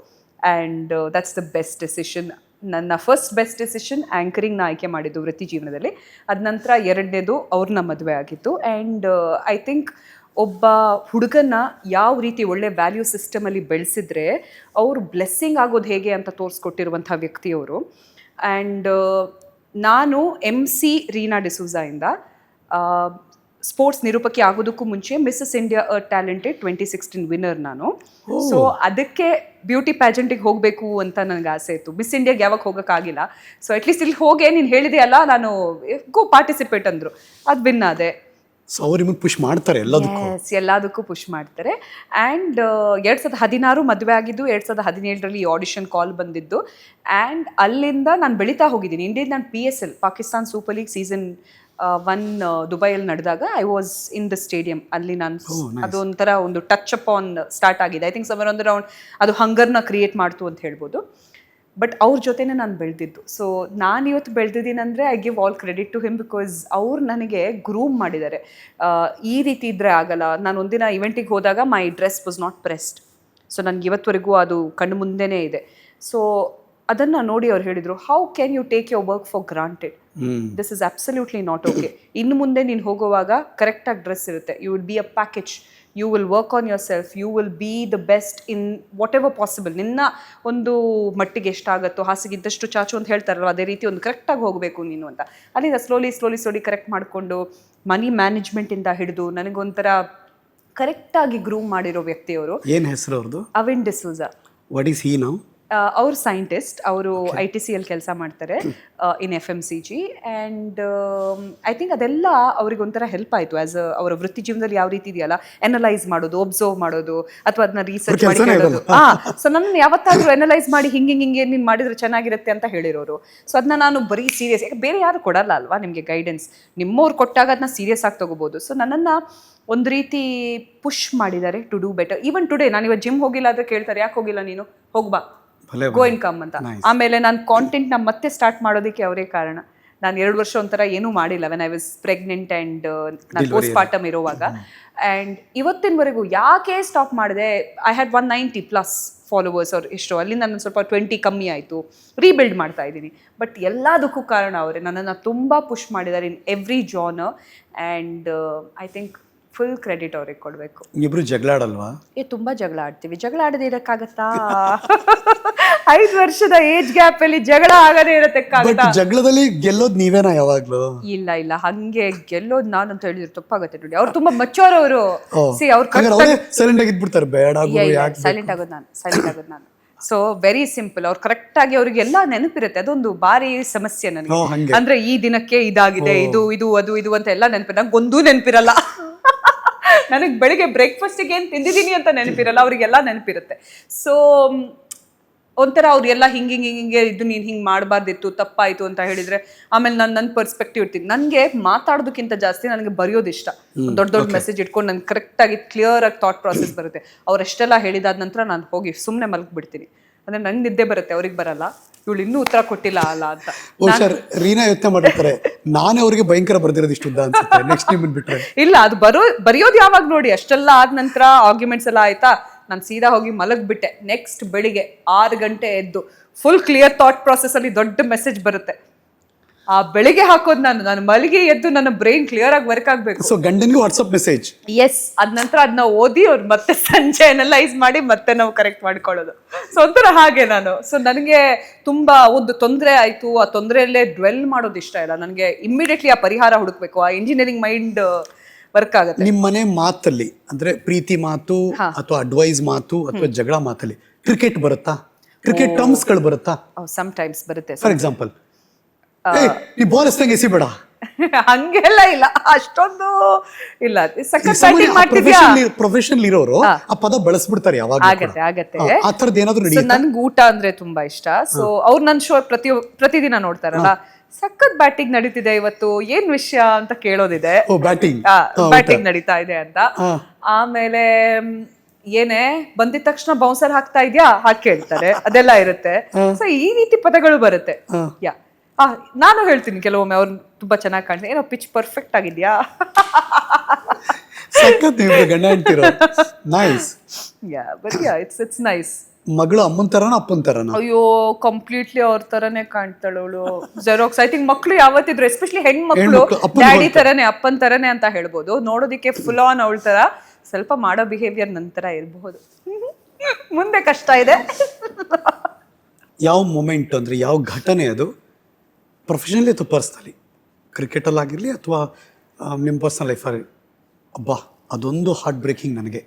And that's the best decision. ನನ್ನ ಫಸ್ಟ್ ಬೆಸ್ಟ್ ಡೆಸಿಷನ್ ಆ್ಯಂಕರಿಂಗ್ನ ಆಯ್ಕೆ ಮಾಡಿದ್ದು ವೃತ್ತಿ ಜೀವನದಲ್ಲಿ. ಅದ ನಂತರ 2ನೇದು ಅವ್ರನ್ನ ಮದುವೆ ಆಗಿತ್ತು. ಆ್ಯಂಡ್ ಐ ಥಿಂಕ್ ಒಬ್ಬ ಹುಡುಗನ್ನ ಯಾವ ರೀತಿ ಒಳ್ಳೆ ವ್ಯಾಲ್ಯೂ ಸಿಸ್ಟಮಲ್ಲಿ ಬೆಳೆಸಿದ್ರೆ ಅವರು ಬ್ಲೆಸ್ಸಿಂಗ್ ಆಗೋದು ಹೇಗೆ ಅಂತ ತೋರಿಸ್ಕೊಟ್ಟಿರುವಂಥ ವ್ಯಕ್ತಿಯವರು. ಆ್ಯಂಡ್ ನಾನು MC ರೀನಾ ಡಿಸೂಜಾಯಿಂದ ಸ್ಪೋರ್ಟ್ಸ್ ನಿರೂಪಕಿ ಆಗೋದಕ್ಕೂ ಮುಂಚೆ ಮಿಸ್ಸಸ್ ಇಂಡಿಯಾ ಟ್ಯಾಲೆಂಟೆಡ್ 2016 ವಿನ್ನರ್ ನಾನು. ಸೊ ಅದಕ್ಕೆ ಬ್ಯೂಟಿ ಪ್ಯಾಜೆಂಟಿಗೆ ಹೋಗಬೇಕು ಅಂತ ನನಗೆ ಆಸೆ ಇತ್ತು. ಮಿಸ್ ಇಂಡಿಯಾಗೆ ಯಾವಾಗ ಹೋಗೋಕ್ಕಾಗಿಲ್ಲ. ಸೊ ಅಟ್ಲೀಸ್ಟ್ ಇಲ್ಲಿ ಹೋಗಿ ನೀನು ಹೇಳಿದೆ ಅಲ್ಲ, ನಾನು ಗೋ ಪಾರ್ಟಿಸಿಪೇಟ್ ಅಂದರು, ಅದು ವಿನ್ ಆದೆ. ಸೊ ಅವ್ರು ನಿಮಗೆ ಪುಷ್ ಮಾಡ್ತಾರೆ ಎಲ್ಲದಕ್ಕೂ ಪುಷ್ ಮಾಡ್ತಾರೆ. ಆ್ಯಂಡ್ 2016 ಮದುವೆ ಆಗಿದ್ದು, 2017ರಲ್ಲಿ ಆಡಿಷನ್ ಕಾಲ್ ಬಂದಿದ್ದು. ಆ್ಯಂಡ್ ಅಲ್ಲಿಂದ ನಾನು ಬೆಳೀತಾ ಹೋಗಿದ್ದೀನಿ. ಇಂಡಿಯನ್ ನಾನು PSL Pakistan super league season 1 ದುಬೈಯಲ್ಲಿ ನಡೆದಾಗ I was in the stadium. ಅಲ್ಲಿ ನಾನು ಅದೊಂಥರ ಒಂದು ಟಚ್ ಅಪ್ ಆನ್ ಸ್ಟಾರ್ಟ್ ಆಗಿದೆ. ಐ ಥಿಂಕ್ ಸಮರ್ ಒಂದು ರೌಂಡ್ ಅದು ಹಂಗರ್ನ ಕ್ರಿಯೇಟ್ ಮಾಡ್ತು ಅಂತ ಹೇಳ್ಬೋದು. ಬಟ್ ಅವ್ರ ಜೊತೆನೇ ನಾನು ಬೆಳೆದಿದ್ದು. ಸೊ ನಾನು ಇವತ್ತು ಬೆಳೆದಿದ್ದೀನಿ ಅಂದರೆ I give all credit to him, because ಅವ್ರು ನನಗೆ ಗ್ರೂಮ್ ಮಾಡಿದ್ದಾರೆ. ಈ ರೀತಿ ಇದ್ದರೆ ಆಗಲ್ಲ. ನಾನು ಒಂದಿನ ಇವೆಂಟಿಗೆ ಹೋದಾಗ ಮೈ dress was not pressed. So ನನಗೆ ಇವತ್ತವರೆಗೂ ಅದು ಕಣ್ಣು ಮುಂದೆನೇ ಇದೆ. ಸೊ ಅದನ್ನು ನೋಡಿ ಅವ್ರು ಹೇಳಿದರು, how can you take your work for granted, this is absolutely not okay. ಇನ್ನು ಮುಂದೆ ನೀನು ಹೋಗುವಾಗ ಕರೆಕ್ಟಾಗಿ ಡ್ರೆಸ್ ಇರುತ್ತೆ, you will be a package, you will work on yourself, you will be the best in whatever possible. ನಿನ್ನ ಒಂದು ಮಟ್ಟಿಗೆ ಎಷ್ಟಾಗತ್ತೋ, ಹಾಸಿಗಿದ್ದಷ್ಟು ಚಾಚು ಅಂತ ಹೇಳ್ತಾರಲ್ವ, ಅದೇ ರೀತಿ ಒಂದು ಕರೆಕ್ಟಾಗಿ ಹೋಗಬೇಕು ನೀನು ಅಂತ. ಅಲ್ಲಿಂದ ಸ್ಲೋಲಿ ಕರೆಕ್ಟ್ ಮಾಡಿಕೊಂಡು ಮನಿ ಮ್ಯಾನೇಜ್ಮೆಂಟಿಂದ ಹಿಡಿದು ನನಗೊಂಥರ ಕರೆಕ್ಟಾಗಿ ಗ್ರೂಮ್ ಮಾಡಿರೋ ವ್ಯಕ್ತಿಯವರು. ಏನು ಹೆಸರು ಅವ್ರದ್ದು? Avin D'Souza. What is he now? ಅವರು ಸೈಂಟಿಸ್ಟ್, ಅವರು ITCಯಲ್ಲಿ ಕೆಲಸ ಮಾಡ್ತಾರೆ in FMCG. And I think ಅದೆಲ್ಲ ಅವ್ರಿಗೆ ಒಂಥರ ಹೆಲ್ಪ್ ಆಯಿತು. ಆ್ಯಸ್ ಅವರ ವೃತ್ತಿ ಜೀವನದಲ್ಲಿ ಯಾವ ರೀತಿ ಇದೆಯಲ್ಲ, ಎನಲೈಸ್ ಮಾಡೋದು, ಒಬ್ಸರ್ವ್ ಮಾಡೋದು, ಅಥವಾ ಅದನ್ನ ರಿಸರ್ಚ್ ಮಾಡಿ ಹೇಳೋದು. ಸೊ ನನ್ನ ಯಾವತ್ತಾದ್ರೂ ಎನಲೈಸ್ ಮಾಡಿ ಹಿಂಗೆ ನೀನು ಮಾಡಿದ್ರೆ ಚೆನ್ನಾಗಿರುತ್ತೆ ಅಂತ ಹೇಳಿರೋರು. ಸೊ ಅದನ್ನ ನಾನು ಬರೀ ಸೀರಿಯಸ್, ಯಾಕೆ ಬೇರೆ ಯಾರು ಕೊಡಲ್ಲ ಅಲ್ವಾ ನಿಮಗೆ ಗೈಡೆನ್ಸ್, ನಿಮ್ಮವ್ರು ಕೊಟ್ಟಾಗ ಅದನ್ನ ಸೀರಿಯಸ್ ಆಗಿ ತೊಗೋಬೋದು. ಸೊ ನನ್ನನ್ನು ಒಂದು ರೀತಿ ಪುಷ್ ಮಾಡಿದ್ದಾರೆ to do better. Even today ನಾನು ಇವತ್ತು ಜಿಮ್ ಹೋಗಿಲ್ಲ ಆದರೆ ಕೇಳ್ತಾರೆ, ಯಾಕೆ ಹೋಗಿಲ್ಲ ನೀನು, ಹೋಗ್ಬಾ, ಗೋ ಇನ್ ಕಮ್ ಅಂತ. ಆಮೇಲೆ ನಾನು ಕಾಂಟೆಂಟ್ನ ಮತ್ತೆ ಸ್ಟಾರ್ಟ್ ಮಾಡೋದಕ್ಕೆ ಅವರೇ ಕಾರಣ. ನಾನು 2 ವರ್ಷ ಒಂಥರ ಏನೂ ಮಾಡಿಲ್ಲ when I was pregnant and ನಾನು ಪೋಸ್ಟ್ ಪಾರ್ಟಮ್ ಇರುವಾಗ. ಆ್ಯಂಡ್ ಇವತ್ತಿನವರೆಗೂ ಯಾಕೆ ಸ್ಟಾಪ್ ಮಾಡಿದೆ, ಐ ಹ್ಯಾಡ್ 190+ ಫಾಲೋವರ್ಸ್ ಅವ್ರು ಎಷ್ಟೋ, ಅಲ್ಲಿಂದ ನಾನು ಸ್ವಲ್ಪ 20 ಕಮ್ಮಿ ಆಯಿತು, ರೀಬಿಲ್ಡ್ ಮಾಡ್ತಾ ಇದ್ದೀನಿ. ಬಟ್ ಎಲ್ಲದಕ್ಕೂ ಕಾರಣ ಅವರೇ, ನನ್ನನ್ನು ತುಂಬ ಪುಷ್ ಮಾಡಿದ್ದಾರೆ in every genre. And I think full credit ಅವ್ರಿಗೆ ಕೊಡಬೇಕು. ಇಬ್ರು ಜಗಳಾಡಲ್ವಾ? ತುಂಬ ಜಗಳ ಆಡ್ತೀವಿ. ಜಗಳ ಆಡದೇ ಇರೋಕ್ಕಾಗತ್ತಾ? 5 ವರ್ಷದ ಏಜ್ ಗ್ಯಾಪ್ ಅಲ್ಲಿ ಜಗಳ ಆಗದೇ ಇರತ್ತಕ್ಕಾಗತ್ತಾ? ಜಗಳದಲ್ಲಿ ಗೆಲ್ಲೋದು ನೀವೇನಾ ಯಾವಾಗ್ಲೂ? ಇಲ್ಲ ಹಂಗೆ ಗೆಲ್ಲೋದು ನಾನು ಅಂತ ಹೇಳಿದ್ರೆ ತಪ್ಪಾಗತ್ತೆ ನೋಡಿ. ಅವ್ರು ತುಂಬಾ ಮಚ್ಚೋರ್ ಅವರು. ಸೈಲೆಂಟ್ ಆಗಿ ಇದ್ಬಿಡ್ತಾರೆ, ಬೇಡ ಸೈಲೆಂಟ್ ಆಗೋದು ನಾನು. So very simple. ಅವ್ರು ಕರೆಕ್ಟ್ ಆಗಿ ಅವ್ರಿಗೆಲ್ಲ ನೆನಪಿರುತ್ತೆ. ಅದೊಂದು ಭಾರಿ ಸಮಸ್ಯೆ ನನಗೆ. ಅಂದ್ರೆ ಈ ದಿನಕ್ಕೆ ಇದಾಗಿದೆ, ಇದು ಅಂತ ಎಲ್ಲ ನೆನಪಿರ, ನಂಗೆ ಒಂದೂ ನೆನಪಿರಲ್ಲ. ನನಗೆ ಬೆಳಿಗ್ಗೆ ಬ್ರೇಕ್ಫಾಸ್ಟಿಗೆ ಏನು ತಿಂದಿದ್ದೀನಿ ಅಂತ ನೆನಪಿರಲ್ಲ, ಅವರಿಗೆಲ್ಲ ನೆನಪಿರುತ್ತೆ. ಸೊ ಒಂಥರ ಅವ್ರು ಎಲ್ಲ ಹಿಂಗೆ ಇದು ನೀನ್ ಹಿಂಗ್ ಮಾಡಬಾರ್ದಿತ್ತು, ತಪ್ಪಾಯ್ತು ಅಂತ ಹೇಳಿದ್ರೆ ಆಮೇಲೆ ನನ್ನ ಪರ್ಸ್ಪೆಕ್ಟಿವ್ ಇರ್ತೀನಿ. ನನಗೆ ಮಾತಾಡೋದಕ್ಕಿಂತ ಜಾಸ್ತಿ ನನಗೆ ಬರೆಯೋದು ಇಷ್ಟ. ದೊಡ್ಡ ಮೆಸೇಜ್ ಇಟ್ಕೊಂಡು ನನ್ಗೆ ಕರೆಕ್ಟ್ ಆಗಿ ಕ್ಲಿಯರ್ ಆಗಿ ಥಾಟ್ ಪ್ರಾಸೆಸ್ ಬರುತ್ತೆ. ಅವ್ರೆಷ್ಟೆಲ್ಲ ಹೇಳಿದಾದ ನಂತರ ನಾನು ಹೋಗಿ ಸುಮ್ಮನೆ ಮಲ್ಗ್ಬಿಡ್ತೀನಿ. ಅಂದ್ರೆ ನಂಗೆ ನಿದ್ದೆ ಬರುತ್ತೆ, ಅವ್ರಿಗೆ ಬರಲ್ಲ. ಇವಳು ಇನ್ನೂ ಉತ್ತರ ಕೊಟ್ಟಿಲ್ಲ ಅಲ್ಲ ಅಂತ. ಸರ್ ರೀನಾ ಯೋಚನೆ ಮಾಡಿರ್ತಾರೆ, ನಾನೇ ಅವ್ರಿಗೆ ಭಯಂಕರ ಬರ್ದಿರೋದು ಇಷ್ಟು ಉದ್ದ ಅನ್ಸುತ್ತೆ, ನೆಕ್ಸ್ಟ್ ನಿಮ್ಮನ್ನ ಬಿಟ್ರೆ. ಇಲ್ಲ, ಅದು ಬರೆಯೋದು ಯಾವಾಗ ನೋಡಿ, ಅಷ್ಟೆಲ್ಲ ಆದ ನಂತರ ಆರ್ಗ್ಯುಮೆಂಟ್ಸ್ ಎಲ್ಲ ಆಯ್ತಾ, ನಾನು ಸೀದಾ ಹೋಗಿ ಮಲಗ್ಬಿಟ್ಟೆ. ನೆಕ್ಸ್ಟ್ ಬೆಳಿಗ್ಗೆ 6 ಗಂಟೆ ಎದ್ದು ಫುಲ್ ಕ್ಲಿಯರ್ ಥಾಟ್ ಪ್ರಾಸೆಸ್ ಅಲ್ಲಿ ದೊಡ್ಡ ಮೆಸೇಜ್ ಬರುತ್ತೆ. ಆ ಬೆಳಿಗ್ಗೆ ಹಾಕೋದು ನಾನು ಮಲಗಿ ಎದ್ದು ನನ್ನ ಬ್ರೈನ್ ಕ್ಲಿಯರ್ ಆಗಿ ವರ್ಕ್ ಆಗ್ಬೇಕು. ಸೊ ಗಂಡನಿಗೂ ವಾಟ್ಸ್ಆಪ್ ಮೆಸೇಜ್. ಎಸ್, ಅದ ನಂತರ ಅದನ್ನ ಓದಿ ಅವ್ರು ಮತ್ತೆ ಸಂಜೆ ಅನಲೈಸ್ ಮಾಡಿ ಮತ್ತೆ ನಾವು ಕರೆಕ್ಟ್ ಮಾಡ್ಕೊಳ್ಳೋದು. ಸೊ ಒಂಥರ ಹಾಗೆ ನಾನು. ಸೊ ನನಗೆ ತುಂಬಾ ಒಂದು ತೊಂದರೆ ಆಯ್ತು, ಆ ತೊಂದರೆಯಲ್ಲೇ ಡ್ವೆಲ್ ಮಾಡೋದು ಇಷ್ಟ ಇಲ್ಲ ನನಗೆ. ಇಮ್ಮಿಡಿಯೇಟ್ಲಿ ಆ ಪರಿಹಾರ ಹುಡುಕ್ಬೇಕು. ಆ ಇಂಜಿನಿಯರಿಂಗ್ ಮೈಂಡ್ ವರ್ಕ್ ಆಗುತ್ತೆ. ನಿಮ್ಮ ಮನೆ ಮಾತಲ್ಲಿ ಅಂದ್ರೆ ಪ್ರೀತಿ ಮಾತು ಅಥವಾ ಅಡ್ವೈಸ್ ಮಾತು ಅಥವಾ ಜಗಳ ಮಾತಲ್ಲಿ ಕ್ರಿಕೆಟ್ ಬರುತ್ತಾ? ಕ್ರಿಕೆಟ್ ಟರ್ಮ್ಸ್ ಗಳು ಬರುತ್ತಾ? ಸಮ್ ಟೈಮ್ಸ್ ಬರುತ್ತೆ. ಫಾರ್ ಎಕ್ಸಾಂಪಲ್, ನೀ ಬಾಲ್ ಎಷ್ಟಂಗೆ ಎಸಿಬೇಡ, ಹಂಗೆಲ್ಲ ಇಲ್ಲ, ಅಷ್ಟೊಂದು ಇಲ್ಲ. ಪ್ರೊಫೆಷನಲ್ ಇರೋರು ಆ ಪದ ಬಳಸ್ಬಿಡ್ತಾರೆ ಯಾವಾಗ. ಆಗತ್ತೆ. ಆ ತರದ್ ಏನಾದ್ರು ನನ್ಗೆ ಊಟ ಅಂದ್ರೆ ತುಂಬಾ ಇಷ್ಟ. ಸೊ ಅವ್ರು ನನ್ ಶೋ ಪ್ರತಿದಿನ ನೋಡ್ತಾರಲ್ಲ, ಸಖತ್ ಬ್ಯಾಟಿಂಗ್ ನಡೀತಿದೆ ಇವತ್ತು, ಏನ್ ವಿಷಯ ಅಂತ ಕೇಳೋದಿದೆ. ಬ್ಯಾಟಿಂಗ್ ನಡೀತಾ ಇದೆ ಅಂತ. ಆಮೇಲೆ ಏನೇ ಬಂದಿದ ತಕ್ಷಣ ಬೌನ್ಸರ್ ಹಾಕ್ತಾ ಇದ್ಯಾ ಹಾಕಿ ಕೇಳ್ತಾರೆ, ಅದೆಲ್ಲ ಇರುತ್ತೆ. ಸೊ ಈ ರೀತಿ ಪದಗಳು ಬರುತ್ತೆ. ಯಾ, ನಾನು ಹೇಳ್ತೀನಿ ಕೆಲವೊಮ್ಮೆ ಅವ್ರು ತುಂಬಾ ಚೆನ್ನಾಗಿ ಕಾಣ್ತೀನಿ, ಏನೋ ಪಿಚ್ ಪರ್ಫೆಕ್ಟ್ ಆಗಿದ್ಯಾ. ಗಂಡ ಅಂತಿರೋ nice. Yeah, but yeah, it's nice. ಮಗಳು ಅಮ್ಮನ ತರನ ಅಪ್ಪನ ತರನ? ಅಯ್ಯೋ, ಕಂಪ್ಲೀಟ್ಲಿ ಅವ್ರ ತರನೇ ಕಾಣ್ತಾಳು ಅವಳು. ಜೆರಾಕ್ಸ್. ಐ ಥಿಂಕ್ ಮಕ್ಳು ಯಾವತ್ತಿದ್ರು, ಎಸ್ಪೆಷಲಿ ಹೆಣ್ಮಕ್ಳು ಡ್ಯಾಡಿ ತರನೇ ಅಪ್ಪನ ತರನೇ ಅಂತ ಹೇಳ್ಬೋದು. ನೋಡೋದಿಕ್ಕೆ ಫುಲ್ ಆನ್ ಅವಳ ತರ, ಸ್ವಲ್ಪ ಮಾಡೋ ಬಿಹೇವಿಯರ್ ನಂತರ ಇರಬಹುದು. ಮುಂದೆ ಕಷ್ಟ ಇದೆ. ಯಾವ ಮೂಮೆಂಟ್ ಅಂದ್ರೆ ಯಾವ ಘಟನೆ ಅದು, ಪ್ರೊಫೆಷನಲಿ ಅಥವಾ ಪರ್ಸ್ನಲಿ, ಕ್ರಿಕೆಟಲ್ಲಿ ಆಗಿರಲಿ ಅಥವಾ ನಿಮ್ಮ ಪರ್ಸ್ನಲ್ ಲೈಫಲ್ಲಿ, ಅಬ್ಬಾ ಅದೊಂದು ಹಾರ್ಟ್ ಬ್ರೇಕಿಂಗ್ ನನಗೆ?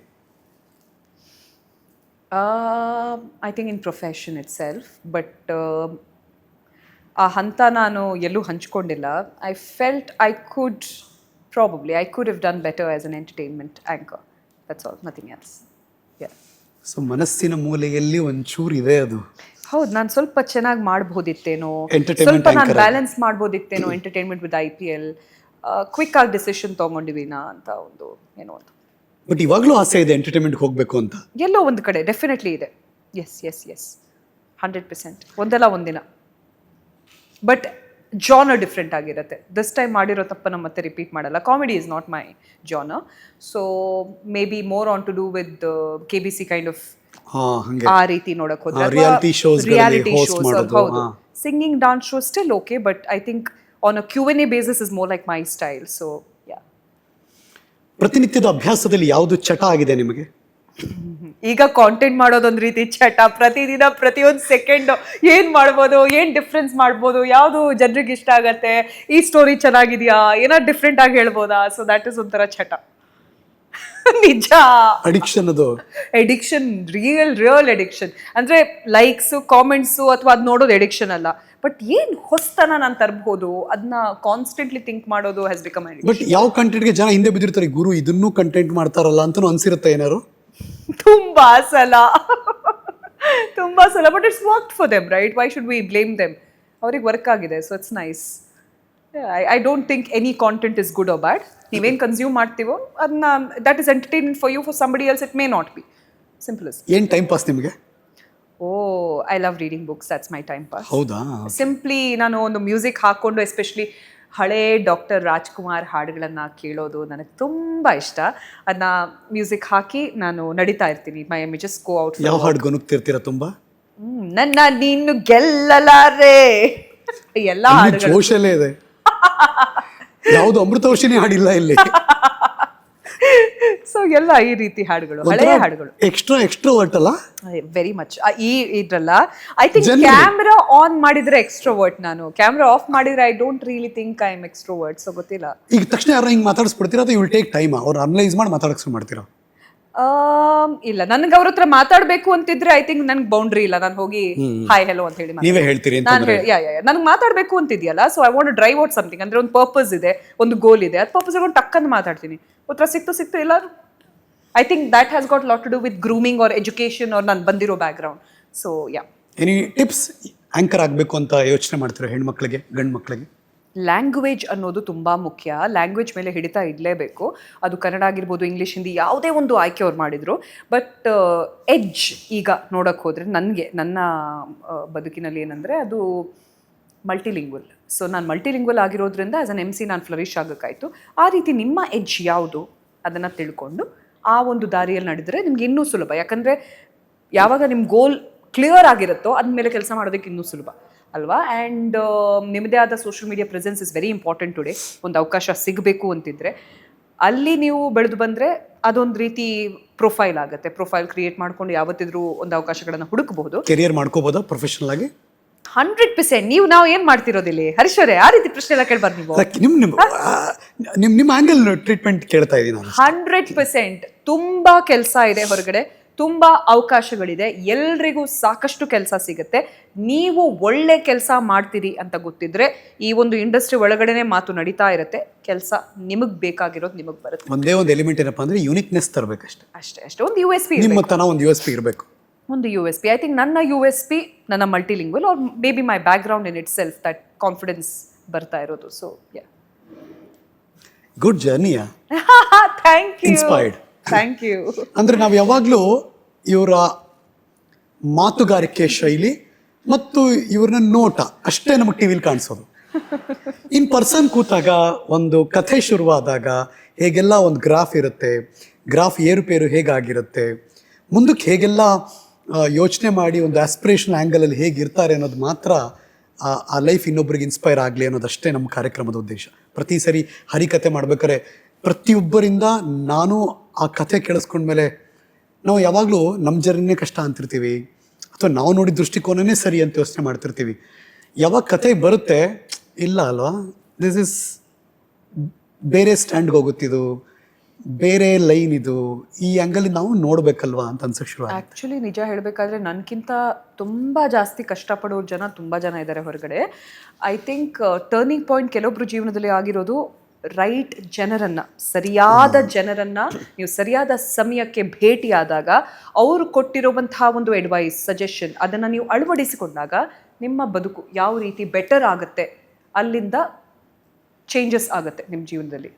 I think in profession itself, but ಆ ಹಂತ ನಾನು ಎಲ್ಲೂ ಹಂಚ್ಕೊಂಡಿಲ್ಲ. I felt I could have done better as an entertainment anchor. That's all, nothing else. Yeah. So ಮನಸ್ಸಿನ ಮೂಲೆಯಲ್ಲಿ ಒಂಚೂರು ಇದೆ ಅದು. ಹೌದು, ನಾನು ಸ್ವಲ್ಪ ಚೆನ್ನಾಗಿ ಮಾಡ್ಬೋದಿತ್ತೇನೋ, ಸ್ವಲ್ಪ ನಾನು ಬ್ಯಾಲೆನ್ಸ್ ಮಾಡ್ಬೋದಿತ್ತೇನೋ ಎಂಟರ್ಟೈನ್ಮೆಂಟ್ ವಿತ್ IPL. ಕ್ವಿಕ್ ಆಗಿ ಡಿಸಿಷನ್ ತಗೊಂಡಿವಿನಾ ಅಂತ ಒಂದು ಏನೋ ಒಂದು. ಬಟ್ ಇವಾಗಲೂ ಆಸೆ ಇದೆ ಎಂಟರ್ಟೈನ್ಮೆಂಟ್ಗೆ ಹೋಗ್ಬೇಕು ಅಂತ? ಎಲ್ಲೋ ಒಂದು ಕಡೆ ಡೆಫಿನೆಟ್ಲಿ ಇದೆ. ಎಸ್ 100%. ಒಂದಲ್ಲ ಒಂದಿನ. ಬಟ್ ಜಾನರ್ ಡಿಫ್ರೆಂಟ್ ಆಗಿರುತ್ತೆ. ದಿಸ್ ಟೈಮ್ ಮಾಡಿರೋ ತಪ್ಪನ್ನು ಮತ್ತೆ ರಿಪೀಟ್ ಮಾಡಲ್ಲ. Comedy is not my genre. So maybe more on to do with KBC kind of ಆ ರೀತಿ ನೋಡಕ್ ಹೋದ್ರೆ. Reality shows. ಹೌದು, singing, dance show still okay, but I think on a Q&A basis is more like my style. So yeah. ಪ್ರತಿನಿತ್ಯದ ಅಭ್ಯಾಸದಲ್ಲಿ ಯಾವುದು ಚಟ ಆಗಿದೆ ನಿಮಗೆ? ಈಗ ಕಾಂಟೆಂಟ್ ಮಾಡೋದೊಂದು ರೀತಿ ಚಟ. ಪ್ರತಿದಿನ ಪ್ರತಿಯೊಂದು ಸೆಕೆಂಡ್ ಏನ್ ಮಾಡ್ಬೋದು, ಏನ್ ಡಿಫ್ರೆನ್ಸ್ ಮಾಡ್ಬೋದು, ಯಾವುದು ಜನರಿಗೆ ಇಷ್ಟ ಆಗತ್ತೆ, ಈ ಸ್ಟೋರಿ ಚೆನ್ನಾಗಿದ್ಯಾ, ಏನಾದ್ರು ಡಿಫ್ರೆಂಟ್ ಆಗಿ ಹೇಳ್ಬೋದಾ. ಸೊ ದಟ್ ಇಸ್ ಒಂಥರ ಚಟ. ನಿಜ. ಅಡಿಕ್ಷನ್, ಅದು ಎಡಿಕ್ಷನ್, ರಿಯಲ್ ಎಡಿಕ್ಷನ್. ಅಂದ್ರೆ ಲೈಕ್ಸ್, ಕಾಮೆಂಟ್ಸು ಅಥವಾ ಅದ್ ನೋಡೋದು ಎಡಿಕ್ಷನ್ ಅಲ್ಲ, ಬಟ್ ಏನ್ ಹೊಸ್ತನ ನಾನು ತರಬಹುದು ಅದನ್ನ ಕಾನ್ಸ್ಟೆಂಟ್ಲಿ ಥಿಂಕ್ ಮಾಡೋದು ಹ್ಯಾಸ್ ಬಿಕಮ್ ಎಡಿಕ್ಷನ್. ಬಟ್ ಯಾವ ಕಂಟೆಂಟ್ಗೆ ಜನ ಹಿಂದೆ ಬಿದ್ದಿರ್ತಾರೆ, ಗುರು ಇದನ್ನೂ ಕಂಟೆಂಟ್ ಮಾಡ್ತಾರಲ್ಲ ಅಂತ ಅನ್ಸಿರುತ್ತೆ ಏನಾರು? ತುಂಬಾ ಸಲ. But it's worked for them, right? Why should we blame them? ಅವ್ರಿಗೆ ವರ್ಕ್ ಆಗಿದೆ, so it's nice. I don't think any content is good or bad. ನೀವೇನು ಕನ್ಸ್ಯೂಮ್ ಮಾಡ್ತೀವೋ ಅದನ್ನ, that is entertainment for you, for somebody else it may not be. Simple is. ಏನು time pass ನಿಮಗೆ? I love reading books. That's my time pass. ಹೌದಾ? Simply ನಾನು ಒಂದು music ಹಾಕ್ಕೊಂಡು, especially ಹಳೇ ಡಾಕ್ಟರ್ ರಾಜ್ಕುಮಾರ್ ಹಾಡುಗಳನ್ನು ಕೇಳೋದು ನನಗೆ ತುಂಬ ಇಷ್ಟ. ಅದನ್ನ ಮ್ಯೂಸಿಕ್ ಹಾಕಿ ನಾನು ನಡೀತಾ ಇರ್ತೀನಿ. ಮೈ ಎಮ್ ಜಸ್ಟ್ ಗೋ ಔಟ್. ಯಾವ ಹಾಡು ಗೊನುಗ್ತಿರ್ತೀರಾ ತುಂಬ? ನನ್ನ ನೀನು ಗೆಲ್ಲಲಾರೆ, ಎಲ್ಲ ಹಾಡುಗಳು ಜೋಶಲ್ಲೇ ಇದೆ. ಯಾವುದು ಅಮೃತವರ್ಷಿಣಿ ಹಾಡಿಲ್ಲ ಇಲ್ಲಿ. ಸೊ ಎಲ್ಲ ಈ ರೀತಿ ಹಾಡುಗಳು, ಹಳೆಯ ಹಾಡುಗಳು. ಎಕ್ಸ್ಟ್ರೋವರ್ಟ್ ಅಲ್ಲ? Very much. ಈ ಇದ್ರಲ್ಲ ಐ ಥಿಂಕ್ ಕ್ಯಾಮ್ರಾ ಆನ್ ಮಾಡಿದ್ರೆ ಎಕ್ಸ್ಟ್ರೋವರ್ಟ್, ನಾನು ಕ್ಯಾಮ್ರಾ ಆಫ್ ಮಾಡಿದ್ರೆ I don't really think I am extrovert. So ಗೊತ್ತಿಲ್ಲ. ಈಗ ತಕ್ಷಣ ಯಾರು ಹಿಂಗೆ ಮಾತಾಡಿಸ್ಬಿಡ್ತೀರಾ ಅಥವಾ ಯು ವಿಲ್ ಟೇಕ್ ಟೈಮ್ ಅವ್ರು ಅನಲೈಸ್ ಮಾಡಿ ಮಾತಾಡಕ್ಕೆ ಮಾಡ್ತೀರಾ? ಇಲ್ಲ, ನನ್ಗೆ ಅವ್ರ ಹತ್ರ ಮಾತಾಡ್ಬೇಕು ಅಂತಿದ್ರೆ ಐ ಥಿಂಕ್ ನನ್ಗೆ ಬೌಂಡ್ರಿ ಇಲ್ಲ. ನಾನು ಹೋಗಿ ಹಾಯ್ ಹೆಲೋ ಅಂತ ಹೇಳಿ ನೀವೇ ಹೇಳ್ತೀರಿ. ನನ್ಗೆ ಮಾತಾಡ್ಬೇಕು ಅಂತಿದ್ಯಲ್ಲ, so I want to drive out something. ಅಂದ್ರೆ ಒಂದು ಪರ್ಪಸ್ ಇದೆ, ಒಂದು ಗೋಲ್ ಇದೆ, ಅದು ಪರ್ಪಸ್ ಇಟ್ಕೊಂಡು ಟಕ್ಕಂತ ಮಾತಾಡ್ತೀನಿ. ಉತ್ತರ ಸಿಕ್ತು ಇಲ್ಲ. I think that has got lot to do with grooming or education or ನಾನು ಬಂದಿರೋ background. So yeah, any tips anchor ಆಗಬೇಕು ಅಂತ ಯೋಚನೆ ಮಾಡ್ತೀರಾ ಹೆಣ್ಮಕ್ಳಿಗೆ ಗಂಡು ಮಕ್ಕಳಿಗೆ? ಲ್ಯಾಂಗ್ವೇಜ್ ಅನ್ನೋದು ತುಂಬ ಮುಖ್ಯ. ಲ್ಯಾಂಗ್ವೇಜ್ ಮೇಲೆ ಹಿಡಿತಾ ಇಡಲೇಬೇಕು. ಅದು ಕನ್ನಡ ಆಗಿರ್ಬೋದು, ಇಂಗ್ಲೀಷ್, ಹಿಂದಿ, ಯಾವುದೇ ಒಂದು ಆಯ್ಕೆ ಅವ್ರು ಮಾಡಿದರು. ಬಟ್ ಎಡ್ಜ್ ಈಗ ನೋಡೋಕ್ಕೆ ಹೋದರೆ ನನಗೆ ನನ್ನ ಬದುಕಿನಲ್ಲಿ ಏನಂದರೆ ಅದು ಮಲ್ಟಿಲಿಂಗ್ವಲ್. ಸೊ ನಾನು ಮಲ್ಟಿಲಿಂಗ್ವಲ್ ಆಗಿರೋದ್ರಿಂದ ಆ್ಯಸ್ ಅನ್ MC ನಾನು ಫ್ಲರಿಶ್ ಆಗೋಕ್ಕಾಯಿತು. ಆ ರೀತಿ ನಿಮ್ಮ ಎಡ್ಜ್ ಯಾವುದು ಅದನ್ನು ತಿಳ್ಕೊಂಡು ಆ ಒಂದು ದಾರಿಯಲ್ಲಿ ನಡೆದರೆ ನಿಮ್ಗೆ ಇನ್ನೂ ಸುಲಭ. ಯಾಕಂದರೆ ಯಾವಾಗ ನಿಮ್ಮ ಗೋಲ್ ಕ್ಲಿಯರ್ ಆಗಿರುತ್ತೋ ಅದ್ಮೇಲೆ ಕೆಲಸ ಮಾಡೋದಕ್ಕೆ ಇನ್ನೂ ಸುಲಭ ಅಲ್ವಾ. ಆ್ಯಂಡ್ ನಿಮ್ಮದೇ ಆದ social media presence is very important today. ಒಂದು ಅವಕಾಶ ಸಿಗಬೇಕು ಅಂತಿದ್ರೆ ಅಲ್ಲಿ ನೀವು ಬೆಳೆದು ಬಂದರೆ ಅದೊಂದು ರೀತಿ ಪ್ರೊಫೈಲ್ ಆಗುತ್ತೆ. ಪ್ರೊಫೈಲ್ ಕ್ರಿಯೇಟ್ ಮಾಡ್ಕೊಂಡು ಯಾವತ್ತಿದ್ರೂ ಒಂದು ಅವಕಾಶಗಳನ್ನು ಹುಡುಕಬಹುದು. ಕೆರಿಯರ್ ಮಾಡ್ಕೋಬೋದಾ ಪ್ರೊಫೆಷನಲ್ ಆಗಿ? 100%. ನಾವು ಏನ್ ಮಾಡ್ತಿರೋದಿಲ್ಲಿ ಹರೀಶ್ವರೇ? ಆ ರೀತಿ ಪ್ರಶ್ನೆ ಎಲ್ಲ ಕೇಳ್ಬಾರ್ದು ನೀವು. ನಿಮ್ಮ ಆಂಗಲ್ ಟ್ರೀಟ್ಮೆಂಟ್ ಕೇಳ್ತಾ ಇದ್ದೀನಿ ನಾನು. 100% ತುಂಬಾ ಕೆಲಸ ಇದೆ ಹೊರಗಡೆ, ತುಂಬಾ ಅವಕಾಶಗಳಿದೆ, ಎಲ್ರಿಗೂ ಸಾಕಷ್ಟು ಕೆಲಸ ಸಿಗುತ್ತೆ. ನೀವು ಒಳ್ಳೆ ಕೆಲಸ ಮಾಡ್ತೀರಿ ಅಂತ ಗೊತ್ತಿದ್ರೆ ಈ ಒಂದು ಇಂಡಸ್ಟ್ರಿ ಒಳಗಡೆನೆ ಮಾತು ನಡೀತಾ ಇರುತ್ತೆ. ಕೆಲಸ ನಿಮಗೆ ಬೇಕಾಗಿರೋದು ನಿಮಗೆ ಬರುತ್ತೆ. ಒಂದೇ ಒಂದು ಎಲಿಮೆಂಟ್ ಏನಪ್ಪಾ ಅಂದ್ರೆ ಯೂನಿಕ್ನೆಸ್ ತರಬೇಕಷ್ಟೇ. ಅಷ್ಟೇ. ಒಂದು USP, ನಿಮ್ಮ ತನ ಒಂದು USP ಇರಬೇಕು. ಒಂದು USP. ಐ ಥಿಂಕ್ ನನ್ನ USP ನನ್ನ multilingual or maybe my background in itself that confidence ಬರ್ತಾ ಇರೋದು. ಸೊ ಗುಡ್ ಜರ್ನಿಯಾ. Thank you. Inspired. Thank you. ಅಂದ್ರೆ ನಾವು ಯಾವಾಗಲೂ ಇವರ ಮಾತುಗಾರಿಕೆ ಶೈಲಿ ಮತ್ತು ಇವ್ರನ್ನ ನೋಟ ಅಷ್ಟೇ ನಮಗೆ ಟಿವಿಲಿ ಕಾಣಿಸೋದು. ಇನ್ ಪರ್ಸನ್ ಕೂತಾಗ ಒಂದು ಕಥೆ ಶುರುವಾದಾಗ ಹೇಗೆಲ್ಲ ಒಂದು ಗ್ರಾಫ್ ಇರುತ್ತೆ, ಗ್ರಾಫ್ ಏರುಪೇರು ಹೇಗಾಗಿರುತ್ತೆ, ಮುಂದಕ್ಕೆ ಹೇಗೆಲ್ಲ ಯೋಚನೆ ಮಾಡಿ ಒಂದು ಆಸ್ಪಿರೇಷನ್ ಆ್ಯಂಗಲಲ್ಲಿ ಹೇಗಿರ್ತಾರೆ ಅನ್ನೋದು ಮಾತ್ರ ಆ ಲೈಫ್ ಇನ್ನೊಬ್ರಿಗೆ ಇನ್ಸ್ಪೈರ್ ಆಗಲಿ ಅನ್ನೋದಷ್ಟೇ ನಮ್ಮ ಕಾರ್ಯಕ್ರಮದ ಉದ್ದೇಶ. ಪ್ರತಿ ಸರಿ ಹರಿಕತೆ ಮಾಡ್ಬೇಕಾದ್ರೆ ಪ್ರತಿಯೊಬ್ಬರಿಂದ ನಾನು ಆ ಕಥೆ ಕೇಳಿಸ್ಕೊಂಡ್ಮೇಲೆ ನಾವು ಯಾವಾಗಲೂ ನಮ್ಮ ಜರ್ನಿನೇ ಕಷ್ಟ ಅಂತಿರ್ತೀವಿ ಅಥವಾ ನಾವು ನೋಡಿದ ದೃಷ್ಟಿಕೋನನೇ ಸರಿ ಅಂತ ಯೋಚನೆ ಮಾಡ್ತಿರ್ತೀವಿ. ಯಾವಾಗ ಕತೆ ಬರುತ್ತೆ ಇಲ್ಲ ಅಲ್ವಾ, ದಿಸ್ ಇಸ್ ಬೇರೆ ಸ್ಟ್ಯಾಂಡ್ಗೆ ಹೋಗುತ್ತಿದ್ದು, ಬೇರೆ ಲೈನ್ ಇದು, ಈ ಆ್ಯಂಗಲ್ ನಾವು ನೋಡ್ಬೇಕಲ್ವಾ ಅಂತ ಅನ್ಸಕ್ಕೆ ಶುರು. ಆ್ಯಕ್ಚುಲಿ ನಿಜ ಹೇಳಬೇಕಾದ್ರೆ ನನಗಿಂತ ತುಂಬ ಜಾಸ್ತಿ ಕಷ್ಟಪಡೋರು ಜನ ತುಂಬ ಜನ ಇದ್ದಾರೆ ಹೊರಗಡೆ. ಐ ಥಿಂಕ್ ಟರ್ನಿಂಗ್ ಪಾಯಿಂಟ್ ಕೆಲವೊಬ್ರು ಜೀವನದಲ್ಲಿ ಆಗಿರೋದು ರೈಟ್ ಜನರನ್ನು, ಸರಿಯಾದ ಜನರನ್ನು ನೀವು ಸರಿಯಾದ ಸಮಯಕ್ಕೆ ಭೇಟಿಯಾದಾಗ ಅವರು ಕೊಟ್ಟಿರುವಂತಹ ಒಂದು ಅಡ್ವೈಸ್, ಸಜೆಷನ್ ಅದನ್ನು ನೀವು ಅಳವಡಿಸಿಕೊಂಡಾಗ ನಿಮ್ಮ ಬದುಕು ಯಾವ ರೀತಿ ಬೆಟರ್ ಆಗುತ್ತೆ, ಅಲ್ಲಿಂದ ಚೇಂಜಸ್ ಆಗುತ್ತೆ ನಿಮ್ಮ ಜೀವನದಲ್ಲಿ.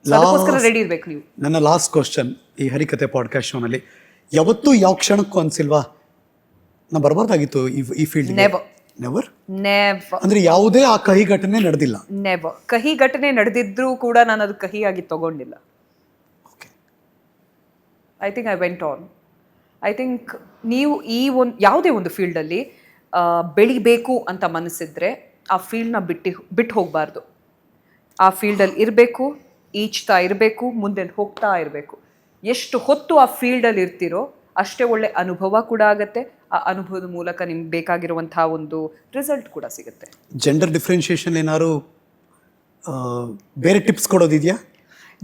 ಅದಕ್ಕೋಸ್ಕರ ರೆಡಿ ಇರಬೇಕು ನೀವು. ನನ್ನ ಲಾಸ್ಟ್ ಕ್ವಶನ್ ಈ ಹರಿಕತೆ ಪಾಡ್ಕಾಸ್ಟ್ ಶೋನಲ್ಲಿ, ಯಾವತ್ತೂ ಯಾವ ಕ್ಷಣಕ್ಕೂ ಅನ್ಸಿಲ್ವಾ ನಾ ಬರಬಾರ್ದಾಗಿತ್ತು ಈ ಫೀಲ್ಡ್? ನೆವರ್. ನೆವರ್. ನೆವರ್. ಅಂದ್ರೆ ಯಾವುದೇ ಆ ಕಹಿ ಘಟನೆ ನಡೆದಿಲ್ಲ? ನೆವರ್. ಕಹಿ ಘಟನೆ ನಡೆದಿದ್ರೂ ಕೂಡ ನಾನು ಅದು ಕಹಿಯಾಗಿ ತಗೊಂಡಿಲ್ಲ. I think I went on. I think ನೀವು ಈ ಒಂದು ಯಾವುದೇ ಒಂದು ಫೀಲ್ಡಲ್ಲಿ ಬೆಳಿಬೇಕು ಅಂತ ಮನಸ್ಸಿದ್ರೆ ಆ ಫೀಲ್ಡ್ನ ಬಿಟ್ಟು ಹೋಗಬಾರ್ದು. ಆ ಫೀಲ್ಡಲ್ಲಿ ಇರಬೇಕು, ಈಚ್ತಾ ಇರಬೇಕು, ಮುಂದೆ ಹೋಗ್ತಾ ಇರಬೇಕು. ಎಷ್ಟು ಹೊತ್ತು ಆ ಫೀಲ್ಡಲ್ಲಿ ಇರ್ತೀರೋ ಅಷ್ಟೇ ಒಳ್ಳೆ ಅನುಭವ ಕೂಡ ಆಗುತ್ತೆ. ಆ ಅನುಭವದ ಮೂಲಕ ನಿಮ್ಗೆ ಬೇಕಾಗಿರುವಂತಹ ಒಂದು ರಿಸಲ್ಟ್ ಕೂಡ ಸಿಗುತ್ತೆ. ಜೆಂಡರ್ ಡಿಫ್ರೆನ್ಸಿಯೇಷನ್ ಏನಾದ್ರು ಬೇರೆ ಟಿಪ್ಸ್ ಕೊಡೋದಿದೆಯಾ?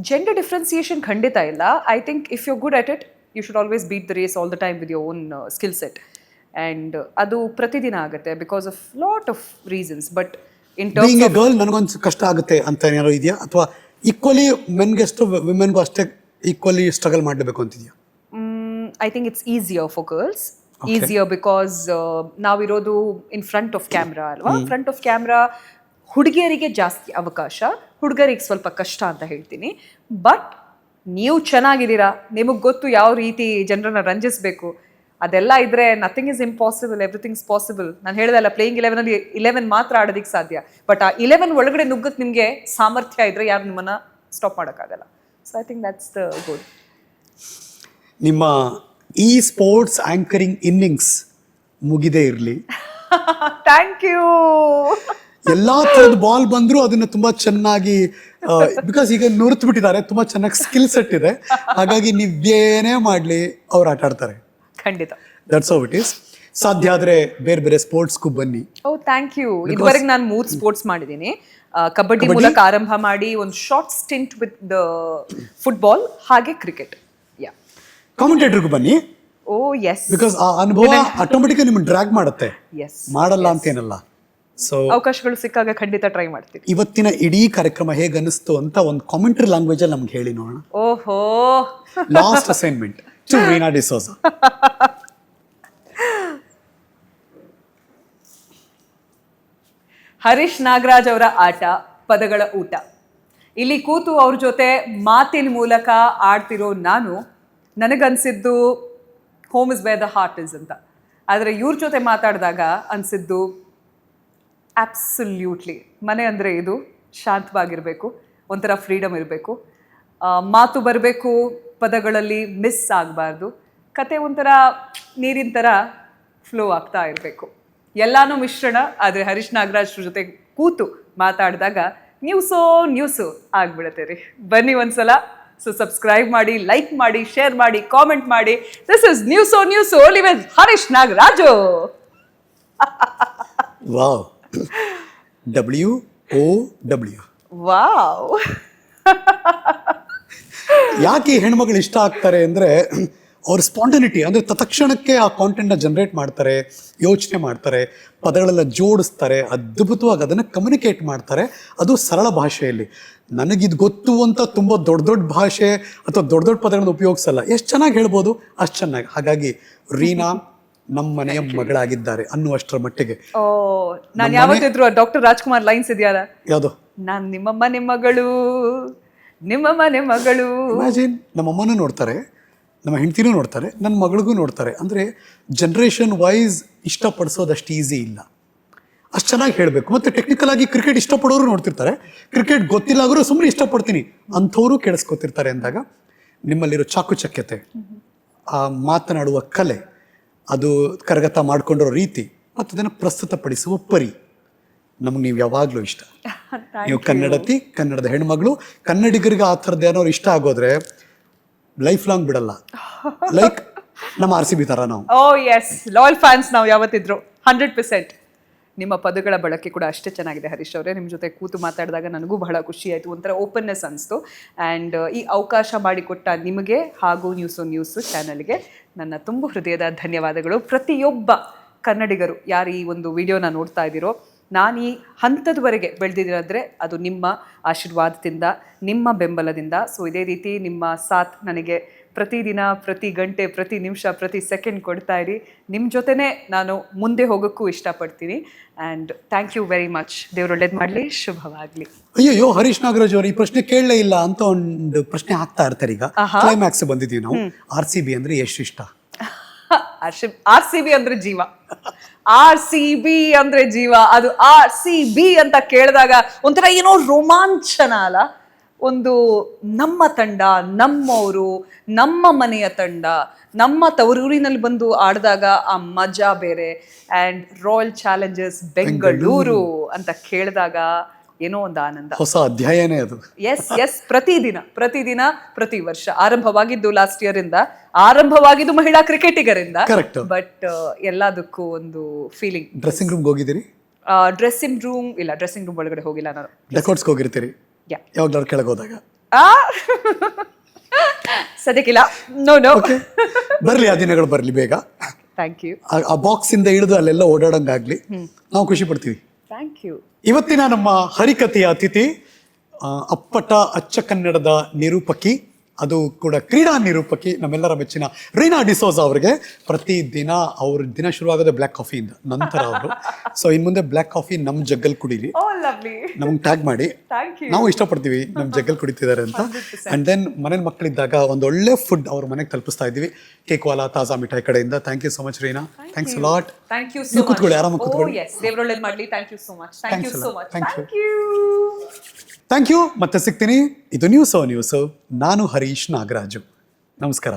ಜೆಂಡರ್ ಡಿಫ್ರೆನ್ಸಿಯೇಷನ್ ಖಂಡಿತ ಇಲ್ಲ. I think if you good at it you should always beat the race all the time with your own skill set. And ಅದು ಪ್ರತಿದಿನ ಆಗುತ್ತೆ because of lot of reasons. But in terms of girl ನನಗೊಂದು ಕಷ್ಟ ಆಗುತ್ತೆ ಅಂತ ಏನಾದ್ರು ಇದೆಯಾ, ಅಥವಾ ಈಕ್ವಲಿ ಮೆನ್ಗೆ ಎಷ್ಟು ವಿಮೆನ್ಗೂ ಅಷ್ಟೇ ಈಕ್ವಲಿ ಸ್ಟ್ರಗಲ್ ಮಾಡಬೇಕು ಅಂತಿದೆಯಾ? I think it's easier for girls. Easier because ನಾವಿರೋದು ಇನ್ ಫ್ರಂಟ್ ಆಫ್ ಕ್ಯಾಮ್ರಾ ಅಲ್ವಾ. ಫ್ರಂಟ್ ಆಫ್ ಕ್ಯಾಮ್ರಾ ಹುಡುಗಿಯರಿಗೆ ಜಾಸ್ತಿ ಅವಕಾಶ, ಹುಡುಗರಿಗೆ ಸ್ವಲ್ಪ ಕಷ್ಟ ಅಂತ ಹೇಳ್ತೀನಿ. ಬಟ್ ನೀವು ಚೆನ್ನಾಗಿದ್ದೀರಾ, ನಿಮಗೆ ಗೊತ್ತು ಯಾವ ರೀತಿ ಜನರನ್ನ ರಂಜಿಸಬೇಕು, ಅದೆಲ್ಲ ಇದ್ರೆ nothing is impossible, everything is possible. ನಾನು ಹೇಳಿದಲ್ಲ, ಪ್ಲೇಯಿಂಗ್ 11 11 ಮಾತ್ರ ಆಡೋದಕ್ಕೆ ಸಾಧ್ಯ. ಬಟ್ ಆ 11 ಒಳಗಡೆ ನುಗ್ಗಕ್ಕೆ ನಿಮಗೆ ಸಾಮರ್ಥ್ಯ ಇದ್ರೆ ಯಾರು ನಿಮ್ಮನ್ನ ಸ್ಟಾಪ್ ಮಾಡೋಕ್ಕಾಗಲ್ಲ. So I think that's the good. ನಿಮ್ಮ ಈ ಸ್ಪೋರ್ಟ್ಸ್ ಆಂಕರಿಂಗ್ ಇನ್ನಿಂಗ್ಸ್ ಮುಗಿದೇ ಇರಲಿ. Thank you. ಎಲ್ಲಾ ಥರದ ಬಾಲ್ ಬಂದ್ರು ಅದನ್ನ ತುಂಬಾ ಚೆನ್ನಾಗಿ, ಬಿಕಾಸ್ ಈಗ ನುರಿತು ಬಿಟ್ಟಿದ್ದಾರೆ, ತುಂಬಾ ಚೆನ್ನಾಗಿ ಸ್ಕಿಲ್ ಸೆಟ್ ಇದೆ. ಹಾಗಾಗಿ ನೀವೇನೇ ಮಾಡ್ಲಿ ಅವ್ರು ಆಟ ಆಡ್ತಾರೆ. ಖಂಡಿತ. That's how it is. ಸಾಧ್ಯ ಆದ್ರೆ ಬೇರೆ ಬೇರೆ ಸ್ಪೋರ್ಟ್ಸ್ಗೂ ಬನ್ನಿ. ಓ ಥ್ಯಾಂಕ್ ಯು. ಇದುವರೆಗೆ ನಾನು 3 ಸ್ಪೋರ್ಟ್ಸ್ ಮಾಡಿದ್ದೀನಿ. ಕಬಡ್ಡಿ ಮೂಲಕ ಆರಂಭ ಮಾಡಿ ಒಂದು short stint with the football, ಹಾಗೆ ಕ್ರಿಕೆಟ್. ಯಾ, ಕಾಮೆಂಟೇಟರ್ಗೂ ಬನ್ನಿ. ಓ ಎಸ್. ಬಿಕಾಸ್ ಆ ಅನುಭವ ಆಟೋಮೆಟಿಕ್ ನಿಮ್ಗೆ ಡ್ರ್ಯಾಗ್ ಮಾಡುತ್ತೆ. ಎಸ್, ಮಾಡಲ್ಲ ಅಂತೇನಲ್ಲ. ಸೊ ಅವಕಾಶಗಳು ಸಿಕ್ಕಾಗ ಖಂಡಿತ ಟ್ರೈ ಮಾಡ್ತೀವಿ. ಇವತ್ತಿನ ಇಡೀ ಕಾರ್ಯಕ್ರಮ ಹೇಗೆ ಅನಿಸ್ತು ಅಂತ ಒಂದು ಕಾಮೆಂಟ್ರಿ ಲ್ಯಾಂಗ್ವೇಜ್ ಅಲ್ಲಿ ನಮ್ಗೆ ಹೇಳಿ ನೋಡೋಣ. ಓಹೋ. Last assignment to Reena D'Souza. Harish Nagaraj ಅವರ ಆಟ ಪದಗಳ ಊಟ. ಇಲ್ಲಿ ಕೂತು ಅವ್ರ ಜೊತೆ ಮಾತಿನ ಮೂಲಕ ಆಡ್ತಿರೋ ನಾನು, ನನಗನ್ಸಿದ್ದು home is where the heart is ಅಂತ. ಆದರೆ ಇವ್ರ ಜೊತೆ ಮಾತಾಡಿದಾಗ ಅನಿಸಿದ್ದು ಆಬ್ಸಲ್ಯೂಟ್ಲಿ ಮನೆ ಅಂದರೆ ಇದು ಶಾಂತವಾಗಿರಬೇಕು, ಒಂಥರ ಫ್ರೀಡಮ್ ಇರಬೇಕು, ಮಾತು ಬರಬೇಕು, ಪದಗಳಲ್ಲಿ ಮಿಸ್ ಆಗಬಾರ್ದು, ಕತೆ ಒಂಥರ ನೀರಿನ ಥರ ಫ್ಲೋ ಆಗ್ತಾ ಇರಬೇಕು, ಎಲ್ಲಾನು ಮಿಶ್ರಣ. ಆದರೆ ಹರೀಶ್ ನಾಗರಾಜ್ ಜೊತೆ ಕೂತು ಮಾತಾಡಿದಾಗ ನ್ಯೂಸು ಆಗ್ಬಿಡುತ್ತೆ ರೀ. ಬನ್ನಿ ಒಂದ್ಸಲ. ಸೊ ಸಬ್ಸ್ಕ್ರೈಬ್ ಮಾಡಿ, ಲೈಕ್ ಮಾಡಿ, ಶೇರ್ ಮಾಡಿ, ಕಾಮೆಂಟ್ ಮಾಡಿ. This is news only with Harish Nagaraju. Wow, WOW. Wow. ಯಾಕೆ ಈ ಹೆಣ್ಮಗಳು ಇಷ್ಟ ಆಗ್ತಾರೆ ಅಂದರೆ ಅವ್ರ ಸ್ಪಾಂಟನಿಟಿ, ಅಂದರೆ ತತ್ಕ್ಷಣಕ್ಕೆ ಆ ಕಾಂಟೆಂಟ್ನ ಜನರೇಟ್ ಮಾಡ್ತಾರೆ, ಯೋಚನೆ ಮಾಡ್ತಾರೆ, ಪದಗಳೆಲ್ಲ ಜೋಡಿಸ್ತಾರೆ, ಅದ್ಭುತವಾಗಿ ಅದನ್ನು ಕಮ್ಯುನಿಕೇಟ್ ಮಾಡ್ತಾರೆ, ಅದು ಸರಳ ಭಾಷೆಯಲ್ಲಿ. ನನಗಿದು ಗೊತ್ತು ಅಂತ ತುಂಬ ದೊಡ್ಡ ಭಾಷೆ ಅಥವಾ ದೊಡ್ಡ ಪದಗಳನ್ನು ಉಪಯೋಗಿಸಲ್ಲ, ಎಷ್ಟು ಚೆನ್ನಾಗಿ ಹೇಳ್ಬೋದು ಅಷ್ಟು ಚೆನ್ನಾಗಿ. ಹಾಗಾಗಿ ರೀನಾ ನಮ್ಮ ಮನೆಯ ಮಗಳಾಗಿದ್ದಾರೆ ಅನ್ನುವಷ್ಟರ ಮಟ್ಟಿಗೆ. ಓ, ನಾನು ಯಾವತ್ತಿದ್ರು ಡಾಕ್ಟರ್ ರಾಜ್ಕುಮಾರ್ ಲೈನ್ಸ್ ಇದೆಯಲ್ಲ, ಯಾವುದು, ನಾನು ನಿಮ್ಮ ಮನೆ ಮಗಳು, ನಿಮ್ಮ ಮನೆ ಮಗಳು. ಇಮ್ಯಾಜಿನ್, ನಮ್ಮಮ್ಮನೂ ನೋಡ್ತಾರೆ, ನಮ್ಮ ಹೆಂಡ್ತಿನೂ ನೋಡ್ತಾರೆ, ನನ್ನ ಮಗಳಿಗೂ ನೋಡ್ತಾರೆ. ಅಂದರೆ ಜನ್ರೇಷನ್ ವೈಸ್ ಇಷ್ಟಪಡಿಸೋದಷ್ಟು ಈಸಿ ಇಲ್ಲ, ಅಷ್ಟು ಚೆನ್ನಾಗಿ ಹೇಳಬೇಕು. ಮತ್ತು ಟೆಕ್ನಿಕಲ್ ಆಗಿ ಕ್ರಿಕೆಟ್ ಇಷ್ಟಪಡೋರು ನೋಡ್ತಿರ್ತಾರೆ, ಕ್ರಿಕೆಟ್ ಗೊತ್ತಿಲ್ಲ ಆದರೂ ಸುಮ್ಮನೆ ಇಷ್ಟಪಡ್ತೀನಿ ಅಂಥವರು ಕೇಳಿಸ್ಕೊತಿರ್ತಾರೆ ಅಂದಾಗ ನಿಮ್ಮಲ್ಲಿರೋ ಚಾಕುಚಕ್ಯತೆ, ಆ ಮಾತನಾಡುವ ಕಲೆ, ಅದು ಕರಗತ ಮಾಡ್ಕೊಂಡಿರೋ ರೀತಿ ಮತ್ತು ಅದನ್ನು ಪ್ರಸ್ತುತಪಡಿಸುವ ಪರಿ ನಮ್ಗೆ ನೀವು ಯಾವಾಗಲೂ ಇಷ್ಟ. ನೀವು ಕನ್ನಡತಿ, ಕನ್ನಡದ ಹೆಣ್ಮಗಳು, ಕನ್ನಡಿಗರಿಗೆ ಆ ಥರದ್ದು ಏನಾದ್ರು ಇಷ್ಟ ಆಗೋದ್ರೆ ಲೈಫ್ ಲಾಂಗ್ ಬಿಡಲ್ಲ. ಲೈಕ್ ನಮ್ಮ RCB ಥರ ನಾವು. ಓ ಎಸ್, ಲಾಯಲ್ ಫ್ಯಾನ್ಸ್ ನಾವು ಯಾವತ್ತಿದ್ರು 100%. ನಿಮ್ಮ ಪದಗಳ ಬಳಕೆ ಕೂಡ ಅಷ್ಟೇ ಚೆನ್ನಾಗಿದೆ ಹರೀಶ್ ಅವರೇ. ನಿಮ್ಮ ಜೊತೆ ಕೂತು ಮಾತಾಡಿದಾಗ ನನಗೂ ಬಹಳ ಖುಷಿ ಆಯಿತು, ಒಂಥರ ಓಪನ್ನೆಸ್ ಅನಿಸ್ತು. ಆ್ಯಂಡ್ ಈ ಅವಕಾಶ ಮಾಡಿಕೊಟ್ಟ ನಿಮಗೆ ಹಾಗೂ ನ್ಯೂಸು ಚಾನಲ್ಗೆ ನನ್ನ ತುಂಬ ಹೃದಯದ ಧನ್ಯವಾದಗಳು. ಪ್ರತಿಯೊಬ್ಬ ಕನ್ನಡಿಗರು ಯಾರು ಈ ಒಂದು ವಿಡಿಯೋನ ನೋಡ್ತಾ ಇದ್ದೀರೋ, ನಾನು ಈ ಹಂತದವರೆಗೆ ಬೆಳೆದಿದ್ದೀರಂದರೆ ಅದು ನಿಮ್ಮ ಆಶೀರ್ವಾದದಿಂದ, ನಿಮ್ಮ ಬೆಂಬಲದಿಂದ. ಸೊ ಇದೇ ರೀತಿ ನಿಮ್ಮ ಸಾಥ್ ನನಗೆ ಪ್ರತಿದಿನ, ಪ್ರತಿ ಗಂಟೆ, ಪ್ರತಿ ನಿಮಿಷ, ಪ್ರತಿ ಸೆಕೆಂಡ್ ಕೊಡ್ತಾ ಇರಿ. ನಿಮ್ಮ ಜೊತೆನೇ ನಾನು ಮುಂದೆ ಹೋಗೋಕ್ಕೂ ಇಷ್ಟಪಡ್ತೀನಿ. And thank you very much. ದೇವ್ರು ಒಳ್ಳೇದು ಮಾಡಲಿ, ಶುಭವಾಗಲಿ. ಅಯ್ಯೋ, ಹರೀಶ್ ನಾಗರಾಜ್ ಅವರು ಈ ಪ್ರಶ್ನೆ ಕೇಳಲೇ ಇಲ್ಲ ಅಂತ ಒಂದು ಪ್ರಶ್ನೆ ಹಾಕ್ತಾ ಇರ್ತಾರೆ. ಈಗ ಕ್ಲೈಮ್ಯಾಕ್ಸ್ ಬಂದಿದ್ದೀವಿ ನಾವು. RCB ಅಂದರೆ ಎಷ್ಟು ಇಷ್ಟ? RCB ಅಂದ್ರೆ ಜೀವ. RCB ಅಂದ್ರೆ ಜೀವ. ಅದು RCB ಅಂತ ಕೇಳಿದಾಗ ಒಂಥರ ಏನೋ ರೋಮಾಂಚನ ಅಲ್ಲ. ಒಂದು ನಮ್ಮ ತಂಡ, ನಮ್ಮವರು, ನಮ್ಮ ಮನೆಯ ತಂಡ, ನಮ್ಮ ತವರೂರಿನಲ್ಲಿ ಬಂದು ಆಡಿದಾಗ ಆ ಮಜಾ ಬೇರೆ. ಆ್ಯಂಡ್ ರಾಯಲ್ ಚಾಲೆಂಜರ್ಸ್ ಬೆಂಗಳೂರು ಅಂತ ಕೇಳಿದಾಗ ಏನೋ ಒಂದು ಆನಂದ, ಹೊಸ ಅಧ್ಯಾಯನೇ ಅದು. ಎಸ್ ಪ್ರತಿದಿನ ಪ್ರತಿ ವರ್ಷ ಆರಂಭವಾಗಿದ್ದು ಲಾಸ್ಟ್ ಇಯರ್ ಇಂದ, ಆರಂಭವಾಗಿದ್ದು ಮಹಿಳಾ ಕ್ರಿಕೆಟಿಗರಿಂದ. ಕರೆಕ್ಟ್. ಬಟ್ ಎಲ್ಲದಕ್ಕೂ ಒಂದು ಫೀಲಿಂಗ್. ಡ್ರೆಸ್ಸಿಂಗ್ ರೂಮ್ ಹೋಗಿದ್ದೀರಿ? ಡ್ರೆಸ್ಸಿಂಗ್ ರೂಮ್ ಇಲ್ಲ, ಡ್ರೆಸ್ಸಿಂಗ್ ರೂಮ್ ಒಳಗಡೆ ಹೋಗಿಲ್ಲ ನಾನು. ಡೆಕೋರ್ಟ್ಸ್ಗೆ ಹೋಗಿರ್ತೀರಿ ಯಾವಾಗ್ಲಾರು ಕೆಳಗೆ ಹೋದಾಗ? ಸದ್ಯಕ್ಕಿಲ್ಲ. ನೋ ಬರ್ಲಿ, ಆ ದಿನಗಳು ಬರ್ಲಿ ಬೇಗ. Thank you. ಆ ಬಾಕ್ಸ್ ಇಂದ ಇಳಿದು ಅಲ್ಲೆಲ್ಲ ಓಡಾಡಂಗಾಗ್ಲಿ, ನಾವು ಖುಷಿ ಪಡ್ತೀವಿ. Thank you. ಇವತ್ತಿನ ನಮ್ಮ ಹರಿಕಥೆಯ ಅತಿಥಿ ಅಪ್ಪಟ ಅಚ್ಚ ಕನ್ನಡದ ನಿರೂಪಕಿ, ಅದು ಕೂಡ ಕ್ರೀಡಾ ನಿರೂಪಕಿ, ನಮ್ಮೆಲ್ಲರ ಮೆಚ್ಚಿನ ರೀನಾ ಡಿಸೋಜ ಅವರಿಗೆ. ಪ್ರತಿದಿನ ಅವ್ರ ದಿನ ಶುರುವಾಗೋದೇ ಬ್ಲ್ಯಾಕ್ ಕಾಫಿಯಿಂದ ನಂತರ ಅವರು. ಸೊ ಇನ್ನು ಮುಂದೆ ಬ್ಲ್ಯಾಕ್ ಕಾಫಿ ನಮ್ಮ ಜಗ್ಗಲ್ ಕುಡೀರಿ, ನಮ್ಗೆ ಟ್ಯಾಗ್ ಮಾಡಿ. ನಾವು ಇಷ್ಟಪಡ್ತೀವಿ ನಮ್ಮ ಜಗ್ಗಲ್ ಕುಡಿತಿದ್ದಾರೆ ಅಂತ. ಅಂಡ್ ದೆನ್ ಮನೇಲಿ ಮಕ್ಕಳಿದ್ದಾಗ ಒಂದು ಒಳ್ಳೆ ಫುಡ್ ಅವ್ರ ಮನೆಗೆ ತಲುಪಿಸ್ತಾ ಇದ್ದೀವಿ, ಕೇಕ್ವಾಲಾ ತಾಜಾ ಮಿಠಾಯಿ ಕಡೆಯಿಂದ. Thank you so much Reena. Thanks a lot. Thank you. ನೀವು ಕೂತ್ಕೊಳ್ಳಿ, ಆರಾಮಾಗಿ ಕೂತ್ಕೊಳ್ಳಿ. ದೇವ್ರು ಒಳ್ಳೇದು ಮಾಡಲಿ. Thank you so much. Thank you. ಮತ್ತೆ ಸಿಗ್ತೀನಿ. ಇದು ನ್ಯೂಸು. ನಾನು ಹರೀಶ್ ನಾಗರಾಜು. ನಮಸ್ಕಾರ.